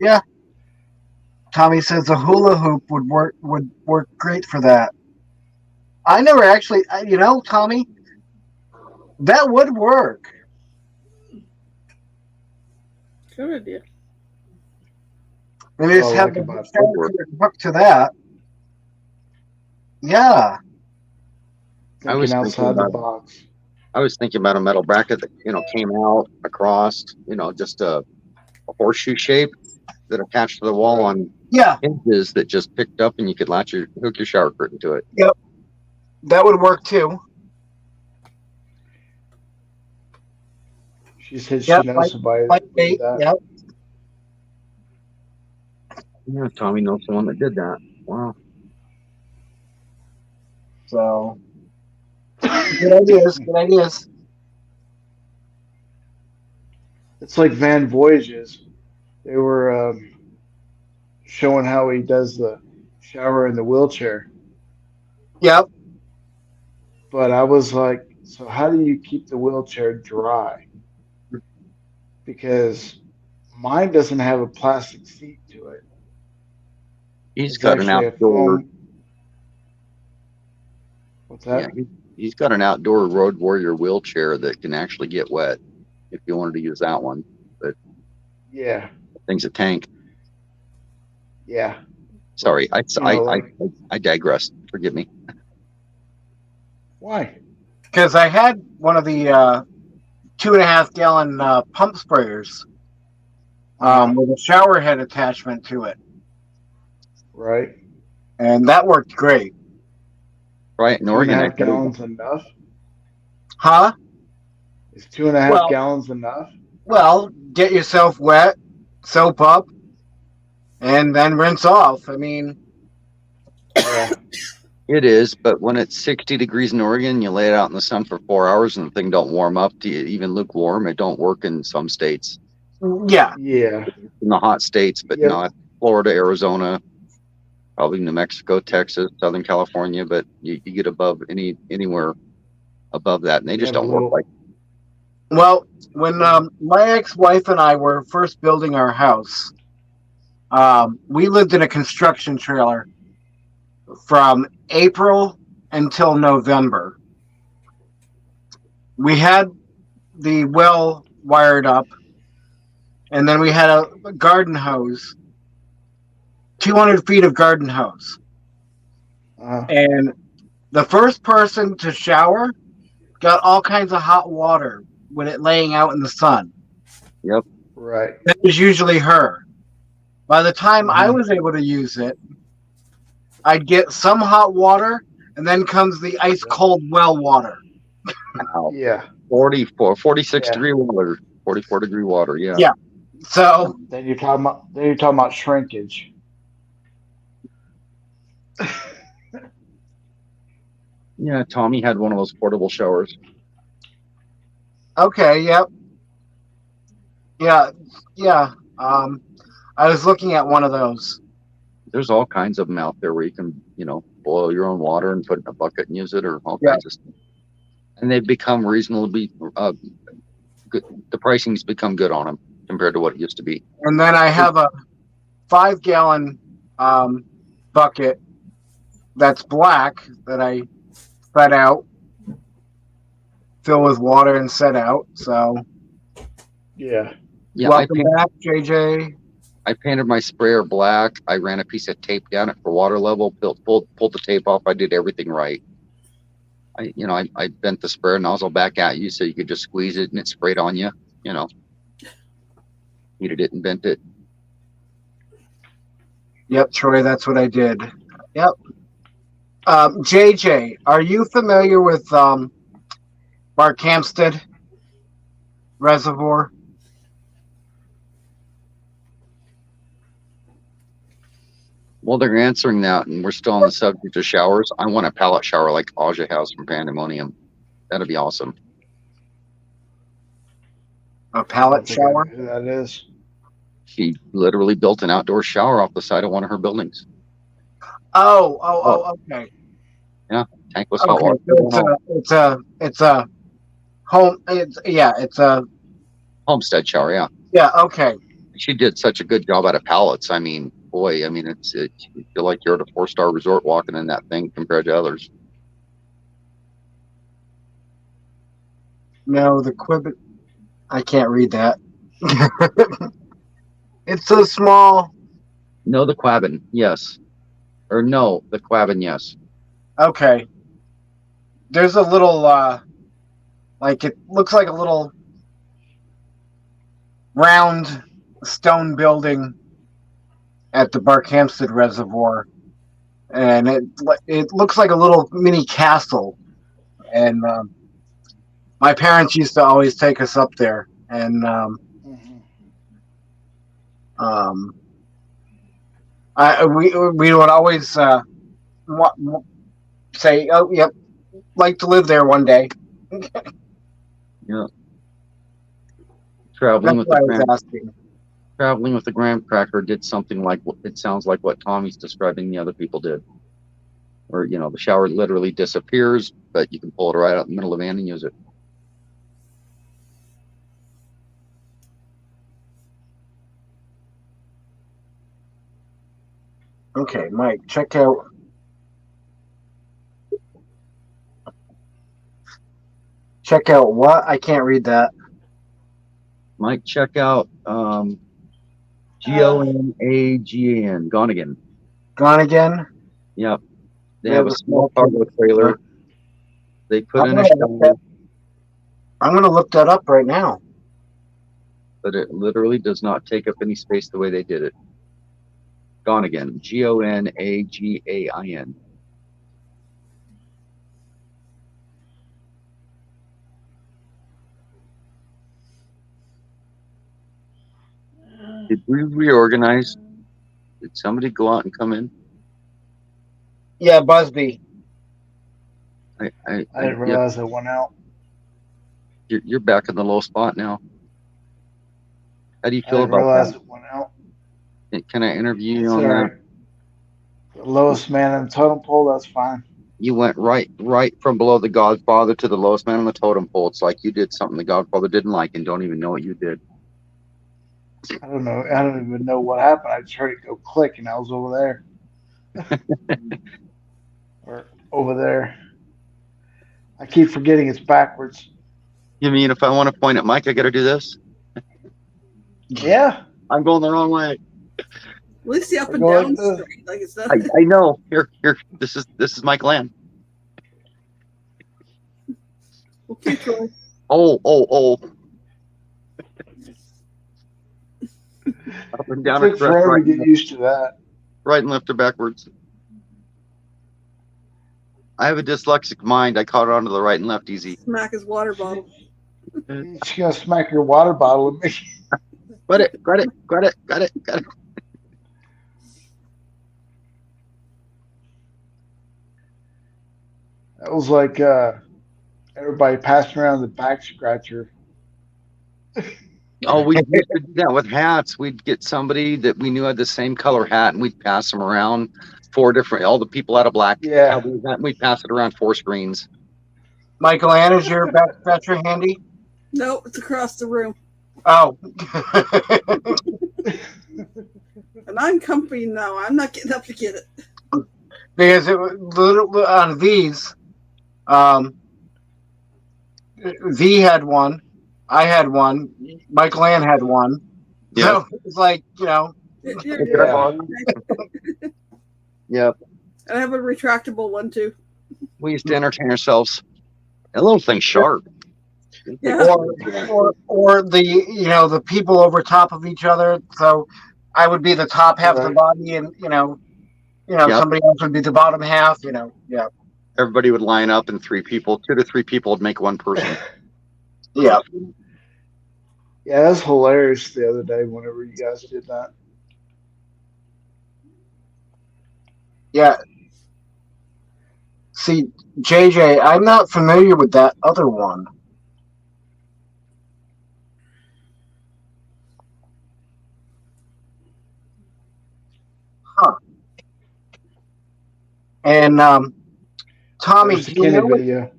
Yeah. Tommy says a hula hoop would work great for that. I never actually, Tommy, that would work. Good idea. And just have the hook to that. Yeah. I was outside the box. I was thinking about a metal bracket that came out across, just a horseshoe shape that attached to the wall on hinges that just picked up, and you could hook your shower curtain to it. Yep, that would work too. She said she knows somebody that did that. Yep. Yeah, Tommy knows someone that did that. Wow. So, good ideas. Good ideas. It's like Van Voyages. They were showing how he does the shower in the wheelchair. Yep. But I was like, so how do you keep the wheelchair dry? Because mine doesn't have a plastic seat to it. He's got an outdoor. What's that? Yeah, he's got an outdoor Road Warrior wheelchair that can actually get wet if you wanted to use that one. But yeah, that thing's a tank. Yeah. Sorry, I digress. Forgive me. Why? Because I had one of the 2.5 gallon pump sprayers with a shower head attachment to it. Right. And that worked great. Right. In Oregon, 2.5 gallons enough? Huh? Is 2.5 gallons enough? Well, get yourself wet, soap up, and then rinse off. I mean, yeah. It is, but when it's 60 degrees in Oregon, you lay it out in the sun for 4 hours and the thing don't warm up to even lukewarm. It don't work in some states. Yeah. Yeah. In the hot states, but not Florida, Arizona, probably New Mexico, Texas, Southern California, but you get above anywhere above that, and they just don't work like. Well, when my ex-wife and I were first building our house, we lived in a construction trailer from April until November. We had the well wired up, and then we had a garden hose, 200 feet of garden hose. And the first person to shower got all kinds of hot water with it laying out in the sun. Yep. Right. That was usually her. By the time I was able to use it, I'd get some hot water, and then comes the ice cold well water. Wow. Yeah. 46 degree water, 44 degree water. Yeah. Yeah. So then you're talking about shrinkage. Yeah, Tommy had one of those portable showers. Okay. Yep. Yeah. Yeah. I was looking at one of those. There's all kinds of them out there where you can, boil your own water and put it in a bucket and use it, or all kinds of stuff. And they've become reasonably good. The pricing's become good on them compared to what it used to be. And then I have a 5 gallon bucket that's black that I set out, fill with water and set out. So yeah. Welcome back, JJ. I painted my sprayer black. I ran a piece of tape down it for water level, pulled the tape off. I did everything right. I bent the sprayer nozzle back at you so you could just squeeze it and it sprayed on you. Heated it and bent it. Yep, Troy, that's what I did. Yep. JJ, are you familiar with Barkhamsted Reservoir? Well, they're answering that, and we're still on the subject of showers. I want a pallet shower like Aja has from Pandemonium. That'd be awesome. A pallet shower? Who that is? She literally built an outdoor shower off the side of one of her buildings. Oh, okay. Yeah, tankless hot water. So it's a home. It's a homestead shower. Yeah. Yeah. Okay. She did such a good job out of pallets. I mean, boy, you feel like you're at a 4-star resort walking in that thing compared to others. No, the Quib. I can't read that. It's so small. No, the Quabbin, yes. Or no, the Quabbin, yes. Okay. There's a little, like it looks like a little round stone building at the Barkhamsted Reservoir, and it looks like a little mini castle. And my parents used to always take us up there, and we would always say, "Oh, yep, like to live there one day." Yeah. Traveling with the graham cracker did something like it sounds like what Tommy's describing the other people did. Where, the shower literally disappears, but you can pull it right out in the middle of the van and use it. Okay, Mike, check out. Check out what? I can't read that. Mike, check out Gonagan. Gonagan. Gonagan? Yep. They have a small cargo trailer. They put in a shower. I'm going to look that up right now. But it literally does not take up any space the way they did it. Gonagan. Gonagan. Did we reorganize? Did somebody go out and come in? Yeah, Busby. I didn't realize it went out. You're back in the low spot now. How do you feel I about realize that? It went out. Can I interview you on that? The lowest man in the totem pole, that's fine. You went right from below the Godfather to the lowest man on the totem pole. It's like you did something the Godfather didn't like and don't even know what you did. I don't know. I don't even know what happened. I just heard it go click, and I was over there. Or over there. I keep forgetting it's backwards. You mean if I want to point at Mike, I got to do this? Yeah. I'm going the wrong way. At least the up and down straight. Like it's not. I know. Here. This is Mike Land. Okay, Troy. Oh. Up and down. It took forever to get used to that. Right and left or backwards. I have a dyslexic mind. I caught on to the right and left easy. Smack his water bottle. She's gonna smack your water bottle at me. Got it. That was like everybody passing around the back scratcher. Oh, we used to do that with hats. We'd get somebody that we knew had the same color hat, and we'd pass them around all the people had a black hat. We'd pass it around 4 screens. Michael Ann, is your back scratcher handy? No, it's across the room. Oh. And I'm comfy now. I'm not getting up to get it. Because it was on these, V had one, I had one, Michael Ann had one. Yeah. So it's like, Yep. I have a retractable one too. We used to entertain ourselves. That little thing's sharp. Yeah. Or the the people over top of each other. So I would be the top half of the body, and Yep. somebody else would be the bottom half. Yeah. Everybody would line up, and 2 to 3 people would make one person. Yeah. Yeah, that was hilarious the other day whenever you guys did that. Yeah. See, JJ, I'm not familiar with that other one. Huh. And Tommy, There's the Kenny video.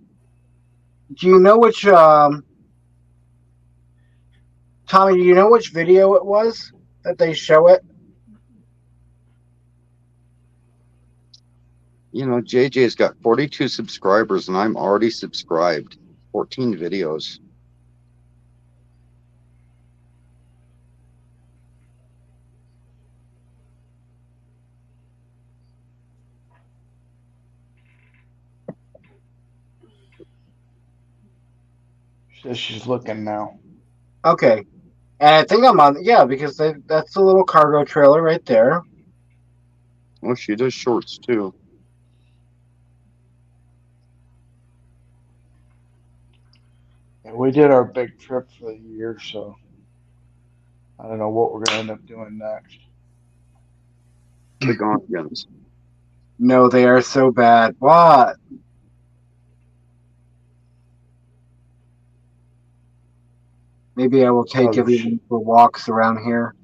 Do you know which Tommy, do you know which video it was that they show it? JJ's got 42 subscribers, and I'm already subscribed. 14 videos. So she's looking now. Okay. And I think I'm on, because that's a little cargo trailer right there. Well, she does shorts too. Yeah, we did our big trip for the year, so I don't know what we're gonna end up doing next. The Gonkians. No, they are so bad. What? Maybe I will take everyone for walks around here.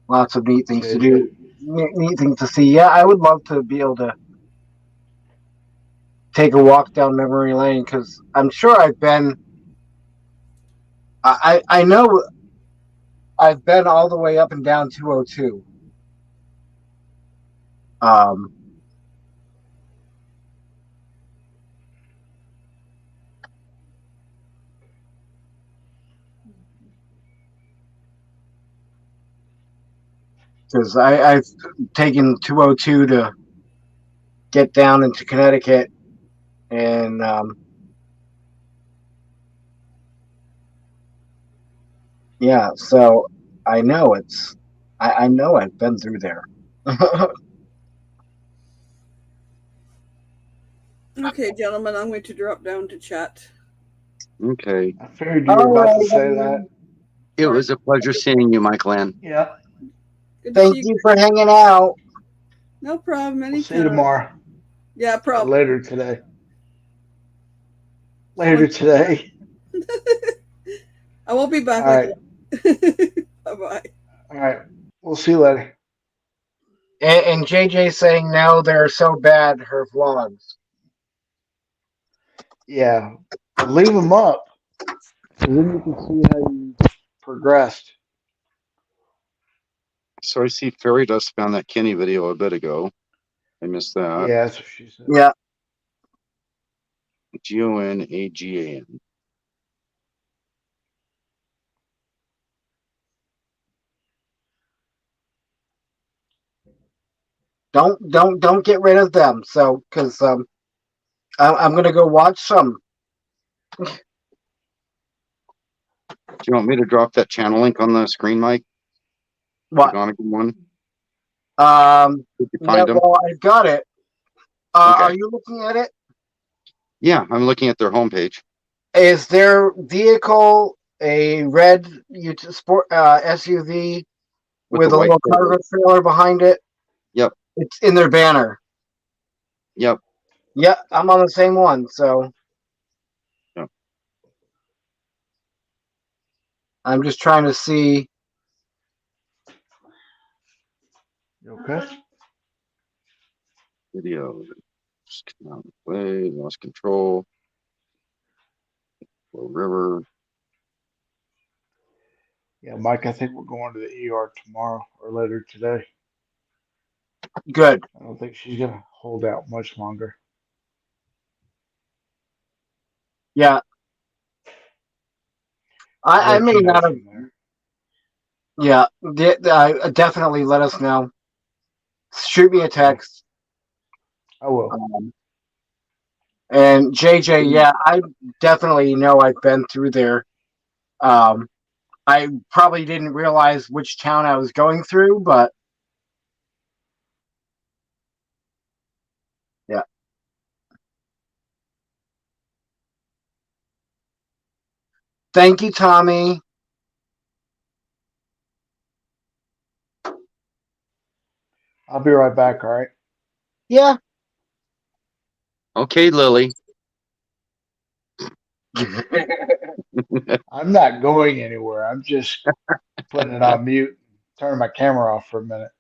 Lots of neat things to do. Neat things to see. Yeah, I would love to be able to take a walk down memory lane, because I'm sure I've been. I know I've been all the way up and down 202. Because I've taken 202 to get down into Connecticut, and yeah, so I know I know I've been through there. Okay, gentlemen, I'm going to drop down to chat. Okay. I figured you were about to say that. It was a pleasure seeing you, Mike Land. Yeah. Thank you for hanging out. No problem. Anytime. We'll see you tomorrow. Yeah, probably. Later today. Today. I won't be back. All right. Bye-bye. All right. We'll see you later. And JJ saying no, they're so bad, her vlogs. Yeah. Leave them up, so then you can see how you progressed. So I see Fairy Dust found that Kenny video a bit ago. I missed that. Yeah, that's what she said. Yeah. Gonagan. Don't get rid of them. So, because I'm gonna go watch some. Do you want me to drop that channel link on the screen, Mike? What? The Gonagan one? Did you find them? Well, I got it. Okay. Are you looking at it? Yeah, I'm looking at their homepage. Is their vehicle a red sport SUV with a little cargo trailer behind it? Yep. It's in their banner. Yep. Yep, I'm on the same one, so. Yep. I'm just trying to see. You okay? Video. Just come out of the way. Lost control. Low river. Yeah, Mike, I think we're going to the ER tomorrow or later today. Good. I don't think she's going to hold out much longer. Yeah. I may not have. Yeah, definitely let us know. Shoot me a text. I will. And JJ, yeah, I definitely know I've been through there. I probably didn't realize which town I was going through, but yeah. Thank you, Tommy. I'll be right back, all right? Yeah. Okay, Lily. I'm not going anywhere. I'm just putting it on mute, turning my camera off for a minute.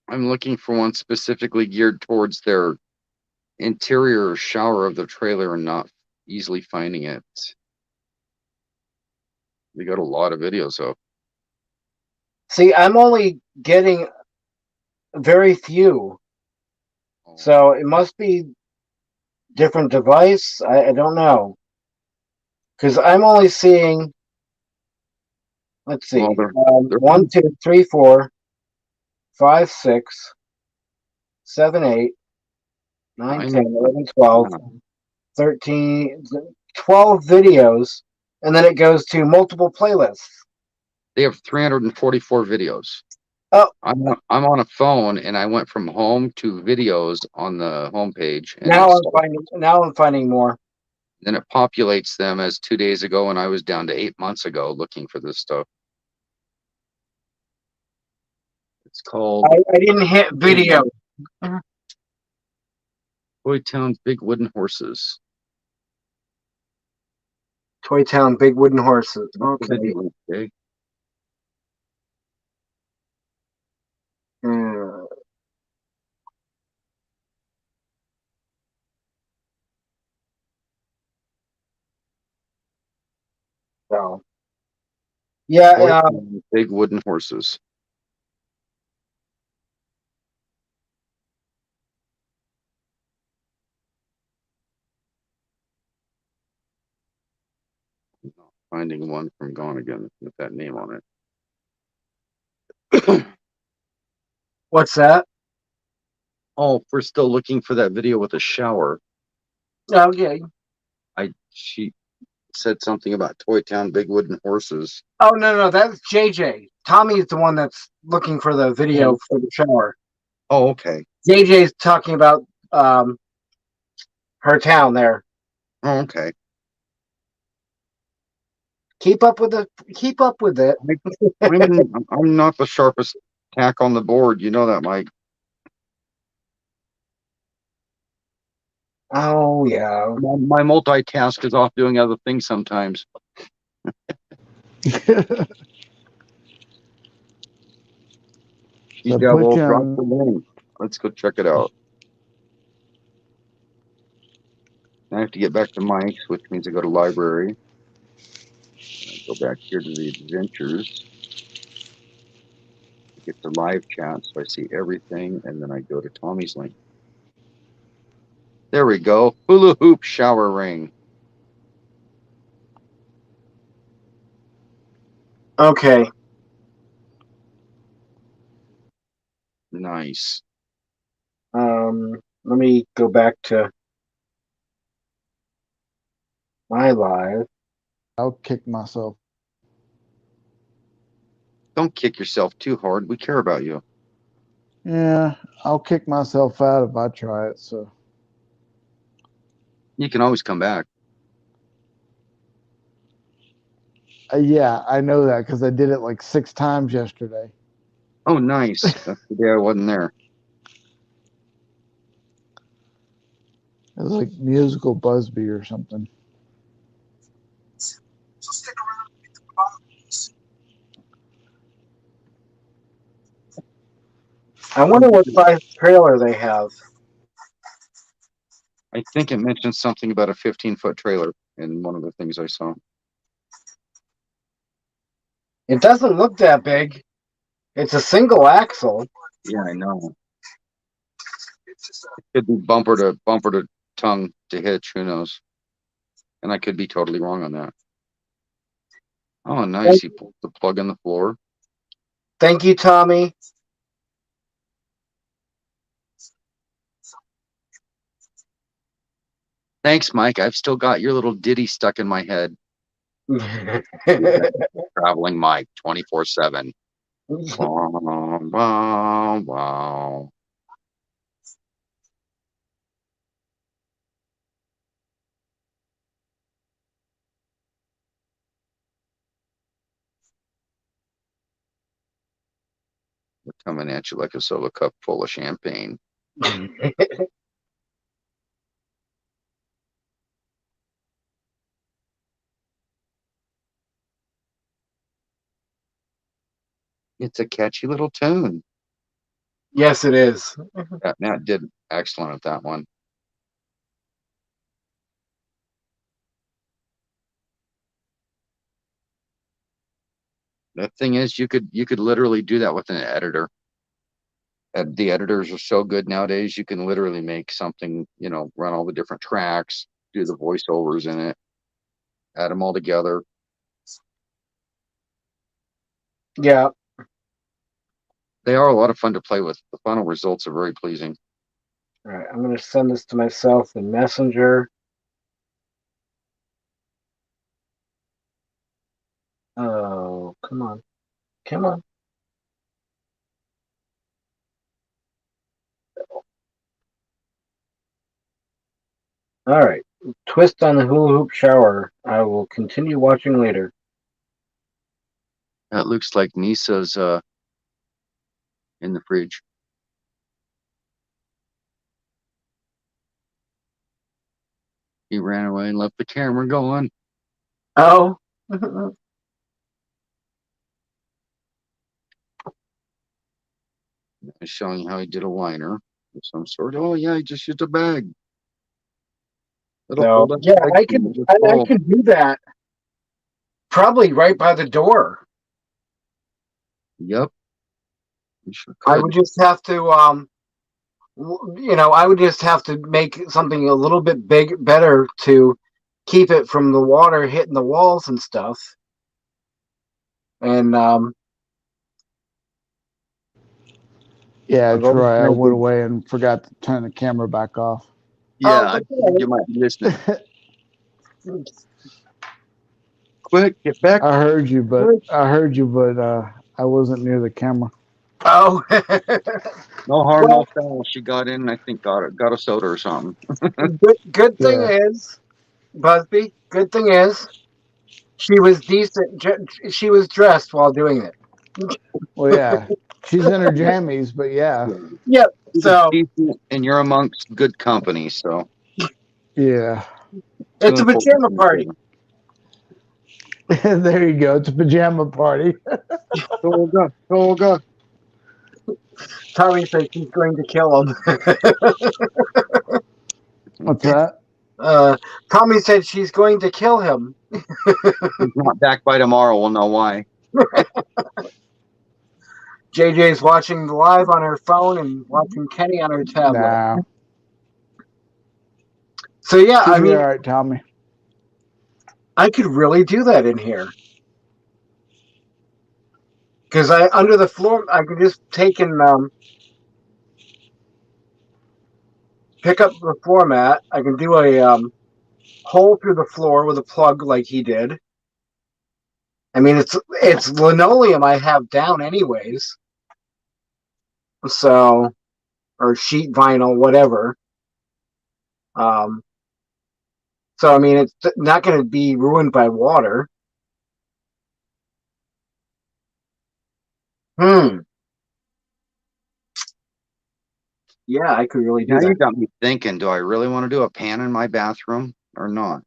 I'm looking for one specifically geared towards their interior shower of the trailer and not easily finding it. We got a lot of videos up. See, I'm only getting very few. So it must be different device. I don't know. Because I'm only seeing, let's see, Well, they're 1, 2, 3, 4, 5, 6, 7, 8, 9, 10, 11, 12, 13, 12 videos, and then it goes to multiple playlists. They have 344 videos. Oh, I'm on a phone, and I went from home to videos on the homepage. And now I'm finding more. Then it populates them as 2 days ago, and I was down to 8 months ago looking for this stuff. It's called. I didn't hit video. Toy Town Big Wooden Horses. Toy Town Big Wooden Horses. Okay. Okay. So, yeah, Big Wooden Horses. I'm not finding one from Gone Again with that name on it. What's that? Oh, we're still looking for that video with a shower. Okay. She said something about Toy Town Big Wooden Horses. Oh no, that's JJ. Tommy's the one that's looking for the video for the shower. Oh, okay. JJ's talking about her town there. Oh, okay. Keep up with it. I'm not the sharpest tack on the board. You know that, Mike. Oh yeah. My multitask is off doing other things sometimes. Devil, drop the link. Let's go check it out. I have to get back to Mike's, which means I go to library. I go back here to the adventures. I get to live chat, so I see everything, and then I go to Tommy's link. There we go. Hula hoop shower ring. Okay. Nice. Let me go back to my live. I'll kick myself. Don't kick yourself too hard. We care about you. Yeah, I'll kick myself out if I try it, so. You can always come back. Yeah, I know that because I did it like 6 times yesterday. Oh, nice. That's the day I wasn't there. It was like musical Busby or something. So stick around. I wonder what size trailer they have. I think it mentioned something about a 15-foot trailer in one of the things I saw. It doesn't look that big. It's a single axle. Yeah, I know. It could be bumper to tongue to hitch. Who knows? And I could be totally wrong on that. Oh, nice. He pulled the plug in the floor. Thank you, Tommy. Thanks, Mike. I've still got your little ditty stuck in my head. Traveling Mike 24/7. Wow, wow, wow. We're coming at you like a solo cup full of champagne. It's a catchy little tune. Yes, it is. Nat did excellent at that one. The thing is, you could literally do that with an editor. The editors are so good nowadays. You can literally make something, run all the different tracks, do the voiceovers in it, add them all together. Yeah. They are a lot of fun to play with. The final results are very pleasing. All right, I'm going to send this to myself in Messenger. Oh, come on. Come on. All right. Twist on the hula hoop shower. I will continue watching later. That looks like Nisa's in the fridge. He ran away and left the camera going. Oh. Showing how he did a liner of some sort. Oh yeah, he just used a bag. So, yeah, I can do that. Probably right by the door. Yep. You sure I could. would just have to I would just have to make something a little bit better to keep it from the water hitting the walls and stuff. And yeah, Troy, I went away and forgot to turn the camera back off. Yeah, you might be listening. Quick, get back. I heard you, but I wasn't near the camera. Oh. No harm, no foul. She got in, I think got a soda or something. good thing is, Busby, good thing is, she was decent. She was dressed while doing it. Well, yeah, she's in her jammies, but yeah. Yep. So, and you're amongst good company, so yeah, it's a pajama party. There you go. It's a pajama party. Toga. Tommy says she's going to kill him. What's that? Tommy said she's going to kill him. He's not back by tomorrow. We'll know why. JJ's watching live on her phone and watching Kenny on her tablet. Nah. So yeah, She'll I mean, all right, Tommy. I could really do that in here. Because under the floor, I could just take and pick up the floor mat. I can do a hole through the floor with a plug like he did. I mean, it's linoleum I have down anyways. So, or sheet vinyl, whatever. So I mean, it's not going to be ruined by water. Yeah, I could really do now that. You got me thinking, do I really want to do a pan in my bathroom or not?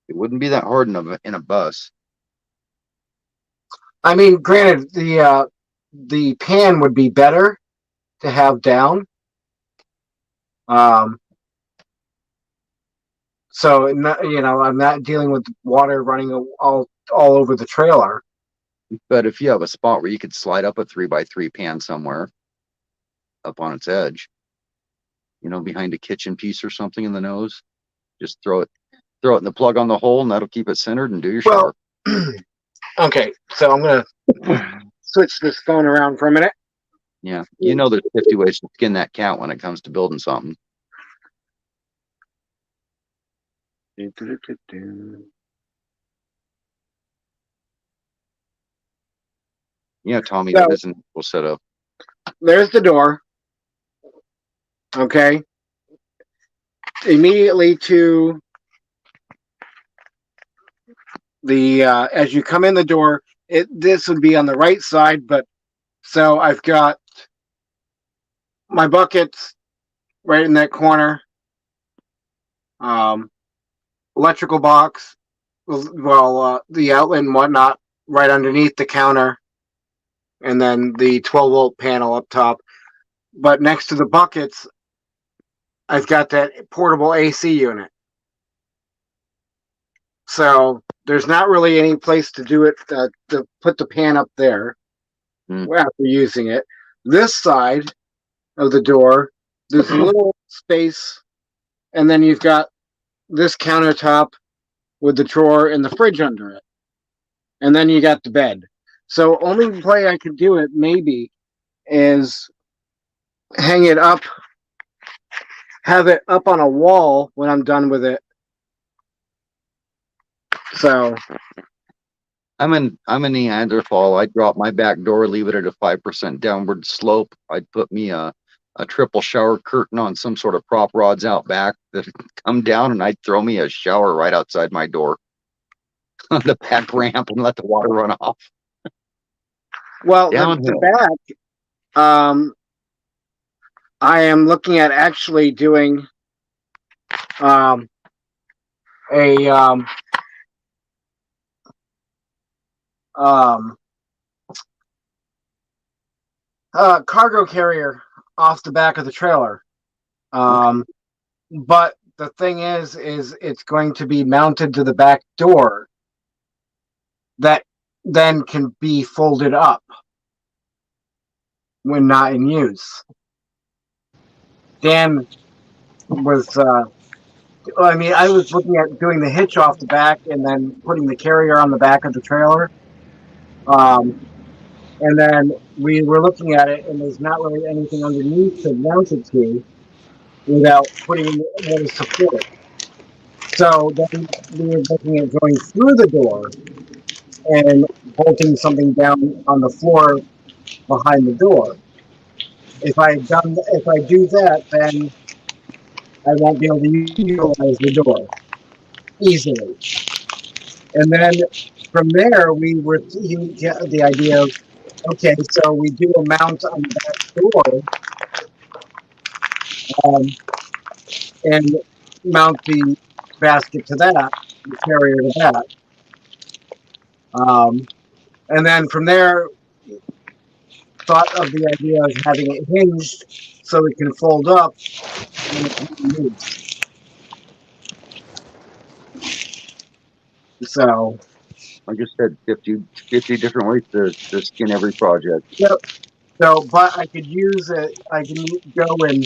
It wouldn't be that hard in a bus. I mean, granted, the pan would be better to have down. So I'm not dealing with water running all over the trailer. But if you have a spot where you could slide up a 3x3 pan somewhere up on its edge, behind a kitchen piece or something in the nose, just throw it in the plug on the hole, and that'll keep it centered and do your shower. Okay, so I'm gonna switch this phone around for a minute. Yeah, you know there's 50 ways to skin that cat when it comes to building something. Yeah, Tommy, that is an equal setup. There's the door. Okay. Immediately to the as you come in the door, this would be on the right side, but so I've got my buckets right in that corner. Electrical box, the outlet and whatnot right underneath the counter, and then the 12-volt panel up top. But next to the buckets, I've got that portable AC unit. So there's not really any place to do it, to put the pan up there after using it. This side of the door, there's a little space, and then you've got this countertop with the drawer and the fridge under it. And then you got the bed. So only way I could do it maybe is hang it up, have it up on a wall when I'm done with it. So I'm a Neanderthal. I'd drop my back door, leave it at a 5% downward slope. I'd put me a triple shower curtain on some sort of prop rods out back that come down, and I'd throw me a shower right outside my door on the back ramp and let the water run off. Well, the back, I am looking at actually doing a cargo carrier off the back of the trailer. But the thing is it's going to be mounted to the back door that then can be folded up when not in use. Dan was, I was looking at doing the hitch off the back and then putting the carrier on the back of the trailer. And then we were looking at it, and there's not really anything underneath to mount it to without putting in more support. So then we were looking at going through the door and bolting something down on the floor behind the door. If I do that, then I won't be able to utilize the door easily. And then from there, you get the idea of, okay, so we do a mount on the back door, and mount the basket to that, the carrier to that. And then from there, thought of the idea of having it hinged so it can fold up when it can be moved. So, like I said, 50 different ways to skin every project. Yep. So, but I could use it. I can go and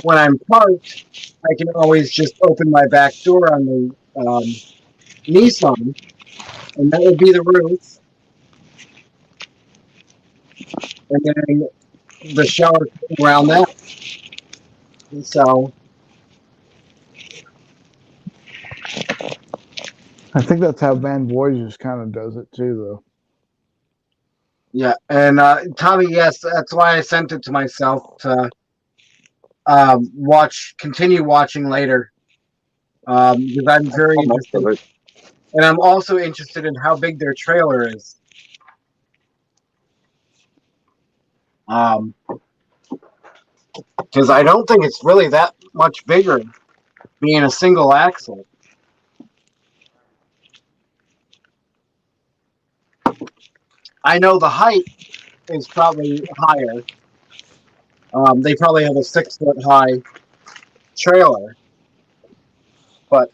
when I'm parked, I can always just open my back door on the Nissan, and that would be the roof. And then the shower around that. So I think that's how Van Voyagers kind of does it too, though. yeah, and Tommy, yes, that's why I sent it to myself to continue watching later, because I'm very interested, and I'm also interested in how big their trailer is. Because I don't think it's really that much bigger, being a single axle. I know the height is probably higher. They probably have a 6-foot high trailer, but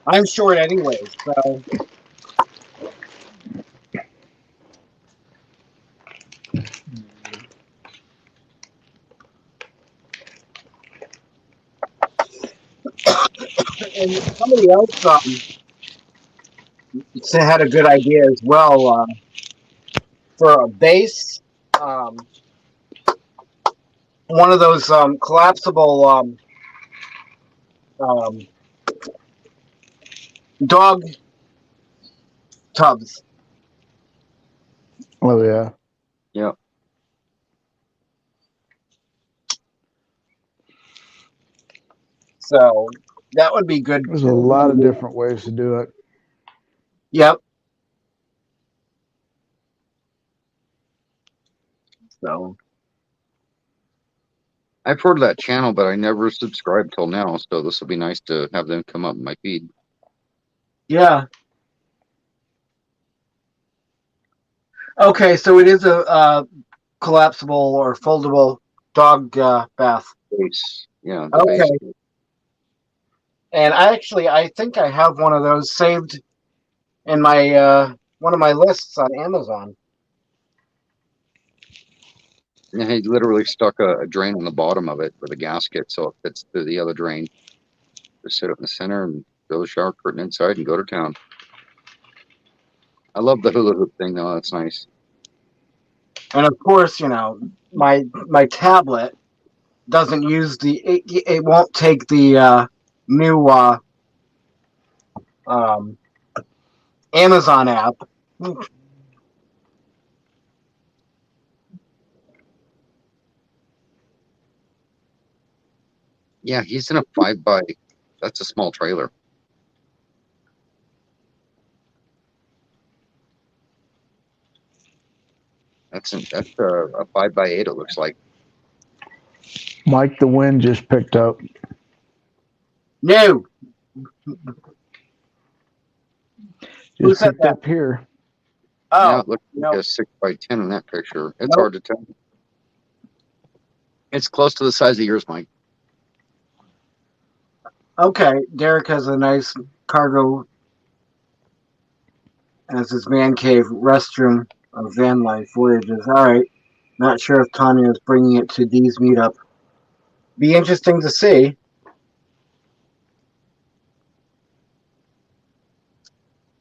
I'm short anyway, so. And somebody else also had a good idea as well for a base. One of those collapsible dog tubs. Oh yeah. Yep. So that would be good. There's a lot of different ways to do it. Yep. So I've heard of that channel, but I never subscribed till now. So this will be nice to have them come up in my feed. Yeah. Okay, so it is a collapsible or foldable dog bath. Base. Yeah. Okay. Base. And I think I have one of those saved in my one of my lists on Amazon. Yeah, he literally stuck a drain on the bottom of it with a gasket, so it fits through the other drain. Just sit up in the center and throw the shower curtain inside and go to town. I love the hula hoop thing, though. That's nice. And of course, my tablet doesn't use it won't take the new Amazon app. Yeah, he's in a 5x. That's a small trailer. That's a 5x8. It looks like. Mike, the wind just picked up. No. Just picked up here. Oh, yeah, it looks like a 6x10 in that picture. It's hard to tell. It's close to the size of yours, Mike. Okay, Derek has a nice cargo as his man cave restroom of van life voyages. All right, not sure if Tanya is bringing it to Dee's meetup. Be interesting to see.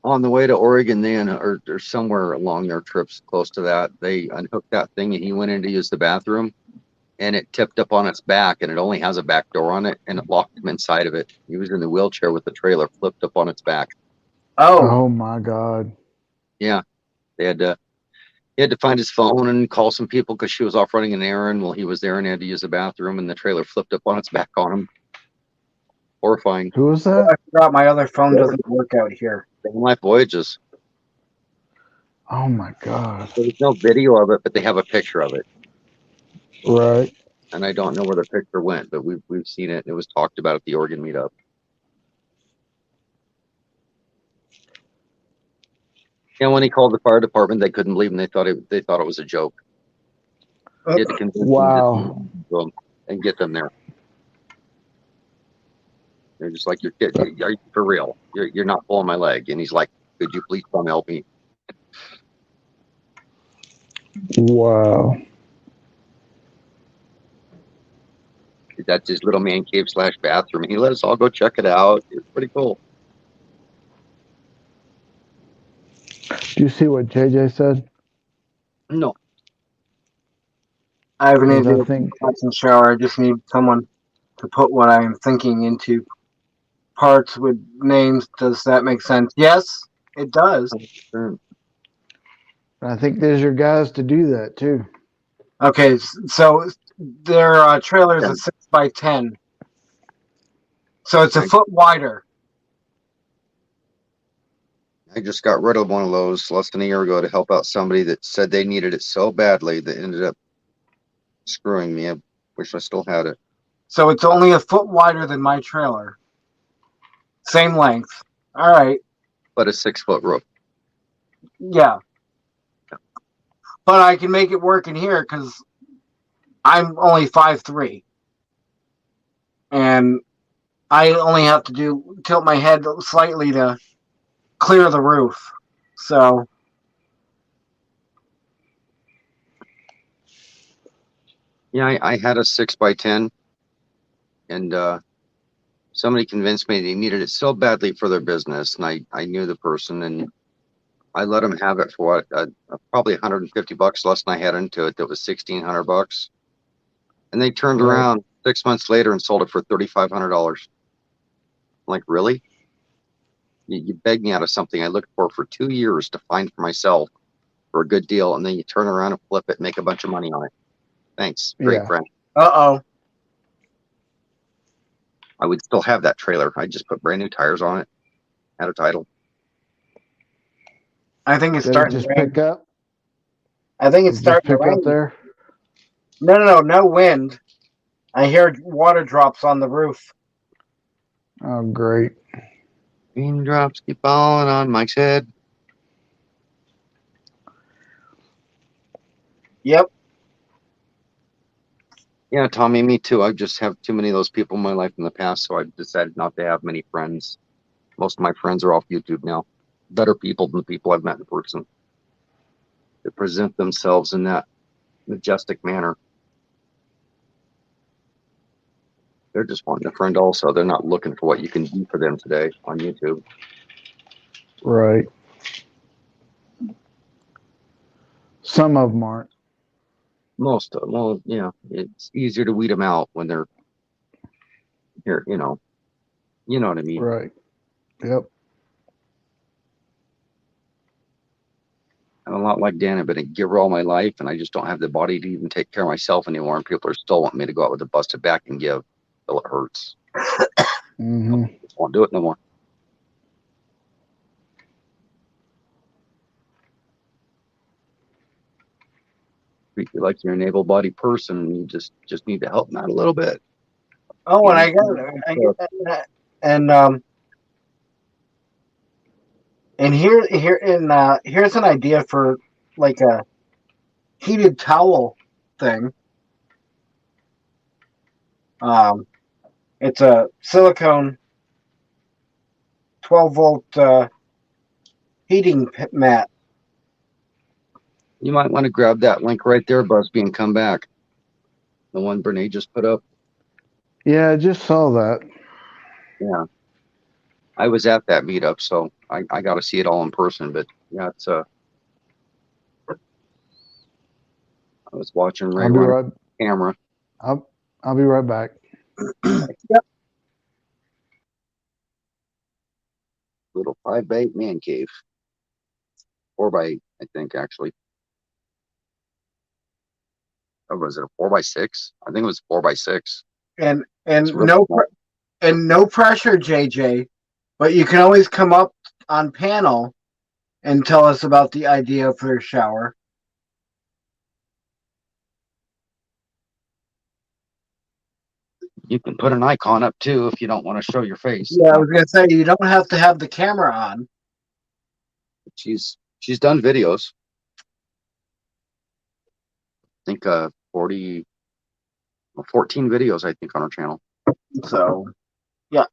On the way to Oregon, then, or somewhere along their trips close to that, they unhooked that thing and he went in to use the bathroom, and it tipped up on its back, and it only has a back door on it, and it locked him inside of it. He was in the wheelchair with the trailer flipped up on its back. Oh my God. Yeah, he had to find his phone and call some people because she was off running an errand while he was there, and he had to use the bathroom, and the trailer flipped up on its back on him. Horrifying. Who was that? I forgot my other phone doesn't work out here. Van Life Voyages. Oh my God. There's no video of it, but they have a picture of it. Right. And I don't know where the picture went, but we've seen it. It was talked about at the Oregon meetup. And when he called the fire department, they couldn't believe him. They thought it was a joke. He had to convince them to go and get them there. They're just like, "Are you for real? You're not pulling my leg." And he's like, "Could you please come help me?" Wow. That's his little man cave / bathroom. He let us all go check it out. It's pretty cool. Do you see what JJ said? No. I have an Because I idea think- for the shower. I just need someone to put what I am thinking into parts with names. Does that make sense? Yes, it does. I think there's your guys to do that too. Okay, so their trailer is a 6x10, so it's a foot wider. I just got rid of one of those less than a year ago to help out somebody that said they needed it so badly that ended up screwing me. I wish I still had it. So it's only a foot wider than my trailer. Same length. All right. But a 6-foot roof. Yeah. But I can make it work in here because I'm only 5'3", and I only have to tilt my head slightly to clear the roof. So yeah, I had a 6x10, and somebody convinced me they needed it so badly for their business, and I knew the person, and I let them have it for what? Probably $150 less than I had into it. That was $1,600, and they turned around 6 months later and sold it for $3,500. Like, really? You begged me out of something I looked for 2 years to find for myself for a good deal, and then you turn around and flip it and make a bunch of money on it. Thanks, great friend. I would still have that trailer. I just put brand new tires on it. Had a title. I think it's starting just to rain. pick up. I think it's starting to pick rain. up there. No wind. I hear water drops on the roof. Oh, great. Raindrops keep falling on Mike's head. Yep. Yeah, Tommy, me too. I just have too many of those people in my life in the past, so I've decided not to have many friends. Most of my friends are off YouTube now. Better people than the people I've met in person. They present themselves in that majestic manner. They're just wanting a friend also. They're not looking for what you can do for them today on YouTube. Right. Some of them aren't. Most of them. Well, it's easier to weed them out when they're here, you know what I mean? Right. Yep. I'm a lot like Dan. I've been a giver all my life, and I just don't have the body to even take care of myself anymore. And people are still wanting me to go out with a busted back and give till it hurts. Mm-hmm. Just won't do it no more. Treat you like you're an able-bodied person. You just need to help them out a little bit. Oh, and I got it. And here's an idea for like a heated towel thing. It's a silicone 12-volt heating mat. You might want to grab that link right there, Busby, and come back. The one Brene just put up. Yeah, I just saw that. Yeah. I was at that meetup, so I got to see it all in person. But yeah, it's I was watching Ray run camera. I'll be right back. Yep. Little 5x8 man cave. 4x8, I think, actually. Or was it a 4x6? I think it was 4x6. And no pressure, JJ. But you can always come up on panel and tell us about the idea for a shower. You can put an icon up too if you don't want to show your face. Yeah, I was gonna say you don't have to have the camera on. She's done videos. I think 14 videos, I think, on her channel. So yeah.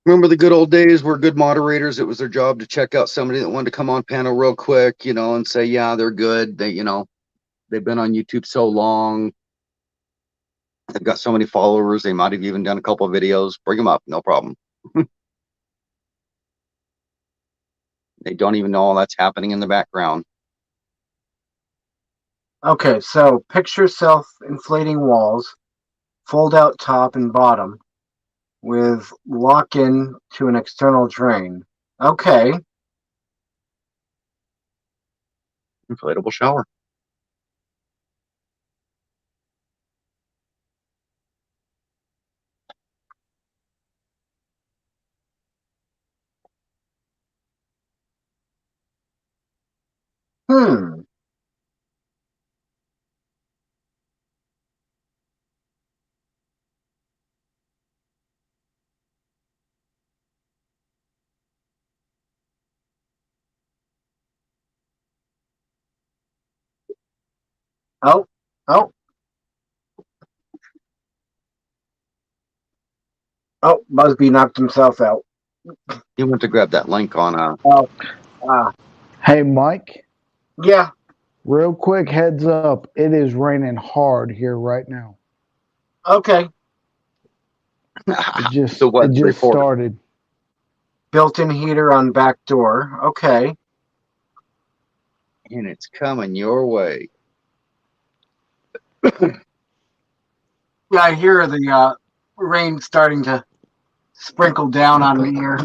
Remember the good old days where good moderators, it was their job to check out somebody that wanted to come on panel real quick, and say, yeah, they're good. They've been on YouTube so long. They've got so many followers. They might have even done a couple of videos. Bring them up. No problem. They don't even know all that's happening in the background. Okay, so picture self-inflating walls, fold out top and bottom with lock-in to an external drain. Okay. Inflatable shower. Oh. Oh, Busby knocked himself out. He went to grab that link on Oh. Hey, Mike. Yeah. Real quick heads up, it is raining hard here right now. Okay. It just So what's the report? started. Built-in heater on back door. Okay. And it's coming your way. Yeah, I hear the rain starting to sprinkle down on me here.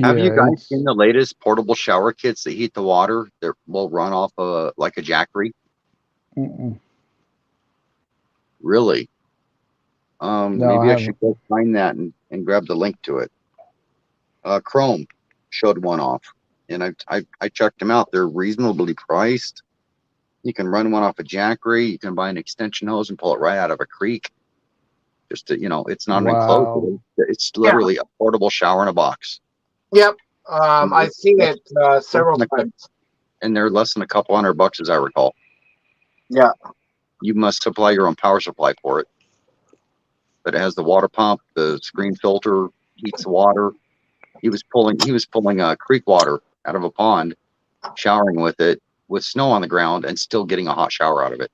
Have you guys it's- seen the latest portable shower kits that heat the water that will run off like a jackery? Mm-mm. Really? No, Maybe I should haven't. go find that and grab the link to it. Chrome showed one off, and I checked them out. They're reasonably priced. You can run one off a jackery. You can buy an extension hose and pull it right out of a creek. Just to, it's not an enclosed. Wow. It's literally a portable shower in a box. Yep. I've seen it several times. And they're less than a couple $100, as I recall. Yeah. You must supply your own power supply for it. But it has the water pump, the screen filter, heats the water. He was pulling creek water out of a pond, showering with it, with snow on the ground, and still getting a hot shower out of it.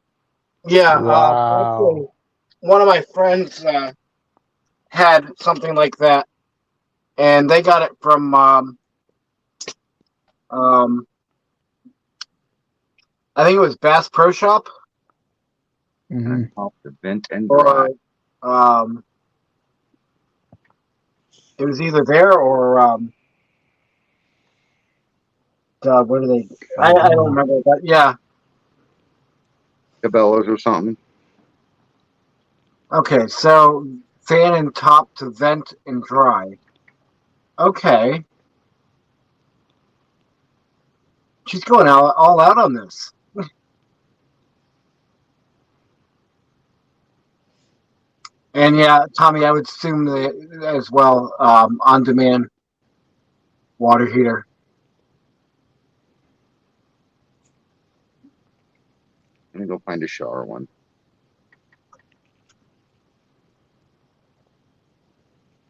Yeah. Wow. Actually, one of my friends had something like that, and they got it from I think it was Bass Pro Shop. Mm-hmm. Off the vent and dry. Or it was either there or what do they? I don't remember, but yeah. Cabela's or something. Okay, so fan and top to vent and dry. Okay. She's going all out on this. And yeah, Tommy, I would assume that as well, on-demand water heater. Let me go find a shower one.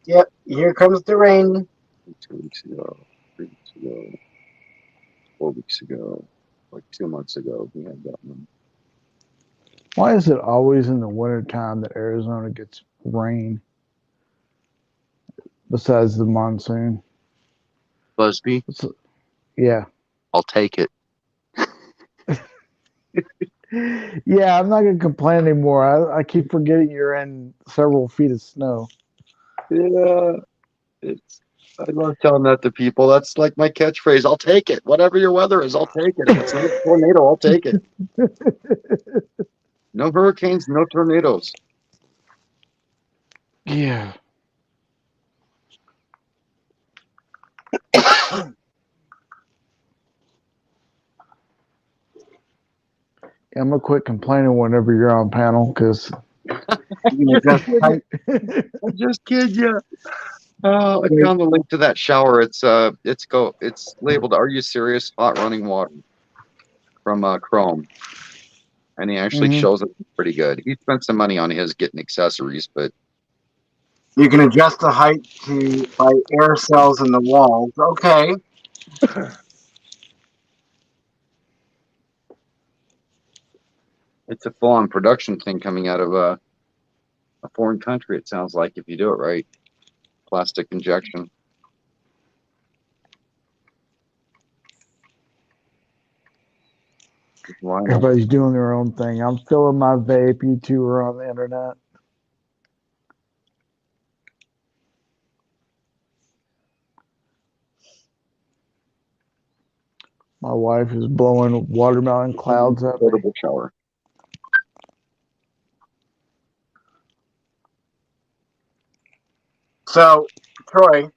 Yep, here comes the rain. 2 weeks ago, 3 weeks ago, 4 weeks ago, like 2 months ago, we had that one. Why is it always in the wintertime that Arizona gets rain? Besides the monsoon. Busby? Yeah. I'll take it. Yeah, I'm not going to complain anymore. I keep forgetting you're in several feet of snow. Yeah. I love telling that to people. That's like my catchphrase. I'll take it. Whatever your weather is, I'll take it. If it's not a tornado, I'll take it. No hurricanes, no tornadoes. Yeah. I'm gonna quit complaining whenever you're on panel because I just kid you. Oh, I found the link to that shower. It's labeled "Are you serious?" Hot running water from Chrome, and he actually shows it pretty good. He spent some money on his getting accessories, but you can adjust the height by air cells in the walls. Okay. it's a full-on production thing coming out of a foreign country. It sounds like if you do it right, plastic injection. everybody's doing their own thing. I'm filling my vape. You two are on the internet. My wife is blowing watermelon clouds at me. Portable shower. So, Troy.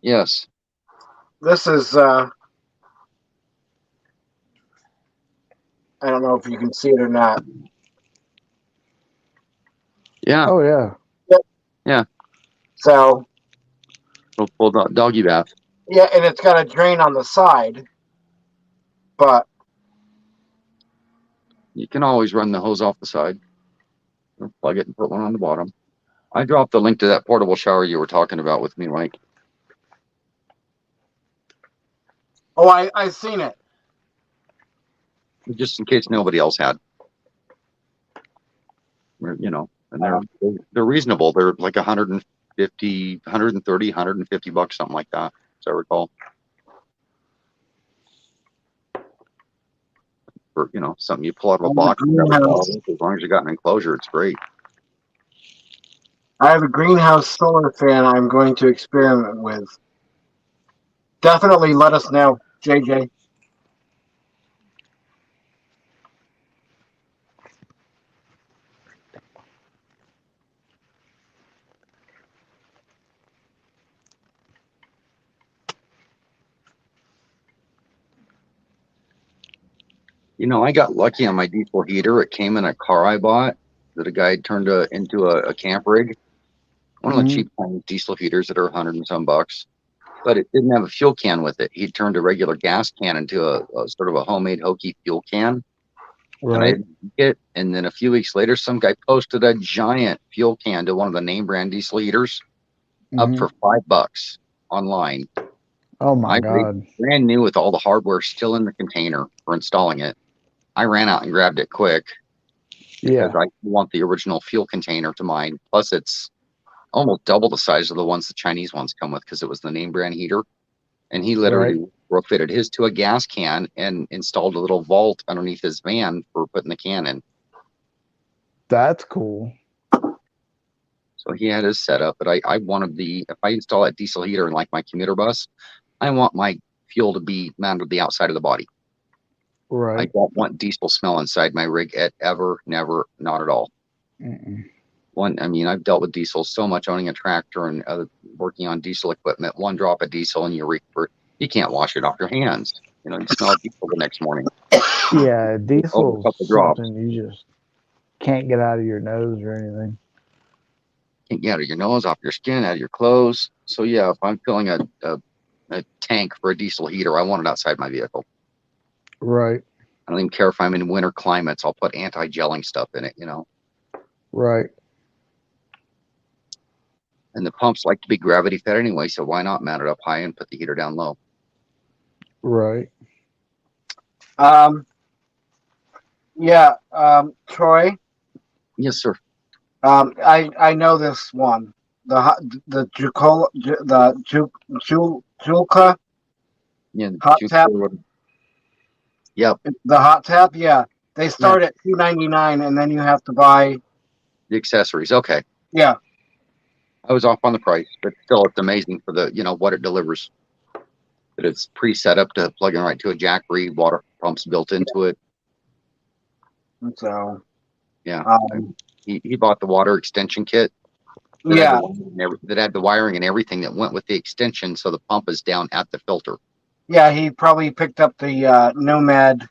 Yes. This is I don't know if you can see it or not. Yeah. Oh yeah. Yep. Yeah. So. Full doggy bath. Yeah, and it's got a drain on the side, but you can always run the hose off the side. Plug it and put one on the bottom. I dropped the link to that portable shower you were talking about with me, Mike. Oh, I seen it. just in case nobody else had. You know, and they're reasonable. They're like 150, 130, 150 bucks, something like that, as I recall. For, you know, something you pull out of a box, as long as you got an enclosure, it's great. I have a greenhouse solar fan I'm going to experiment with. Definitely let us know, JJ. You know, I got lucky on my diesel heater. It came in a car I bought that a guy turned into a camp rig. One of the cheap diesel heaters that are 100 and some bucks. But it didn't have a fuel can with it. He turned a regular gas can into a sort of a homemade hokey fuel can. Right. And I didn't like it. And then a few weeks later, some guy posted a giant fuel can to one of the name brand diesel heaters up for $5 online. Oh my God. Brand new with all the hardware still in the container for installing it. I ran out and grabbed it quick. Yeah. Because I want the original fuel container to mine. Plus, it's almost double the size of the ones the Chinese ones come with because it was the name brand heater. And he literally refitted his to a gas can and installed a little vault underneath his van for putting the can in. That's cool. So he had his setup, but I wanted if I install that diesel heater in like my commuter bus, I want my fuel to be mounted the outside of the body. Right. I don't want diesel smell inside my rig ever, never, not at all. I mean, I've dealt with diesel so much owning a tractor and working on diesel equipment. One drop of diesel in your reefer, you can't wash it off your hands. You know, you smell diesel the next morning. Yeah, diesel a couple is drops. something you just can't get out of your nose or anything. Can't get out of your nose, off your skin, out of your clothes. So yeah, if I'm filling a tank for a diesel heater, I want it outside my vehicle. Right. I don't even care if I'm in winter climates. I'll put anti-gelling stuff in it, you know. Right. And the pumps like to be gravity fed anyway, so why not mount it up high and put the heater down low? Right. Troy. Yes, sir. I know this one. The Julka. Yeah. Hot tap. Yep. The hot tap. Yeah. They start at $2.99, and then you have to buy the accessories. Okay. Yeah. I was off on the price, but still, it's amazing for the what it delivers. That it's pre-set up to plug in right to a jack reed, water pumps built into it. So. Yeah. He bought the water extension kit. That had the wiring and everything that went with the extension, so the pump is down at the filter. Yeah, he probably picked up the Nomad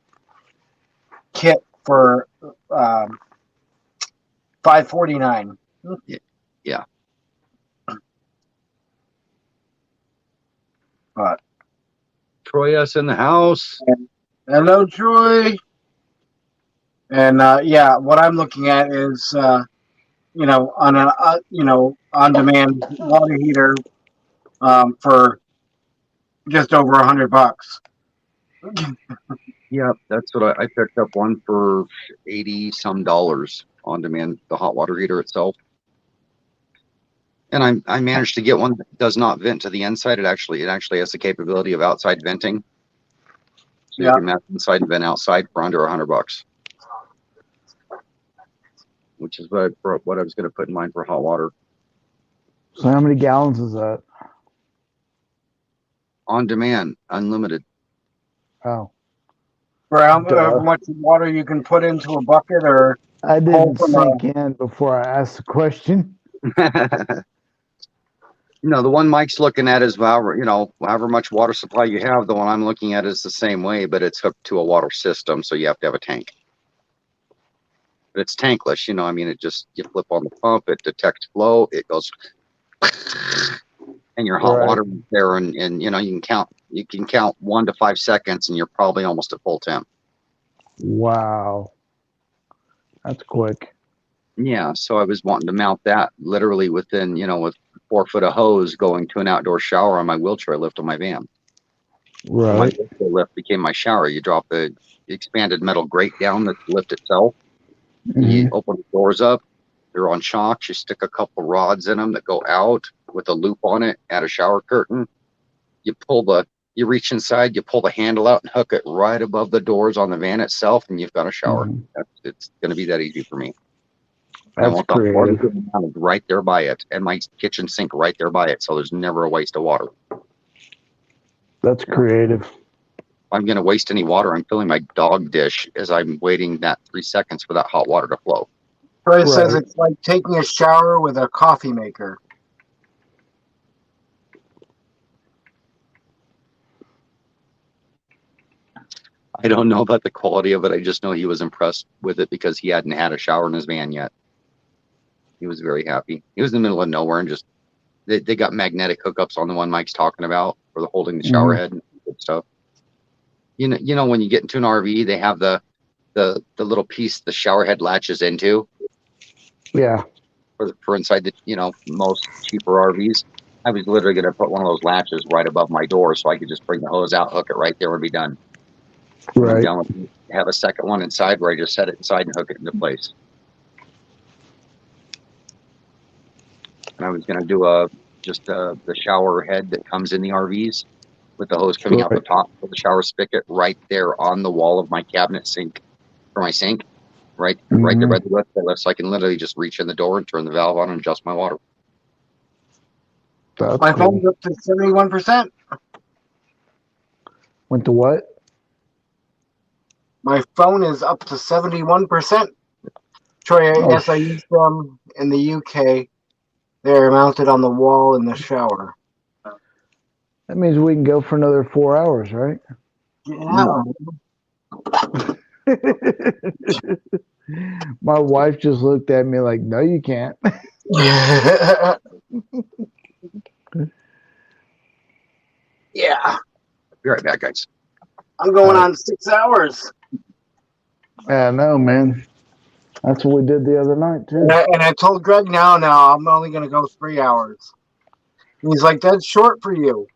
kit for $549. Yeah. But Troy S in the house. Hello, Troy. And what I'm looking at is on a on-demand water heater for just over $100. Yep, that's what I picked up one for $80-some on demand, the hot water heater itself. And I managed to get one that does not vent to the inside. It actually has the capability of outside venting. So you can mount inside and vent outside for under $100. Which is what I was going to put in mind for hot water. So how many gallons is that? On demand, unlimited. Oh. For how much water you can put into a bucket, or I didn't sink in before I asked the question. No, the one Mike's looking at is however much water supply you have. The one I'm looking at is the same way, but it's hooked to a water system, so you have to have a tank. But it's tankless, I mean, it just, you flip on the pump, it detects flow, it goes, and your hot water is there, and you can count 1 to 5 seconds, and you're probably almost at full temp. Wow, that's quick. Yeah, so I was wanting to mount that literally within, with 4 foot of hose going to an outdoor shower on my wheelchair lift on my van. My Right. lift became my shower. You drop the expanded metal grate down the lift itself. You Mm-hmm. open the doors up. They're on shocks. You stick a couple rods in them that go out with a loop on it. Add a shower curtain. You reach inside. You pull the handle out and hook it right above the doors on the van itself, and you've got a shower. Mm-hmm. It's going to be that easy for me. I That's want the water creative. mounted right there by it, and my kitchen sink right there by it, so there's never a waste of water. That's creative. I'm going to waste any water. I'm filling my dog dish as I'm waiting that 3 seconds for that hot water to flow. Troy says it's like taking a shower with a coffee maker. I don't know about the quality of it. I just know he was impressed with it because he hadn't had a shower in his van yet. He was very happy. He was in the middle of nowhere and just they got magnetic hookups on the one Mike's talking about for the holding the shower head and stuff. You know when you get into an RV, they have the little piece the shower head latches into. Yeah. For inside the most cheaper RVs. I was literally going to put one of those latches right above my door so I could just bring the hose out, hook it right there, and be done. When I'm done with it, have a second one inside where I just set it inside and hook it into place. And I was going to do the shower head that comes in the RVs with the hose coming out the top of the shower spigot right there on the wall of my cabinet sink for my sink, right there by the lift, so I can literally just reach in the door and turn the valve on and adjust my water. My phone's up to 71%. Went to what? My phone is up to 71%. Troy, yes, I used them in the UK. They're mounted on the wall in the shower. That means we can go for another 4 hours, right? Yeah. My wife just looked at me like, no, you can't. Yeah. Be right back, guys. I'm going on 6 hours. Yeah, no, man. That's what we did the other night, too. And I told Greg now I'm only going to go 3 hours. He's like, that's short for you.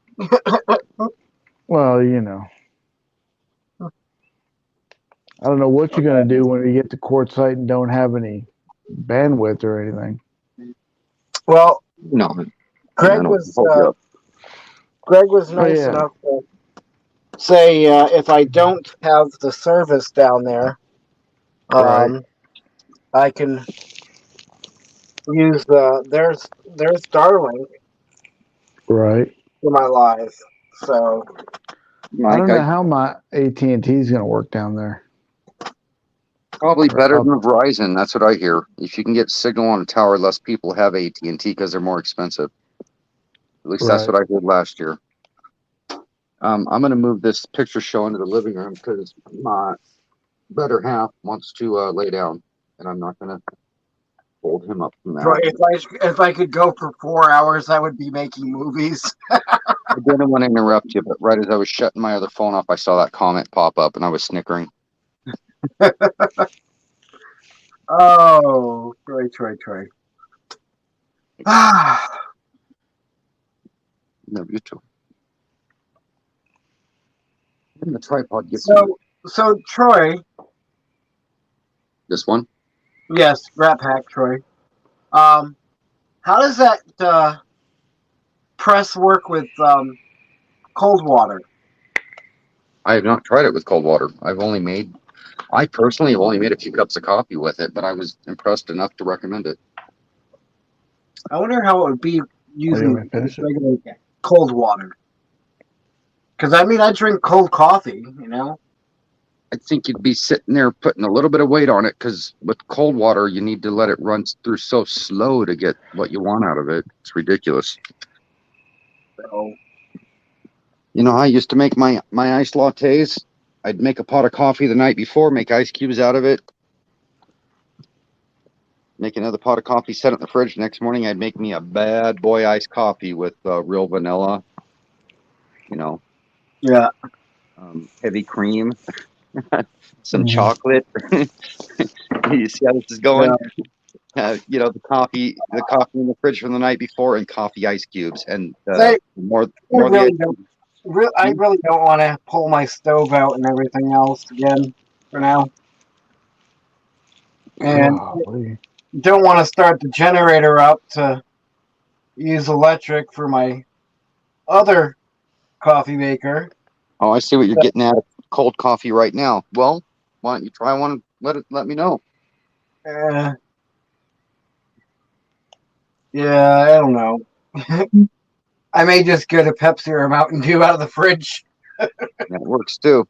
Well, I don't know what you're going to do when you get to quartzsite and don't have any bandwidth or anything. Well, no. Greg was nice yeah. enough to say if I don't have the service down there, I can use their Starlink Right. for my live. So I don't know how my AT&T is going to work down there. Probably better than Verizon. That's what I hear. If you can get signal on a tower, less people have AT&T because they're more expensive. At least that's what I did last year. I'm going to move this picture show into the living room because my better half wants to lay down, and I'm not going to hold him up from that. Troy, if I could go for 4 hours, I would be making movies. I didn't want to interrupt you, but right as I was shutting my other phone off, I saw that comment pop up, and I was snickering. Oh, Troy. No, you too. And the tripod gets so Troy. This one? Yes, Rat Pack, Troy. How does that press work with cold water? I have not tried it with cold water. I personally have only made a few cups of coffee with it, but I was impressed enough to recommend it. I wonder how it would be using regular cold water. Because, I drink cold coffee, I think you'd be sitting there putting a little bit of weight on it because with cold water, you need to let it run through so slow to get what you want out of it. It's ridiculous. So, I used to make my iced lattes. I'd make a pot of coffee the night before, make ice cubes out of it. Make another pot of coffee, set it in the fridge. Next morning, I'd make me a bad boy iced coffee with real vanilla, Yeah. Heavy cream, some chocolate. You see how this is going? Yeah. The coffee in the fridge from the night before, and coffee ice cubes, and they I really don't want to pull my stove out and everything else again for now. And don't want to start the generator up to use electric for my other coffee maker. Oh, I see what you're getting at. Cold coffee right now. Well, why don't you try one? Let me know. Yeah, I don't know. I may just get a Pepsi or a Mountain Dew out of the fridge. That works too.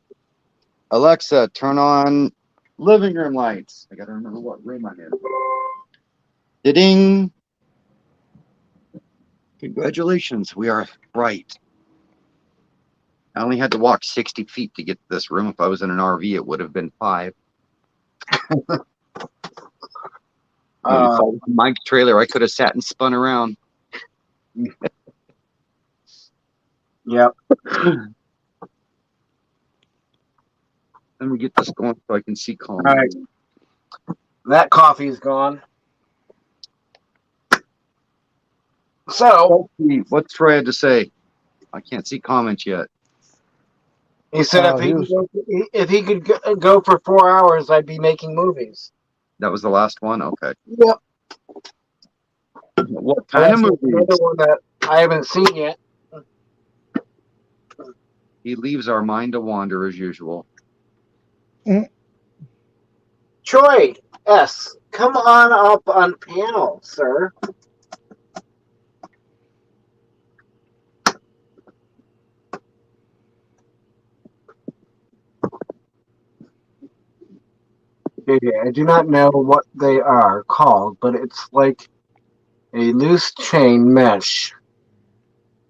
Alexa, turn on living room lights. I gotta remember what room I'm in. Ding! Congratulations, we are right. I only had to walk 60 feet to get to this room. If I was in an RV, it would have been 5. Mike's trailer, I could have sat and spun around. Yep. Let me get this going so I can see calm. All right. That coffee's gone. So, what's Troy had to say? I can't see comments yet. He said if he could go for 4 hours, I'd be making movies. That was the last one? Okay. Yep. What kind of movies? Another one that I haven't seen yet. He leaves our mind to wander as usual. Troy S., come on up on panel, sir. Okay, I do not know what they are called, but it's like a loose chain mesh.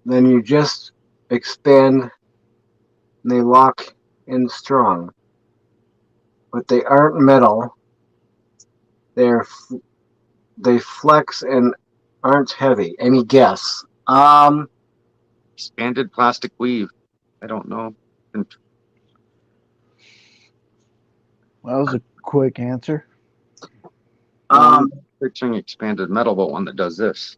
Then you just expand and they lock in strong. But they aren't metal. They flex and aren't heavy. Any guess? Expanded plastic weave. I don't know. That was a quick answer. Picturing expanded metal, but one that does this.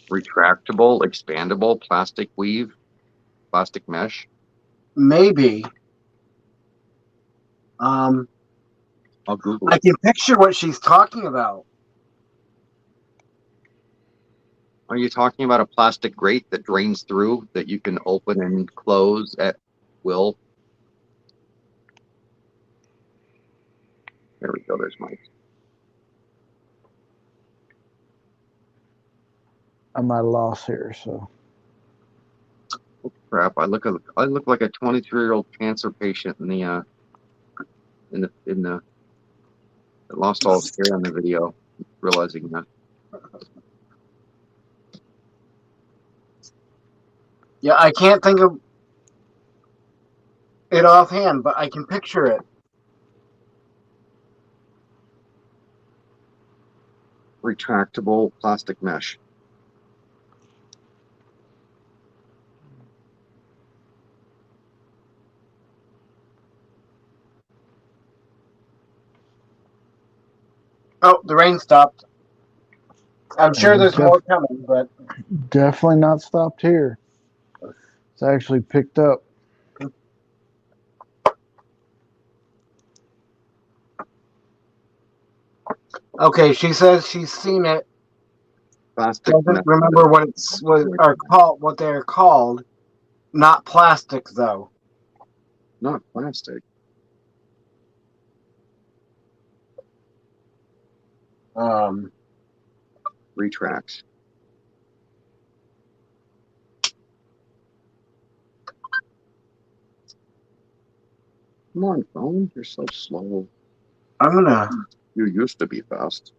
Retractable, expandable, plastic weave, plastic mesh. Maybe. I'll Google it. I can picture what she's talking about. Are you talking about a plastic grate that drains through that you can open and close at will? There we go. There's Mike. I'm at a loss here, so. Oh, crap! I look like a 23-year-old cancer patient in the that lost all his hair on the video. Realizing that. Yeah, I can't think of it offhand, but I can picture it. Retractable plastic mesh. Oh, the rain stopped. I'm sure there's more coming, but definitely not stopped here. It's actually picked up. okay. She says she's seen it. Plastic. Doesn't remember what they're called. Not plastic though. Not plastic. Retracts. Come on, phone. You're so slow. You used to be fast.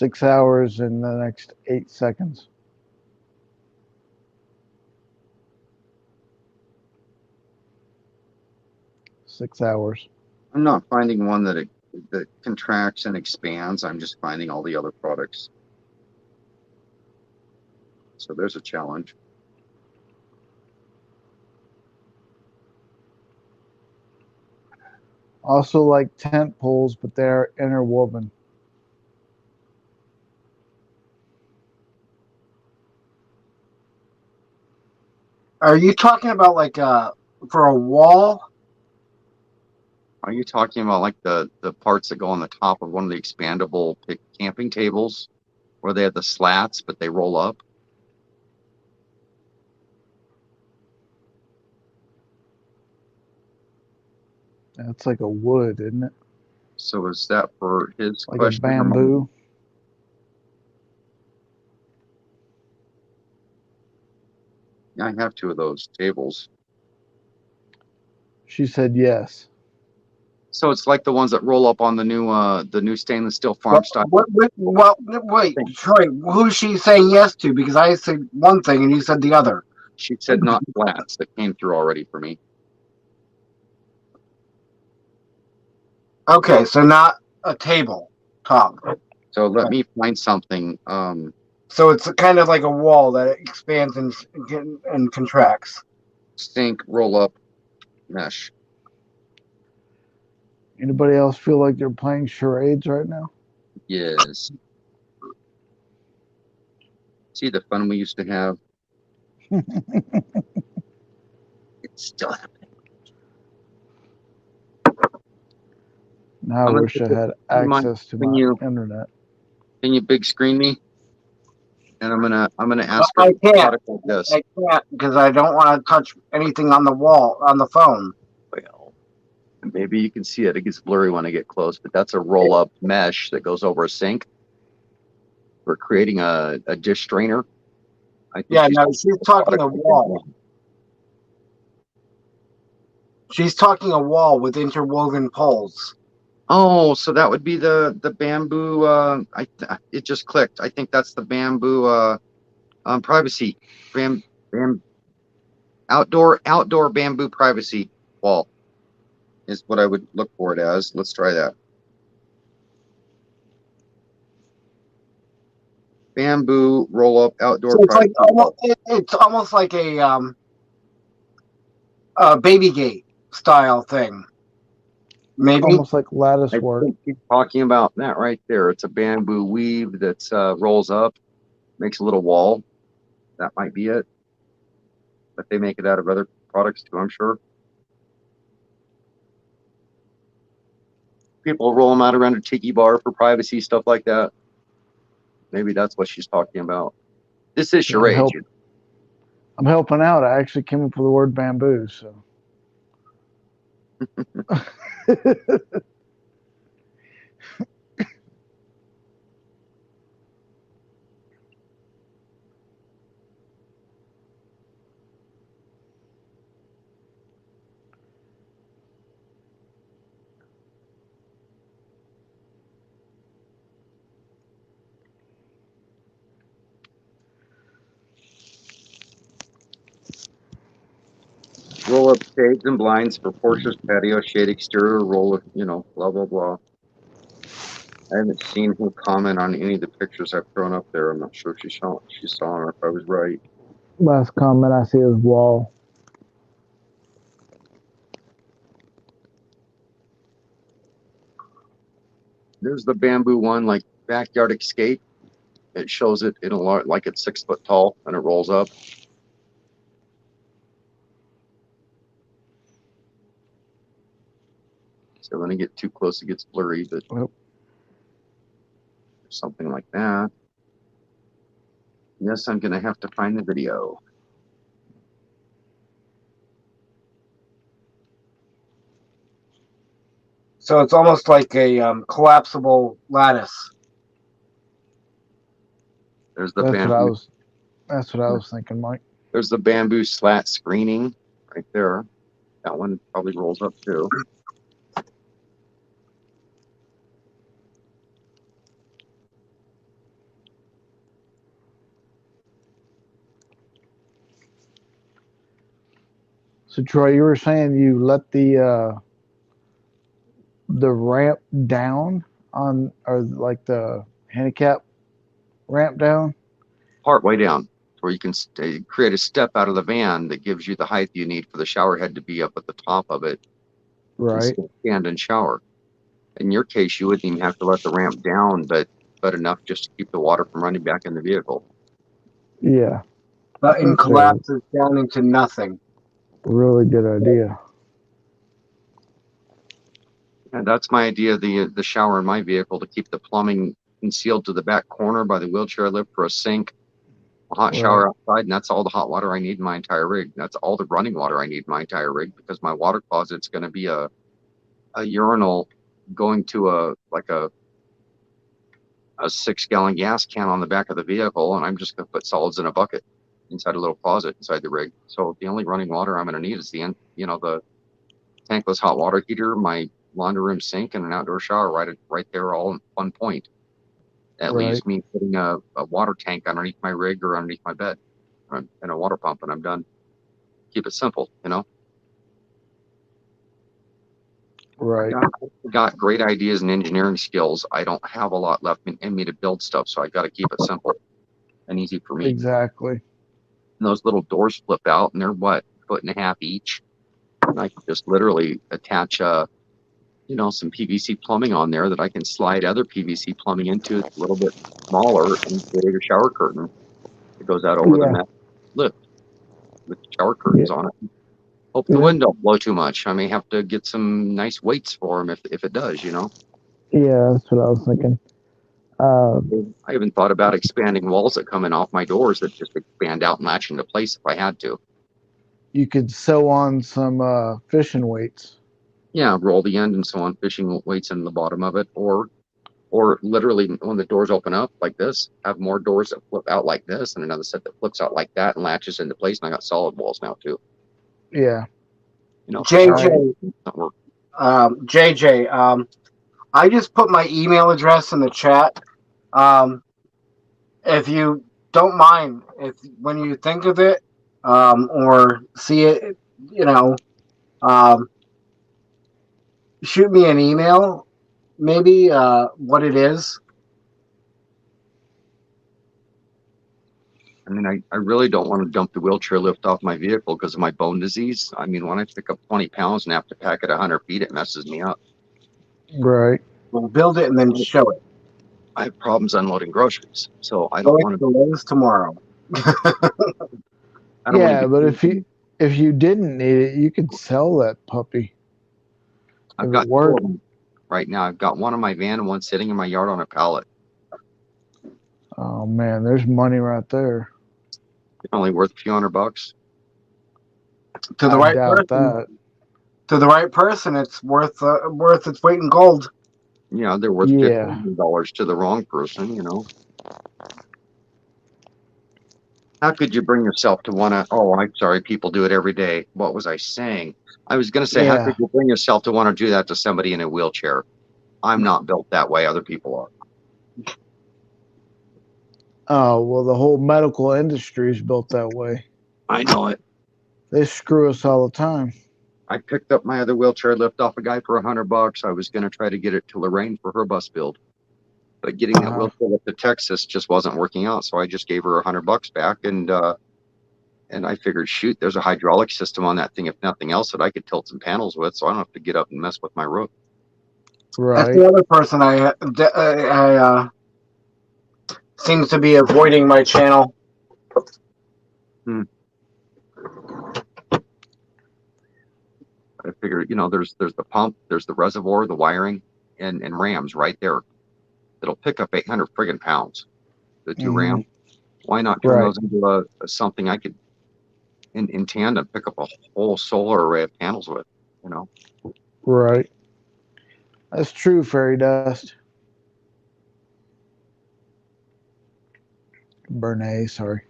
6 hours in the next 8 seconds. Six hours. I'm not finding one that contracts and expands. I'm just finding all the other products. So there's a challenge. Also like tent poles, but they're interwoven. Are you talking about like for a wall? Are you talking about like the parts that go on the top of one of the expandable camping tables where they have the slats, but they roll up? That's like a wood, isn't it? So is that for his like question? A bamboo? Yeah, I have 2 of those tables. She said yes. So it's like the ones that roll up on the new stainless steel farm style. Wait, Troy, who's she saying yes to? Because I said one thing and you said the other. She said not flats that came through already for me. Okay, so not a table top. So let me find something. So it's kind of like a wall that expands and contracts. Sink roll up mesh. Anybody else feel like they're playing charades right now? Yes. See the fun we used to have? It's still happening. Now I wish I had access to my internet. Can you big screen me? And I'm gonna ask her. I can't. I can't because I don't want to touch anything on the wall on the phone. Well, maybe you can see it. It gets blurry when I get close, but that's a roll-up mesh that goes over a sink for creating a dish strainer. Yeah, no, she's talking a wall. She's talking a wall with interwoven poles. Oh, so that would be the bamboo. It just clicked. I think that's the bamboo privacy outdoor bamboo privacy wall is what I would look for it as. Let's try that. Bamboo roll up outdoor. So it's almost like a baby gate style thing. Maybe almost like lattice work. Keep talking about that right there. It's a bamboo weave that rolls up, makes a little wall. That might be it. But they make it out of other products too, I'm sure. People roll them out around a tiki bar for privacy, stuff like that. Maybe that's what she's talking about. This is charade. I'm helping out. I actually came up with the word bamboo, so. Roll up shades and blinds for porches, patio, shade exterior, roll of, blah, blah, blah. I haven't seen her comment on any of the pictures I've thrown up there. I'm not sure if she saw them or if I was right. Last comment I see is wall. There's the bamboo one, like backyard escape. It shows it in a lot, like it's 6 foot tall and it rolls up. So when I get too close, it gets blurry, but something like that. Yes, I'm going to have to find the video. So it's almost like a collapsible lattice. There's the bamboo. That's what I was thinking, Mike. There's the bamboo slat screening right there. That one probably rolls up too. So Troy, you were saying you let the ramp down on, or like the handicap ramp down? Part way down, where you can create a step out of the van that gives you the height you need for the shower head to be up at the top of it. Right. Stand and shower. In your case, you wouldn't even have to let the ramp down, but enough just to keep the water from running back in the vehicle. Yeah. And collapses down into nothing. Really good idea. And that's my idea, the shower in my vehicle, to keep the plumbing concealed to the back corner by the wheelchair lift for a sink, a hot shower outside, and that's all the hot water I need in my entire rig. That's all the running water I need in my entire rig, because my water closet's going to be a urinal going to a 6-gallon gas can on the back of the vehicle, and I'm just going to put solids in a bucket inside a little closet inside the rig. So the only running water I'm going to need is the tankless hot water heater, my laundry room sink, and an outdoor shower right there, all in one point. That leaves me putting a water tank underneath my rig or underneath my bed and a water pump, and I'm done. Keep it simple, Right. Got great ideas and engineering skills. I don't have a lot left in me to build stuff, so I got to keep it simple and easy for me. Exactly. And those little doors flip out, and they're what, 1.5 feet each. And I can just literally attach some PVC plumbing on there that I can slide other PVC plumbing into. It's a little bit smaller and create a shower curtain. It goes out over the metal lift with shower curtains on it. Hope the wind don't blow too much. I may have to get some nice weights for them if it does, Yeah, that's what I was thinking. I even thought about expanding walls that come in off my doors that just expand out and latch into place if I had to. You could sew on some fishing weights. Yeah, roll the end and so on fishing weights in the bottom of it, or literally when the doors open up like this, have more doors that flip out like this and another set that flips out like that and latches into place. And I got solid walls now too. Yeah. JJ, I just put my email address in the chat. If you don't mind, when you think of it or see it, shoot me an email, maybe what it is. I mean, I really don't want to dump the wheelchair lift off my vehicle because of my bone disease. I mean, when I pick up 20 pounds and have to pack it 100 feet, it messes me up. Right. We'll build it and then show it. I have problems unloading groceries, so I don't want to. Lowe's tomorrow. Yeah, but if you didn't need it, you could sell that puppy. I've got 2 of them right now. I've got one in my van and one sitting in my yard on a pallet. Oh man, there's money right there. Only worth a few $100. To the right person. To the right person, it's worth its weight in gold. Yeah, they're worth $15 to the wrong person. How could you bring yourself to want to? Oh, I'm sorry. People do it every day. What was I saying? I was going to say, how could you bring yourself to want to do that to somebody in a wheelchair? I'm not built that way. Other people are. Oh, well, the whole medical industry is built that way. I know it. They screw us all the time. I picked up my other wheelchair lift off a guy for $100. I was going to try to get it to Lorraine for her bus build, but getting that wheelchair lift to Texas just wasn't working out. So I just gave her $100 back, and I figured, shoot, there's a hydraulic system on that thing, if nothing else, that I could tilt some panels with, so I don't have to get up and mess with my roof. Right. That's the other person I seems to be avoiding my channel. I figured, there's the pump, there's the reservoir, the wiring, and rams right there. It'll pick up 800 friggin' pounds. The 2 rams. Why not turn those into something I could, in tandem, pick up a whole solar array of panels with, Right. That's true, Fairy Dust. Bernay, sorry.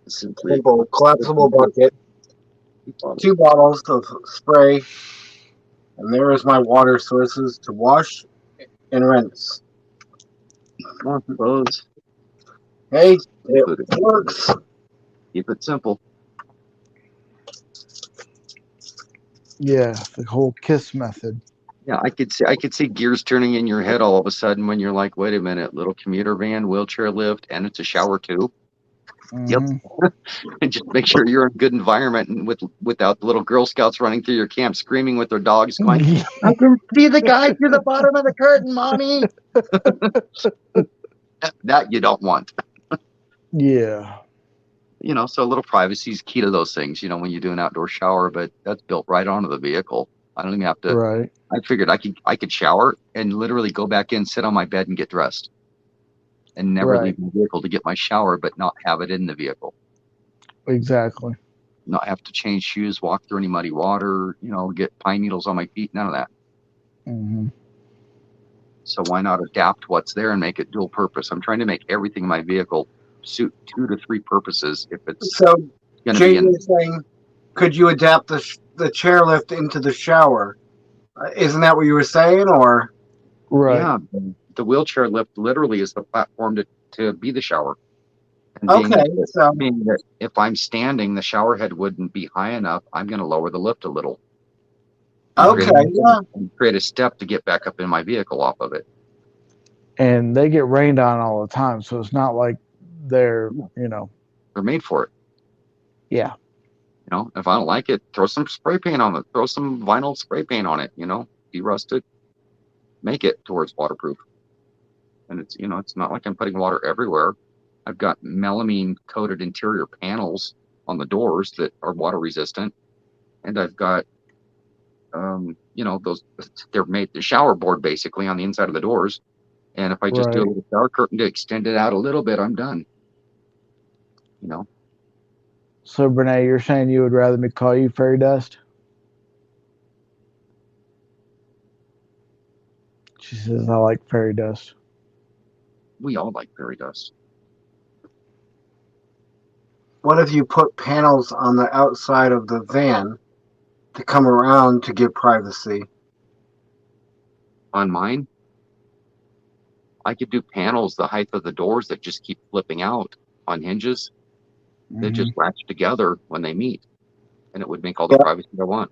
Simple collapsible bucket, 2 bottles of spray, and there is my water sources to wash and rinse. Hey, it works. Keep it simple. Yeah, the whole KISS method. Yeah, I could see gears turning in your head all of a sudden when you're like, wait a minute, little commuter van, wheelchair lift, and it's a shower too. Yep. And just make sure you're in a good environment and without the little Girl Scouts running through your camp screaming with their dogs going, I can see the guy through the bottom of the curtain, mommy. That you don't want. Yeah. You know, so a little privacy is key to those things, you know, when you do an outdoor shower, but that's built right onto the vehicle. I don't even have to. Right. I figured I could shower and literally go back in, sit on my bed and get dressed and never Right. leave the vehicle to get my shower, but not have it in the vehicle. Exactly. Not have to change shoes, walk through any muddy water, you know, get pine needles on my feet, none of that. Mm-hmm. So why not adapt what's there and make it dual purpose? I'm trying to make everything in my vehicle suit 2 to 3 purposes if it's so going to be in. Is saying, could you adapt the chairlift into the shower? Isn't that what you were saying, or? Right. Yeah, the wheelchair lift literally is the platform to be the shower. And being that if I'm standing, the shower head wouldn't be high enough, I'm going to lower the lift a little. And create a step to get back up in my vehicle off of it. And they get rained on all the time, so it's not like they're, you know. They're made for it. Yeah. You know, if I don't like it, throw some spray paint on it. Throw some vinyl spray paint on it, you know, derust it. Make it towards waterproof. And it's, you know, it's not like I'm putting water everywhere. I've got melamine coated interior panels on the doors that are water resistant. And I've got, you know, they're made the shower board basically on the inside of the doors. And if I just do a little shower curtain to extend it out a little bit, I'm done. You know? So, Brene, you're saying you would rather me call you Fairy Dust? She says, I like Fairy Dust. We all like fairy dust. What if you put panels on the outside of the van to come around to give privacy? On mine, I could do panels the height of the doors that just keep flipping out on hinges. They just latch together when they meet, and it would make all the privacy I want.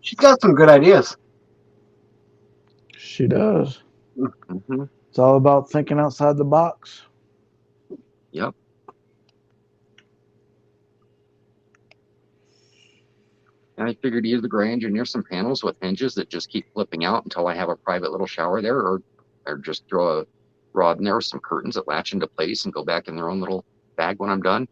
She's got some good ideas. She does. It's all about thinking outside the box. Yep. And I figured either gray engineer some panels with hinges that just keep flipping out until I have a private little shower there, or just throw a rod in there with some curtains that latch into place and go back in their own little bag when I'm done.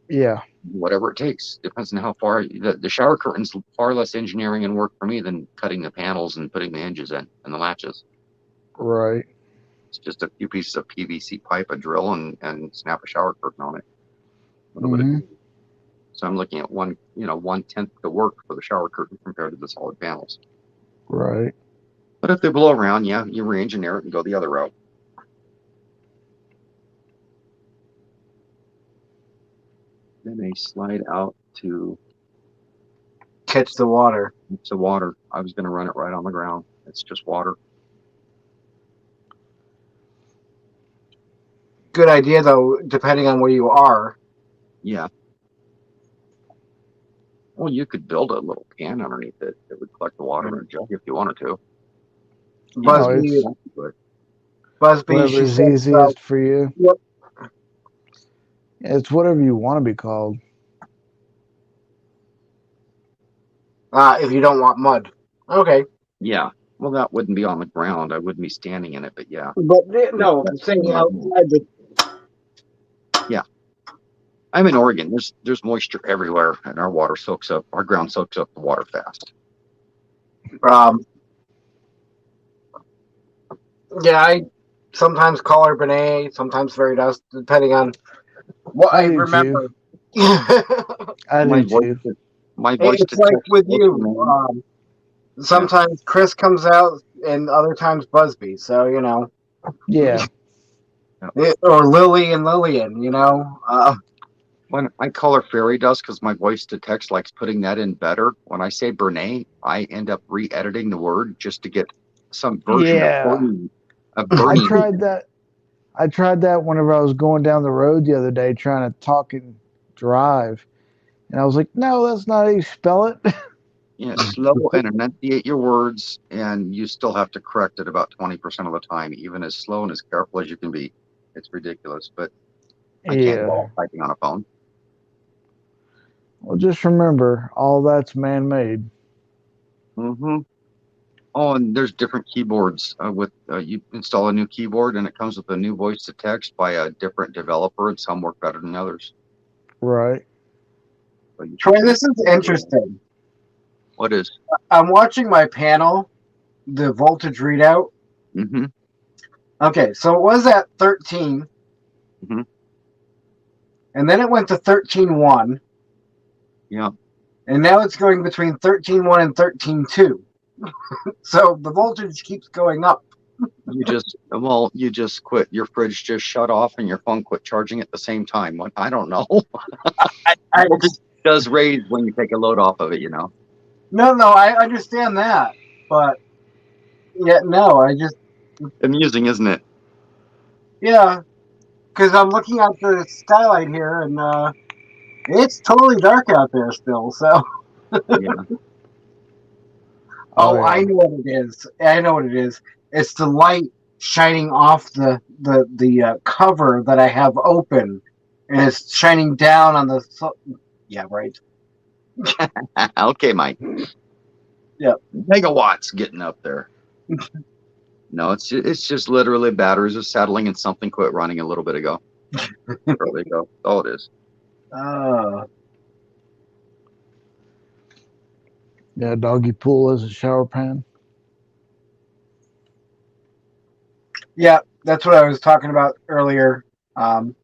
Yeah. Whatever it takes. Depends on how far. The shower curtain's far less engineering and work for me than cutting the panels and putting the hinges in and the latches. Right. It's just a few pieces of PVC pipe, a drill, and snap a shower curtain on it. So I'm looking at 1/10 the work for the shower curtain compared to the solid panels. Right. But if they blow around, yeah, you re-engineer it and go the other route. Then they slide out to catch the water. It's the water. I was going to run it right on the ground. It's just water. Good idea, though, depending on where you are. Yeah. Well, you could build a little can underneath it that would collect the water in a jug if you wanted to. Busby, whatever's easiest for you. Yep. It's whatever you want to be called. If you don't want mud. Okay. Yeah. Well, that wouldn't be on the ground. I wouldn't be standing in it, but yeah. But no, I'm saying outside the. Yeah. I'm in Oregon. There's moisture everywhere, and our ground soaks up the water fast. Yeah, I sometimes call her Benet, sometimes Fairy Dust, depending on what I remember. I do too. My voice. It's like with you. Sometimes Chris comes out, and other times Busby. So you know. Yeah. Or Lily and Lillian, you know. When I call her Fairy Dust because my voice to text likes putting that in better. When I say Brene, I end up re-editing the word just to get some version of Bernie. I I tried that whenever I was going down the road the other day trying to talk and drive. And I was like, no, that's not how you spell it. Yeah, slow and enunciate your words, and you still have to correct it about 20% of the time, even as slow and as careful as you can be. It's ridiculous, but I can't do all typing on a phone. Well, just remember, all that's man-made. Mm-hmm. Oh, and there's different keyboards with you install a new keyboard, and it comes with a new voice to text by a different developer, and some work better than others. Right. So Troy, this is interesting. What is? I'm watching my panel, the voltage readout. Mm-hmm. Okay, so it was at 13. Mm-hmm. And then it went to 13.1. Yeah. And now it's going between 13.1 and 13.2. So the voltage keeps going up. You just quit. Your fridge just shut off and your phone quit charging at the same time. What? I don't know. Voltage does raise when you take a load off of it, you know. No, I understand that. But yeah, no, I just. Amusing, isn't it? Yeah. Because I'm looking at the skylight here and it's totally dark out there still. So. Yeah. Oh, I know what it is. It's the light shining off the cover that I have open, and it's shining down on the. Yeah, right. Okay, Mike. Yeah. Megawatts getting up there. No, it's just literally batteries are settling and something quit running a little bit ago. There they go. That's all it is. Yeah, doggy pool as a shower pan. Yeah, that's what I was talking about earlier,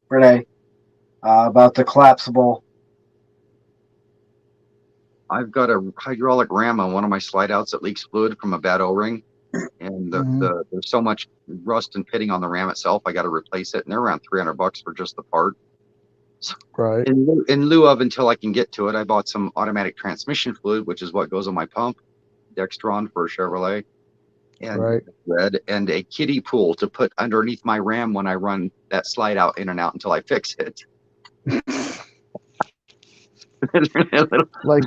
Renee, about the collapsible. I've got a hydraulic ram on one of my slide outs that leaks fluid from a bad O-ring, and there's so much rust and pitting on the ram itself. I got to replace it, and they're around $300 for just the part. So right. In lieu of, until I can get to it, I bought some automatic transmission fluid, which is what goes on my pump, Dextron for a Chevrolet, and red, and a kiddie pool to put underneath my ram when I run that slide out in and out until I fix it. Like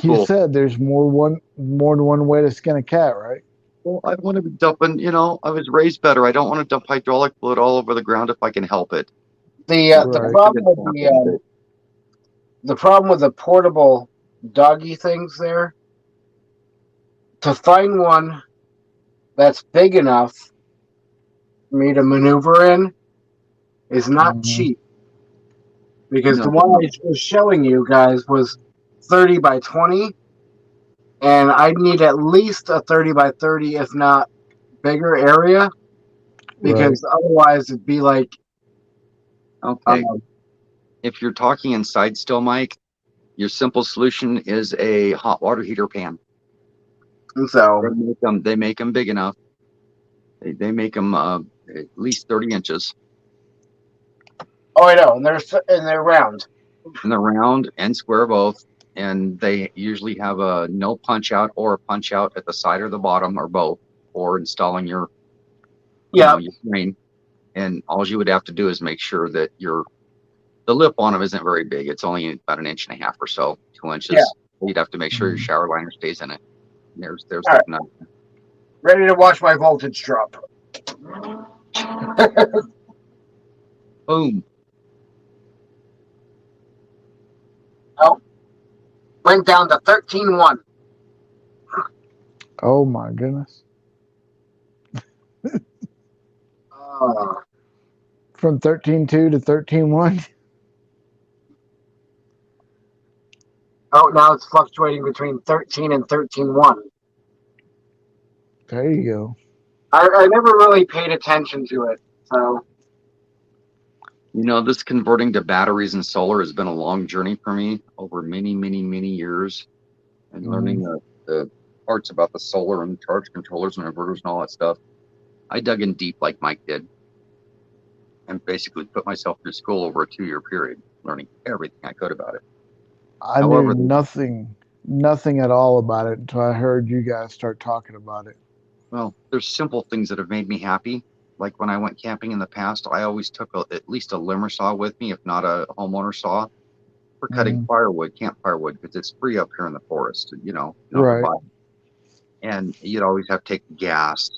you said, there's more than one way to skin a cat, right? Well, I want to be dumping, I was raised better. I don't want to dump hydraulic fluid all over the ground if I can help it. The problem with the portable doggy things there, to find one that's big enough for me to maneuver in is not cheap. Because the one I was showing you guys was 30 by 20, and I'd need at least a 30 by 30, if not bigger area, because otherwise it'd be like. Okay. If you're talking inside still, Mike, your simple solution is a hot water heater pan. And so they make them big enough. They make them at least 30 inches. Oh, I know, and they're round. And they're round and square both, and they usually have a no punch out or a punch out at the side or the bottom or both, or installing your your frame. And all you would have to do is make sure that the lip on them isn't very big. It's only about 1.5 inches or so, 2 inches. Yeah. You'd have to make sure your shower liner stays in it. There's right. Ready to watch my voltage drop. Boom. Oh, went down to 13.1. Oh my goodness. From 13.2 to 13.1. Oh, now it's fluctuating between 13 and 13.1. There you go. I never really paid attention to it, so. This converting to batteries and solar has been a long journey for me over many, many, many years, and learning the parts about the solar and charge controllers and inverters and all that stuff. I dug in deep like Mike did, and basically put myself through school over a 2-year period, learning everything I could about it. I knew nothing at all about it until I heard you guys start talking about it. Well, there's simple things that have made me happy, like when I went camping in the past, I always took at least a limber saw with me, if not a homeowner saw, for cutting firewood, camp firewood, because it's free up here in the forest. You don't have to buy it. And you'd always have to take gas,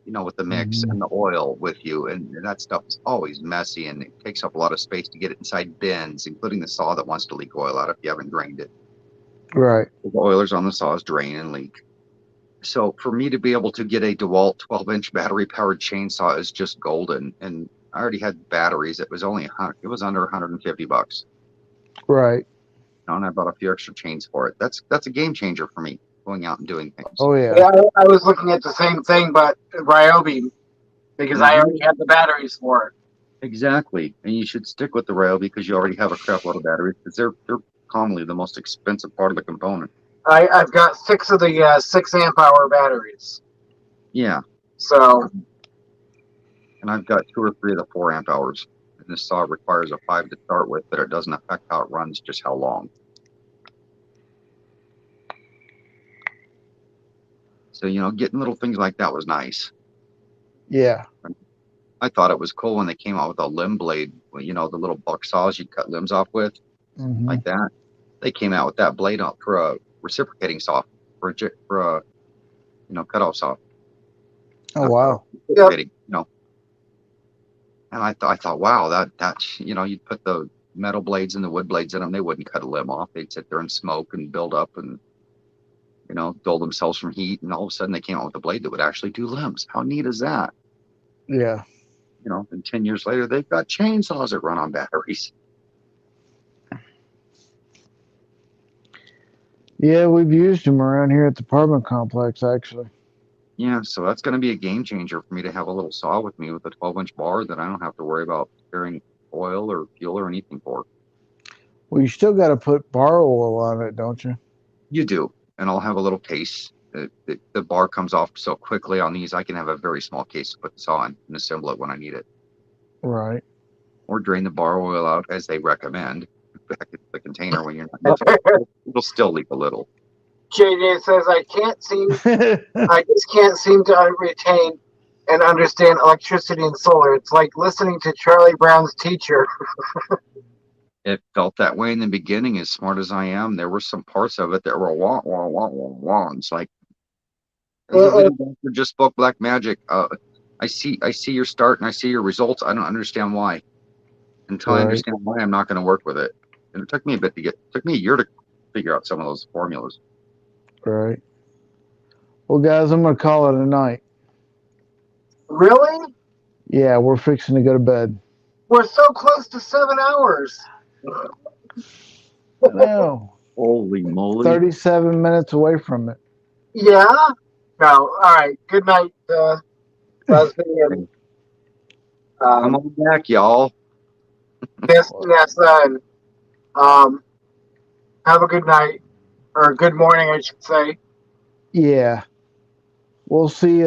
with the mix and the oil with you, and that stuff is always messy, and it takes up a lot of space to get it inside bins, including the saw that wants to leak oil out if you haven't drained it. Right. The oilers on the saws drain and leak. So for me to be able to get a DeWalt 12-inch battery-powered chainsaw is just golden. And I already had batteries. It was only under $150. Right. And I bought a few extra chains for it. That's a game changer for me, going out and doing things. Oh yeah. Yeah, I was looking at the same thing, but Ryobi, because I already had the batteries for it. Exactly, and you should stick with the Ryobi because you already have a crap load of batteries, because they're commonly the most expensive part of the component. I've got 6 of the 6 amp hour batteries. Yeah. So. And I've got 2 or 3 of the 4 amp hours. And this saw requires a 5 to start with, but it doesn't affect how it runs, just how long. So, getting little things like that was nice. Yeah. I thought it was cool when they came out with a limb blade, the little buck saws you cut limbs off with, like that. They came out with that blade up for a reciprocating saw, for a cutoff saw. Oh wow. And I thought, wow, that you'd put the metal blades and the wood blades in them, they wouldn't cut a limb off. They'd sit there and smoke and build up and dull themselves from heat. And all of a sudden, they came out with a blade that would actually do limbs. How neat is that? Yeah. And 10 years later, they've got chainsaws that run on batteries. Yeah, we've used them around here at the apartment complex, actually. Yeah, so that's going to be a game changer for me to have a little saw with me with a 12-inch bar that I don't have to worry about carrying oil or fuel or anything for. Well, you still got to put bar oil on it, don't you? You do, and I'll have a little case. The bar comes off so quickly on these, I can have a very small case to put the saw in and assemble it when I need it. Right. Or drain the bar oil out, as they recommend, back into the container when you're not using it. It'll still leak a little. JJ says, I just can't seem to retain and understand electricity and solar. It's like listening to Charlie Brown's teacher. It felt that way in the beginning. As smart as I am, there were some parts of it that were wah, wah, wah, wah, wah. It's like, just spoke black magic. I see your start and I see your results. I don't understand why. Until I understand why, I'm not going to work with it. And it took me a year to figure out some of those formulas. Right. Well, guys, I'm going to call it a night. Really? Yeah, we're fixing to go to bed. We're so close to 7 hours. No. Holy moly. 37 minutes away from it. Yeah? No. All right. Good night, Busby. Come on back, y'all. Yes, son. Have a good night. Or good morning, I should say. Yeah. We'll see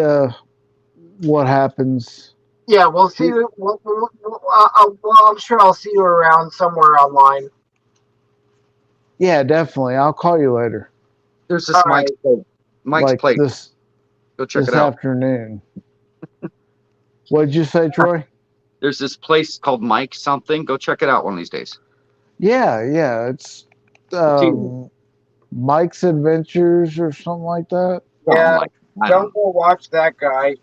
what happens. Yeah, we'll see. Well, I'm sure I'll see you around somewhere online. Yeah, definitely. I'll call you later. There's this Mike's place. Go check it out. This afternoon. What'd you say, Troy? There's this place called Mike something. Go check it out one of these days. Yeah. It's Mike's Adventures or something like that. Yeah, don't go watch that guy.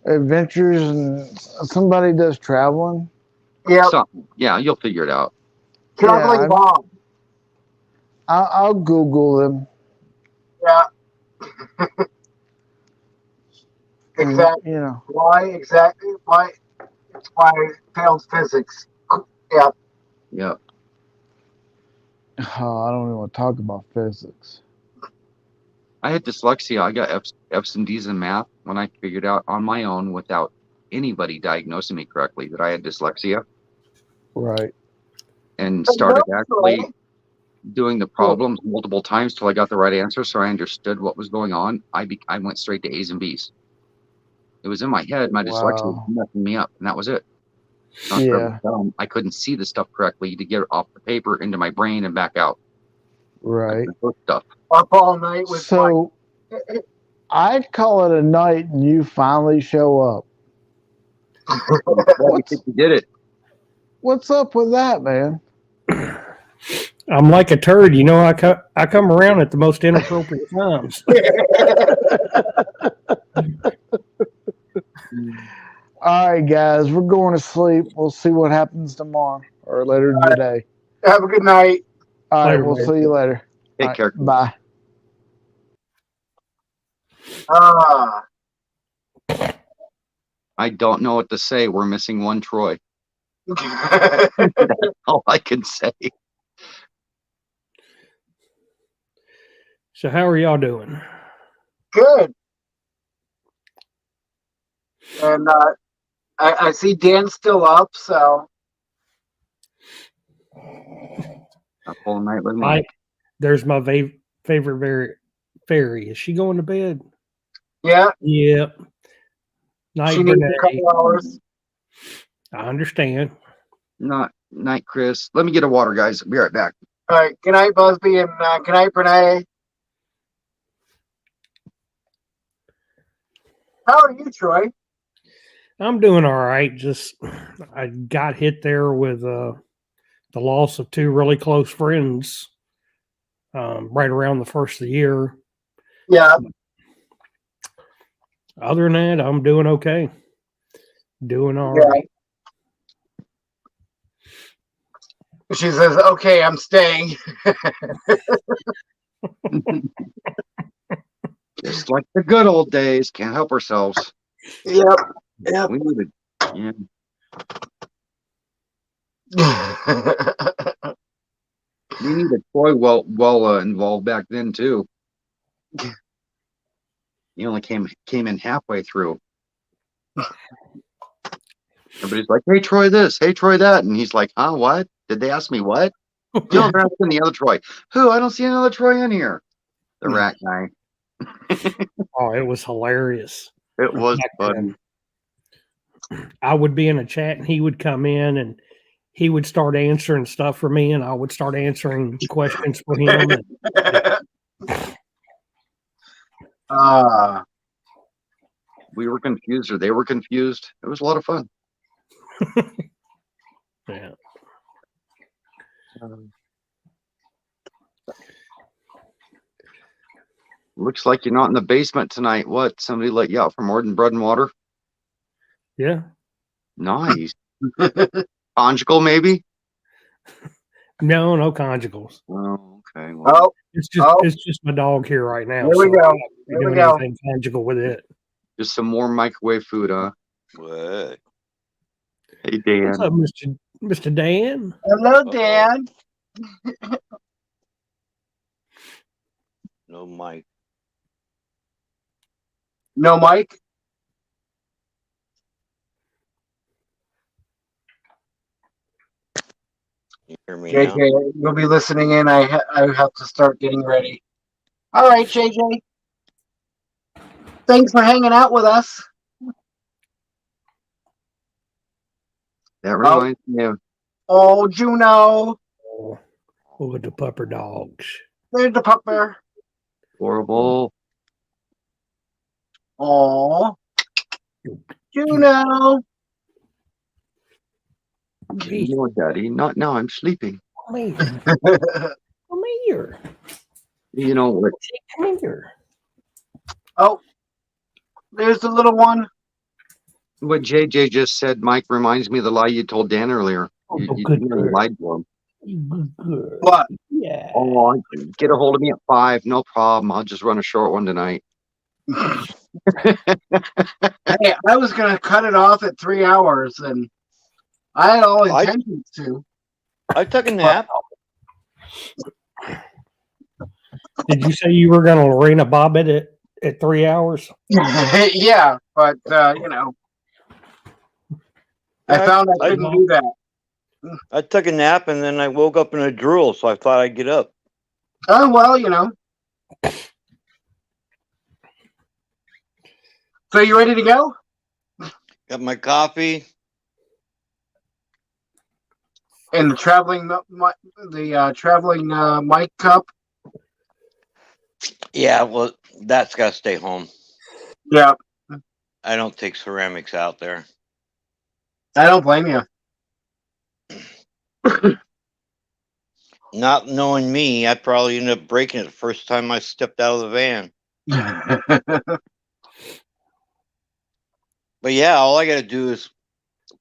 Adventures, and somebody does traveling. Yeah, you'll figure it out. Traveling Bob. I'll Google them. Yeah. Exactly. Why? It's why I failed physics. Yeah. Yeah. Oh, I don't even want to talk about physics. I had dyslexia. I got F's and D's in math when I figured out on my own without anybody diagnosing me correctly that I had dyslexia. Right. And started actually doing the problems multiple times till I got the right answer, so I understood what was going on. I went straight to A's and B's. It was in my head. My dyslexia was messing me up, and that was it. Yeah. I couldn't see the stuff correctly to get it off the paper into my brain and back out. Right. Stuff. Up all night with I'd call it a night and you finally show up. You think you did it? What's up with that, man? I'm like a turd. You know, I come around at the most inappropriate times. All right, guys, we're going to sleep. We'll see what happens tomorrow or later today. Have a good night. All right, Later, we'll man. see you later. Take care. Bye. I don't know what to say. We're missing one Troy. That's all I can say. So how are y'all doing? Good. And I see Dan's still up, so. A full night with me. Mike, there's my favorite fairy. Is she going to bed? Yeah. Yep. Night, She needs Renee. a couple hours. I understand. Night, Chris. Let me get a water, guys. I'll be right back. All right. Good night, Busby, and good night, Renee. How are you, Troy? I'm doing all right. Just I got hit there with the loss of two really close friends right around the first of the year. Yeah. Other than that, I'm doing okay. Doing all right. She says, "Okay, I'm staying." Just like the good old days. Can't help ourselves. Yep. Yep. We needed. Yeah. We needed Troy well involved back then too. He only came in halfway through. Everybody's like, "Hey, Troy, this. Hey, Troy, that," and he's like, "Huh? What? Did they ask me what?" No, they're asking the other Troy. Who? I don't see another Troy in here. The rat guy. Oh, it was hilarious. It was fun. I would be in a chat and he would come in and he would start answering stuff for me and I would start answering questions for him. We were confused or they were confused. It was a lot of fun. Yeah. Looks like you're not in the basement tonight. What? Somebody let you out for more than bread and water? Yeah. Nice. Conjugal, maybe? No conjugals. Oh, okay. Well, it's just my dog here right now. There we go. There we go. Anything conjugal with it. Just some more microwave food, huh? What? Hey, Dan. What's up, Mr. Dan? Hello, Dan. No mic. No, Mike. You hear me JJ, now? you'll be listening in. I have to start getting ready. All right, JJ. Thanks for hanging out with us. That reminds me of. Oh, Juno. Oh, look at the pupper dogs. There's the pupper. Horrible. Oh, Juno. No, Daddy. Not now. I'm sleeping. Come here. Come here. You know what? Come here. Oh, there's the little one. What JJ just said, Mike, reminds me of the lie you told Dan earlier. You really lied to him. What? Yeah. Oh, get a hold of me at 5. No problem. I'll just run a short one tonight. Hey, I was going to cut it off at 3 hours, and I had all intentions to. I took a nap. Did you say you were going to Lorena Bob it at 3 hours? Yeah, but, you know. I found I couldn't do that. I took a nap and then I woke up in a drool, so I thought I'd get up. Oh, well, you know. So you ready to go? Got my coffee. And the traveling mic cup. Yeah, well, that's got to stay home. Yeah. I don't take ceramics out there. I don't blame you. Not knowing me, I'd probably end up breaking it the first time I stepped out of the van. But yeah, all I got to do is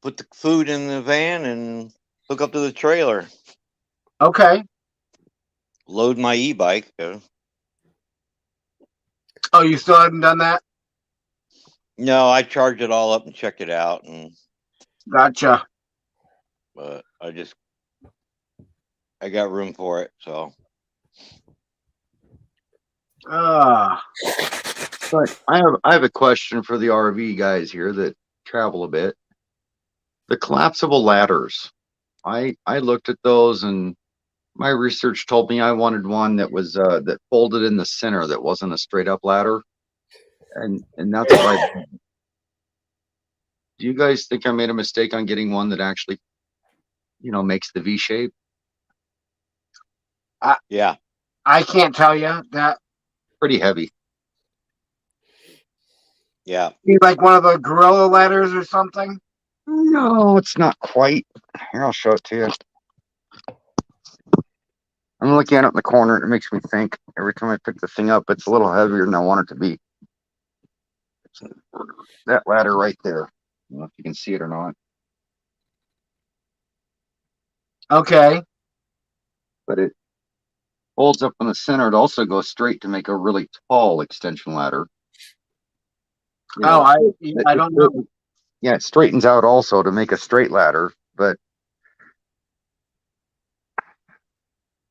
put the food in the van and hook up to the trailer. Okay. Load my e-bike. Oh, you still haven't done that? No, I charged it all up and checked it out, and Gotcha. but I got room for it, so. But I have a question for the RV guys here that travel a bit. The collapsible ladders. I looked at those, and my research told me I wanted one that was that folded in the center, that wasn't a straight up ladder, and that's what I. Do you guys think I made a mistake on getting one that actually, makes the V shape? Yeah. I can't tell you that. Pretty heavy. Yeah. Be like one of the gorilla ladders or something? No, it's not quite. Here, I'll show it to you. I'm looking at it in the corner, and it makes me think every time I pick the thing up, it's a little heavier than I want it to be. That ladder right there. I don't know if you can see it or not. Okay. But it folds up in the center. It also goes straight to make a really tall extension ladder. I don't know. Yeah, it straightens out also to make a straight ladder, but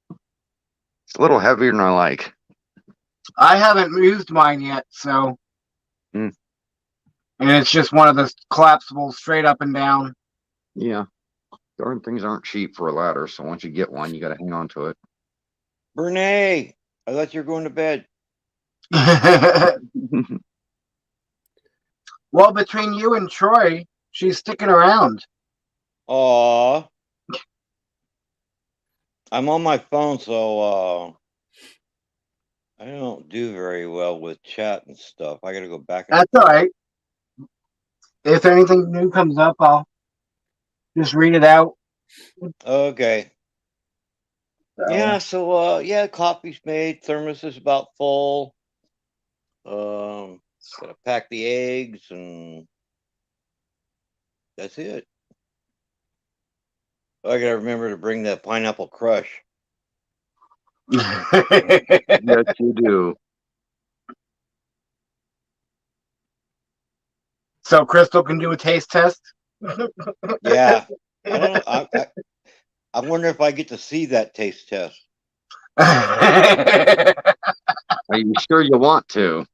it's a little heavier than I like. I haven't used mine yet, so. Mm. And it's just one of the collapsible straight up and down. Yeah. Darn things aren't cheap for a ladder, so once you get one, you got to hang on to it. Brene, I thought you were going to bed. Well, between you and Troy, she's sticking around. Aw. I'm on my phone, so I don't do very well with chat and stuff. I got to go back. That's all right. If anything new comes up, I'll just read it out. Okay. Yeah, so yeah, coffee's made, thermos is about full. Gotta pack the eggs, and that's it. I gotta remember to bring that pineapple crush. Yes, you do. So Crystal can do a taste test? Yeah. I don't know. I wonder if I get to see that taste test. Are you sure you want to?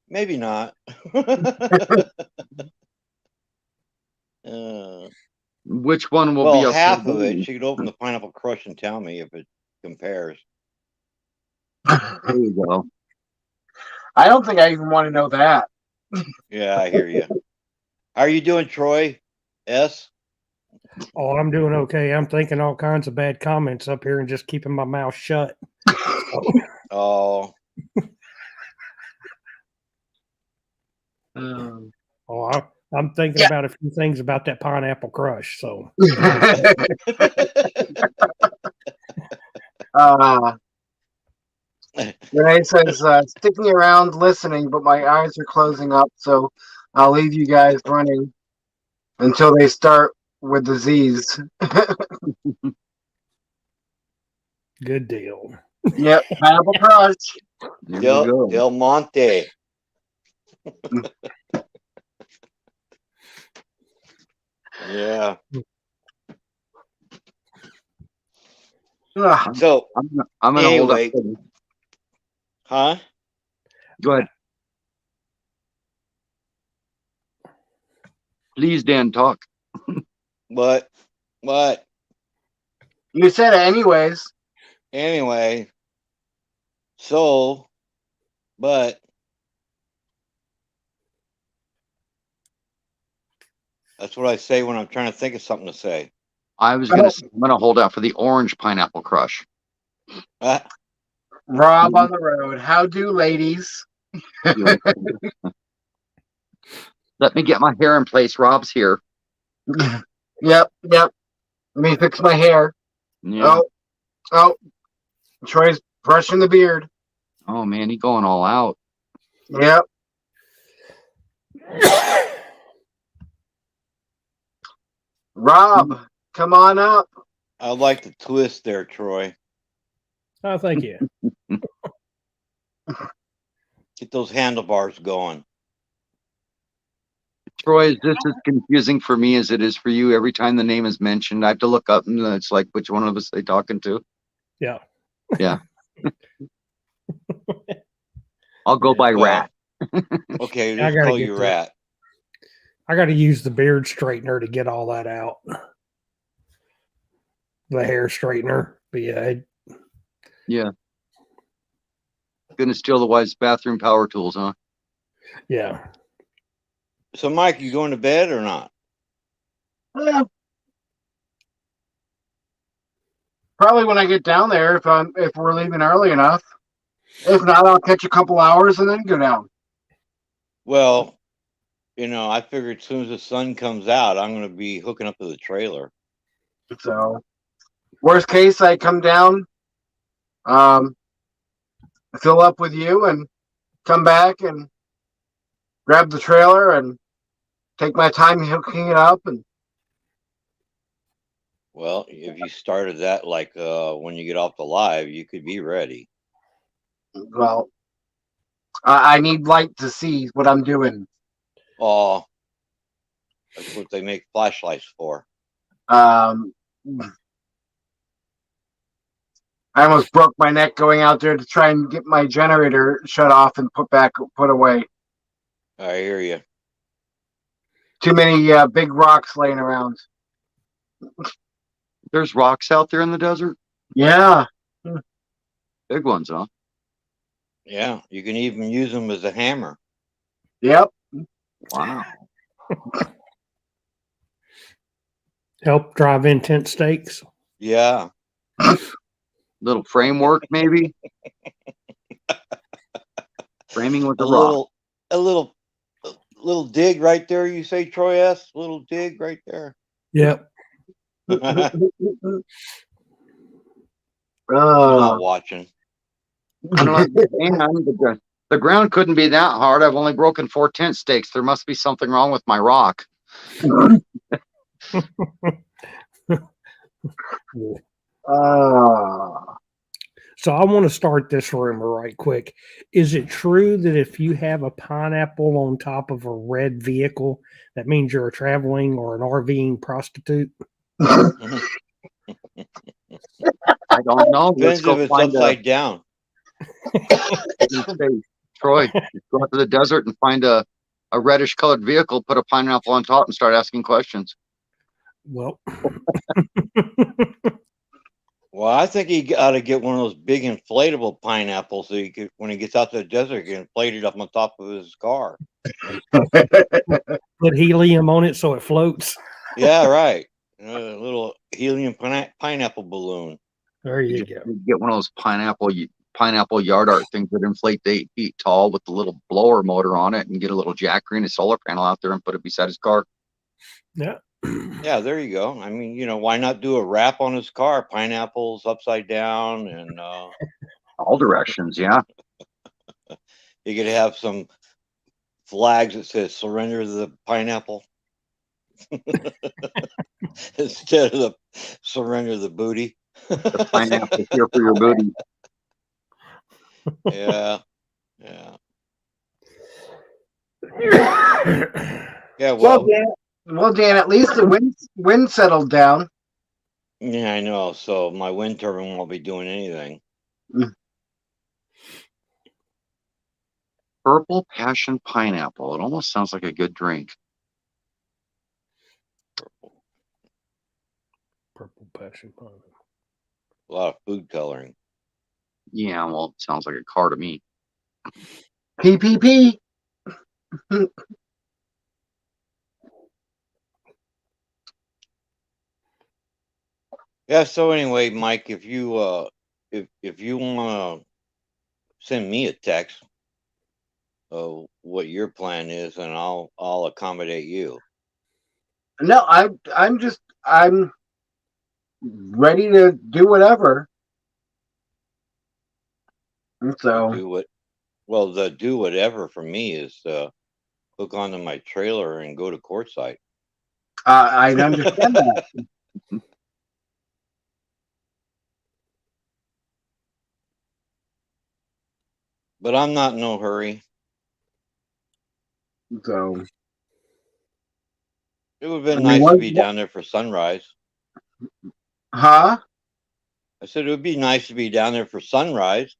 Maybe not. Which one will be up half of it? She could open the pineapple crush and tell me if it compares. There you go. I don't think I even want to know that. Yeah, I hear you. How are you doing, Troy? S? Oh, I'm doing okay. I'm thinking all kinds of bad comments up here and just keeping my mouth shut. Oh. I'm thinking about a few things about that pineapple crush. So. Renee says, sticking around listening, but my eyes are closing up, so I'll leave you guys running until they start with the Z's. Good deal. Yep, pineapple crush. Del Monte. Yeah. So I'm gonna anyway, hold up. Huh? Go ahead. Please, Dan, talk. What? You said it anyways. Anyway. So, but that's what I say when I'm trying to think of something to say. I was gonna say, I'm gonna hold out for the orange pineapple crush. Rob on the road. How do, ladies? Let me get my hair in place. Rob's here. Yep. Let me fix my hair. Yeah. Oh, Troy's brushing the beard. Oh man, he's going all out. Yep. Rob, come on up. I'd like to twist there, Troy. Oh, thank you. Get those handlebars going. Troy, this is confusing for me as it is for you. Every time the name is mentioned, I have to look up and it's like, which one of us they talking to? Yeah. Yeah. I'll go by Rat. Okay, let's call you Rat. I got to use the beard straightener to get all that out. The hair straightener. But yeah. Gonna steal the wife's bathroom power tools, huh? Yeah. So, Mike, you going to bed or not? Probably when I get down there, if we're leaving early enough. If not, I'll catch a couple hours and then go down. Well, I figured as soon as the sun comes out, I'm going to be hooking up to the trailer. So, worst case, I come down, fill up with you, and come back and grab the trailer and take my time hooking it up. And well, if you started that like when you get off the live, you could be ready. Well, I need light to see what I'm doing. Oh, that's what they make flashlights for. I almost broke my neck going out there to try and get my generator shut off and put away. I hear you. Too many big rocks laying around. There's rocks out there in the desert? Yeah. Big ones, huh? Yeah, you can even use them as a hammer. Yep. Wow. Help drive in tent stakes. Yeah. Little framework, maybe. Framing with the rock. A little dig right there. You say, Troy S. Little dig right there. Yep. He's not watching. I don't know. The ground couldn't be that hard. I've only broken 4 tent stakes. There must be something wrong with my rock. So I want to start this rumor right quick. Is it true that if you have a pineapple on top of a red vehicle, that means you're a traveling or an RVing prostitute? I don't know. Depends if it's upside down. Troy, go out to the desert and find a reddish colored vehicle, put a pineapple on top, and start asking questions. Well, I think he got to get one of those big inflatable pineapples so he could, when he gets out to the desert, he can inflate it up on top of his car. Put helium on it so it floats. Yeah, right. A little helium pineapple balloon. There you go. Get one of those pineapple yard art things that inflate 8 feet tall with the little blower motor on it, and get a little jack green, a solar panel out there, and put it beside his car. Yeah. Yeah, there you go. I mean, why not do a wrap on his car? Pineapples upside down and all directions. Yeah. You could have some flags that says "Surrender the pineapple" instead of the "Surrender the booty." The pineapple here for your booty. Yeah. Yeah. Well, Dan, at least the wind settled down. Yeah, I know. So my wind turbine won't be doing anything. Purple passion pineapple. It almost sounds like a good drink. Purple passion pineapple. A lot of food coloring. Yeah, well, it sounds like a car to me. PPP. Yeah. So anyway, Mike, if you if you want to send me a text, what your plan is, and I'll accommodate you. No, I'm ready to do whatever. So Do what? Well, the do whatever for me is hook onto my trailer and go to Quartzsite. I understand that. But I'm not in no hurry. So it would have been nice to be down there for sunrise. Huh? I said it would be nice to be down there for sunrise.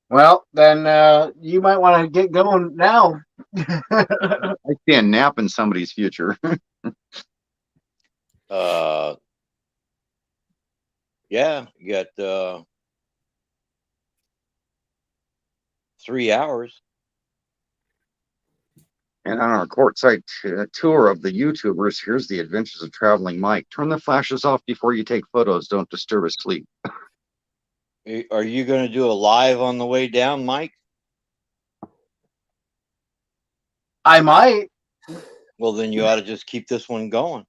Well, then you might want to get going now. I see a nap in somebody's future. Yeah, you got 3 hours. And on our Quartzsite tour of the YouTubers, here's the Adventures of Traveling Mike. Turn the flashes off before you take photos. Don't disturb his sleep. Are you going to do a live on the way down, Mike? I might. Well, then you ought to just keep this one going.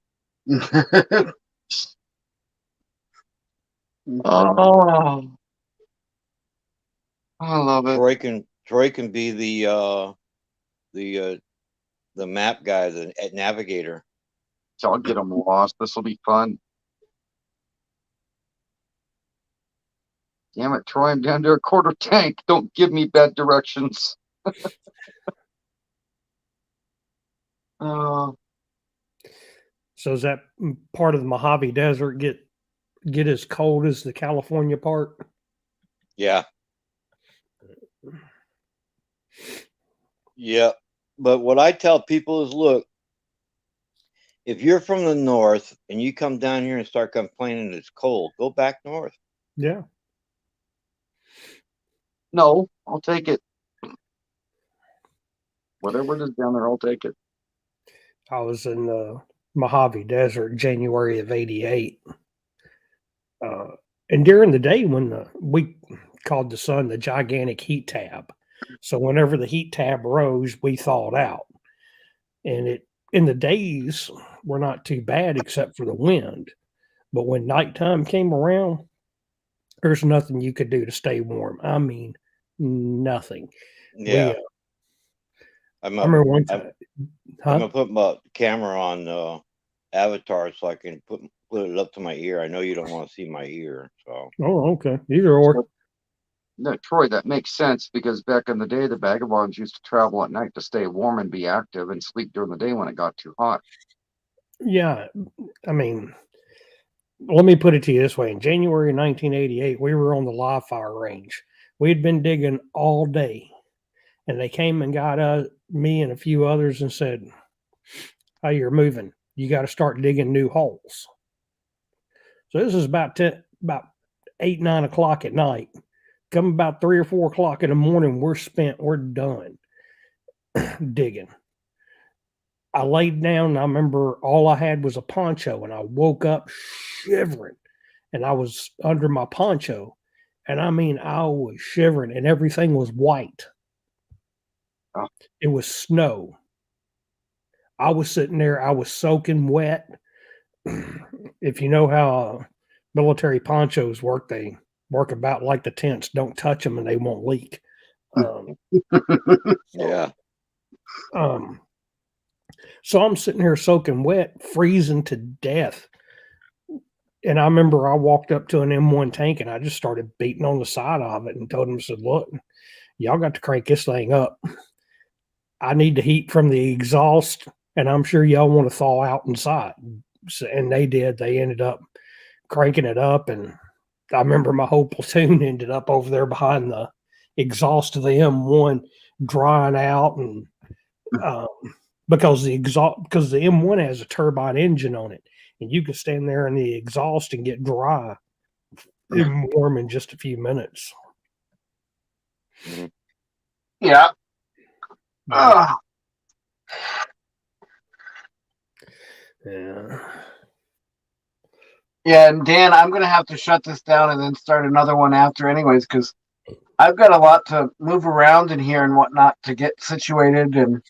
Oh, I love it. Troy can be the map guy, the navigator. So I'll get them lost. This will be fun. Damn it, Troy! I'm down to a quarter tank. Don't give me bad directions. So is that part of the Mojave Desert get as cold as the California part? Yeah. Yeah. But what I tell people is, look, if you're from the north and you come down here and start complaining it's cold, go back north. Yeah. No, I'll take it. Whatever it is down there, I'll take it. I was in the Mojave Desert January of '88. And during the day when we called the sun the gigantic heat tab. So whenever the heat tab rose, we thawed out. And in the days were not too bad except for the wind. But when nighttime came around, there's nothing you could do to stay warm. I mean, nothing. Yeah. I remember one time. I'm gonna put my camera on Avatar so I can put it up to my ear. I know you don't want to see my ear, so. Oh, okay. Either or. No, Troy, that makes sense because back in the day, the vagabonds used to travel at night to stay warm and be active and sleep during the day when it got too hot. Yeah, I mean, let me put it to you this way. In January 1988, we were on the live fire range. We had been digging all day, and they came and got me and a few others and said, "Oh, you're moving. You got to start digging new holes." So this is about 8, 9 o'clock at night. Come about 3 or 4 o'clock in the morning, we're spent. We're done digging. I laid down, and I remember all I had was a poncho, and I woke up shivering, and I was under my poncho, and I mean, I was shivering, and everything was white. Oh. It was snow. I was sitting there, I was soaking wet. If you know how military ponchos work, they work about like the tents. Don't touch them, and they won't leak. Yeah. So I'm sitting here soaking wet, freezing to death. And I remember I walked up to an M1 tank and I just started beating on the side of it and told them, I said, "Look, y'all got to crank this thing up. I need the heat from the exhaust, and I'm sure y'all want to thaw out inside." So, and they did. They ended up cranking it up. And I remember my whole platoon ended up over there behind the exhaust of the M1 drying out. And because the M1 has a turbine engine on it, and you can stand there in the exhaust and get dry and warm in just a few minutes. Yeah. Yeah. Yeah, and Dan, I'm gonna have to shut this down and then start another one after, anyways, because I've got a lot to move around in here and whatnot to get situated. And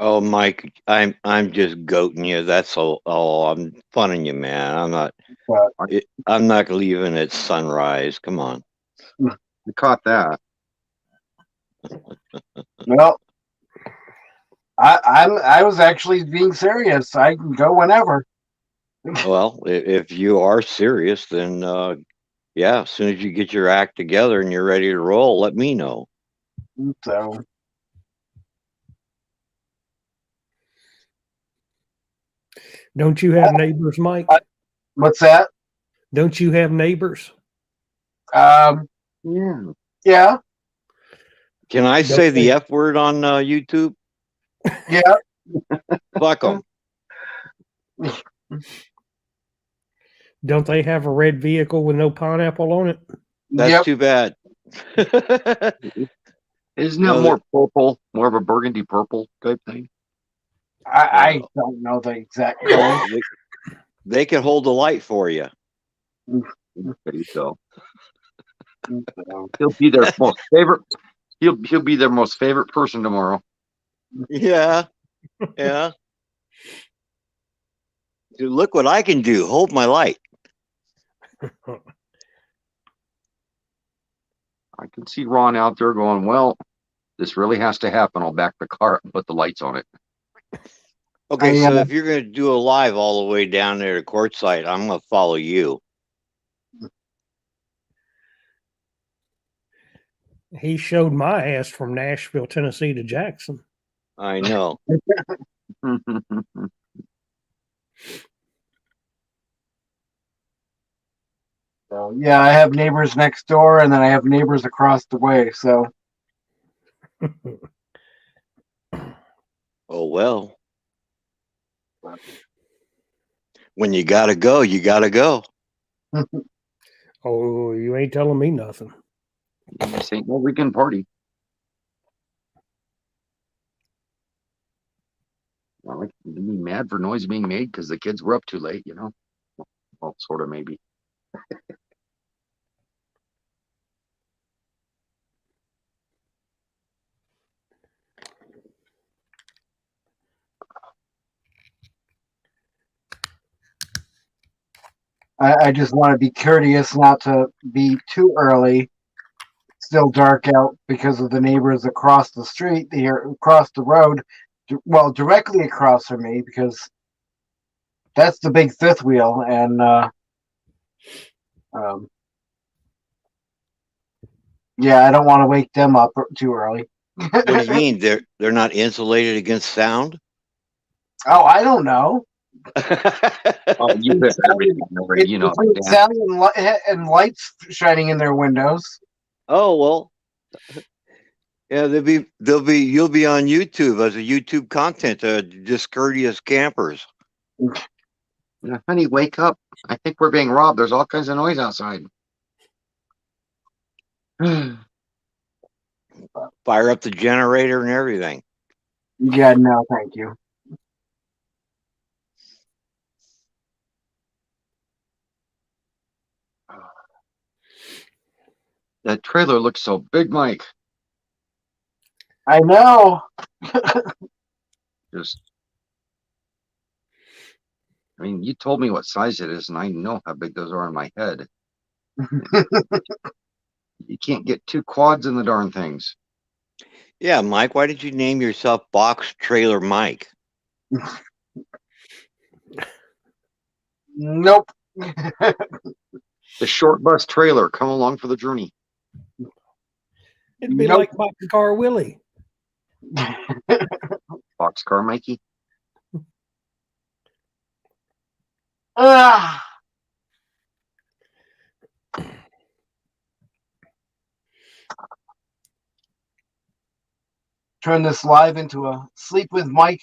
Oh, Mike, I'm just goating you. That's all. Oh, I'm funning you, man. I'm not leaving at sunrise. Come on. You caught that. Well, I was actually being serious. I can go whenever. Well, if you are serious, then yeah, as soon as you get your act together and you're ready to roll, let me know. So, don't you have neighbors, Mike? What's that? Don't you have neighbors? Yeah. Can I say the F word on YouTube? Yeah. Fuck them. Don't they have a red vehicle with no pineapple on it? That's too bad. Isn't that more purple, more of a burgundy purple type thing? I don't know the exact color. They can hold the light for you. So he'll be their most favorite. He'll be their most favorite person tomorrow. Yeah, yeah. Dude, look what I can do. Hold my light. I can see Ron out there going, well, this really has to happen. I'll back the car up and put the lights on it. Okay, so if you're going to do a live all the way down there to Quartzsite, I'm going to follow you. He showed my ass from Nashville, Tennessee to Jackson. I know. So, yeah, I have neighbors next door, and then I have neighbors across the way. So, oh well. When you gotta go, you gotta go. Oh, you ain't telling me nothing. This ain't no weekend party. Well, like, be mad for noise being made because the kids were up too late, you know? Well, sort of, maybe. I just want to be courteous not to be too early. Still dark out because of the neighbors across the street here, across the road. Well, directly across from me, because that's the big fifth wheel, and yeah, I don't want to wake them up too early. What do you mean? They're not insulated against sound? Oh, I don't know. Oh, you bet everything already, you know. Sound and lights shining in their windows. Oh well, yeah, you'll be on YouTube as a YouTube content. Discourteous campers. Yeah, honey, wake up! I think we're being robbed. There's all kinds of noise outside. Fire up the generator and everything. Yeah, no, thank you. That trailer looks so big, Mike. I know. Just, I mean, you told me what size it is, and I know how big those are in my head. You can't get two quads in the darn things. Yeah, Mike, why did you name yourself Box Trailer Mike? Nope. The short bus trailer, come along for the journey. It'd be like Boxcar Willie. Boxcar Mikey. Turn this live into a sleep with Mike.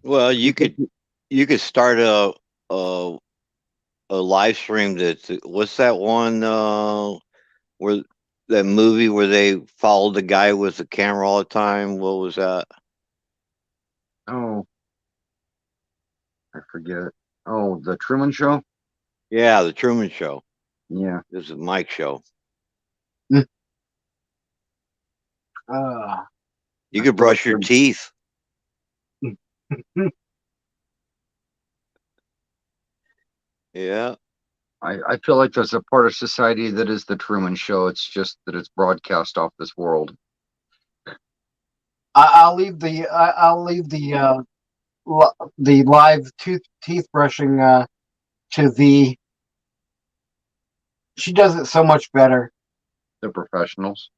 Well, you could start a live stream what's that one where that movie where they followed the guy with the camera all the time? What was that? Oh, I forget. Oh, the Truman Show. Yeah, the Truman Show. Yeah, this is Mike's show. Uh, You could brush your teeth. Yeah. I feel like there's a part of society that is the Truman Show. It's just that it's broadcast off this world. I'll leave the live teeth brushing to the. She does it so much better. The professionals.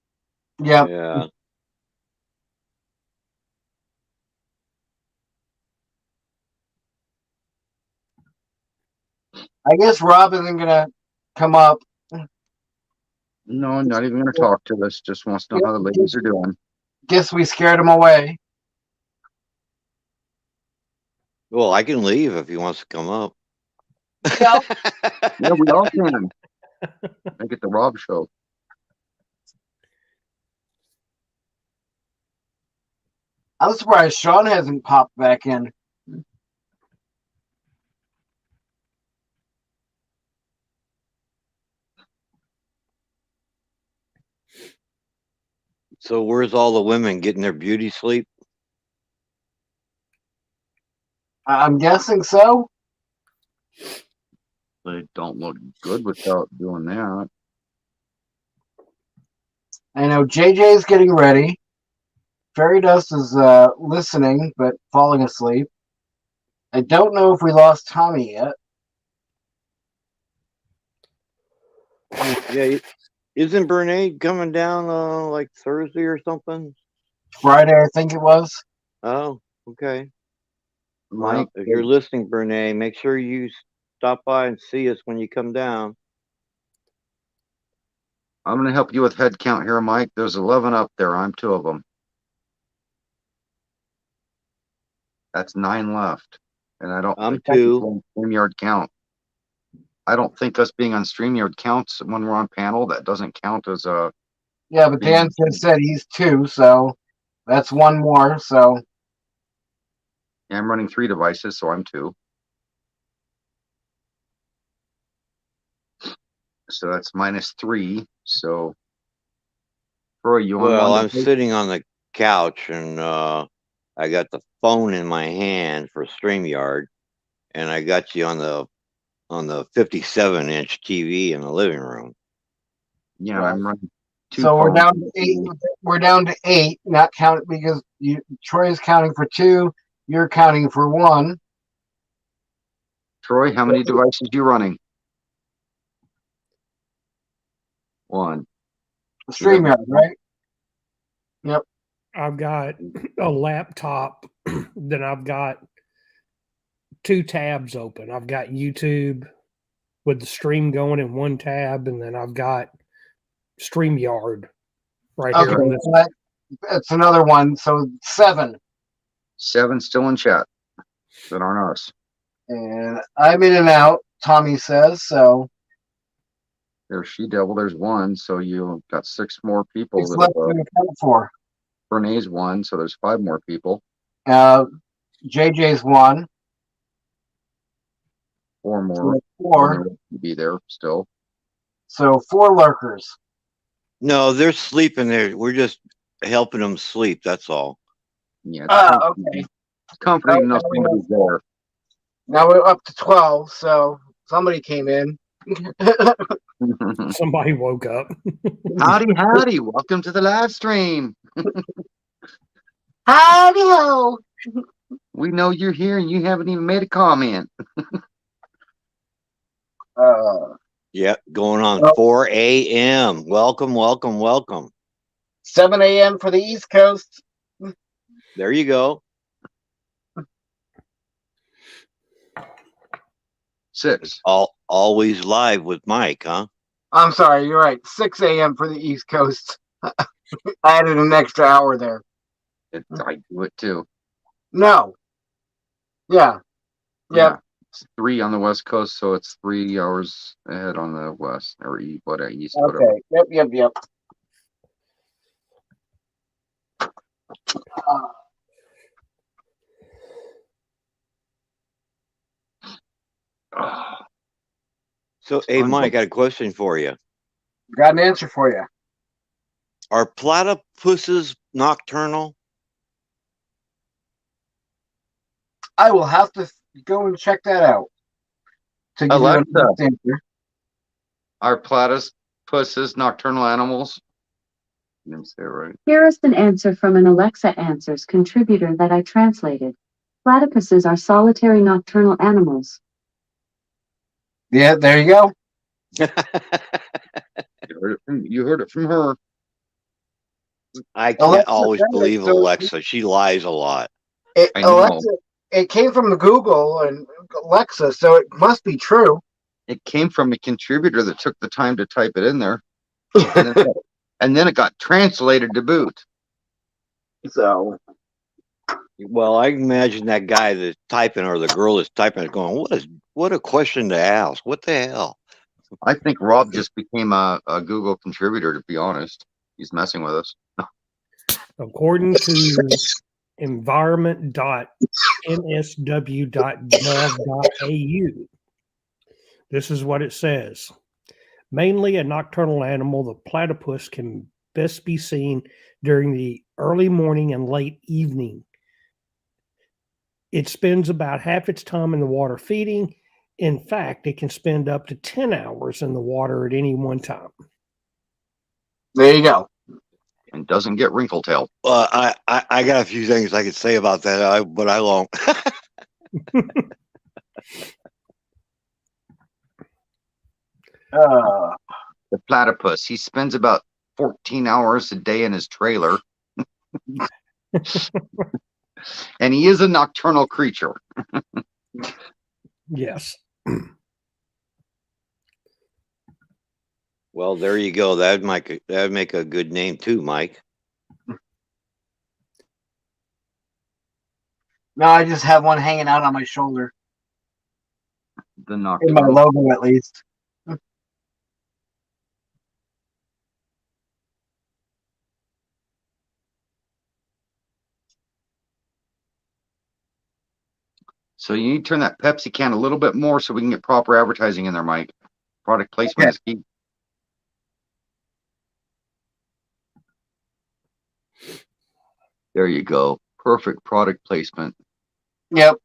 Yep. Yeah. I guess Rob isn't gonna come up. No, I'm not even going to talk to us. Just wants to know how the ladies are doing. Guess we scared him away. Well, I can leave if he wants to come up. Yeah, yeah, we all can. Make it the Rob Show. I'm surprised Sean hasn't popped back in. So where's all the women getting their beauty sleep? I'm guessing so. They don't look good without doing that. I know JJ's getting ready. Fairy Dust is listening but falling asleep. I don't know if we lost Tommy yet. Yeah, isn't Bernay coming down like Thursday or something? Friday, I think it was. Oh, okay. Mike, well, if you're listening, Bernay, make sure you stop by and see us when you come down. I'm going to help you with head count here, Mike. There's 11 up there. I'm 2 of them. That's 9 left. And I don't. I'm 2. StreamYard count. I don't think us being on StreamYard counts when we're on panel. That doesn't count as a. Yeah, but Dan just said he's 2, so that's 1 more. So yeah, I'm running 3 devices, so I'm 2. So that's -3. So, Troy, you on? Well, I'm sitting on the couch and I got the phone in my hand for StreamYard, and I got you on the 57-inch TV in the living room. Yeah, right. I'm running 2. So we're down to 8. We're down to 8, not counting because Troy is counting for 2. You're counting for 1. Troy, how many devices you running? 1. StreamYard, right? Yep. I've got a laptop, then I've got 2 tabs open. I've got YouTube with the stream going in 1 tab, and then I've got StreamYard right here. On this. That's another one. So 7. 7 still in chat that aren't us. And I'm in and out, Tommy says. So there's She-Devil. There's 1. So you got 6 more people. 6 left to account for. Bernay's 1. So there's 5 more people. JJ's 1. 4 more. So 4. Be there still. So 4 lurkers. No, they're sleeping there. We're just helping them sleep. That's all. Yeah. Okay. It's comforting to know somebody's there. Now we're up to 12. So somebody came in. Somebody woke up. Howdy. Welcome to the live stream. Howdy ho. We know you're here and you haven't even made a comment. Yep, going on 4 a.m. Welcome. 7 a.m. for the East Coast. There you go. 6. Always live with Mike, huh? I'm sorry, you're right. 6 a.m. for the East Coast. I added an extra hour there. I do it too. No. Yeah. It's 3 on the West Coast, so it's 3 hours ahead on the West or East, whatever. Okay. Yep. So, hey, Mike, I got a question for you. Got an answer for you. Are platypuses nocturnal? I will have to go and check that out to give you an answer. Are platypuses nocturnal animals? I didn't say it right. Here is an answer from an Alexa Answers contributor that I translated. Platypuses are solitary nocturnal animals. Yeah, there you go. You heard it from her. I can't Alexa always said it, believe so Alexa. She lies a lot. I know. Alexa, it came from the Google and Alexa, so it must be true. It came from a contributor that took the time to type it in there. And then it got translated to boot. So, well, I imagine that guy that's typing or the girl that's typing is going, what a question to ask. What the hell? I think Rob just became a Google contributor, to be honest. He's messing with us. According to environment.nsw.gov.au, this is what it says. Mainly a nocturnal animal, the platypus can best be seen during the early morning and late evening. It spends about half its time in the water feeding. In fact, it can spend up to 10 hours in the water at any one time. There you go. And doesn't get wrinkle tail. I got a few things I could say about that, but I won't. The platypus. He spends about 14 hours a day in his trailer. And he is a nocturnal creature. Yes. Well, there you go. That'd make a good name too, Mike. No, I just have one hanging out on my shoulder. The In my nocturnal. logo, at least. So you need to turn that Pepsi can a little bit more so we can get proper advertising in there, Mike. Product placement is key. There you go. Perfect product placement. Yep.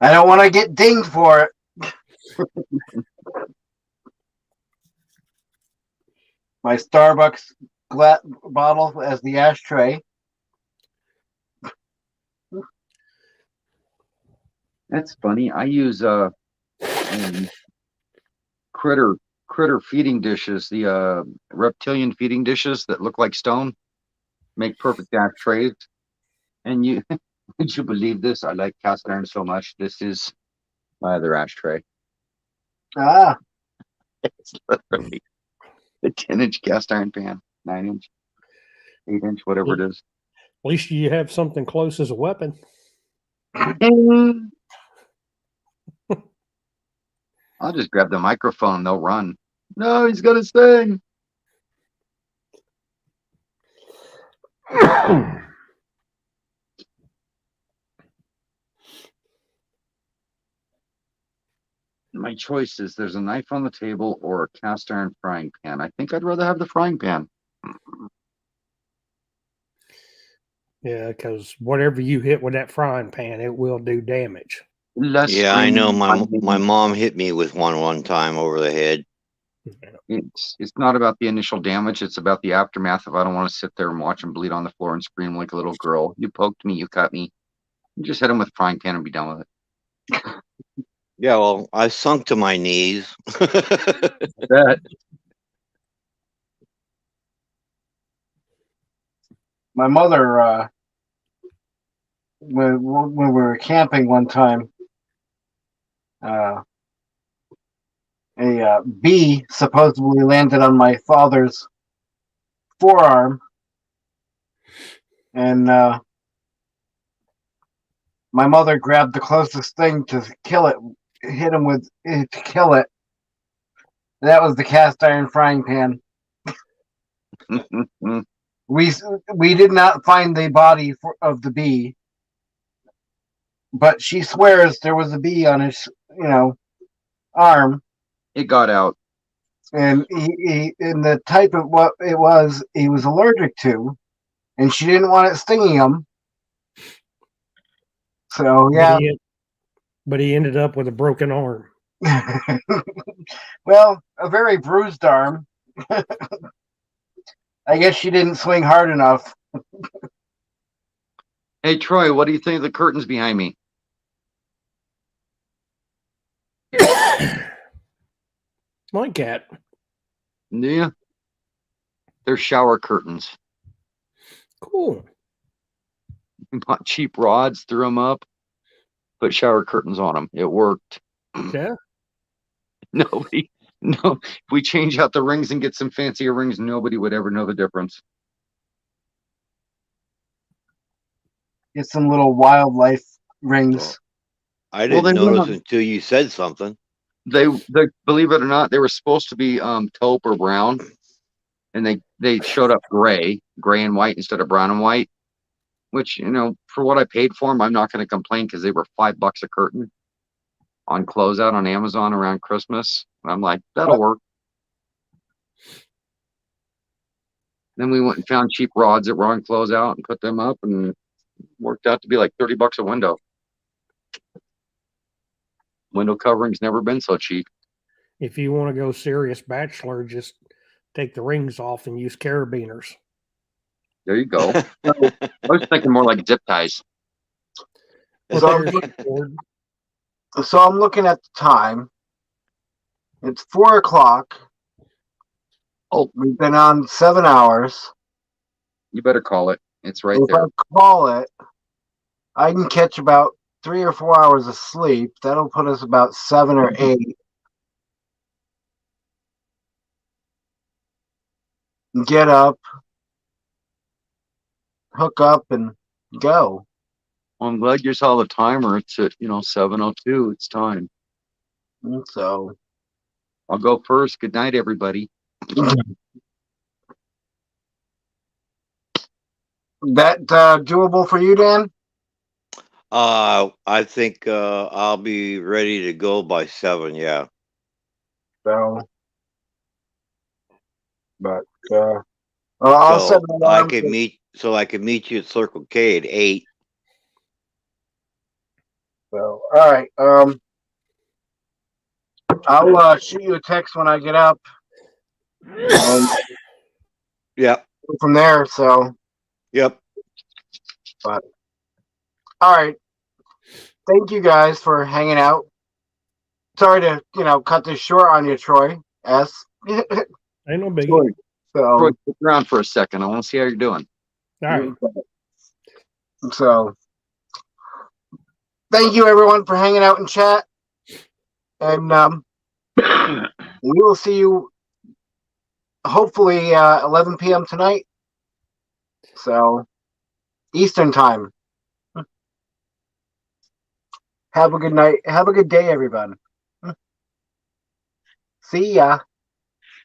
I don't want to get dinged for it. My Starbucks bottle as the ashtray. That's funny. I use critter feeding dishes, the reptilian feeding dishes that look like stone, make perfect ashtrays. And you would you believe this? I like cast iron so much. This is my other ashtray. Ah. It's literally a 10-inch cast iron pan, 9-inch, 8-inch, whatever it is. At least you have something close as a weapon. I'll just grab the microphone and they'll run. No, he's got his thing. My choice is there's a knife on the table or a cast iron frying pan. I think I'd rather have the frying pan. Yeah, because whatever you hit with that frying pan, it will do damage. Yeah, I know. My mom hit me with one time over the head. It's not about the initial damage. It's about the aftermath. If I don't want to sit there and watch him bleed on the floor and scream like a little girl, you poked me, you cut me. You just hit him with a frying pan and be done with it. Yeah, well, I sunk to my knees. My mother, when we were camping one time, a bee supposedly landed on my father's forearm, and my mother grabbed the closest thing to kill it, hit him with it to kill it. That was the cast iron frying pan. We did not find the body of the bee. but she swears there was a bee on his, arm. It got out. And he in the type of what it was, he was allergic to, and she didn't want it stinging him. So yeah, but he ended up with a broken arm. Well, a very bruised arm. I guess she didn't swing hard enough. Hey Troy, what do you think of the curtains behind me? My cat. Yeah. They're shower curtains. Cool. We bought cheap rods, threw them up, put shower curtains on them. It worked. Yeah. No. If we change out the rings and get some fancier rings, nobody would ever know the difference. Get some little wildlife rings. I didn't notice until you said something. They believe it or not, they were supposed to be taupe or brown, and they showed up gray and white instead of brown and white. Which, for what I paid for them, I'm not going to complain because they were $5 a curtain on closeout on Amazon around Christmas. And I'm like, that'll work. Then we went and found cheap rods that were on closeout and put them up, and it worked out to be like $30 a window. Window covering's never been so cheap. If you want to go serious bachelor, just take the rings off and use carabiners. There you go. I was thinking more like zip ties. So I'm looking at the time. It's 4 o'clock. Oh, we've been on 7 hours. You better call it. It's right there. If I call it, I can catch about 3 or 4 hours of sleep. That'll put us about 7 or 8. Get up, hook up, and go. Well, I'm glad you saw the timer. It's at 7:02. It's time. So I'll go first. Good night, everybody. That doable for you, Dan? I think I'll be ready to go by 7. Yeah. So, but I'll set an alarm. I could meet you at Circle K at 8. So, all right. I'll shoot you a text when I get up. Yeah. From there. So. Yep. But all right. Thank you guys for hanging out. Sorry to cut this short on you, Troy. Ain't no biggie. Troy, Troy, stick around for a second. I want to see how you're doing. All right. So, thank you everyone for hanging out in chat, and we will see you hopefully 11 p.m. tonight. So, Eastern time. Have a good night. Have a good day, everyone. See ya.